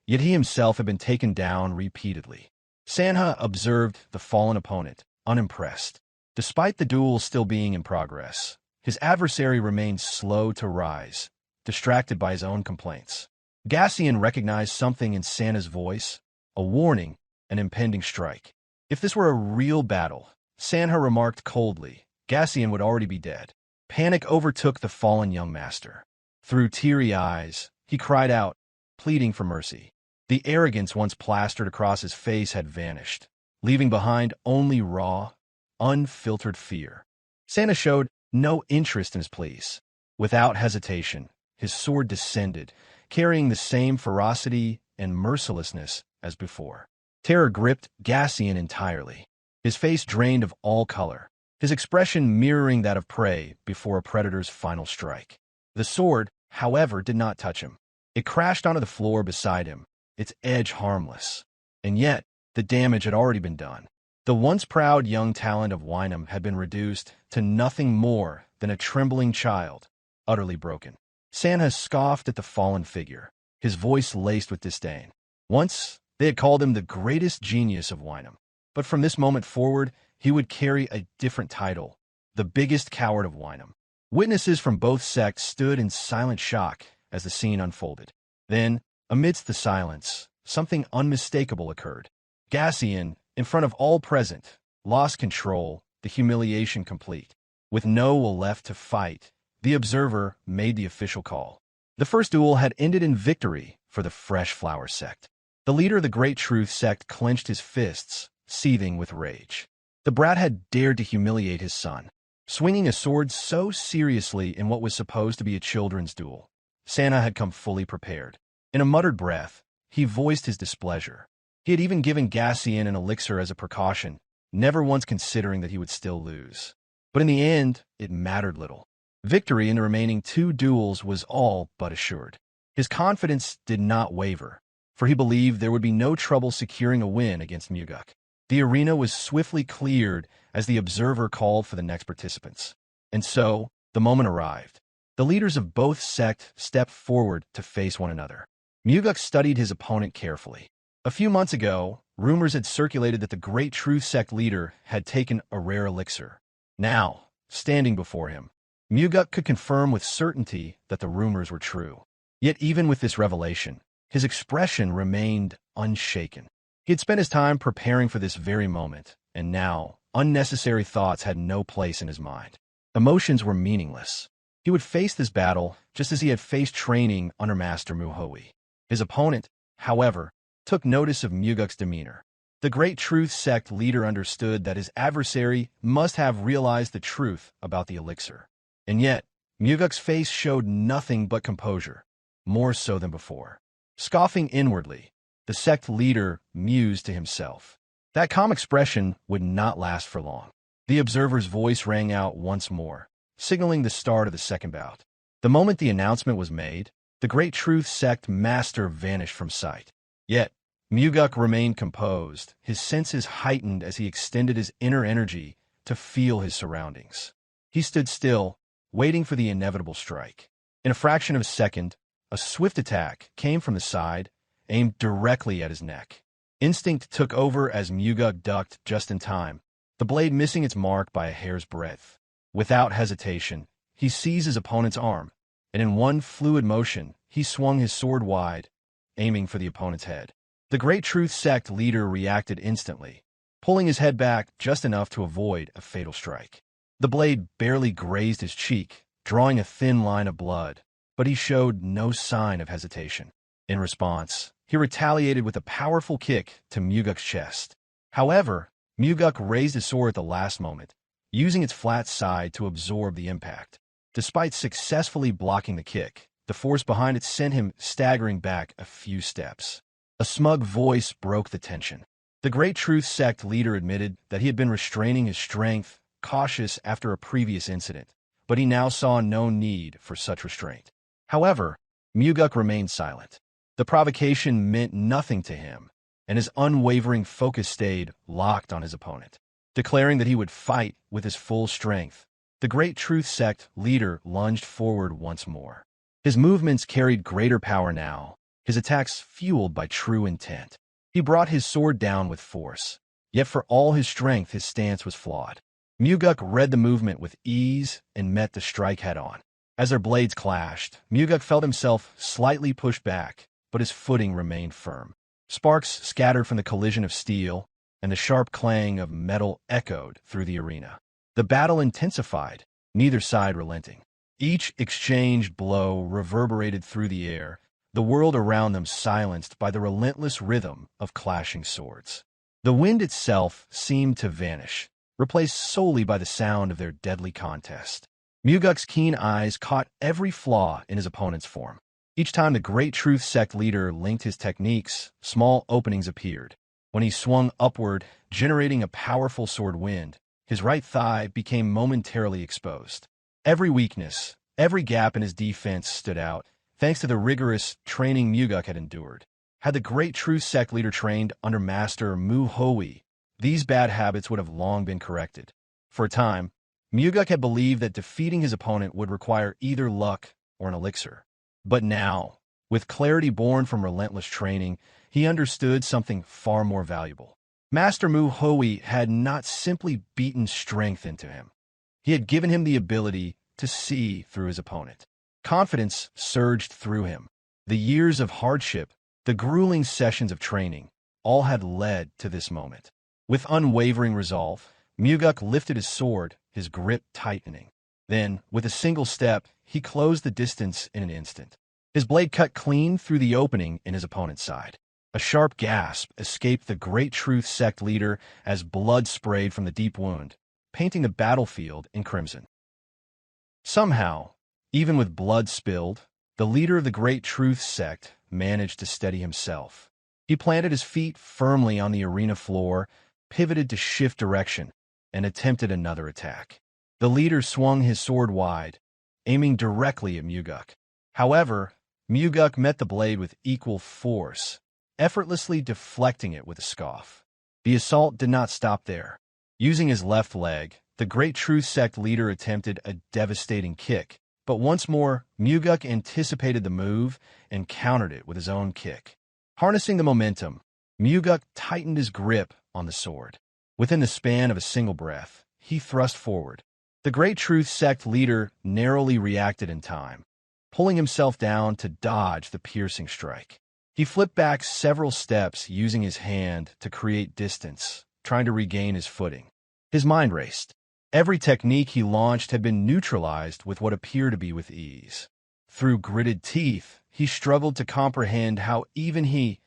yet he himself had been taken down repeatedly. Manhwa observed the fallen opponent, unimpressed. Despite the duel still being in progress, his adversary remained slow to rise, distracted by his own complaints. Gassian recognized something in Manhwa's voice, a warning, an impending strike. If this were a real battle, Manhwa remarked coldly, Gassian would already be dead. Panic overtook the fallen young master. Through teary eyes, he cried out, pleading for mercy. The arrogance once plastered across his face had vanished. leaving behind only raw, unfiltered fear. Santa showed no interest in his pleas. Without hesitation, his sword descended, carrying the same ferocity and mercilessness as before. Terror gripped Gassian entirely, his face drained of all color, his expression mirroring that of prey before a predator's final strike. The sword, however, did not touch him. It crashed onto the floor beside him, its edge harmless. And yet, the damage had already been done. The once proud young talent of Wynham had been reduced to nothing more than a trembling child, utterly broken. Santa scoffed at the fallen figure, his voice laced with disdain. Once, they had called him the greatest genius of Wynham. But from this moment forward, he would carry a different title, the biggest coward of Wynham. Witnesses from both sects stood in silent shock as the scene unfolded. Then, amidst the silence, something unmistakable occurred. Gassian, in front of all present, lost control, the humiliation complete. With no will left to fight, the observer made the official call. The first duel had ended in victory for the Fresh Flower Sect. The leader of the Great Truth Sect clenched his fists, seething with rage. The brat had dared to humiliate his son, swinging a sword so seriously in what was supposed to be a children's duel. Santa had come fully prepared. In a muttered breath, he voiced his displeasure. He had even given Gassian an elixir as a precaution, never once considering that he would still lose. But in the end, it mattered little. Victory in the remaining 2 duels was all but assured. His confidence did not waver, for he believed there would be no trouble securing a win against Muguk. The arena was swiftly cleared as the observer called for the next participants. And so, the moment arrived. The leaders of both sects stepped forward to face one another. Muguk studied his opponent carefully. A few months ago, rumors had circulated that the Great Truth Sect leader had taken a rare elixir. Now, standing before him, Muguk could confirm with certainty that the rumors were true. Yet even with this revelation, his expression remained unshaken. He had spent his time preparing for this very moment, and now, unnecessary thoughts had no place in his mind. Emotions were meaningless. He would face this battle just as he had faced training under Master Muhui. His opponent, however, took notice of Muguk's demeanor. The Great Truth Sect leader understood that his adversary must have realized the truth about the elixir. And yet, Muguk's face showed nothing but composure, more so than before. Scoffing inwardly, the sect leader mused to himself. That calm expression would not last for long. The observer's voice rang out once more, signaling the start of the second bout. The moment the announcement was made, the Great Truth Sect master vanished from sight. Yet, Muguk remained composed, his senses heightened as he extended his inner energy to feel his surroundings. He stood still, waiting for the inevitable strike. In a fraction of a second, a swift attack came from the side, aimed directly at his neck. Instinct took over as Muguk ducked just in time, the blade missing its mark by a hair's breadth. Without hesitation, he seized his opponent's arm, and in one fluid motion, he swung his sword wide, aiming for the opponent's head. The Great Truth Sect leader reacted instantly, pulling his head back just enough to avoid a fatal strike. The blade barely grazed his cheek, drawing a thin line of blood, but he showed no sign of hesitation. In response, he retaliated with a powerful kick to Muguk's chest. However, Muguk raised his sword at the last moment, using its flat side to absorb the impact. Despite successfully blocking the kick, the force behind it sent him staggering back a few steps. A smug voice broke the tension. The Great Truth Sect leader admitted that he had been restraining his strength, cautious after a previous incident, but he now saw no need for such restraint. However, Muguk remained silent. The provocation meant nothing to him, and his unwavering focus stayed locked on his opponent. Declaring that he would fight with his full strength, the Great Truth Sect leader lunged forward once more. His movements carried greater power now, his attacks fueled by true intent. He brought his sword down with force, yet for all his strength his stance was flawed. Muguk read the movement with ease and met the strike head-on. As their blades clashed, Muguk felt himself slightly pushed back, but his footing remained firm. Sparks scattered from the collision of steel, and the sharp clang of metal echoed through the arena. The battle intensified, neither side relenting. Each exchanged blow reverberated through the air, the world around them silenced by the relentless rhythm of clashing swords. The wind itself seemed to vanish, replaced solely by the sound of their deadly contest. Muguk's keen eyes caught every flaw in his opponent's form. Each time the Great Truth Sect leader linked his techniques, small openings appeared. When he swung upward, generating a powerful sword wind, his right thigh became momentarily exposed. Every weakness, every gap in his defense stood out, thanks to the rigorous training Muguk had endured. Had the Great Truth Sect leader trained under Master Mount Hua, these bad habits would have long been corrected. For a time, Muguk had believed that defeating his opponent would require either luck or an elixir. But now, with clarity born from relentless training, he understood something far more valuable. Master Mount Hua had not simply beaten strength into him. He had given him the ability to see through his opponent. Confidence surged through him. The years of hardship, the grueling sessions of training, all had led to this moment. With unwavering resolve, Muguk lifted his sword, his grip tightening. Then, with a single step, he closed the distance in an instant. His blade cut clean through the opening in his opponent's side. A sharp gasp escaped the Great Truth Sect leader as blood sprayed from the deep wound, painting the battlefield in crimson. Somehow, even with blood spilled, the leader of the Great Truth Sect managed to steady himself. He planted his feet firmly on the arena floor, pivoted to shift direction, and attempted another attack. The leader swung his sword wide, aiming directly at Muguk. However, Muguk met the blade with equal force, effortlessly deflecting it with a scoff. The assault did not stop there. Using his left leg, the Great Truth Sect leader attempted a devastating kick, but once more, Muguk anticipated the move and countered it with his own kick. Harnessing the momentum, Muguk tightened his grip on the sword. Within the span of a single breath, he thrust forward. The Great Truth Sect leader narrowly reacted in time, pulling himself down to dodge the piercing strike. He flipped back several steps using his hand to create distance, trying to regain his footing. His mind raced. Every technique he launched had been neutralized with what appeared to be with ease. Through gritted teeth, he struggled to comprehend how even he,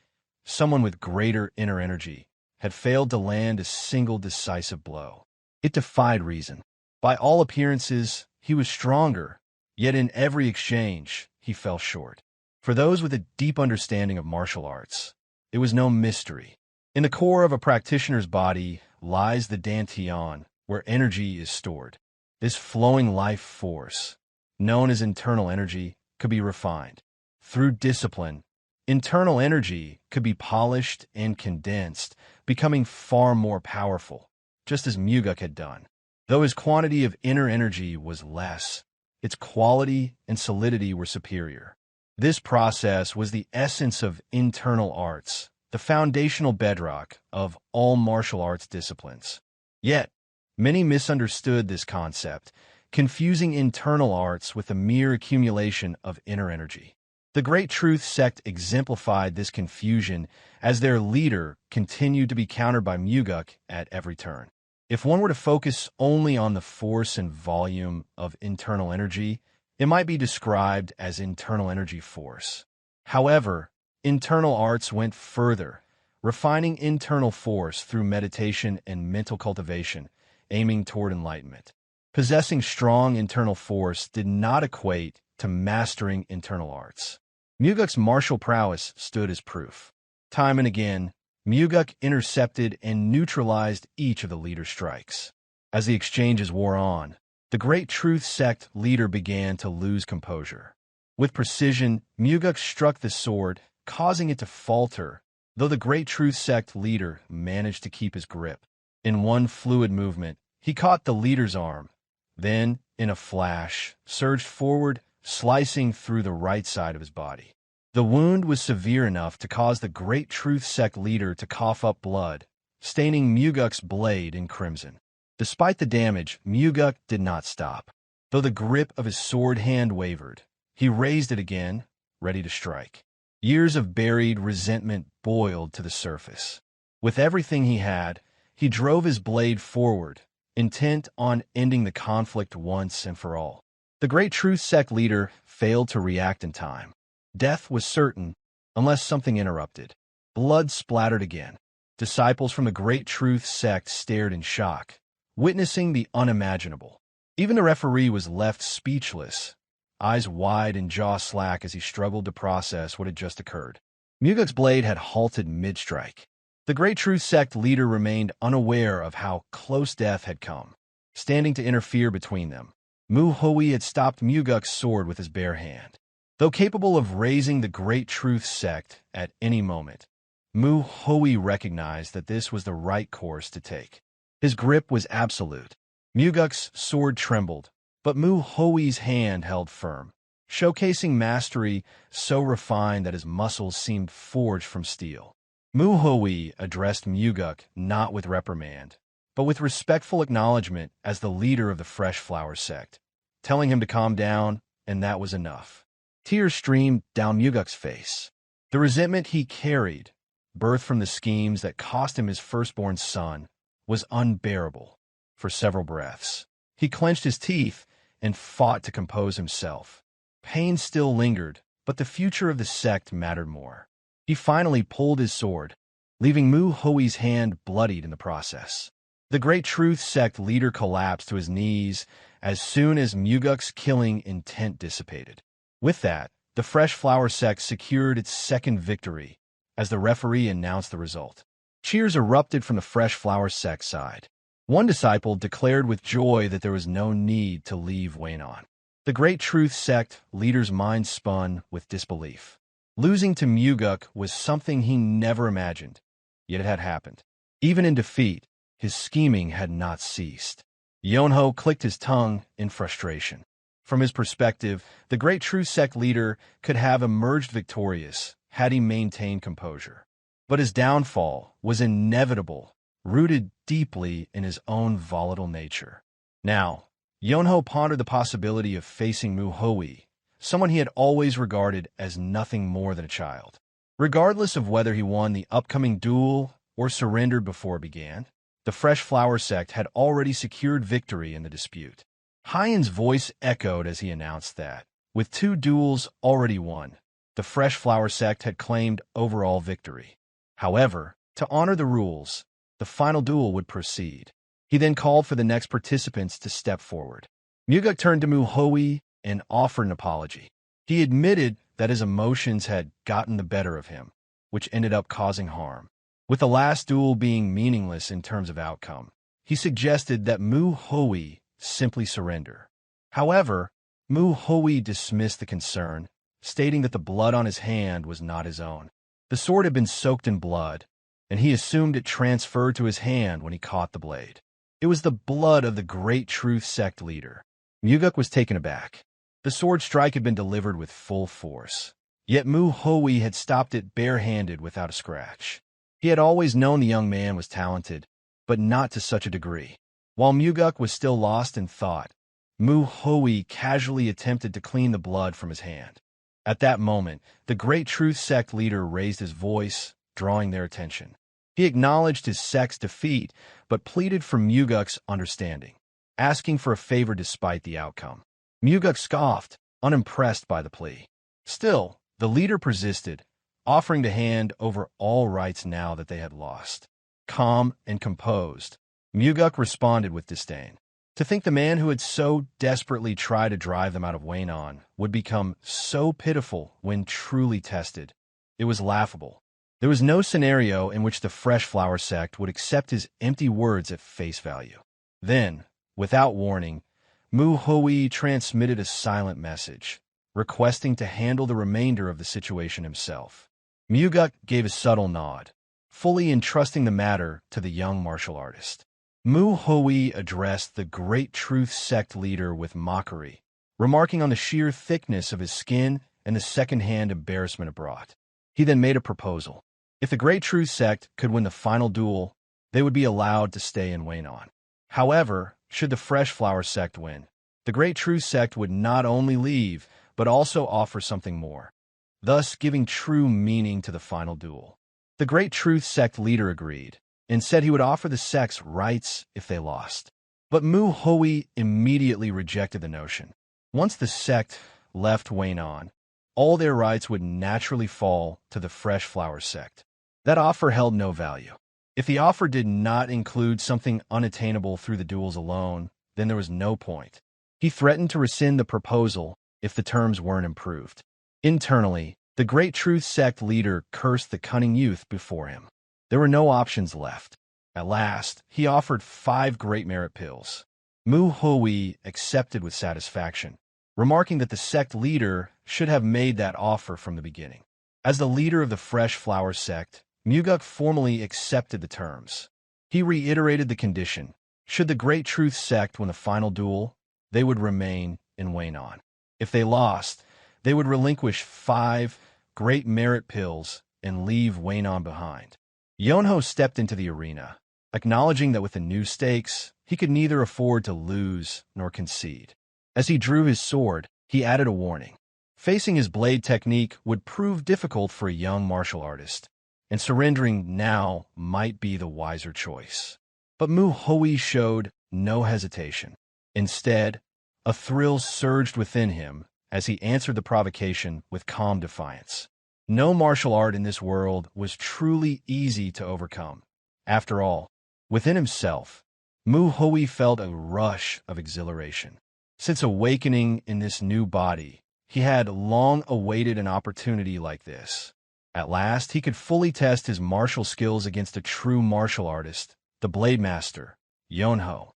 someone with greater inner energy, had failed to land a single decisive blow. It defied reason. By all appearances, he was stronger, yet in every exchange, he fell short. For those with a deep understanding of martial arts, it was no mystery. In the core of a practitioner's body lies the dantian, where energy is stored. This flowing life force, known as internal energy, could be refined. Through discipline, internal energy could be polished and condensed, becoming far more powerful, just as Muguk had done. Though his quantity of inner energy was less, its quality and solidity were superior. This process was the essence of internal arts, the foundational bedrock of all martial arts disciplines. Yet, many misunderstood this concept, confusing internal arts with the mere accumulation of inner energy. The Great Truth Sect exemplified this confusion as their leader continued to be countered by Muguk at every turn. If one were to focus only on the force and volume of internal energy, it might be described as internal energy force. However, internal arts went further, refining internal force through meditation and mental cultivation, aiming toward enlightenment. Possessing strong internal force did not equate to mastering internal arts. Muguk's martial prowess stood as proof. Time and again, Muguk intercepted and neutralized each of the leader's strikes. As the exchanges wore on, the Great Truth Sect leader began to lose composure. With precision, Muguk struck the sword, causing it to falter, though the Great Truth Sect leader managed to keep his grip. In one fluid movement, he caught the leader's arm, then, in a flash, surged forward, slicing through the right side of his body. The wound was severe enough to cause the Great Truth Sect leader to cough up blood, staining Muguk's blade in crimson. Despite the damage, Muguk did not stop. Though the grip of his sword hand wavered, he raised it again, ready to strike. Years of buried resentment boiled to the surface. With everything he had, he drove his blade forward, intent on ending the conflict once and for all. The Great Truth Sect leader failed to react in time. Death was certain, unless something interrupted. Blood splattered again. Disciples from the Great Truth Sect stared in shock, witnessing the unimaginable. Even the referee was left speechless, eyes wide and jaw slack as he struggled to process what had just occurred. Muguk's blade had halted mid-strike. The Great Truth Sect leader remained unaware of how close death had come. Standing to interfere between them, Mu Hui had stopped Muguk's sword with his bare hand. Though capable of raising the Great Truth Sect at any moment, Mu Hui recognized that this was the right course to take. His grip was absolute. Muguk's sword trembled, but Mu Hui's hand held firm, showcasing mastery so refined that his muscles seemed forged from steel. Mu Hui addressed Muguk not with reprimand, but with respectful acknowledgement as the leader of the Fresh Flower Sect, telling him to calm down, and that was enough. Tears streamed down Muguk's face. The resentment he carried, birthed from the schemes that cost him his firstborn son, was unbearable. For several breaths, he clenched his teeth and fought to compose himself. Pain still lingered, but the future of the sect mattered more. He finally pulled his sword, leaving Mu Hui's hand bloodied in the process. The Great Truth Sect leader collapsed to his knees as soon as Muguk's killing intent dissipated. With that, the Fresh Flower Sect secured its second victory as the referee announced the result. Cheers erupted from the Fresh Flower Sect side. One disciple declared with joy that there was no need to leave Waynon. The Great Truth Sect leader's mind spun with disbelief. Losing to Muguk was something he never imagined, yet it had happened. Even in defeat, his scheming had not ceased. Yonho clicked his tongue in frustration. From his perspective, the Great Truth Sect leader could have emerged victorious had he maintained composure. But his downfall was inevitable, rooted deeply in his own volatile nature. Now, Yonho pondered the possibility of facing Mu Hui, someone he had always regarded as nothing more than a child. Regardless of whether he won the upcoming duel or surrendered before it began, the Fresh Flower Sect had already secured victory in the dispute. Hyen's voice echoed as he announced that, with 2 duels already won, the Fresh Flower Sect had claimed overall victory. However, to honor the rules, the final duel would proceed. He then called for the next participants to step forward. Muguk turned to Mu Hui and offered an apology. He admitted that his emotions had gotten the better of him, which ended up causing harm. With the last duel being meaningless in terms of outcome, he suggested that Mu Hui simply surrender. However, Mu Hui dismissed the concern, stating that the blood on his hand was not his own. The sword had been soaked in blood, and he assumed it transferred to his hand when he caught the blade. It was the blood of the Great Truth Sect leader. Muguk was taken aback. The sword strike had been delivered with full force, yet Mu Hui had stopped it barehanded without a scratch. He had always known the young man was talented, but not to such a degree. While Muguk was still lost in thought, Mu Hui casually attempted to clean the blood from his hand. At that moment, the Great Truth Sect leader raised his voice, drawing their attention. He acknowledged his sect's defeat, but pleaded for Muguk's understanding, asking for a favor despite the outcome. Muguk scoffed, unimpressed by the plea. Still, the leader persisted, offering to hand over all rights now that they had lost. Calm and composed, Muguk responded with disdain. To think the man who had so desperately tried to drive them out of Waynon would become so pitiful when truly tested. It was laughable. There was no scenario in which the Fresh Flower Sect would accept his empty words at face value. Then, without warning, Mu Hui transmitted a silent message, requesting to handle the remainder of the situation himself. Muguk gave a subtle nod, fully entrusting the matter to the young martial artist. Mu Hui addressed the Great Truth Sect leader with mockery, remarking on the sheer thickness of his skin and the second-hand embarrassment it brought. He then made a proposal. If the Great Truth Sect could win the final duel, they would be allowed to stay in Waynon. However, should the Fresh Flower Sect win, the Great Truth Sect would not only leave, but also offer something more, thus giving true meaning to the final duel. The Great Truth Sect leader agreed, and said he would offer the sect's rights if they lost. But Mu Hui immediately rejected the notion. Once the sect left Waynon, all their rights would naturally fall to the Fresh Flower Sect. That offer held no value. If the offer did not include something unattainable through the duels alone, then there was no point. He threatened to rescind the proposal if the terms weren't improved. Internally, the Great Truth Sect leader cursed the cunning youth before him. There were no options left. At last, he offered 5 great merit pills. Hua accepted with satisfaction, remarking that the sect leader should have made that offer from the beginning. As the leader of the Fresh Flower Sect, Muguk formally accepted the terms. He reiterated the condition. Should the Great Truth Sect win the final duel, they would remain in Waynon. If they lost, they would relinquish 5 great merit pills and leave Waynon behind. Yonho stepped into the arena, acknowledging that with the new stakes, he could neither afford to lose nor concede. As he drew his sword, he added a warning. Facing his blade technique would prove difficult for a young martial artist, and surrendering now might be the wiser choice. But Hua showed no hesitation. Instead, a thrill surged within him as he answered the provocation with calm defiance. No martial art in this world was truly easy to overcome. After all, within himself, Hua felt a rush of exhilaration. Since awakening in this new body, he had long awaited an opportunity like this. At last, he could fully test his martial skills against a true martial artist, the Blade Master, Yonho.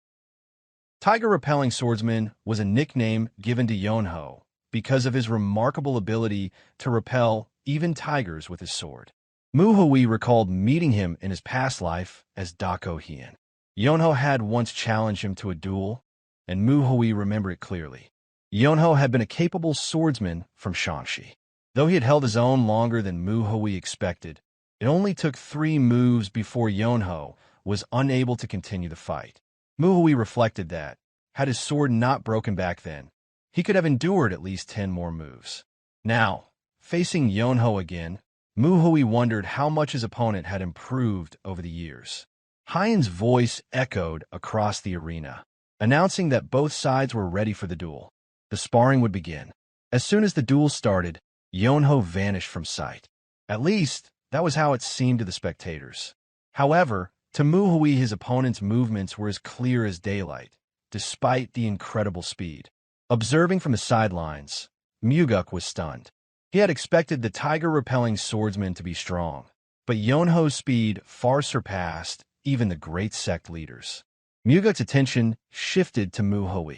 Tiger-repelling swordsman was a nickname given to Yonho because of his remarkable ability to repel even tigers with his sword. Hua recalled meeting him in his past life as Dako Hien. Yonho had once challenged him to a duel, and Hua remembered it clearly. Yonho had been a capable swordsman from Shanxi. Though he had held his own longer than Hua expected, it only took 3 moves before Yonho was unable to continue the fight. Hua reflected that, had his sword not broken back then, he could have endured at least 10 more moves. Now, facing Yonho again, Hua wondered how much his opponent had improved over the years. Hien's voice echoed across the arena, announcing that both sides were ready for the duel. The sparring would begin. As soon as the duel started, Yonho vanished from sight. At least, that was how it seemed to the spectators. However, to Hua, his opponent's movements were as clear as daylight, despite the incredible speed. Observing from the sidelines, Muguk was stunned. He had expected the tiger-repelling swordsman to be strong, but Yonho's speed far surpassed even the great sect leaders. Muguk's attention shifted to Hua.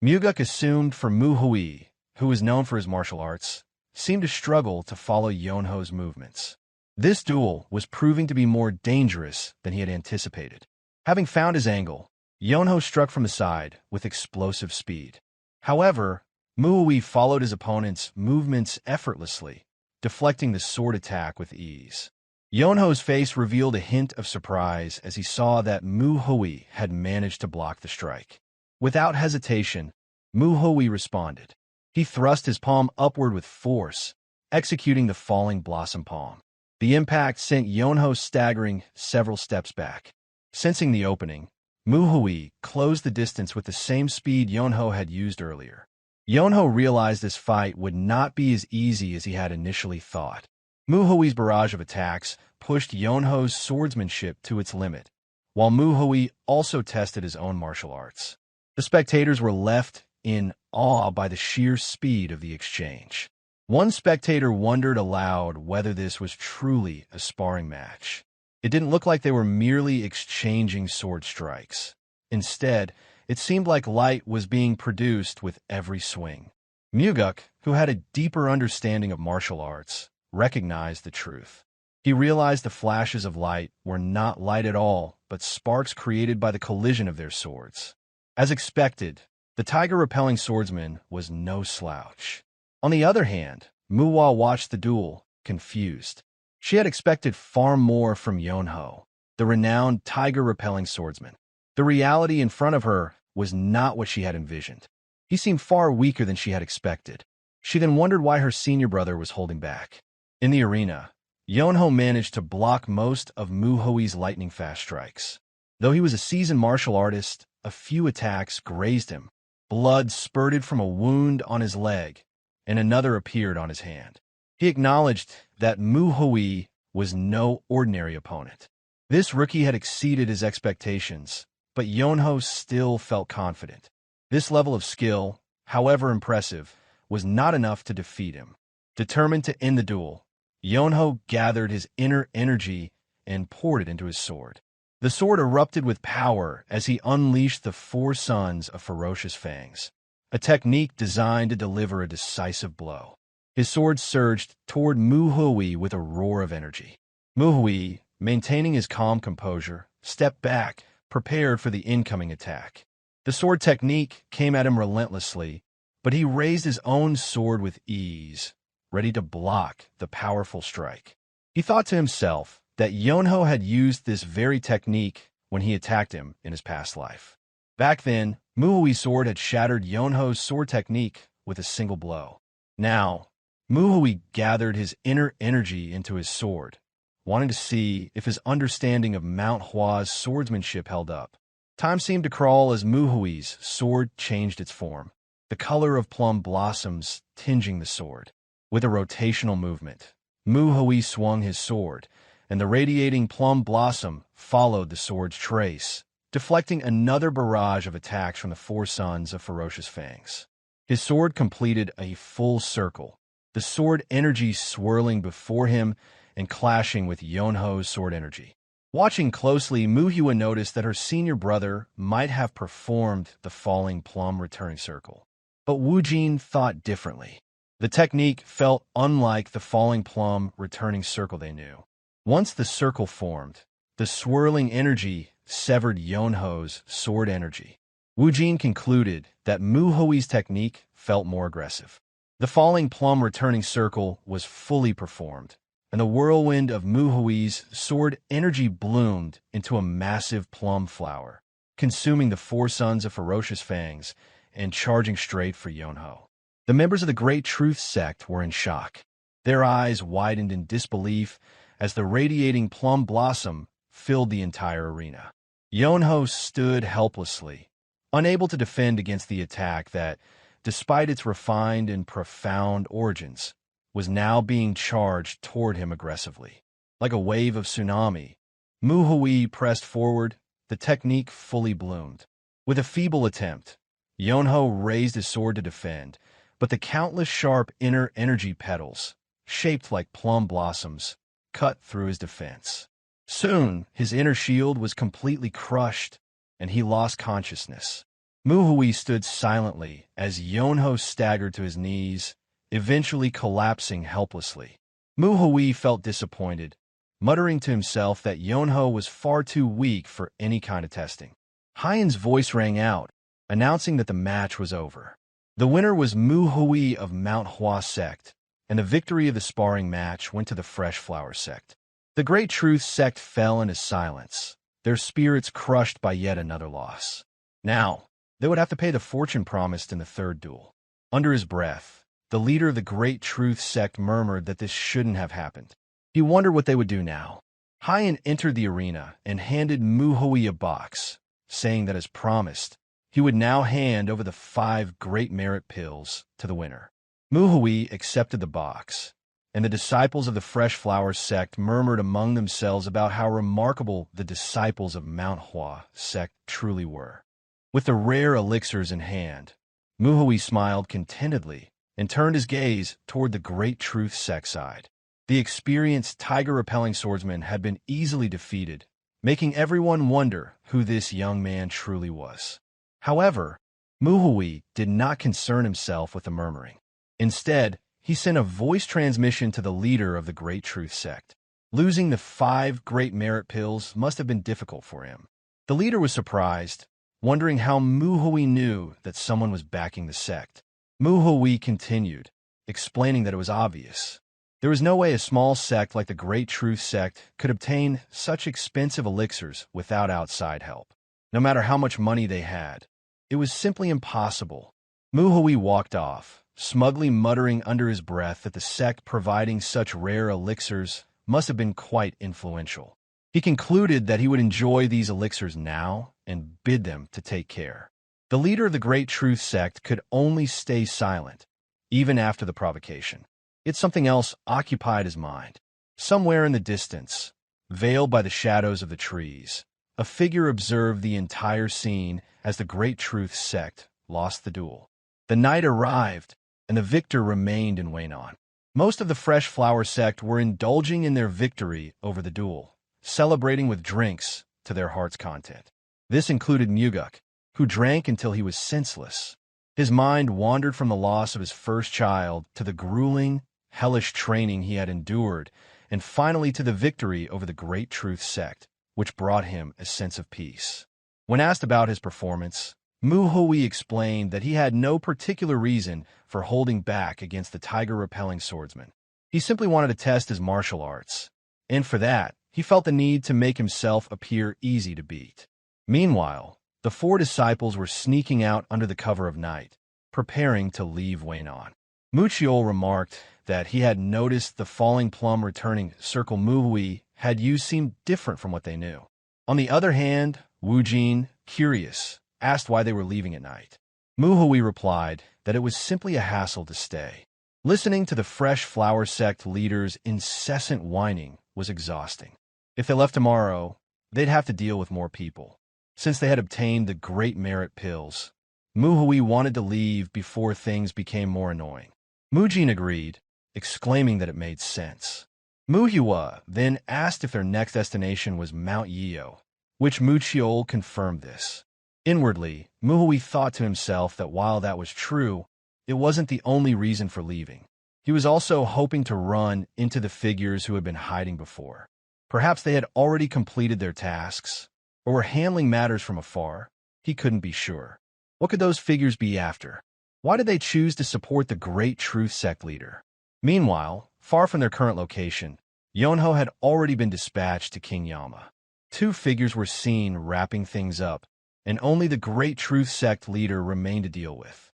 Muguk assumed for Hua, who was known for his martial arts, seemed to struggle to follow Yonho's movements. This duel was proving to be more dangerous than he had anticipated. Having found his angle, Yonho struck from the side with explosive speed. However, Hua followed his opponent's movements effortlessly, deflecting the sword attack with ease. Yonho's face revealed a hint of surprise as he saw that Hua had managed to block the strike. Without hesitation, Hua responded. He thrust his palm upward with force, executing the falling blossom palm. The impact sent Yonho staggering several steps back. Sensing the opening, Hua closed the distance with the same speed Yonho had used earlier. Yonho realized this fight would not be as easy as he had initially thought. Hua's barrage of attacks pushed Yonho's swordsmanship to its limit, while Hua also tested his own martial arts. The spectators were left in awe by the sheer speed of the exchange. One spectator wondered aloud whether this was truly a sparring match. It didn't look like they were merely exchanging sword strikes. Instead, it seemed like light was being produced with every swing. Muguk, who had a deeper understanding of martial arts, recognized the truth. He realized the flashes of light were not light at all, but sparks created by the collision of their swords. As expected, the tiger-repelling swordsman was no slouch. On the other hand, Manhwa watched the duel, confused. She had expected far more from Yonho, the renowned tiger-repelling swordsman. The reality in front of her was not what she had envisioned. He seemed far weaker than she had expected. She then wondered why her senior brother was holding back. In the arena, Yonho managed to block most of Hua's lightning-fast strikes. Though he was a seasoned martial artist, a few attacks grazed him. Blood spurted from a wound on his leg, and another appeared on his hand. He acknowledged that Hua was no ordinary opponent. This rookie had exceeded his expectations, but Yonho still felt confident. This level of skill, however impressive, was not enough to defeat him. Determined to end the duel, Yonho gathered his inner energy and poured it into his sword. The sword erupted with power as he unleashed the 4 sons of ferocious fangs, a technique designed to deliver a decisive blow. His sword surged toward Manhwa with a roar of energy. Manhwa, maintaining his calm composure, stepped back, prepared for the incoming attack. The sword technique came at him relentlessly, but he raised his own sword with ease, ready to block the powerful strike. He thought to himself that Yonho had used this very technique when he attacked him in his past life. Back then, Manhwa's sword had shattered Yonho's sword technique with a single blow. Now, Manhwa gathered his inner energy into his sword, wanting to see if his understanding of Mount Hua's swordsmanship held up. Time seemed to crawl as Manhwa's sword changed its form, the color of plum blossoms tinging the sword. With a rotational movement, Manhwa swung his sword, and the radiating plum blossom followed the sword's trace, deflecting another barrage of attacks from the 4 sons of ferocious fangs. His sword completed a full circle, the sword energy swirling before him and clashing with Yonho's sword energy. Watching closely, Manhwa noticed that her senior brother might have performed the falling plum returning circle. But Wujin thought differently. The technique felt unlike the falling plum returning circle they knew. Once the circle formed, the swirling energy severed Yonho's sword energy. Wujin concluded that Manhwa's technique felt more aggressive. The falling plum returning circle was fully performed, and the whirlwind of Manhwa's sword energy bloomed into a massive plum flower, consuming the 4 sons of ferocious fangs and charging straight for Yonho. The members of the Great Truth Sect were in shock. Their eyes widened in disbelief as the radiating plum blossom filled the entire arena. Yonho stood helplessly, unable to defend against the attack that, despite its refined and profound origins, was now being charged toward him aggressively. Like a wave of tsunami, Manhwa pressed forward, the technique fully bloomed. With a feeble attempt, Yonho raised his sword to defend, but the countless sharp inner energy petals, shaped like plum blossoms, cut through his defense. Soon, his inner shield was completely crushed, and he lost consciousness. Manhwa stood silently as Yonho staggered to his knees, eventually collapsing helplessly. Manhwa felt disappointed, muttering to himself that Yonho was far too weak for any kind of testing. Hyen's voice rang out, announcing that the match was over. The winner was Manhwa of Mount Hua Sect, and the victory of the sparring match went to the Fresh Flower Sect. The Great Truth Sect fell into silence, their spirits crushed by yet another loss. Now, they would have to pay the fortune promised in the 3rd duel. Under his breath, the leader of the Great Truth Sect murmured that this shouldn't have happened. He wondered what they would do now. Hyen entered the arena and handed Manhwa a box, saying that as promised, he would now hand over the 5 Great Merit Pills to the winner. Manhwa accepted the box, and the disciples of the Fresh Flower Sect murmured among themselves about how remarkable the disciples of Mount Hua Sect truly were. With the rare elixirs in hand, Manhwa smiled contentedly and turned his gaze toward the Great Truth Sect side. The experienced tiger-repelling swordsman had been easily defeated, making everyone wonder who this young man truly was. However, Manhwa did not concern himself with the murmuring. Instead, he sent a voice transmission to the leader of the Great Truth Sect. Losing the 5 Great Merit Pills must have been difficult for him. The leader was surprised, wondering how Manhwa knew that someone was backing the sect. Manhwa continued, explaining that it was obvious. There was no way a small sect like the Great Truth Sect could obtain such expensive elixirs without outside help. No matter how much money they had, it was simply impossible. Manhwa walked off, smugly muttering under his breath that the sect providing such rare elixirs must have been quite influential. He concluded that he would enjoy these elixirs now and bid them to take care. The leader of the Great Truth Sect could only stay silent, even after the provocation. Yet something else occupied his mind. Somewhere in the distance, veiled by the shadows of the trees. A figure observed the entire scene as the Great Truth Sect lost the duel. The night arrived, and the victor remained in Waynon. Most of the Fresh Flower Sect were indulging in their victory over the duel, celebrating with drinks to their heart's content. This included Muguk, who drank until he was senseless. His mind wandered from the loss of his first child to the grueling, hellish training he had endured, and finally to the victory over the Great Truth Sect, which brought him a sense of peace. When asked about his performance, Manhwa explained that he had no particular reason for holding back against the tiger-repelling swordsman. He simply wanted to test his martial arts, and for that, he felt the need to make himself appear easy to beat. Meanwhile, the four disciples were sneaking out under the cover of night, preparing to leave Waynon. Muchiol remarked that he had noticed the falling plum returning circle Manhwa had used seemed different from what they knew. On the other hand, Wu Jin, curious, asked why they were leaving at night. Manhwa replied that it was simply a hassle to stay. Listening to the Fresh Flower Sect leader's incessant whining was exhausting. If they left tomorrow, they'd have to deal with more people. Since they had obtained the Great Merit Pills, Manhwa wanted to leave before things became more annoying. Mujin agreed, exclaiming that it made sense. Manhwa then asked if their next destination was Mount Hua, which Muchiol confirmed this. Inwardly, Manhwa thought to himself that while that was true, it wasn't the only reason for leaving. He was also hoping to run into the figures who had been hiding before. Perhaps they had already completed their tasks, or were handling matters from afar. He couldn't be sure. What could those figures be after? Why did they choose to support the Great Truth Sect leader? Meanwhile, far from their current location, Yonho had already been dispatched to King Yama. Two figures were seen wrapping things up, and only the Great Truth Sect leader remained to deal with.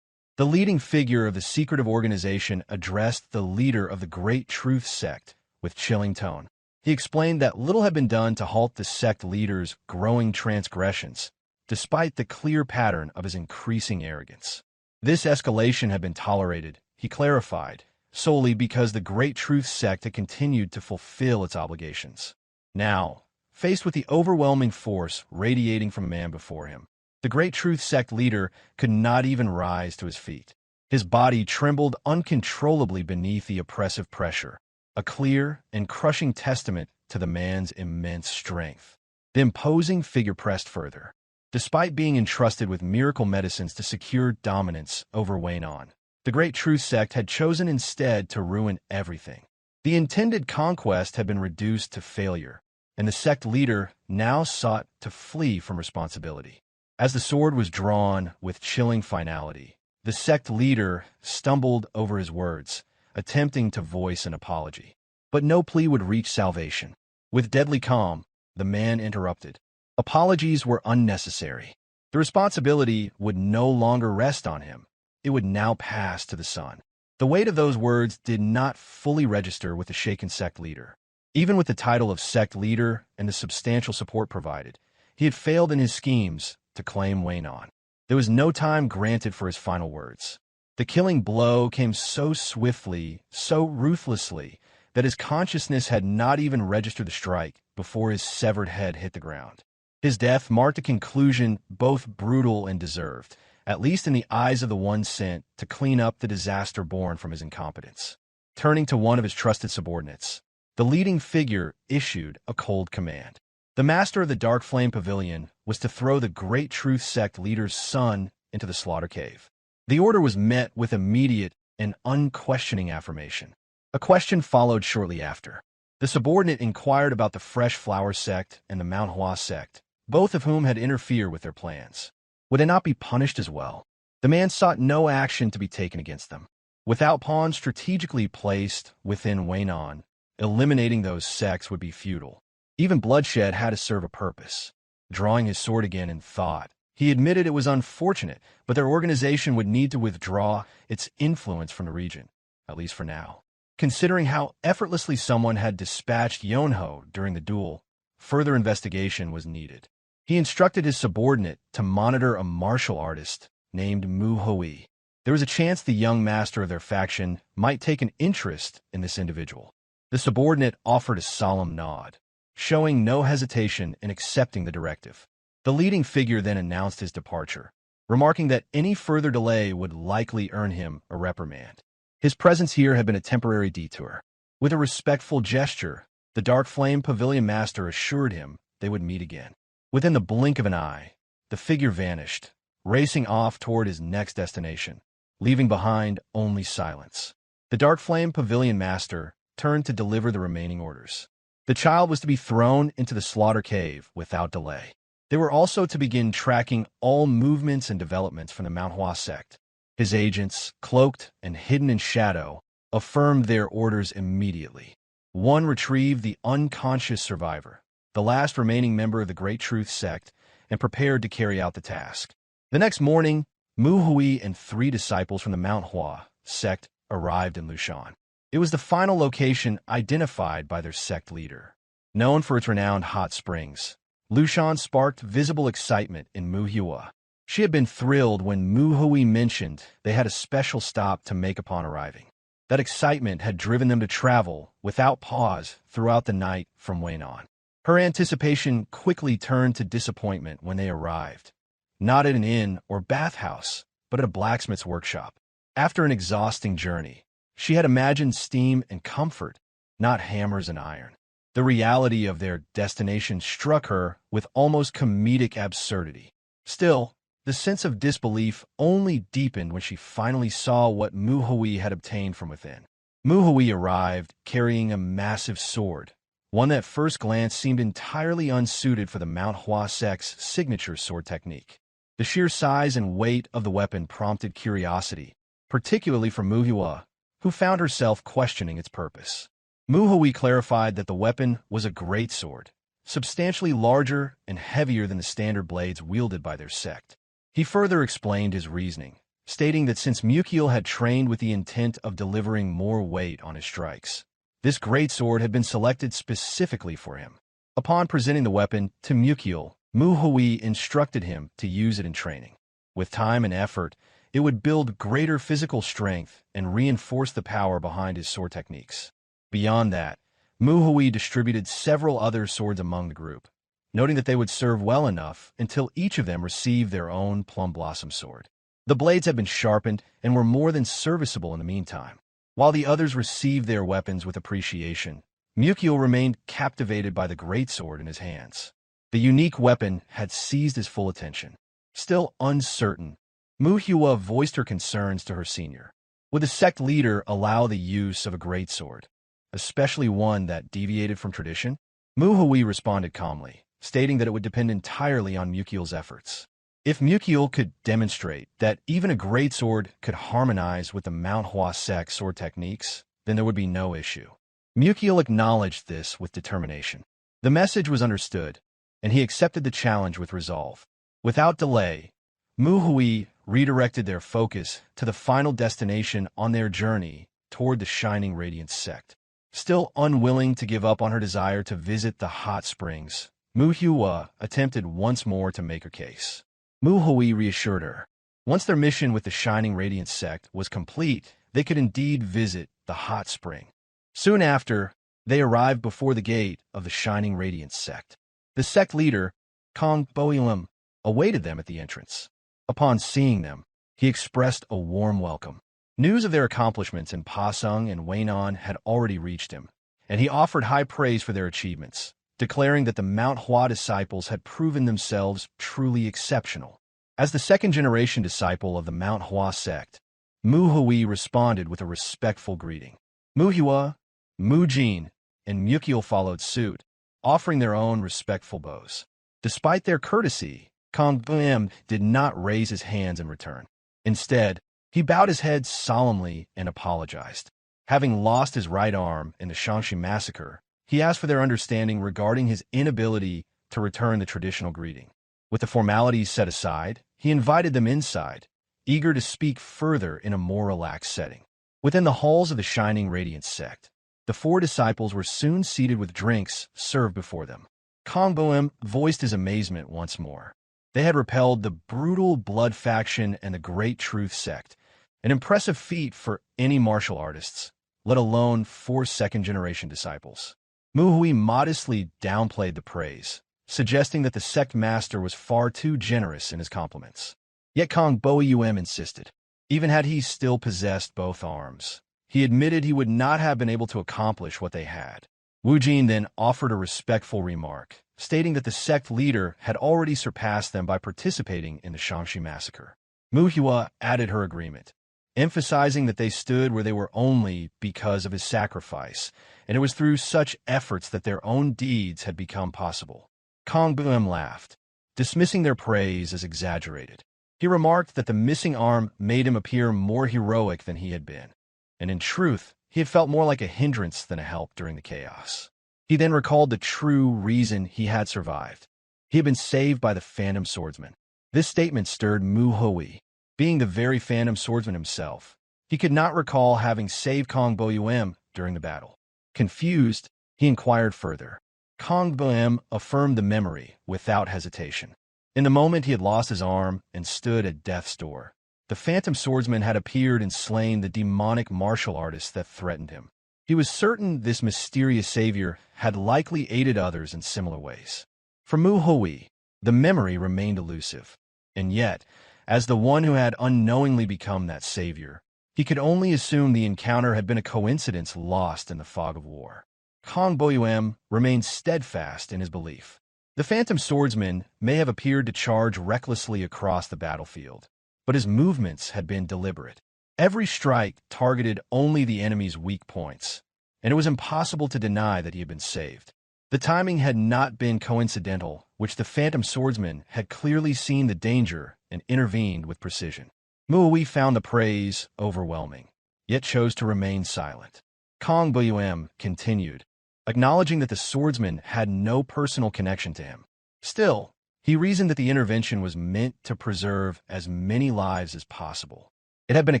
The leading figure of the secretive organization addressed the leader of the Great Truth Sect with chilling tone. He explained that little had been done to halt the sect leader's growing transgressions, despite the clear pattern of his increasing arrogance. This escalation had been tolerated, he clarified, solely because the Great Truth Sect had continued to fulfill its obligations. Now, faced with the overwhelming force radiating from a man before him, the Great Truth Sect leader could not even rise to his feet. His body trembled uncontrollably beneath the oppressive pressure, a clear and crushing testament to the man's immense strength. The imposing figure pressed further. Despite being entrusted with miracle medicines to secure dominance over Waynon, the Great Truth Sect had chosen instead to ruin everything. The intended conquest had been reduced to failure, and the sect leader now sought to flee from responsibility. As the sword was drawn with chilling finality, the sect leader stumbled over his words, attempting to voice an apology. But no plea would reach salvation. With deadly calm, the man interrupted. Apologies were unnecessary. The responsibility would no longer rest on him. It would now pass to the sun. The weight of those words did not fully register with the shaken sect leader. Even with the title of sect leader and the substantial support provided, he had failed in his schemes to claim Waynon. There was no time granted for his final words. The killing blow came so swiftly, so ruthlessly, that his consciousness had not even registered the strike before his severed head hit the ground. His death marked a conclusion both brutal and deserved, at least in the eyes of the one sent to clean up the disaster born from his incompetence. Turning to one of his trusted subordinates, the leading figure issued a cold command. The master of the Dark Flame Pavilion was to throw the Great Truth Sect leader's son into the slaughter cave. The order was met with immediate and unquestioning affirmation. A question followed shortly after. The subordinate inquired about the Fresh Flower Sect and the Mount Hua Sect, both of whom had interfered with their plans. Would they not be punished as well? The man sought no action to be taken against them. Without pawns strategically placed within Waynon, eliminating those sects would be futile. Even bloodshed had to serve a purpose. Drawing his sword again in thought, he admitted it was unfortunate, but their organization would need to withdraw its influence from the region, at least for now. Considering how effortlessly someone had dispatched Yonho during the duel, further investigation was needed. He instructed his subordinate to monitor a martial artist named Manhwa. There was a chance the young master of their faction might take an interest in this individual. The subordinate offered a solemn nod, showing no hesitation in accepting the directive. The leading figure then announced his departure, remarking that any further delay would likely earn him a reprimand. His presence here had been a temporary detour. With a respectful gesture, the Dark Flame Pavilion Master assured him they would meet again. Within the blink of an eye, the figure vanished, racing off toward his next destination, leaving behind only silence. The Dark Flame Pavilion Master turned to deliver the remaining orders. The child was to be thrown into the slaughter cave without delay. They were also to begin tracking all movements and developments from the Mount Hua Sect. His agents, cloaked and hidden in shadow, affirmed their orders immediately. One retrieved the unconscious survivor, the last remaining member of the Great Truth Sect, and prepared to carry out the task. The next morning, Manhwa and 3 disciples from the Mount Hua Sect arrived in Lushan. It was the final location identified by their sect leader. Known for its renowned hot springs, Lushan sparked visible excitement in Manhwa. She had been thrilled when Manhwa mentioned they had a special stop to make upon arriving. That excitement had driven them to travel without pause throughout the night from Waynon. Her anticipation quickly turned to disappointment when they arrived, not at an inn or bathhouse, but at a blacksmith's workshop. After an exhausting journey, she had imagined steam and comfort, not hammers and iron. The reality of their destination struck her with almost comedic absurdity. Still, the sense of disbelief only deepened when she finally saw what Manhwa had obtained from within. Manhwa arrived carrying a massive sword, one that at first glance seemed entirely unsuited for the Mount Hua Sect's signature sword technique. The sheer size and weight of the weapon prompted curiosity, particularly for Manhwa, who found herself questioning its purpose. Manhwa clarified that the weapon was a greatsword, substantially larger and heavier than the standard blades wielded by their sect. He further explained his reasoning, stating that since Manhwa had trained with the intent of delivering more weight on his strikes, this greatsword had been selected specifically for him. Upon presenting the weapon to Manhwa instructed him to use it in training. With time and effort, it would build greater physical strength and reinforce the power behind his sword techniques. Beyond that, Manhwa distributed several other swords among the group, noting that they would serve well enough until each of them received their own plum blossom sword. The blades had been sharpened and were more than serviceable in the meantime. While the others received their weapons with appreciation, Manhwa remained captivated by the greatsword in his hands. The unique weapon had seized his full attention. Still uncertain, Manhwa voiced her concerns to her senior. Would the sect leader allow the use of a greatsword, especially one that deviated from tradition? Manhwa responded calmly, stating that it would depend entirely on Manhwa's efforts. If Manhwa could demonstrate that even a greatsword could harmonize with the Mount Hua Sect sword techniques, then there would be no issue. Manhwa acknowledged this with determination. The message was understood, and he accepted the challenge with resolve. Without delay, Manhwa redirected their focus to the final destination on their journey toward the Shining Radiance Sect. Still unwilling to give up on her desire to visit the hot springs, Manhwa attempted once more to make her case. Manhwa reassured her. Once their mission with the Shining Radiance Sect was complete, they could indeed visit the hot spring. Soon after, they arrived before the gate of the Shining Radiance Sect. The sect leader, Kong Boilim, awaited them at the entrance. Upon seeing them, he expressed a warm welcome. News of their accomplishments in Pasung and Waynon had already reached him, and he offered high praise for their achievements, declaring that the Mount Hua disciples had proven themselves truly exceptional. As the second-generation disciple of the Mount Hua Sect, Manhwa responded with a respectful greeting. Manhwa, Mujin, and Manhwa followed suit, offering their own respectful bows. Despite their courtesy, Kong Boilim did not raise his hands in return. Instead, he bowed his head solemnly and apologized. Having lost his right arm in the Shangxi massacre, he asked for their understanding regarding his inability to return the traditional greeting. With the formalities set aside, he invited them inside, eager to speak further in a more relaxed setting. Within the halls of the Shining Radiance Sect, the 4 disciples were soon seated with drinks served before them. Kong Boilim voiced his amazement once more. They had repelled the brutal Blood Faction and the Great Truth Sect, an impressive feat for any martial artists, let alone 4 second-generation disciples. Manhwa modestly downplayed the praise, suggesting that the sect master was far too generous in his compliments. Yet Kong Boyum insisted. Even had he still possessed both arms, he admitted he would not have been able to accomplish what they had. Wu Jin then offered a respectful remark, stating that the sect leader had already surpassed them by participating in the Shangxi massacre. Manhwa added her agreement, emphasizing that they stood where they were only because of his sacrifice, and it was through such efforts that their own deeds had become possible. Kong Boyum laughed, dismissing their praise as exaggerated. He remarked that the missing arm made him appear more heroic than he had been, and in truth, he had felt more like a hindrance than a help during the chaos. He then recalled the true reason he had survived. He had been saved by the Phantom Swordsman. This statement stirred Manhwa. Being the very Phantom Swordsman himself, he could not recall having saved Kong Boyum during the battle. Confused, he inquired further. Kong Boyum affirmed the memory without hesitation. In the moment he had lost his arm and stood at death's door, the Phantom Swordsman had appeared and slain the demonic martial artist that threatened him. He was certain this mysterious savior had likely aided others in similar ways. For Manhwa, the memory remained elusive. And yet, as the one who had unknowingly become that savior, he could only assume the encounter had been a coincidence lost in the fog of war. Kong Boyum remained steadfast in his belief. The Phantom Swordsman may have appeared to charge recklessly across the battlefield, but his movements had been deliberate. Every strike targeted only the enemy's weak points, and it was impossible to deny that he had been saved. The timing had not been coincidental, which the Phantom Swordsman had clearly seen the danger and intervened with precision. Manhwa found the praise overwhelming, yet chose to remain silent. Kong Boyum continued, acknowledging that the swordsman had no personal connection to him. Still, he reasoned that the intervention was meant to preserve as many lives as possible. It had been a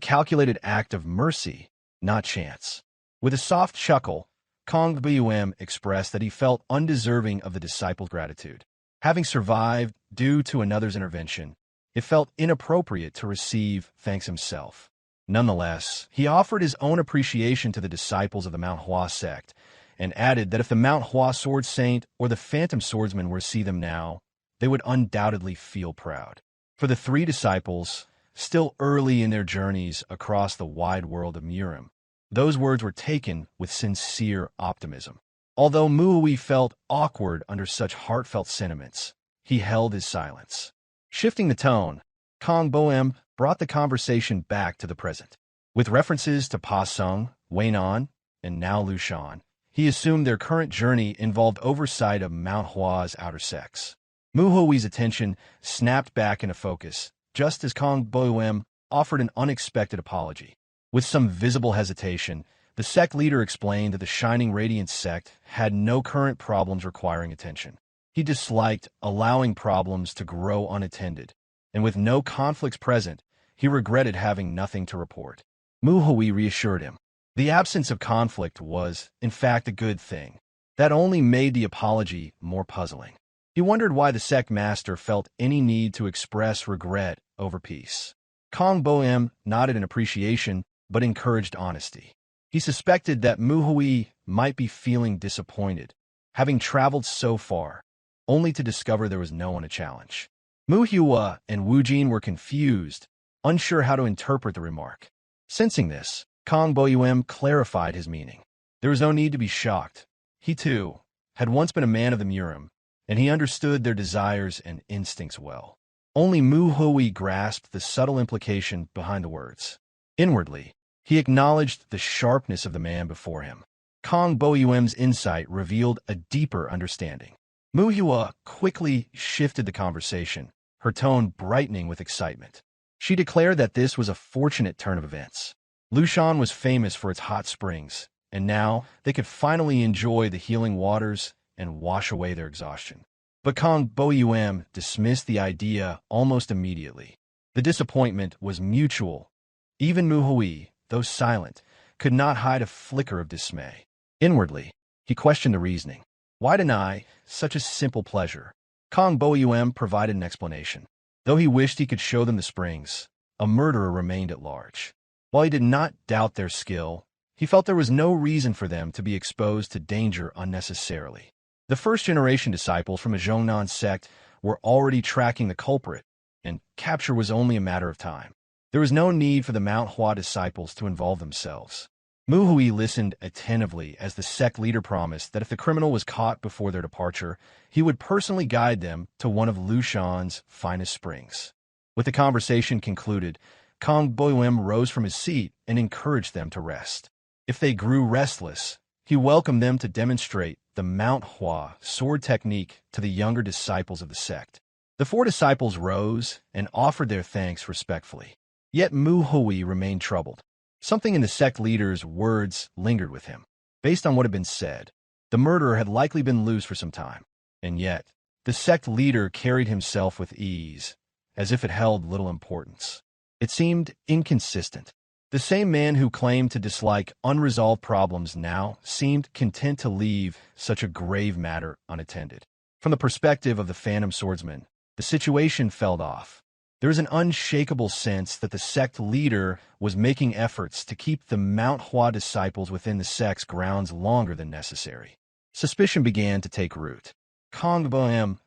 calculated act of mercy, not chance. With a soft chuckle, Kong Boyum expressed that he felt undeserving of the disciple's gratitude. Having survived due to another's intervention, it felt inappropriate to receive thanks himself. Nonetheless, he offered his own appreciation to the disciples of the Mount Hua sect, and added that if the Mount Hua Sword Saint or the Phantom Swordsman were to see them now, they would undoubtedly feel proud. For the 3 disciples, still early in their journeys across the wide world of Murim, those words were taken with sincere optimism. Although Manhwa felt awkward under such heartfelt sentiments, he held his silence. Shifting the tone, Kong Boyum brought the conversation back to the present. With references to Pa Sung, Weinan, and now Lushan, he assumed their current journey involved oversight of Mount Hua's outer sects. Manhwa's attention snapped back into focus, just as Kong Boyum offered an unexpected apology. With some visible hesitation, the sect leader explained that the Shining Radiance sect had no current problems requiring attention. He disliked allowing problems to grow unattended, and with no conflicts present, he regretted having nothing to report. Manhwa reassured him. The absence of conflict was, in fact, a good thing. That only made the apology more puzzling. He wondered why the sect master felt any need to express regret over peace. Kong Boyum nodded in appreciation, but encouraged honesty. He suspected that Manhwa might be feeling disappointed, having traveled so far, only to discover there was no one to challenge. Manhwa and Wu Jin were confused, unsure how to interpret the remark. Sensing this, Kong Boyum clarified his meaning. There was no need to be shocked. He, too, had once been a man of the Murim, and he understood their desires and instincts well. Only Manhwa grasped the subtle implication behind the words. Inwardly, he acknowledged the sharpness of the man before him. Kong Boyum's insight revealed a deeper understanding. Manhwa quickly shifted the conversation, her tone brightening with excitement. She declared that this was a fortunate turn of events. Lushan was famous for its hot springs, and now they could finally enjoy the healing waters and wash away their exhaustion. But Kong Boyum dismissed the idea almost immediately. The disappointment was mutual. Even Manhwa, though silent, could not hide a flicker of dismay. Inwardly, he questioned the reasoning. Why deny such a simple pleasure? Kong Boyum provided an explanation. Though he wished he could show them the springs, a murderer remained at large. While he did not doubt their skill, He felt there was no reason for them to be exposed to danger unnecessarily. The first-generation disciples from a Zhongnan sect were already tracking the culprit, and capture was only a matter of time. There was no need for the Mount Hua disciples to involve themselves. Muhui listened attentively as the sect leader promised that if the criminal was caught before their departure, he would personally guide them to one of Lushan's finest springs. With the conversation concluded, Kong Boyuem rose from his seat and encouraged them to rest. If they grew restless, he welcomed them to demonstrate the Mount Hua sword technique to the younger disciples of the sect. The 4 disciples rose and offered their thanks respectfully. Yet Mu Hui remained troubled. Something in the sect leader's words lingered with him. Based on what had been said, the murderer had likely been loose for some time. And yet, the sect leader carried himself with ease, as if it held little importance. It seemed inconsistent. The same man who claimed to dislike unresolved problems now seemed content to leave such a grave matter unattended. From the perspective of the Phantom Swordsman, the situation fell off. There was an unshakable sense that the sect leader was making efforts to keep the Mount Hua disciples within the sect's grounds longer than necessary. Suspicion began to take root. Kong Bohem,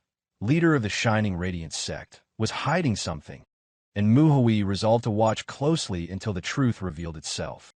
leader of the Shining Radiance sect, was hiding something, and Mu Hui resolved to watch closely until the truth revealed itself.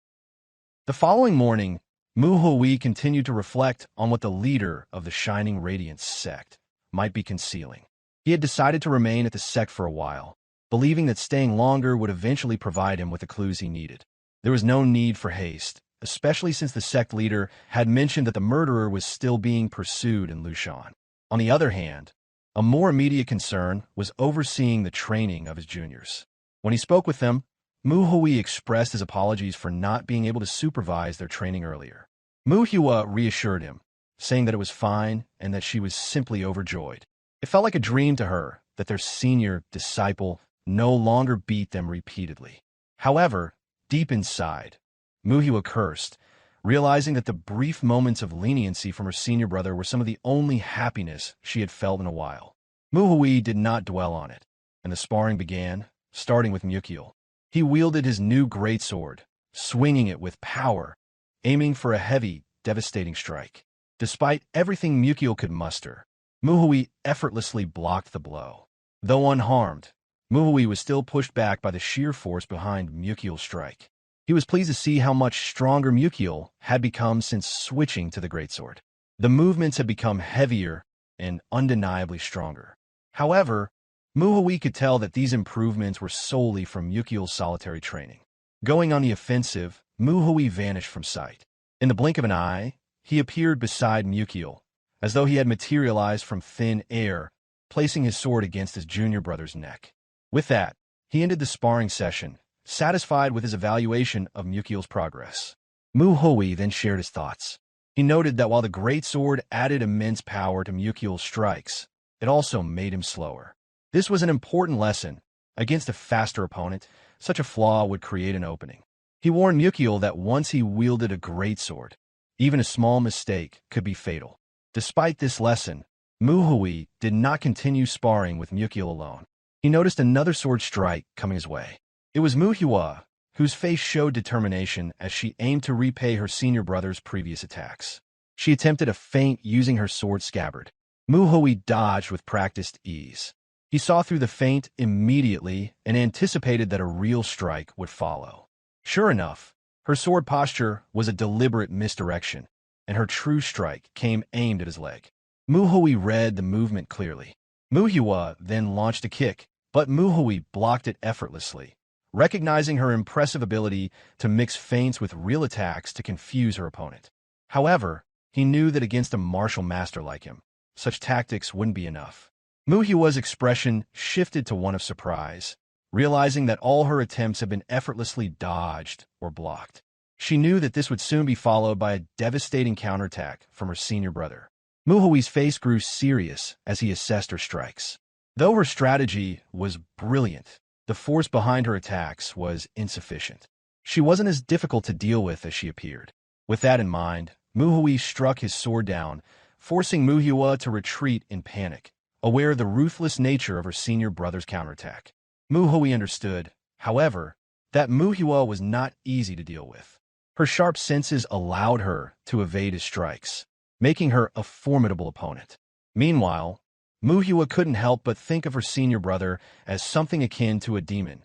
The following morning, Mu Hui continued to reflect on what the leader of the Shining Radiance sect might be concealing. He had decided to remain at the sect for a while, believing that staying longer would eventually provide him with the clues he needed. There was no need for haste, especially since the sect leader had mentioned that the murderer was still being pursued in Lushan. On the other hand, a more immediate concern was overseeing the training of his juniors. When he spoke with them, Mu Hui expressed his apologies for not being able to supervise their training earlier. Mu Hua reassured him, saying that it was fine and that she was simply overjoyed. It felt like a dream to her that their senior disciple no longer beat them repeatedly. However, deep inside, Mu Hua cursed, realizing that the brief moments of leniency from her senior brother were some of the only happiness she had felt in a while. Mu Hui did not dwell on it, and the sparring began, starting with Mukiel. He wielded his new greatsword, swinging it with power, aiming for a heavy, devastating strike. Despite everything Mukiel could muster, Mu Hui effortlessly blocked the blow. Though unharmed, Mu Hui was still pushed back by the sheer force behind Mukiel's strike. He was pleased to see how much stronger Mukiel had become since switching to the greatsword. The movements had become heavier and undeniably stronger. However, Mu Hui could tell that these improvements were solely from Mukiel's solitary training. Going on the offensive, Mu Hui vanished from sight. In the blink of an eye, he appeared beside Mukiel, as though he had materialized from thin air, placing his sword against his junior brother's neck. With that, he ended the sparring session, satisfied with his evaluation of Mukiel's progress. Mu Hui then shared his thoughts. He noted that while the greatsword added immense power to Mukiel's strikes, it also made him slower. This was an important lesson. Against a faster opponent, such a flaw would create an opening. He warned Mukiel that once he wielded a greatsword, even a small mistake could be fatal. Despite this lesson, Mu Hui did not continue sparring with Mukiel alone. He noticed another sword strike coming his way. It was Mu Hua, whose face showed determination as she aimed to repay her senior brother's previous attacks. She attempted a feint using her sword scabbard. Mu Hui dodged with practiced ease. He saw through the feint immediately and anticipated that a real strike would follow. Sure enough, her sword posture was a deliberate misdirection, and her true strike came aimed at his leg. Mu Hui read the movement clearly. Mu Hua then launched a kick, but Mu Hui blocked it effortlessly, recognizing her impressive ability to mix feints with real attacks to confuse her opponent. However, he knew that against a martial master like him, such tactics wouldn't be enough. Mu Hua's expression shifted to one of surprise, realizing that all her attempts had been effortlessly dodged or blocked. She knew that this would soon be followed by a devastating counterattack from her senior brother. Mu Hui's face grew serious as he assessed her strikes. Though her strategy was brilliant, the force behind her attacks was insufficient. She wasn't as difficult to deal with as she appeared. With that in mind, Mu Hui struck his sword down, forcing Mu Hua to retreat in panic, aware of the ruthless nature of her senior brother's counterattack. Mu Hui understood, however, that Mu Hua was not easy to deal with. Her sharp senses allowed her to evade his strikes, making her a formidable opponent. Meanwhile, Manhwa couldn't help but think of her senior brother as something akin to a demon.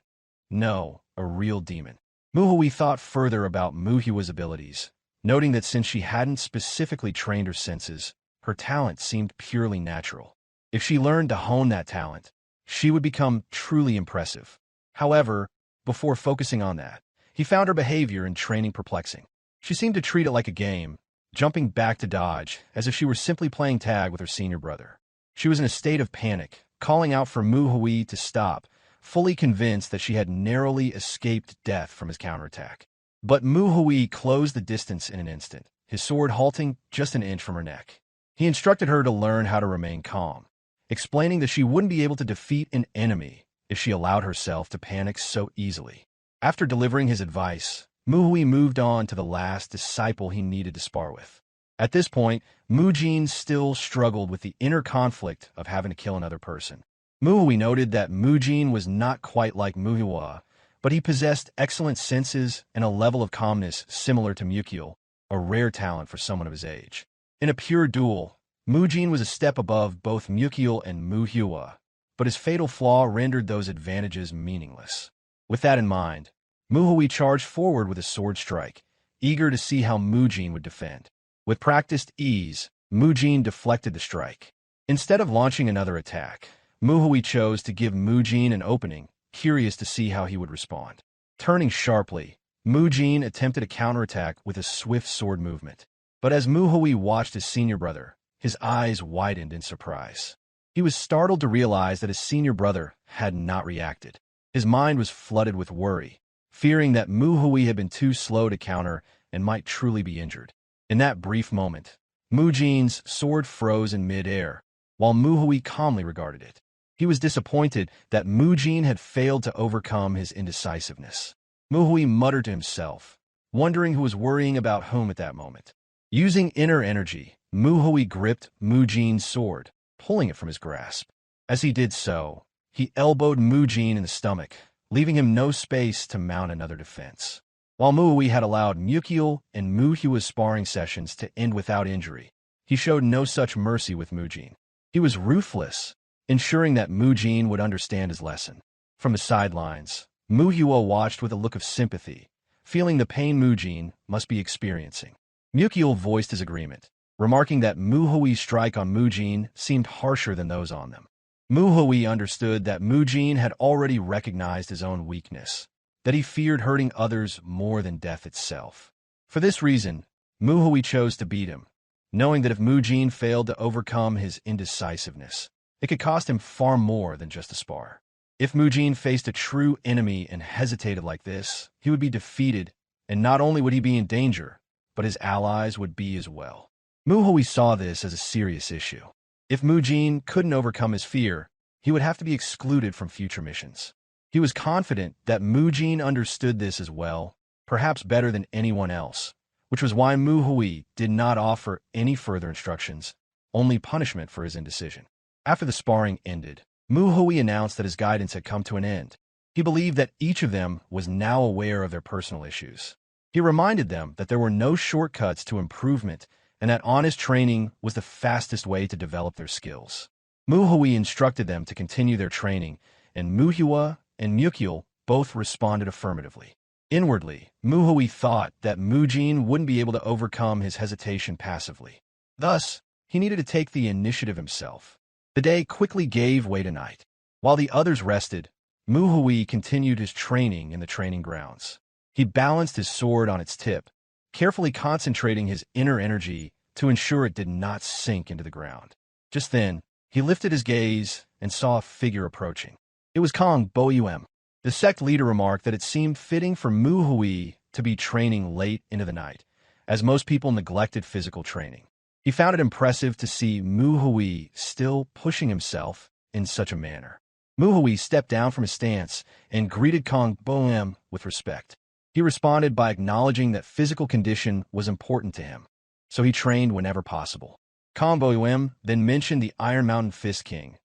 No, a real demon. Manhwa thought further about Manhwa's abilities, noting that since she hadn't specifically trained her senses, her talent seemed purely natural. If she learned to hone that talent, she would become truly impressive. However, before focusing on that, he found her behavior and training perplexing. She seemed to treat it like a game, jumping back to dodge as if she were simply playing tag with her senior brother. She was in a state of panic, calling out for Manhwa to stop, fully convinced that she had narrowly escaped death from his counterattack. But Manhwa closed the distance in an instant, his sword halting just an inch from her neck. He instructed her to learn how to remain calm, explaining that she wouldn't be able to defeat an enemy if she allowed herself to panic so easily. After delivering his advice, Manhwa moved on to the last disciple he needed to spar with. At this point, Mujin still struggled with the inner conflict of having to kill another person. Manhwa noted that Mujin was not quite like Manhwa, but he possessed excellent senses and a level of calmness similar to Mukil, a rare talent for someone of his age. In a pure duel, Mujin was a step above both Mukil and Manhwa, but his fatal flaw rendered those advantages meaningless. With that in mind, Manhwa charged forward with a sword strike, eager to see how Mujin would defend. With practiced ease, Mujin deflected the strike. Instead of launching another attack, Manhwa chose to give Mujin an opening, curious to see how he would respond. Turning sharply, Mujin attempted a counterattack with a swift sword movement. But as Manhwa watched his senior brother, his eyes widened in surprise. He was startled to realize that his senior brother had not reacted. His mind was flooded with worry, fearing that Manhwa had been too slow to counter and might truly be injured. In that brief moment, Mujin's sword froze in mid-air, while Manhwa calmly regarded it. He was disappointed that Mujin had failed to overcome his indecisiveness. Manhwa muttered to himself, wondering who was worrying about whom at that moment. Using inner energy, Manhwa gripped Mujin's sword, pulling it from his grasp. As he did so, he elbowed Mujin in the stomach, leaving him no space to mount another defense. While Manhwa had allowed Mukil and Manhwa's sparring sessions to end without injury, he showed no such mercy with Mujin. He was ruthless, ensuring that Mujin would understand his lesson. From the sidelines, Manhwa watched with a look of sympathy, feeling the pain Mujin must be experiencing. Mukil voiced his agreement, remarking that Manhwa's strike on Mujin seemed harsher than those on them. Manhwa understood that Mujin had already recognized his own weakness, that he feared hurting others more than death itself. For this reason, Manhwa chose to beat him, knowing that if Mujin failed to overcome his indecisiveness, it could cost him far more than just a spar. If Mujin faced a true enemy and hesitated like this, he would be defeated, and not only would he be in danger, but his allies would be as well. Manhwa saw this as a serious issue. If Mujin couldn't overcome his fear, he would have to be excluded from future missions. He was confident that Mujin understood this as well, perhaps better than anyone else, which was why Manhwa did not offer any further instructions, only punishment for his indecision. After the sparring ended, Manhwa announced that his guidance had come to an end. He believed that each of them was now aware of their personal issues. He reminded them that there were no shortcuts to improvement and that honest training was the fastest way to develop their skills. Manhwa instructed them to continue their training, and Manhwa and Mukil both responded affirmatively. Inwardly, Manhwa thought that Mujin wouldn't be able to overcome his hesitation passively. Thus, he needed to take the initiative himself. The day quickly gave way to night. While the others rested, Manhwa continued his training in the training grounds. He balanced his sword on its tip, carefully concentrating his inner energy to ensure it did not sink into the ground. Just then, he lifted his gaze and saw a figure approaching. It was Kong Boyuem. The sect leader remarked that it seemed fitting for Manhwa to be training late into the night, as most people neglected physical training. He found it impressive to see Manhwa still pushing himself in such a manner. Manhwa stepped down from his stance and greeted Kong Boyuem with respect. He responded by acknowledging that physical condition was important to him, so he trained whenever possible. Kong Boyuem then mentioned the Iron Mountain Fist King,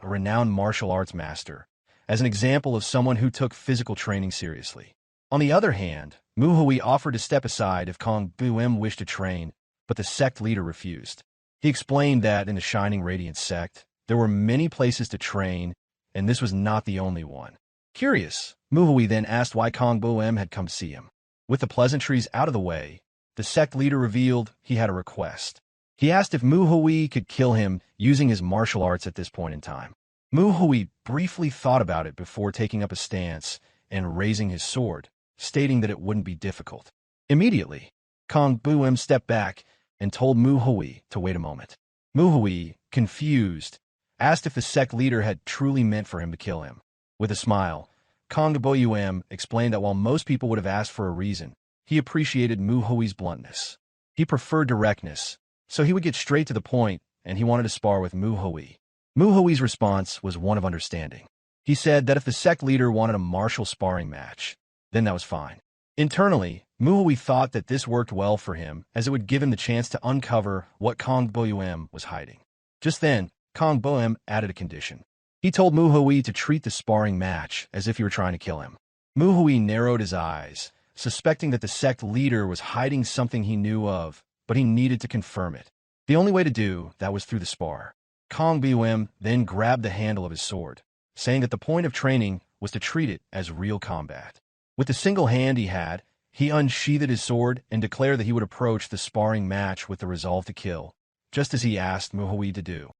a renowned martial arts master, as an example of someone who took physical training seriously. On the other hand, Hui offered to step aside if Kong Bu-em wished to train, but the sect leader refused. He explained that in the Shining Radiance sect, there were many places to train, and this was not the only one. Curious, Hui then asked why Kong Bu-em had come to see him. With the pleasantries out of the way, the sect leader revealed he had a request. He asked if Hui could kill him using his martial arts at this point in time. Hui briefly thought about it before taking up a stance and raising his sword, stating that it wouldn't be difficult. Immediately, Kong Bu-em stepped back and told Hui to wait a moment. Hui, confused, asked if the sect leader had truly meant for him to kill him. With a smile, Kong Bu-em explained that while most people would have asked for a reason, he appreciated Hui's bluntness. He preferred directness, so he would get straight to the point, and he wanted to spar with Hui. Hui's response was one of understanding. He said that if the sect leader wanted a martial sparring match, then that was fine. Internally, Hui thought that this worked well for him, as it would give him the chance to uncover what Kong Bu-em was hiding. Just then, Kong Bu-em added a condition. He told Hui to treat the sparring match as if he were trying to kill him. Hui narrowed his eyes, suspecting that the sect leader was hiding something he knew of, but he needed to confirm it. The only way to do that was through the spar. Kong Bu-em then grabbed the handle of his sword, saying that the point of training was to treat it as real combat. With the single hand he had, he unsheathed his sword and declared that he would approach the sparring match with the resolve to kill, just as he asked Hui to do.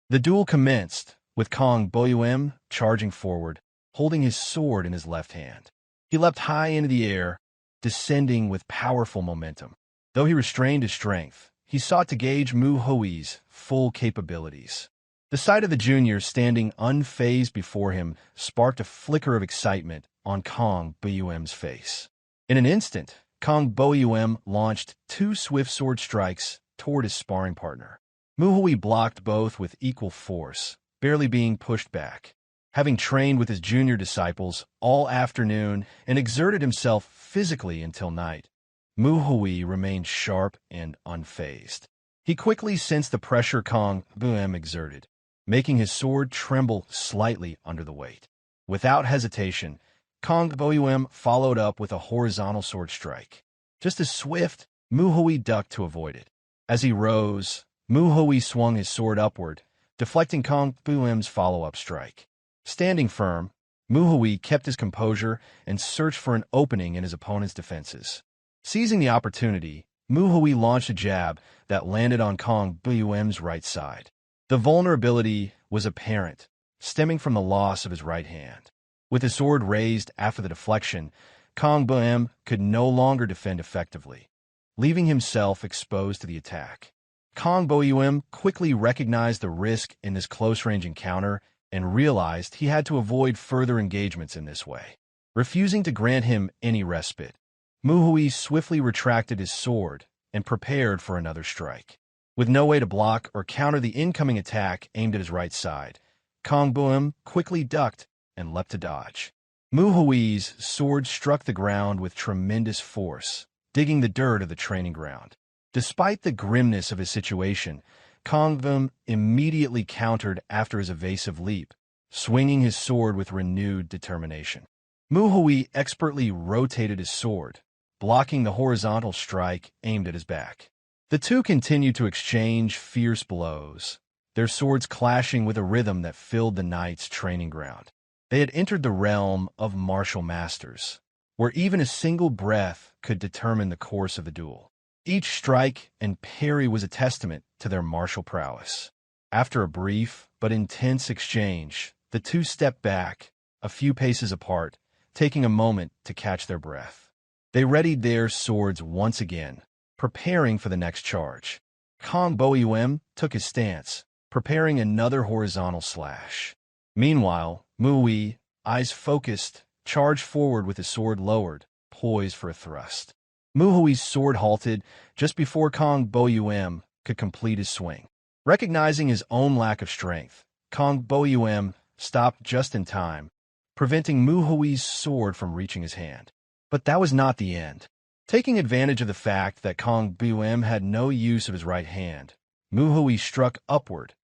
The duel commenced, with Kong Bu-em charging forward, holding his sword in his left hand. He leapt high into the air, descending with powerful momentum. Though he restrained his strength, he sought to gauge Hui's full capabilities. The sight of the junior standing unfazed before him sparked a flicker of excitement on Kong Bu-em's face. In an instant, Kong Bu-em launched 2 swift sword strikes toward his sparring partner. Hui blocked both with equal force, barely being pushed back. Having trained with his junior disciples all afternoon and exerted himself physically until night, Hui remained sharp and unfazed. He quickly sensed the pressure Kong Bu-em exerted, making his sword tremble slightly under the weight. Without hesitation, Kong Bu-em followed up with a horizontal sword strike. Just as swift, Hui ducked to avoid it. As he rose, Hui swung his sword upward, deflecting Kong Bu-em's follow-up strike. Standing firm, Hui kept his composure and searched for an opening in his opponent's defenses. Seizing the opportunity, Hui launched a jab that landed on Kong Bu-em's right side. The vulnerability was apparent, stemming from the loss of his right hand. With his sword raised after the deflection, Kong Bu-em could no longer defend effectively, leaving himself exposed to the attack. Kong Bu-em quickly recognized the risk in this close-range encounter and realized he had to avoid further engagements in this way. Refusing to grant him any respite, Hui swiftly retracted his sword and prepared for another strike. With no way to block or counter the incoming attack aimed at his right side, Kong Bu-em quickly ducked and leapt to dodge. Hui's sword struck the ground with tremendous force, digging the dirt of the training ground. Despite the grimness of his situation, Kong Bu-em immediately countered after his evasive leap, swinging his sword with renewed determination. Hui expertly rotated his sword, blocking the horizontal strike aimed at his back. The two continued to exchange fierce blows, their swords clashing with a rhythm that filled the night's training ground. They had entered the realm of martial masters, where even a single breath could determine the course of the duel. Each strike and parry was a testament to their martial prowess. After a brief but intense exchange, the two stepped back, a few paces apart, taking a moment to catch their breath. They readied their swords once again, preparing for the next charge. Kong Bu-em took his stance, preparing another horizontal slash. Meanwhile, Hui, eyes focused, charged forward with his sword lowered, poised for a thrust. Hui's sword halted just before Kong Bu-em could complete his swing. Recognizing his own lack of strength, Kong Bu-em stopped just in time, preventing Hui's sword from reaching his hand. But that was not the end. Taking advantage of the fact that Kong Bu-em had no use of his right hand, Hui struck upward,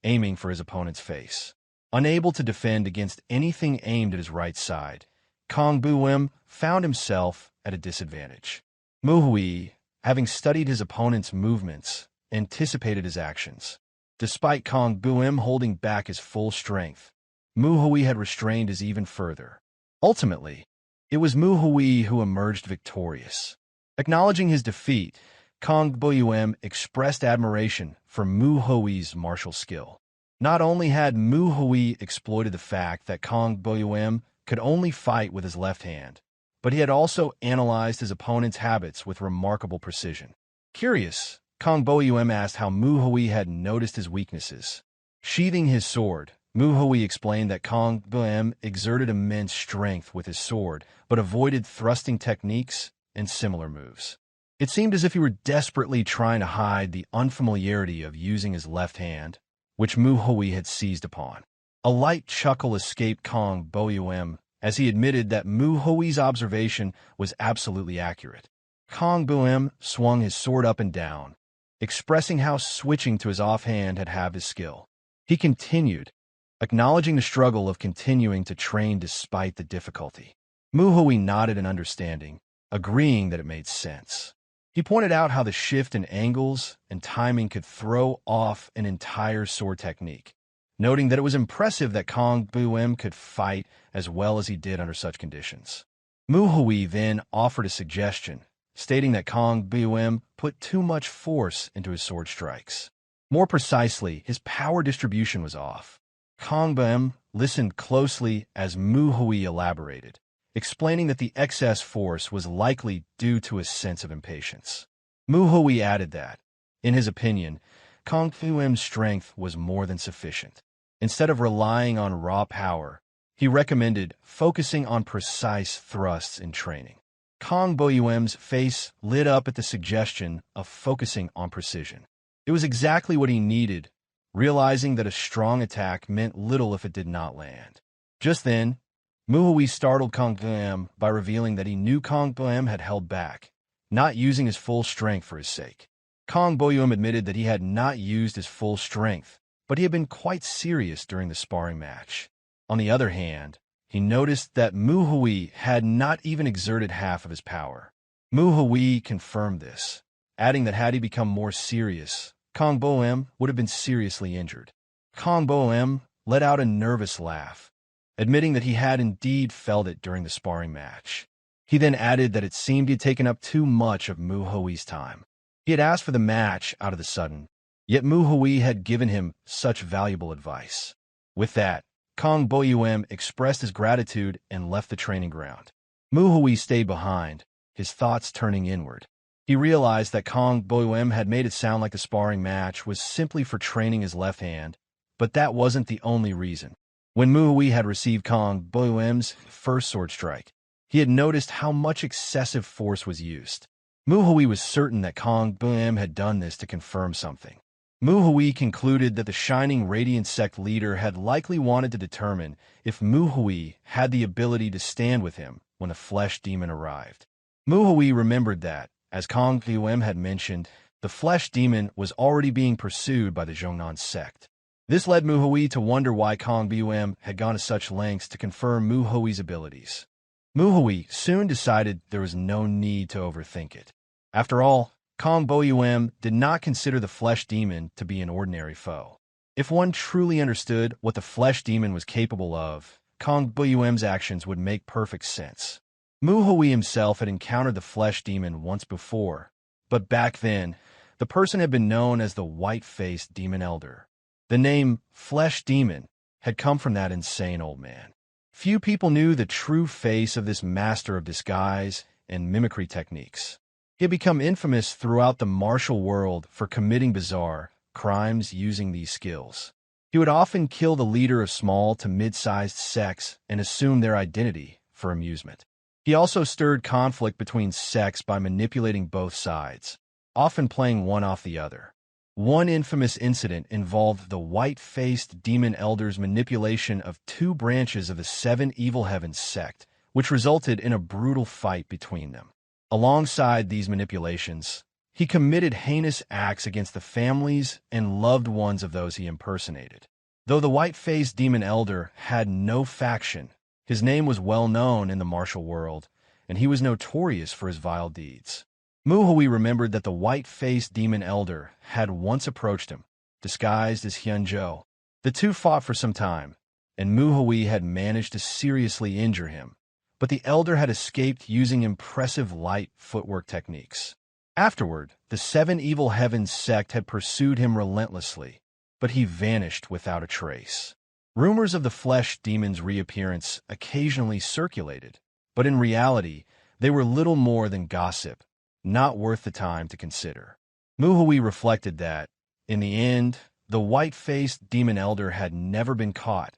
aiming for his opponent's face. Unable to defend against anything aimed at his right side, Kong Bu-im found himself at a disadvantage. Mu-hui, having studied his opponent's movements, anticipated his actions. Despite Kong Bu-im holding back his full strength, Mu-hui had restrained his even further. Ultimately, it was Mu-hui who emerged victorious. Acknowledging his defeat, Kong Bu-im expressed admiration for Mu-hui's martial skill. Not only had Mu-hui exploited the fact that Kong Bu-im could only fight with his left hand, but he had also analyzed his opponent's habits with remarkable precision. Curious, Kong Bu-im asked how Mu-hui had noticed his weaknesses. Sheathing his sword, Mu-hui explained that Kong Bu-im exerted immense strength with his sword, but avoided thrusting techniques and similar moves. It seemed as if he were desperately trying to hide the unfamiliarity of using his left hand, which Mu-hui had seized upon. A light chuckle escaped Kong Bu-im as he admitted that Mu-hui's observation was absolutely accurate. Kong Bu-im swung his sword up and down, expressing how switching to his offhand had halved his skill. He continued, acknowledging the struggle of continuing to train despite the difficulty. Mu-hui nodded in understanding, agreeing that it made sense. He pointed out how the shift in angles and timing could throw off an entire sword technique, noting that it was impressive that Kong Bu-im could fight as well as he did under such conditions. Mu-hui then offered a suggestion, stating that Kong Bu-im put too much force into his sword strikes. More precisely, his power distribution was off. Kong Bu-im listened closely as Mu-hui elaborated, explaining that the excess force was likely due to his sense of impatience. Mu-hui added that, in his opinion, Kong Bu-im's strength was more than sufficient. Instead of relying on raw power, he recommended focusing on precise thrusts in training. Kong Bu-im's face lit up at the suggestion of focusing on precision. It was exactly what he needed, realizing that a strong attack meant little if it did not land. Just then, Mu-hui startled Kong Bu-im by revealing that he knew Kong Bu-im had held back, not using his full strength for his sake. Kong Bu-im admitted that he had not used his full strength, but he had been quite serious during the sparring match. On the other hand, he noticed that Mu-hui had not even exerted half of his power. Mu-hui confirmed this, adding that had he become more serious, Kong Bu-im would have been seriously injured. Kong Bu-im let out a nervous laugh, admitting that he had indeed felt it during the sparring match. He then added that it seemed he had taken up too much of Mu-hui's time. He had asked for the match out of the sudden, yet Mu-hui had given him such valuable advice. With that, Kong Bu-im expressed his gratitude and left the training ground. Mu-hui stayed behind, his thoughts turning inward. He realized that Kong Bu-im had made it sound like the sparring match was simply for training his left hand, but that wasn't the only reason. When Mu-hui had received Kong Bu-im's first sword strike, he had noticed how much excessive force was used. Mu-hui was certain that Kong Bu-im had done this to confirm something. Mu-hui concluded that the Shining Radiant Sect leader had likely wanted to determine if Mu-hui had the ability to stand with him when the flesh demon arrived. Mu-hui remembered that, as Kong Bu-im had mentioned, the flesh demon was already being pursued by the Zhongnan sect. This led Mu-hui to wonder why Kong Bu-im had gone to such lengths to confirm Mu-hui's abilities. Mu-hui soon decided there was no need to overthink it. After all, Kong Bu-im did not consider the flesh demon to be an ordinary foe. If one truly understood what the flesh demon was capable of, Kong Bu-im's actions would make perfect sense. Mu-hui himself had encountered the flesh demon once before, but back then, the person had been known as the white-faced demon elder. The name Flesh Demon had come from that insane old man. Few people knew the true face of this master of disguise and mimicry techniques. He had become infamous throughout the martial world for committing bizarre crimes using these skills. He would often kill the leader of small to mid-sized sects and assume their identity for amusement. He also stirred conflict between sects by manipulating both sides, often playing one off the other. One infamous incident involved the white-faced demon elder's manipulation of two branches of the Seven Evil Heavens sect, which resulted in a brutal fight between them. Alongside these manipulations, he committed heinous acts against the families and loved ones of those he impersonated. Though the white-faced demon elder had no faction, His name was well known in the martial world, and he was notorious for his vile deeds. Manhwa remembered that the white-faced demon elder had once approached him, disguised as Hyunjo. The two fought for some time, and Manhwa had managed to seriously injure him, but the elder had escaped using impressive light footwork techniques. Afterward, the Seven Evil Heavens sect had pursued him relentlessly, but he vanished without a trace. Rumors of the flesh demon's reappearance occasionally circulated, but in reality, they were little more than gossip, not worth the time to consider. Manhwa reflected that, in the end, the white-faced demon elder had never been caught,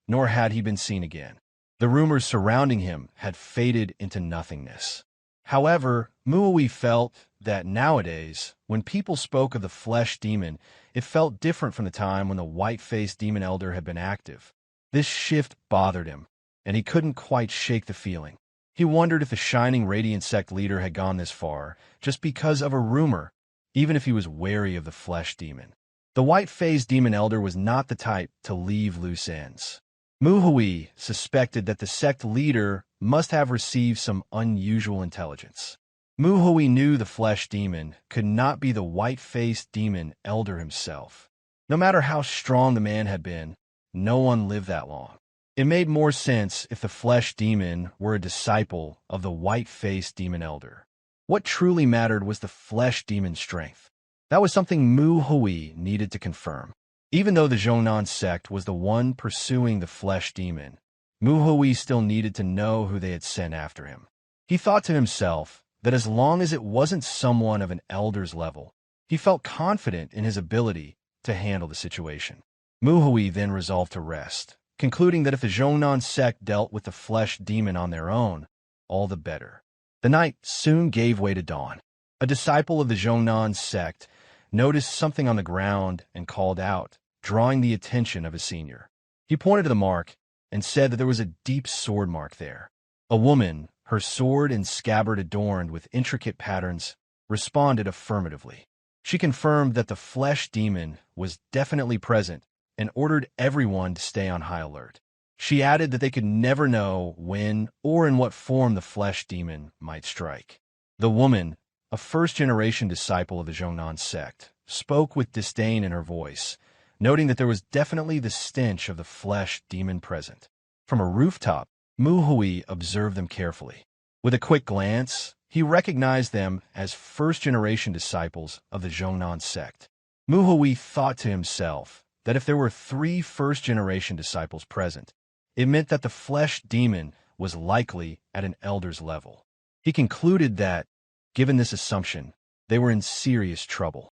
nor had he been seen again. The rumors surrounding him had faded into nothingness. However, Manhwa felt that nowadays, when people spoke of the flesh demon, it felt different from the time when the white-faced demon elder had been active. This shift bothered him, and he couldn't quite shake the feeling. He wondered if the Shining Radiant sect leader had gone this far just because of a rumor, even if he was wary of the flesh demon. The white-faced demon elder was not the type to leave loose ends. Manhwa suspected that the sect leader must have received some unusual intelligence. Manhwa knew the flesh demon could not be the white-faced demon elder himself. No matter how strong the man had been, no one lived that long. It made more sense if the flesh demon were a disciple of the white-faced demon elder. What truly mattered was the flesh demon's strength. That was something Manhwa needed to confirm. Even though the Zhongnan sect was the one pursuing the flesh demon, Manhwa still needed to know who they had sent after him. He thought to himself that as long as it wasn't someone of an elder's level, he felt confident in his ability to handle the situation. Manhwa then resolved to rest, concluding that if the Zhongnan sect dealt with the flesh demon on their own, all the better. The night soon gave way to dawn. A disciple of the Zhongnan sect noticed something on the ground and called out, drawing the attention of his senior. He pointed to the mark and said that there was a deep sword mark there. A woman, her sword and scabbard adorned with intricate patterns, responded affirmatively. She confirmed that the flesh demon was definitely present and ordered everyone to stay on high alert. She added that they could never know when or in what form the flesh demon might strike. The woman, a first-generation disciple of the Zhongnan sect, spoke with disdain in her voice, noting that there was definitely the stench of the flesh demon present. From a rooftop, Manhwa observed them carefully. With a quick glance, he recognized them as first-generation disciples of the Zhongnan sect. Manhwa thought to himself that if there were 3 first-generation disciples present, it meant that the flesh demon was likely at an elder's level. He concluded that, given this assumption, they were in serious trouble.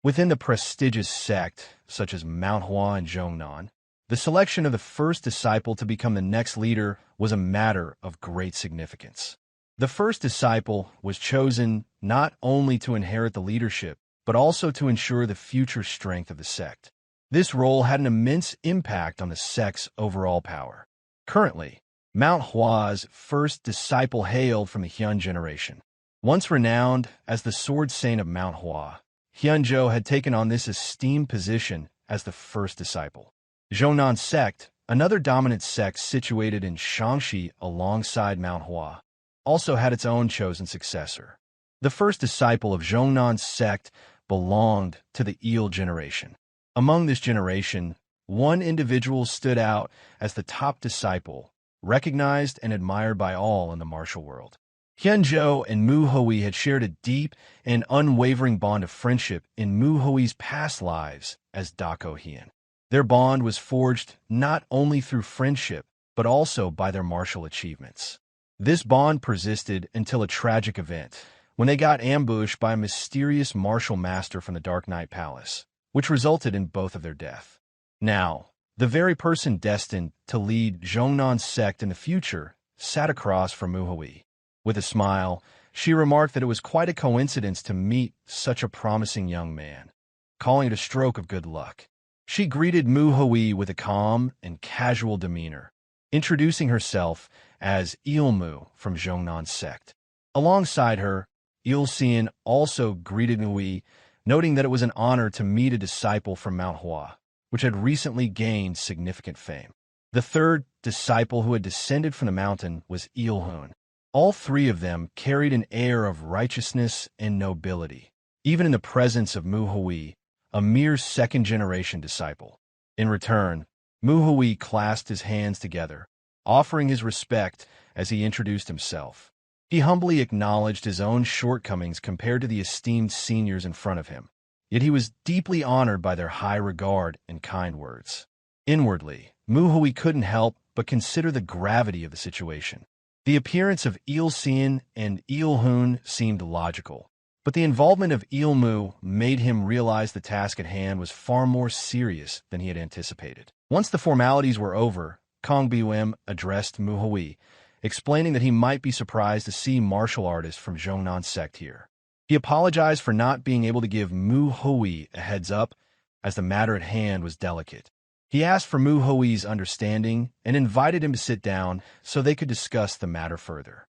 Within the prestigious sect, such as Mount Hua and Zhongnan, the selection of the first disciple to become the next leader was a matter of great significance. The first disciple was chosen not only to inherit the leadership, but also to ensure the future strength of the sect. This role had an immense impact on the sect's overall power. Currently, Mount Hua's first disciple hailed from the Hyun generation. Once renowned as the sword saint of Mount Hua, Hyunjo had taken on this esteemed position as the first disciple. Zhongnan Sect, another dominant sect situated in Shaanxi alongside Mount Hua, also had its own chosen successor. The first disciple of Zhongnan's sect belonged to the Il generation. Among this generation, one individual stood out as the top disciple, recognized and admired by all in the martial world. Hyunjo and Manhwa had shared a deep and unwavering bond of friendship in Manhwa's past lives as Dako Hyun. Their bond was forged not only through friendship, but also by their martial achievements. This bond persisted until a tragic event, when they got ambushed by a mysterious martial master from the Dark Knight Palace, which resulted in both of their death. Now, the very person destined to lead Zhongnan's sect in the future sat across from Manhwa. With a smile, she remarked that it was quite a coincidence to meet such a promising young man, calling it a stroke of good luck. She greeted Manhwa with a calm and casual demeanor, introducing herself as Ilmu from Zhongnan's sect. Alongside her, Ilsean also greeted Manhwa, noting that it was an honor to meet a disciple from Mount Hua, which had recently gained significant fame. The third disciple who had descended from the mountain was Ilhun. All three of them carried an air of righteousness and nobility, even in the presence of Manhwa, a mere second-generation disciple. In return, Manhwa clasped his hands together, offering his respect as he introduced himself. He humbly acknowledged his own shortcomings compared to the esteemed seniors in front of him, yet he was deeply honored by their high regard and kind words. Inwardly, Manhwa couldn't help but consider the gravity of the situation. The appearance of Ilsean and Ilhun seemed logical, but the involvement of Ilmu made him realize the task at hand was far more serious than he had anticipated. Once the formalities were over, Kongbim addressed Manhwa, explaining that he might be surprised to see martial artists from Zhongnan Sect here. He apologized for not being able to give Manhwa a heads-up, as the matter at hand was delicate. He asked for Manhwa's understanding and invited him to sit down so they could discuss the matter further.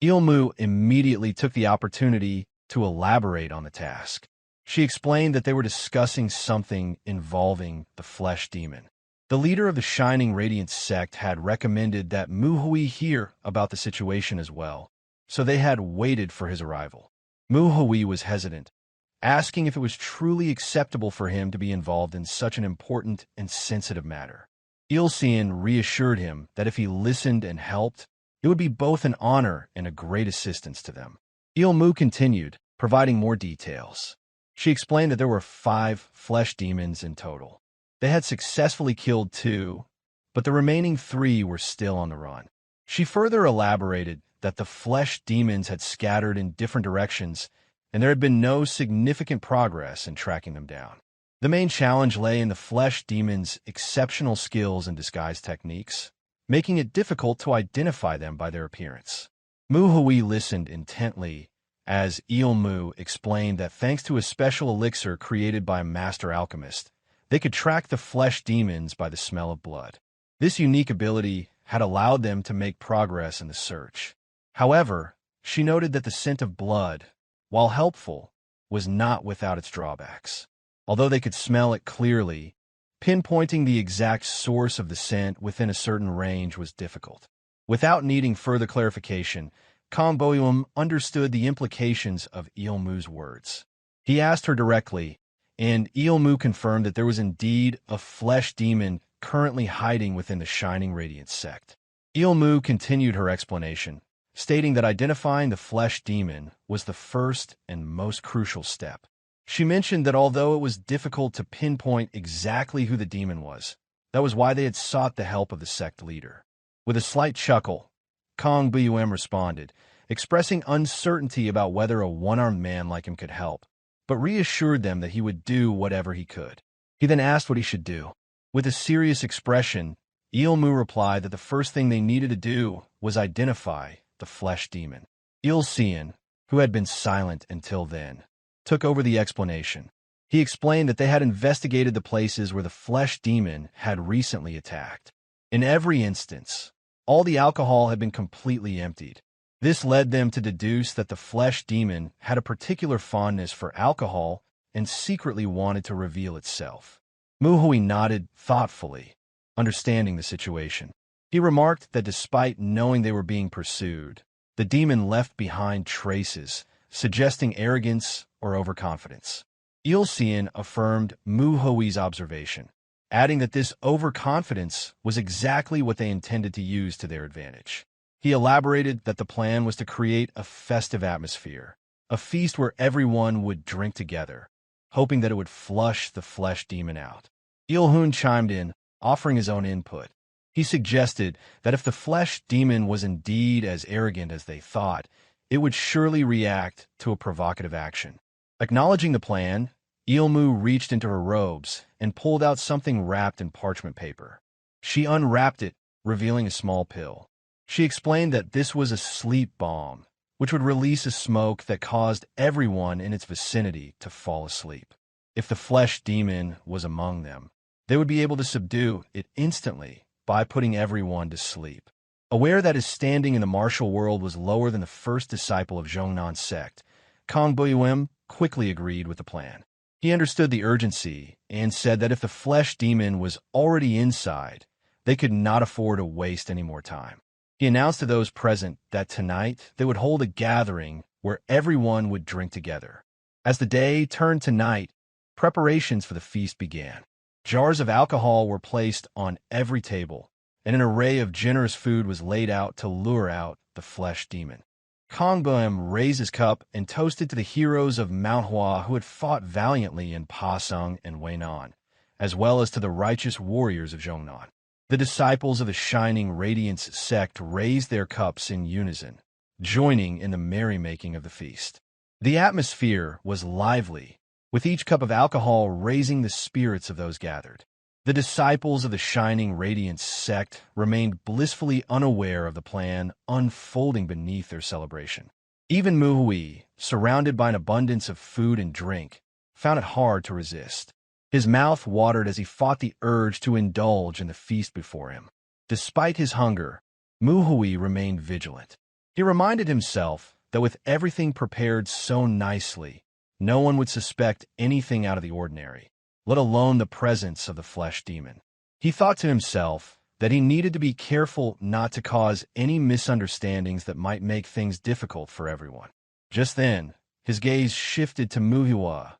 Ilmu immediately took the opportunity to elaborate on the task. She explained that they were discussing something involving the flesh demon. The leader of the Shining Radiance sect had recommended that Manhwa hear about the situation as well, so they had waited for his arrival. Manhwa was hesitant, asking if it was truly acceptable for him to be involved in such an important and sensitive matter. Ilsean reassured him that if he listened and helped, it would be both an honor and a great assistance to them. Ilmu continued, providing more details. She explained that there were 5 flesh demons in total. They had successfully killed 2, but the remaining 3 were still on the run. She further elaborated that the flesh demons had scattered in different directions, and there had been no significant progress in tracking them down. The main challenge lay in the flesh demons' exceptional skills and disguise techniques, making it difficult to identify them by their appearance. Manhwa listened intently as Ilmu explained that thanks to a special elixir created by a master alchemist, they could track the flesh demons by the smell of blood. This unique ability had allowed them to make progress in the search. However, she noted that the scent of blood, while helpful, was not without its drawbacks. Although they could smell it clearly, pinpointing the exact source of the scent within a certain range was difficult. Without needing further clarification, Kongbim understood the implications of Ilmu's words. He asked her directly, and Ilmu confirmed that there was indeed a flesh demon currently hiding within the Shining Radiance sect. Ilmu continued her explanation, stating that identifying the flesh demon was the first and most crucial step. She mentioned that although it was difficult to pinpoint exactly who the demon was, that was why they had sought the help of the sect leader. With a slight chuckle, Kongbim responded, expressing uncertainty about whether a one-armed man like him could help, but reassured them that he would do whatever he could. He then asked what he should do. With a serious expression, Ilmu replied that the first thing they needed to do was identify the flesh demon. Ilsean, who had been silent until then, took over the explanation. He explained that they had investigated the places where the flesh demon had recently attacked. In every instance, all the alcohol had been completely emptied. This led them to deduce that the flesh demon had a particular fondness for alcohol and secretly wanted to reveal itself. Manhwa nodded thoughtfully, understanding the situation. He remarked that despite knowing they were being pursued, the demon left behind traces, suggesting arrogance or overconfidence. Ilsean affirmed Manhwa's observation, adding that this overconfidence was exactly what they intended to use to their advantage. He elaborated that the plan was to create a festive atmosphere, a feast where everyone would drink together, hoping that it would flush the flesh demon out. Ilhun chimed in, offering his own input. He suggested that if the flesh demon was indeed as arrogant as they thought, it would surely react to a provocative action. Acknowledging the plan, Ilmu reached into her robes and pulled out something wrapped in parchment paper. She unwrapped it, revealing a small pill. She explained that this was a sleep bomb, which would release a smoke that caused everyone in its vicinity to fall asleep. If the flesh demon was among them, they would be able to subdue it instantly by putting everyone to sleep. Aware that his standing in the martial world was lower than the first disciple of Zhongnan Sect, Kongbim quickly agreed with the plan. He understood the urgency and said that if the flesh demon was already inside, They could not afford to waste any more time. He announced to those present that tonight they would hold a gathering where everyone would drink together. As the day turned to night, preparations for the feast began. Jars of alcohol were placed on every table, and an array of generous food was laid out to lure out the flesh demon. Kongbum raised his cup and toasted to the heroes of Mount Hua who had fought valiantly in Pasung and Weinan, as well as to the righteous warriors of Zhongnan. The disciples of the Shining Radiance sect raised their cups in unison, joining in the merrymaking of the feast. The atmosphere was lively, with each cup of alcohol raising the spirits of those gathered. The disciples of the Shining Radiance sect remained blissfully unaware of the plan unfolding beneath their celebration. Even Manhwa, surrounded by an abundance of food and drink, found it hard to resist. His mouth watered as he fought the urge to indulge in the feast before him. Despite his hunger, Manhwa remained vigilant. He reminded himself that with everything prepared so nicely, no one would suspect anything out of the ordinary, let alone the presence of the flesh demon. He thought to himself that he needed to be careful not to cause any misunderstandings that might make things difficult for everyone. Just then, his gaze shifted to Manhwa,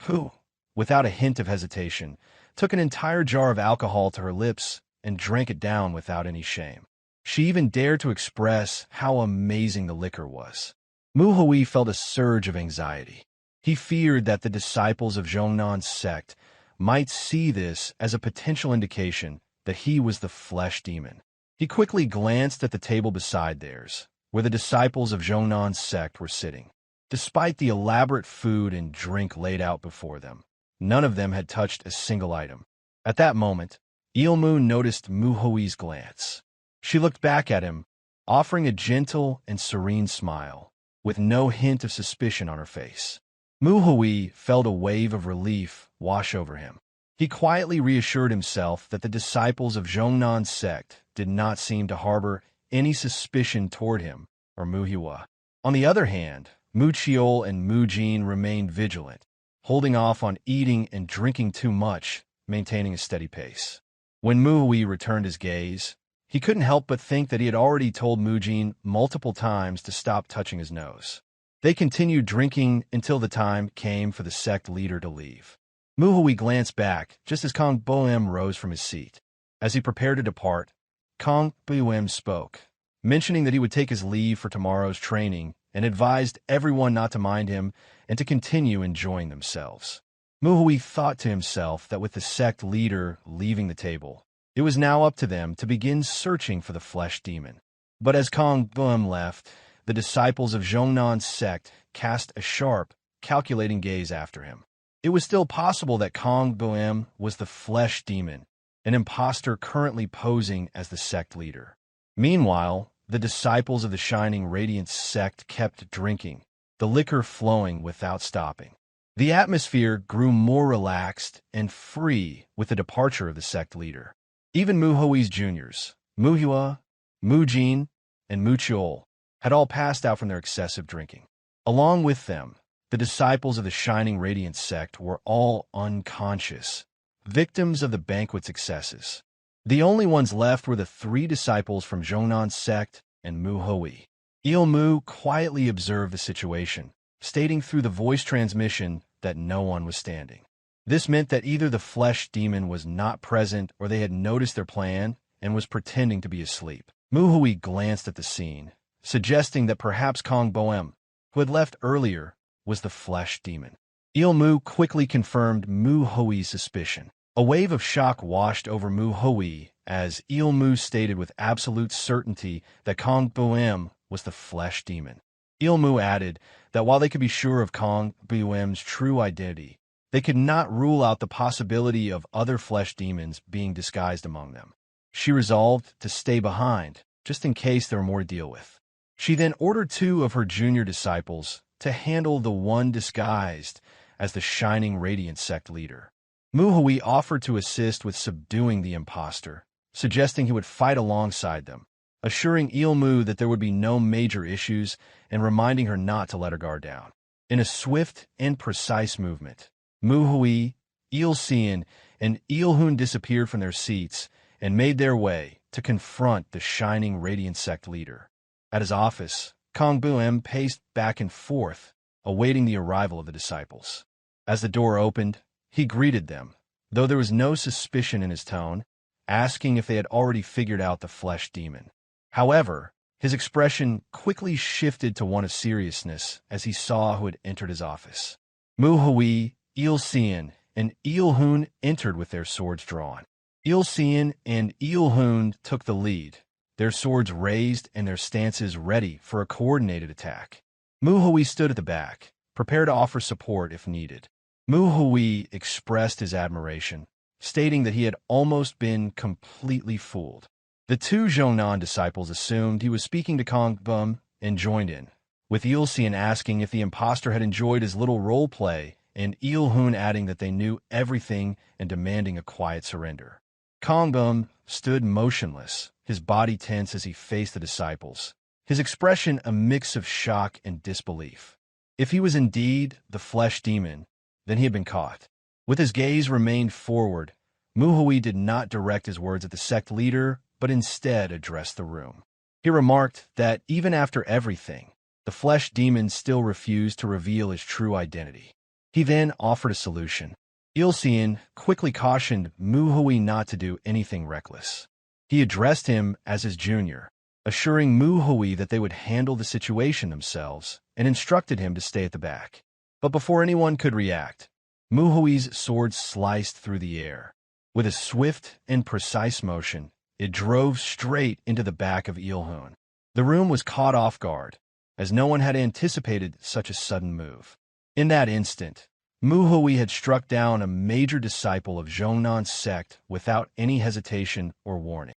who, without a hint of hesitation, took an entire jar of alcohol to her lips and drank it down without any shame. She even dared to express how amazing the liquor was. Manhwa felt a surge of anxiety. He feared that the disciples of Zhongnan's sect might see this as a potential indication that he was the flesh demon. He quickly glanced at the table beside theirs, where the disciples of Zhongnan's sect were sitting. Despite the elaborate food and drink laid out before them, none of them had touched a single item. At that moment, Ilmu noticed Manhwa's glance. She looked back at him, offering a gentle and serene smile, with no hint of suspicion on her face. Manhwa felt a wave of relief wash over him. He quietly reassured himself that the disciples of Zhongnan's sect did not seem to harbor any suspicion toward him or Manhwa. On the other hand, Muchiol and Mujin remained vigilant, holding off on eating and drinking too much, maintaining a steady pace. When Manhwa returned his gaze, he couldn't help but think that he had already told Mujin multiple times to stop touching his nose. They continued drinking until the time came for the sect leader to leave. Manhwa glanced back just as Kongbum rose from his seat. As he prepared to depart, Kongbum spoke, mentioning that he would take his leave for tomorrow's training and advised everyone not to mind him and to continue enjoying themselves. Manhwa thought to himself that with the sect leader leaving the table, it was now up to them to begin searching for the flesh demon. But as Kongbum left, the disciples of Zhongnan's sect cast a sharp, calculating gaze after him. It was still possible that Kongbum was the flesh demon, an imposter currently posing as the sect leader. Meanwhile, the disciples of the Shining Radiance sect kept drinking, the liquor flowing without stopping. The atmosphere grew more relaxed and free with the departure of the sect leader. Even Manhwa's juniors, Manhwa, Mujin, and Muchiol, had all passed out from their excessive drinking. Along with them, the disciples of the Shining Radiance sect were all unconscious, victims of the banquet's excesses. The only ones left were the 3 disciples from Zhongnan's sect and Manhwa. Ilmu quietly observed the situation, stating through the voice transmission that no one was standing. This meant that either the flesh demon was not present or they had noticed their plan and was pretending to be asleep. Manhwa glanced at the scene, suggesting that perhaps Kongbum, who had left earlier, was the flesh demon. Ilmu quickly confirmed Manhwa's suspicion. A wave of shock washed over Manhwa as Ilmu stated with absolute certainty that Kongbum was the flesh demon. Ilmu added that while they could be sure of Kongbum's true identity, they could not rule out the possibility of other flesh demons being disguised among them. She resolved to stay behind, just in case there were more to deal with. She then ordered 2 of her junior disciples to handle the one disguised as the Shining Radiance sect leader. Manhwa offered to assist with subduing the imposter, suggesting he would fight alongside them, assuring Ilmu that there would be no major issues and reminding her not to let her guard down. In a swift and precise movement, Manhwa, Ilsean, and Ilhun disappeared from their seats and made their way to confront the shining radiant sect leader. At his office, Kong Bu-em paced back and forth, awaiting the arrival of the disciples. As the door opened, he greeted them, though there was no suspicion in his tone, asking if they had already figured out the flesh demon. However, his expression quickly shifted to one of seriousness as he saw who had entered his office. Mu Hui, Il Xian, and Il Hun entered with their swords drawn. Il Xian and Il Hun took the lead, their swords raised and their stances ready for a coordinated attack. Mu Hui stood at the back, prepared to offer support if needed. Mu Hui expressed his admiration, stating that he had almost been completely fooled. The two Zhongnan disciples assumed he was speaking to Kong Bu and joined in, with Il Xian asking if the impostor had enjoyed his little role play and Il Hun adding that they knew everything and demanding a quiet surrender. Kong Bu stood motionless, his body tense as he faced the disciples, his expression a mix of shock and disbelief. If he was indeed the flesh demon, then he had been caught. With his gaze remained forward, Mu Hui did not direct his words at the sect leader, but instead addressed the room. He remarked that even after everything, the flesh demon still refused to reveal his true identity. He then offered a solution. Il Xian quickly cautioned Mu Hui not to do anything reckless. He addressed him as his junior, assuring Mu Hui that they would handle the situation themselves, and instructed him to stay at the back. But before anyone could react, Mu Hui's sword sliced through the air. With a swift and precise motion, it drove straight into the back of Il Hun. The room was caught off guard, as no one had anticipated such a sudden move. In that instant, Mu Hui had struck down a major disciple of Zhongnan's sect without any hesitation or warning.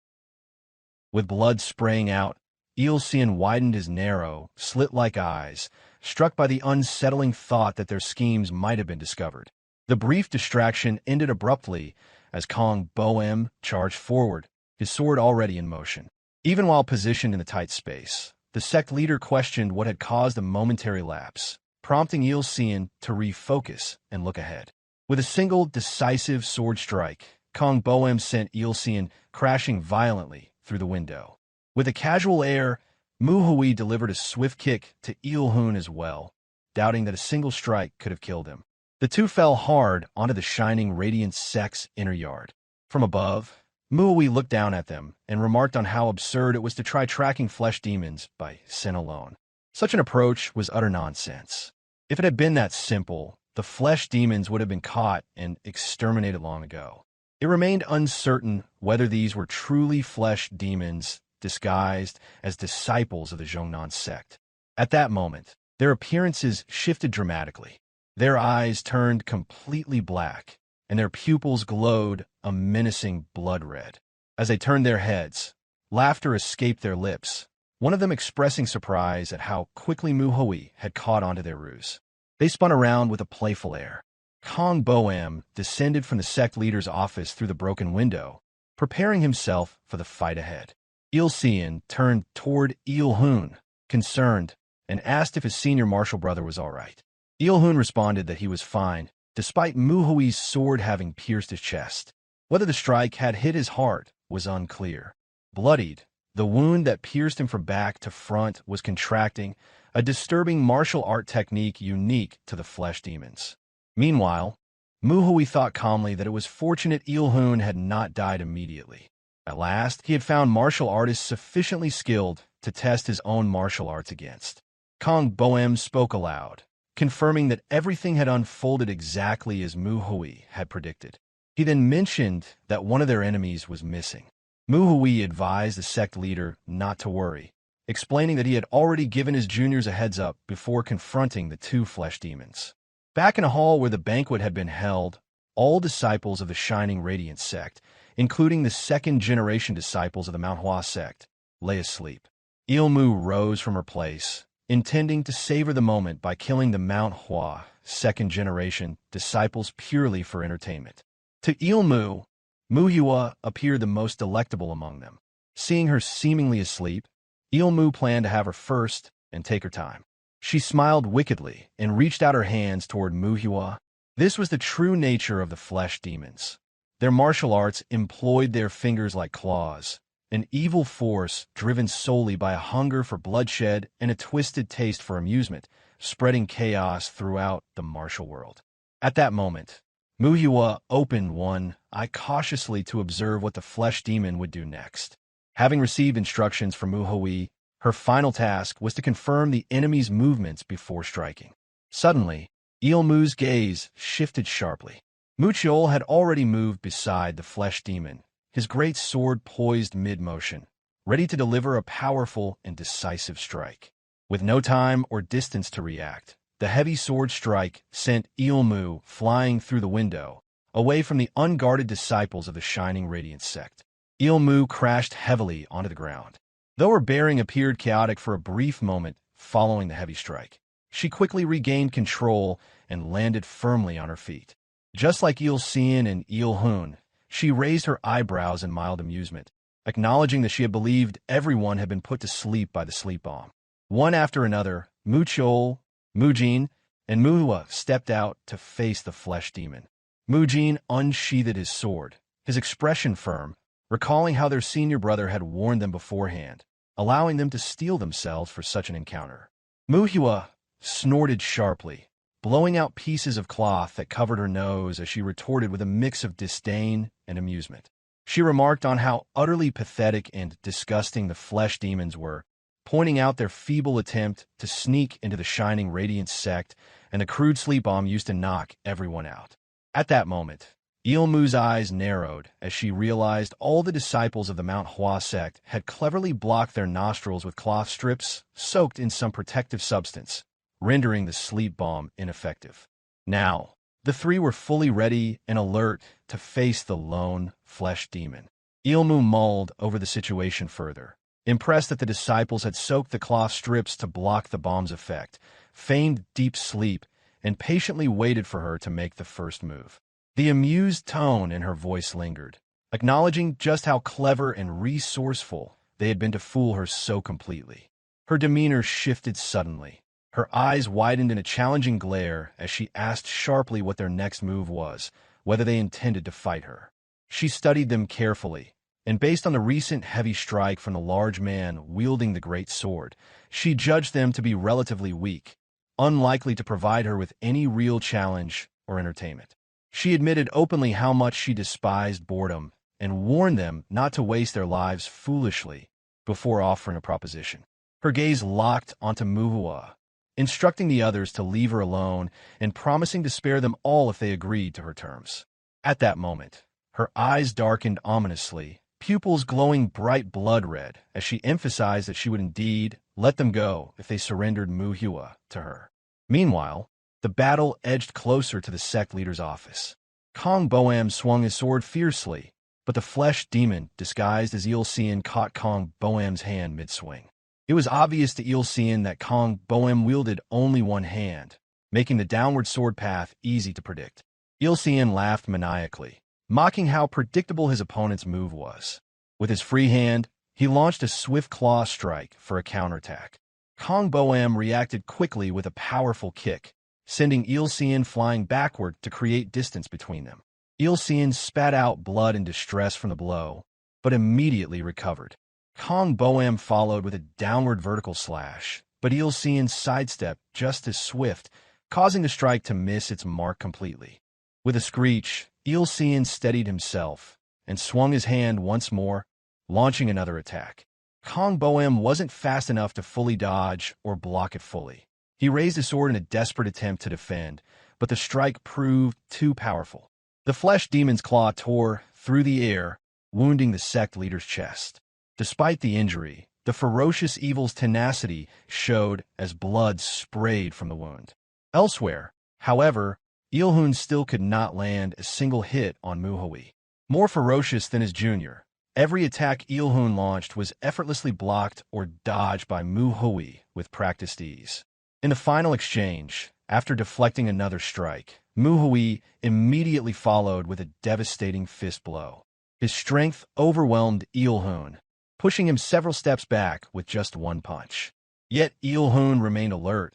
With blood spraying out, Il Xian widened his narrow, slit-like eyes, struck by the unsettling thought that their schemes might have been discovered. The brief distraction ended abruptly as Kong Bu-em charged forward, his sword already in motion. Even while positioned in the tight space, the sect leader questioned what had caused the momentary lapse, prompting Il Xian to refocus and look ahead. With a single decisive sword strike, Kong Bu-em sent Il Xian crashing violently through the window. With a casual air, Mu Hui delivered a swift kick to Il Hun as well, doubting that a single strike could have killed him. The two fell hard onto the shining radiant sect's inner yard. From above, Mu Hui looked down at them and remarked on how absurd it was to try tracking flesh demons by sin alone. Such an approach was utter nonsense. If it had been that simple, the flesh demons would have been caught and exterminated long ago. It remained uncertain whether these were truly flesh demons disguised as disciples of the Zhongnan sect. At that moment, their appearances shifted dramatically. Their eyes turned completely black, and their pupils glowed a menacing blood red. As they turned their heads, laughter escaped their lips, one of them expressing surprise at how quickly Mu Hui had caught onto their ruse. They spun around with a playful air. Kong Bu-em descended from the sect leader's office through the broken window, preparing himself for the fight ahead. Il Xian turned toward Il Hun, concerned, and asked if his senior martial brother was all right. Il Hun responded that he was fine, despite Mu Hui's sword having pierced his chest. Whether the strike had hit his heart was unclear. Bloodied, the wound that pierced him from back to front was contracting, a disturbing martial art technique unique to the flesh demons. Meanwhile, Mu Hui thought calmly that it was fortunate Il Hun had not died immediately. At last, he had found martial artists sufficiently skilled to test his own martial arts against. Kong Bu-em spoke aloud, confirming that everything had unfolded exactly as Mu Hui had predicted. He then mentioned that one of their enemies was missing. Mu Hui advised the sect leader not to worry, explaining that he had already given his juniors a heads-up before confronting the two flesh demons. Back in a hall where the banquet had been held, all disciples of the Shining Radiant sect, including the second-generation disciples of the Mount Hua sect, lay asleep. Il Mu rose from her place, intending to savor the moment by killing the Mount Hua second-generation disciples purely for entertainment. To Il Mu, Hua appeared the most delectable among them. Seeing her seemingly asleep, Il Mu planned to have her first and take her time. She smiled wickedly and reached out her hands toward Hua. This was the true nature of the flesh demons. Their martial arts employed their fingers like claws, an evil force driven solely by a hunger for bloodshed and a twisted taste for amusement, spreading chaos throughout the martial world. At that moment, Manhwa opened one eye cautiously to observe what the flesh demon would do next. Having received instructions from Manhwa, her final task was to confirm the enemy's movements before striking. Suddenly, Ilmu's gaze shifted sharply. Mucheol had already moved beside the flesh demon, his great sword poised mid-motion, ready to deliver a powerful and decisive strike. With no time or distance to react, the heavy sword strike sent Ilmu flying through the window, away from the unguarded disciples of the Shining Radiance Sect. Ilmu crashed heavily onto the ground. Though her bearing appeared chaotic for a brief moment following the heavy strike, she quickly regained control and landed firmly on her feet. Just like Ilsean and Ilhun, she raised her eyebrows in mild amusement, acknowledging that she had believed everyone had been put to sleep by the sleep bomb. One after another, Mucheol, Mujin, and Manhwa stepped out to face the flesh demon. Mujin unsheathed his sword, his expression firm, recalling how their senior brother had warned them beforehand, allowing them to steel themselves for such an encounter. Manhwa snorted sharply, blowing out pieces of cloth that covered her nose as she retorted with a mix of disdain and amusement. She remarked on how utterly pathetic and disgusting the flesh demons were, pointing out their feeble attempt to sneak into the Shining Radiance Sect and the crude sleep bomb used to knock everyone out. At that moment, Ilmu's eyes narrowed as she realized all the disciples of the Mount Hua sect had cleverly blocked their nostrils with cloth strips soaked in some protective substance, rendering the sleep bomb ineffective. Now, the three were fully ready and alert to face the lone flesh demon. Ilmu mulled over the situation further, impressed that the disciples had soaked the cloth strips to block the bomb's effect, feigned deep sleep, and patiently waited for her to make the first move. The amused tone in her voice lingered, acknowledging just how clever and resourceful they had been to fool her so completely. Her demeanor shifted suddenly. Her eyes widened in a challenging glare as she asked sharply what their next move was, whether they intended to fight her. She studied them carefully, and based on the recent heavy strike from the large man wielding the great sword, she judged them to be relatively weak, unlikely to provide her with any real challenge or entertainment. She admitted openly how much she despised boredom and warned them not to waste their lives foolishly before offering a proposition. Her gaze locked onto Manhwa, instructing the others to leave her alone and promising to spare them all if they agreed to her terms. At that moment, her eyes darkened ominously, pupils glowing bright blood red, as she emphasized that she would indeed let them go if they surrendered Manhwa to her. Meanwhile, the battle edged closer to the sect leader's office. Kong Boam swung his sword fiercely, but the flesh demon, disguised as Ilsean, caught Kong Boam's hand mid-swing. It was obvious to Ilsean that Kong Boam wielded only one hand, making the downward sword path easy to predict. Ilsean laughed maniacally, mocking how predictable his opponent's move was. With his free hand, he launched a swift claw strike for a counterattack. Kong Boam reacted quickly with a powerful kick, sending Ilsean flying backward to create distance between them. Ilsean spat out blood in distress from the blow, but immediately recovered. Kong Boam followed with a downward vertical slash, but Ilsean sidestepped just as swift, causing the strike to miss its mark completely. With a screech, Ilsean steadied himself and swung his hand once more, launching another attack. Kong Boam wasn't fast enough to fully dodge or block it fully. He raised his sword in a desperate attempt to defend, but the strike proved too powerful. The flesh demon's claw tore through the air, wounding the sect leader's chest. Despite the injury, the ferocious evil's tenacity showed as blood sprayed from the wound. Elsewhere, however, Ilhun still could not land a single hit on Manhwa. More ferocious than his junior, every attack Ilhun launched was effortlessly blocked or dodged by Manhwa with practiced ease. In the final exchange, after deflecting another strike, Manhwa immediately followed with a devastating fist blow. His strength overwhelmed Ilhun, pushing him several steps back with just one punch. Yet Ilhun remained alert,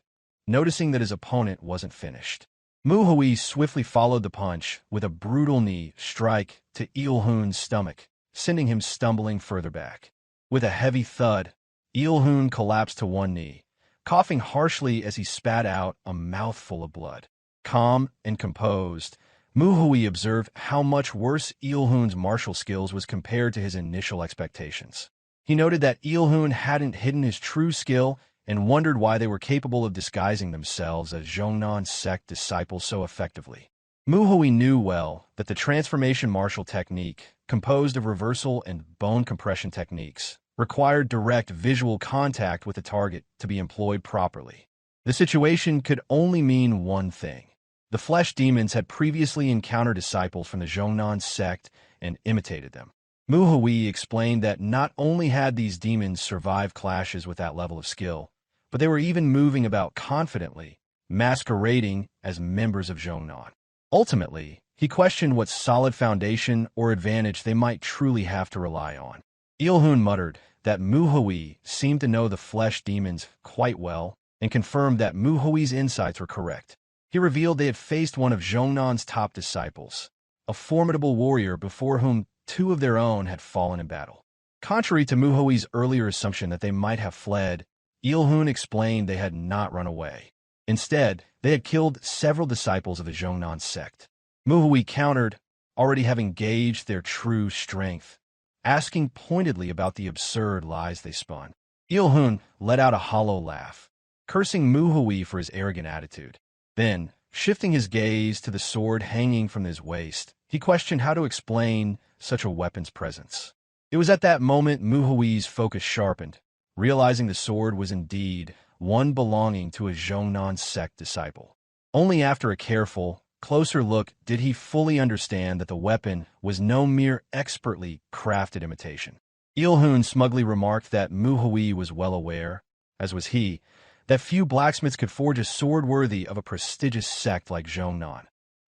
noticing that his opponent wasn't finished. Hui swiftly followed the punch with a brutal knee strike to Ilhun's stomach, sending him stumbling further back. With a heavy thud, Ilhun collapsed to one knee, coughing harshly as he spat out a mouthful of blood. Calm and composed, Hui observed how much worse Ilhun's martial skills was compared to his initial expectations. He noted that Ilhun hadn't hidden his true skill and wondered why they were capable of disguising themselves as Zhongnan's Sect disciples so effectively. Hui knew well that the transformation martial technique, composed of reversal and bone compression techniques, required direct visual contact with the target to be employed properly. The situation could only mean one thing. The flesh demons had previously encountered disciples from the Zhongnan Sect and imitated them. Hui explained that not only had these demons survived clashes with that level of skill, but they were even moving about confidently, masquerading as members of Zhongnan. Ultimately, he questioned what solid foundation or advantage they might truly have to rely on. Ilhun muttered that Hui seemed to know the flesh demons quite well and confirmed that Hui's insights were correct. He revealed they had faced one of Zhongnan's top disciples, a formidable warrior before whom two of their own had fallen in battle. Contrary to Hui's earlier assumption that they might have fled, Ilhun explained they had not run away. Instead, they had killed several disciples of the Zhongnan Sect. Hui countered, already having gauged their true strength, asking pointedly about the absurd lies they spun. Ilhun let out a hollow laugh, cursing Hui for his arrogant attitude. Then, shifting his gaze to the sword hanging from his waist, he questioned how to explain such a weapon's presence. It was at that moment Hui's focus sharpened, realizing the sword was indeed one belonging to a Zhongnan Sect disciple. Only after a careful, closer look did he fully understand that the weapon was no mere expertly crafted imitation. Ilhun smugly remarked that Hui was well aware, as was he, that few blacksmiths could forge a sword worthy of a prestigious sect like Zhongnan,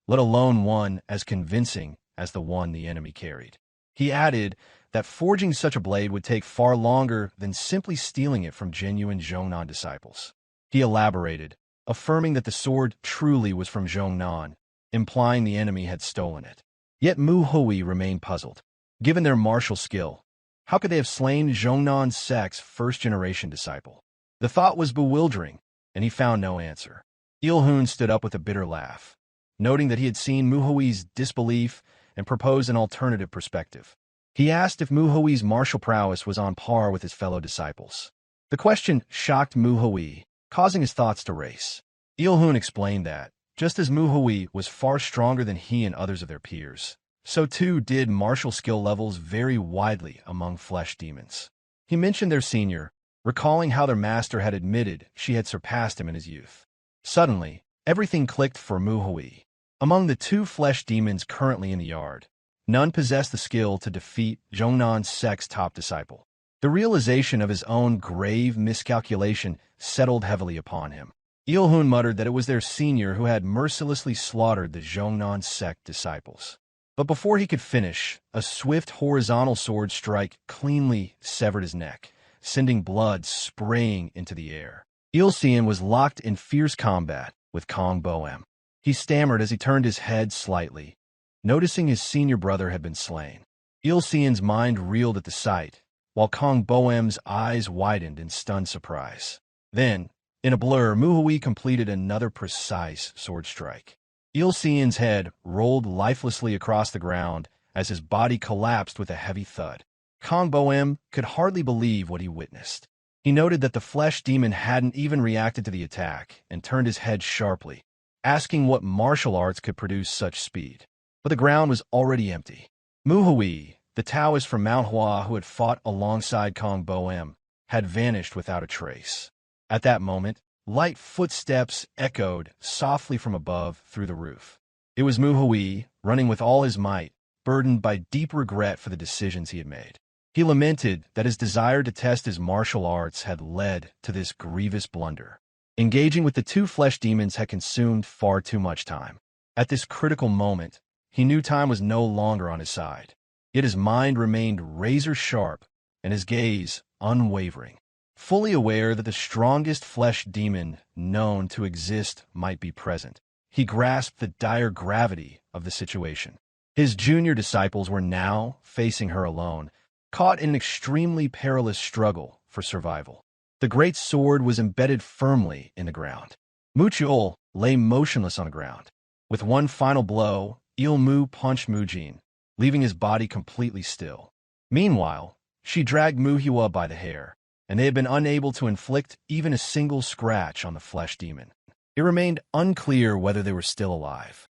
let alone one as convincing as the one the enemy carried. He added that forging such a blade would take far longer than simply stealing it from genuine Zhongnan disciples. He elaborated, affirming that the sword truly was from Zhongnan, implying the enemy had stolen it. Yet Hui remained puzzled. Given their martial skill, how could they have slain Zhongnan Sect's first-generation disciple? The thought was bewildering, and he found no answer. Ilhun stood up with a bitter laugh, noting that he had seen Hui's disbelief and proposed an alternative perspective. He asked if Hui's martial prowess was on par with his fellow disciples. The question shocked Hui, causing his thoughts to race. Ilhun explained that, just as Hui was far stronger than he and others of their peers, so too did martial skill levels vary widely among flesh demons. He mentioned their senior, recalling how their master had admitted she had surpassed him in his youth. Suddenly, everything clicked for Hui. Among the two flesh demons currently in the yard, none possessed the skill to defeat Zhongnan Sect's top disciple. The realization of his own grave miscalculation settled heavily upon him. Ilhun muttered that it was their senior who had mercilessly slaughtered the Zhongnan Sect disciples. But before he could finish, a swift horizontal sword strike cleanly severed his neck, sending blood spraying into the air. Ilsean was locked in fierce combat with Kong Boem. He stammered as he turned his head slightly, noticing his senior brother had been slain. Ilsean's mind reeled at the sight, while Kong Boem's eyes widened in stunned surprise. Then, in a blur, Hui completed another precise sword strike. Ilsean's head rolled lifelessly across the ground as his body collapsed with a heavy thud. Kong Boem could hardly believe what he witnessed. He noted that the flesh demon hadn't even reacted to the attack and turned his head sharply, asking what martial arts could produce such speed. But the ground was already empty. Hui, the Taoist from Mount Hua who had fought alongside Kong Boem, had vanished without a trace. At that moment, light footsteps echoed softly from above through the roof. It was Hui, running with all his might, burdened by deep regret for the decisions he had made. He lamented that his desire to test his martial arts had led to this grievous blunder. Engaging with the two flesh demons had consumed far too much time. At this critical moment, he knew time was no longer on his side. Yet his mind remained razor-sharp and his gaze unwavering. Fully aware that the strongest flesh demon known to exist might be present, he grasped the dire gravity of the situation. His junior disciples were now facing her alone, caught in an extremely perilous struggle for survival. The great sword was embedded firmly in the ground. Mutual lay motionless on the ground. With one final blow, Il-mu punched Mujin, leaving his body completely still. Meanwhile, she dragged Manhwa by the hair, and they had been unable to inflict even a single scratch on the flesh demon. It remained unclear whether they were still alive.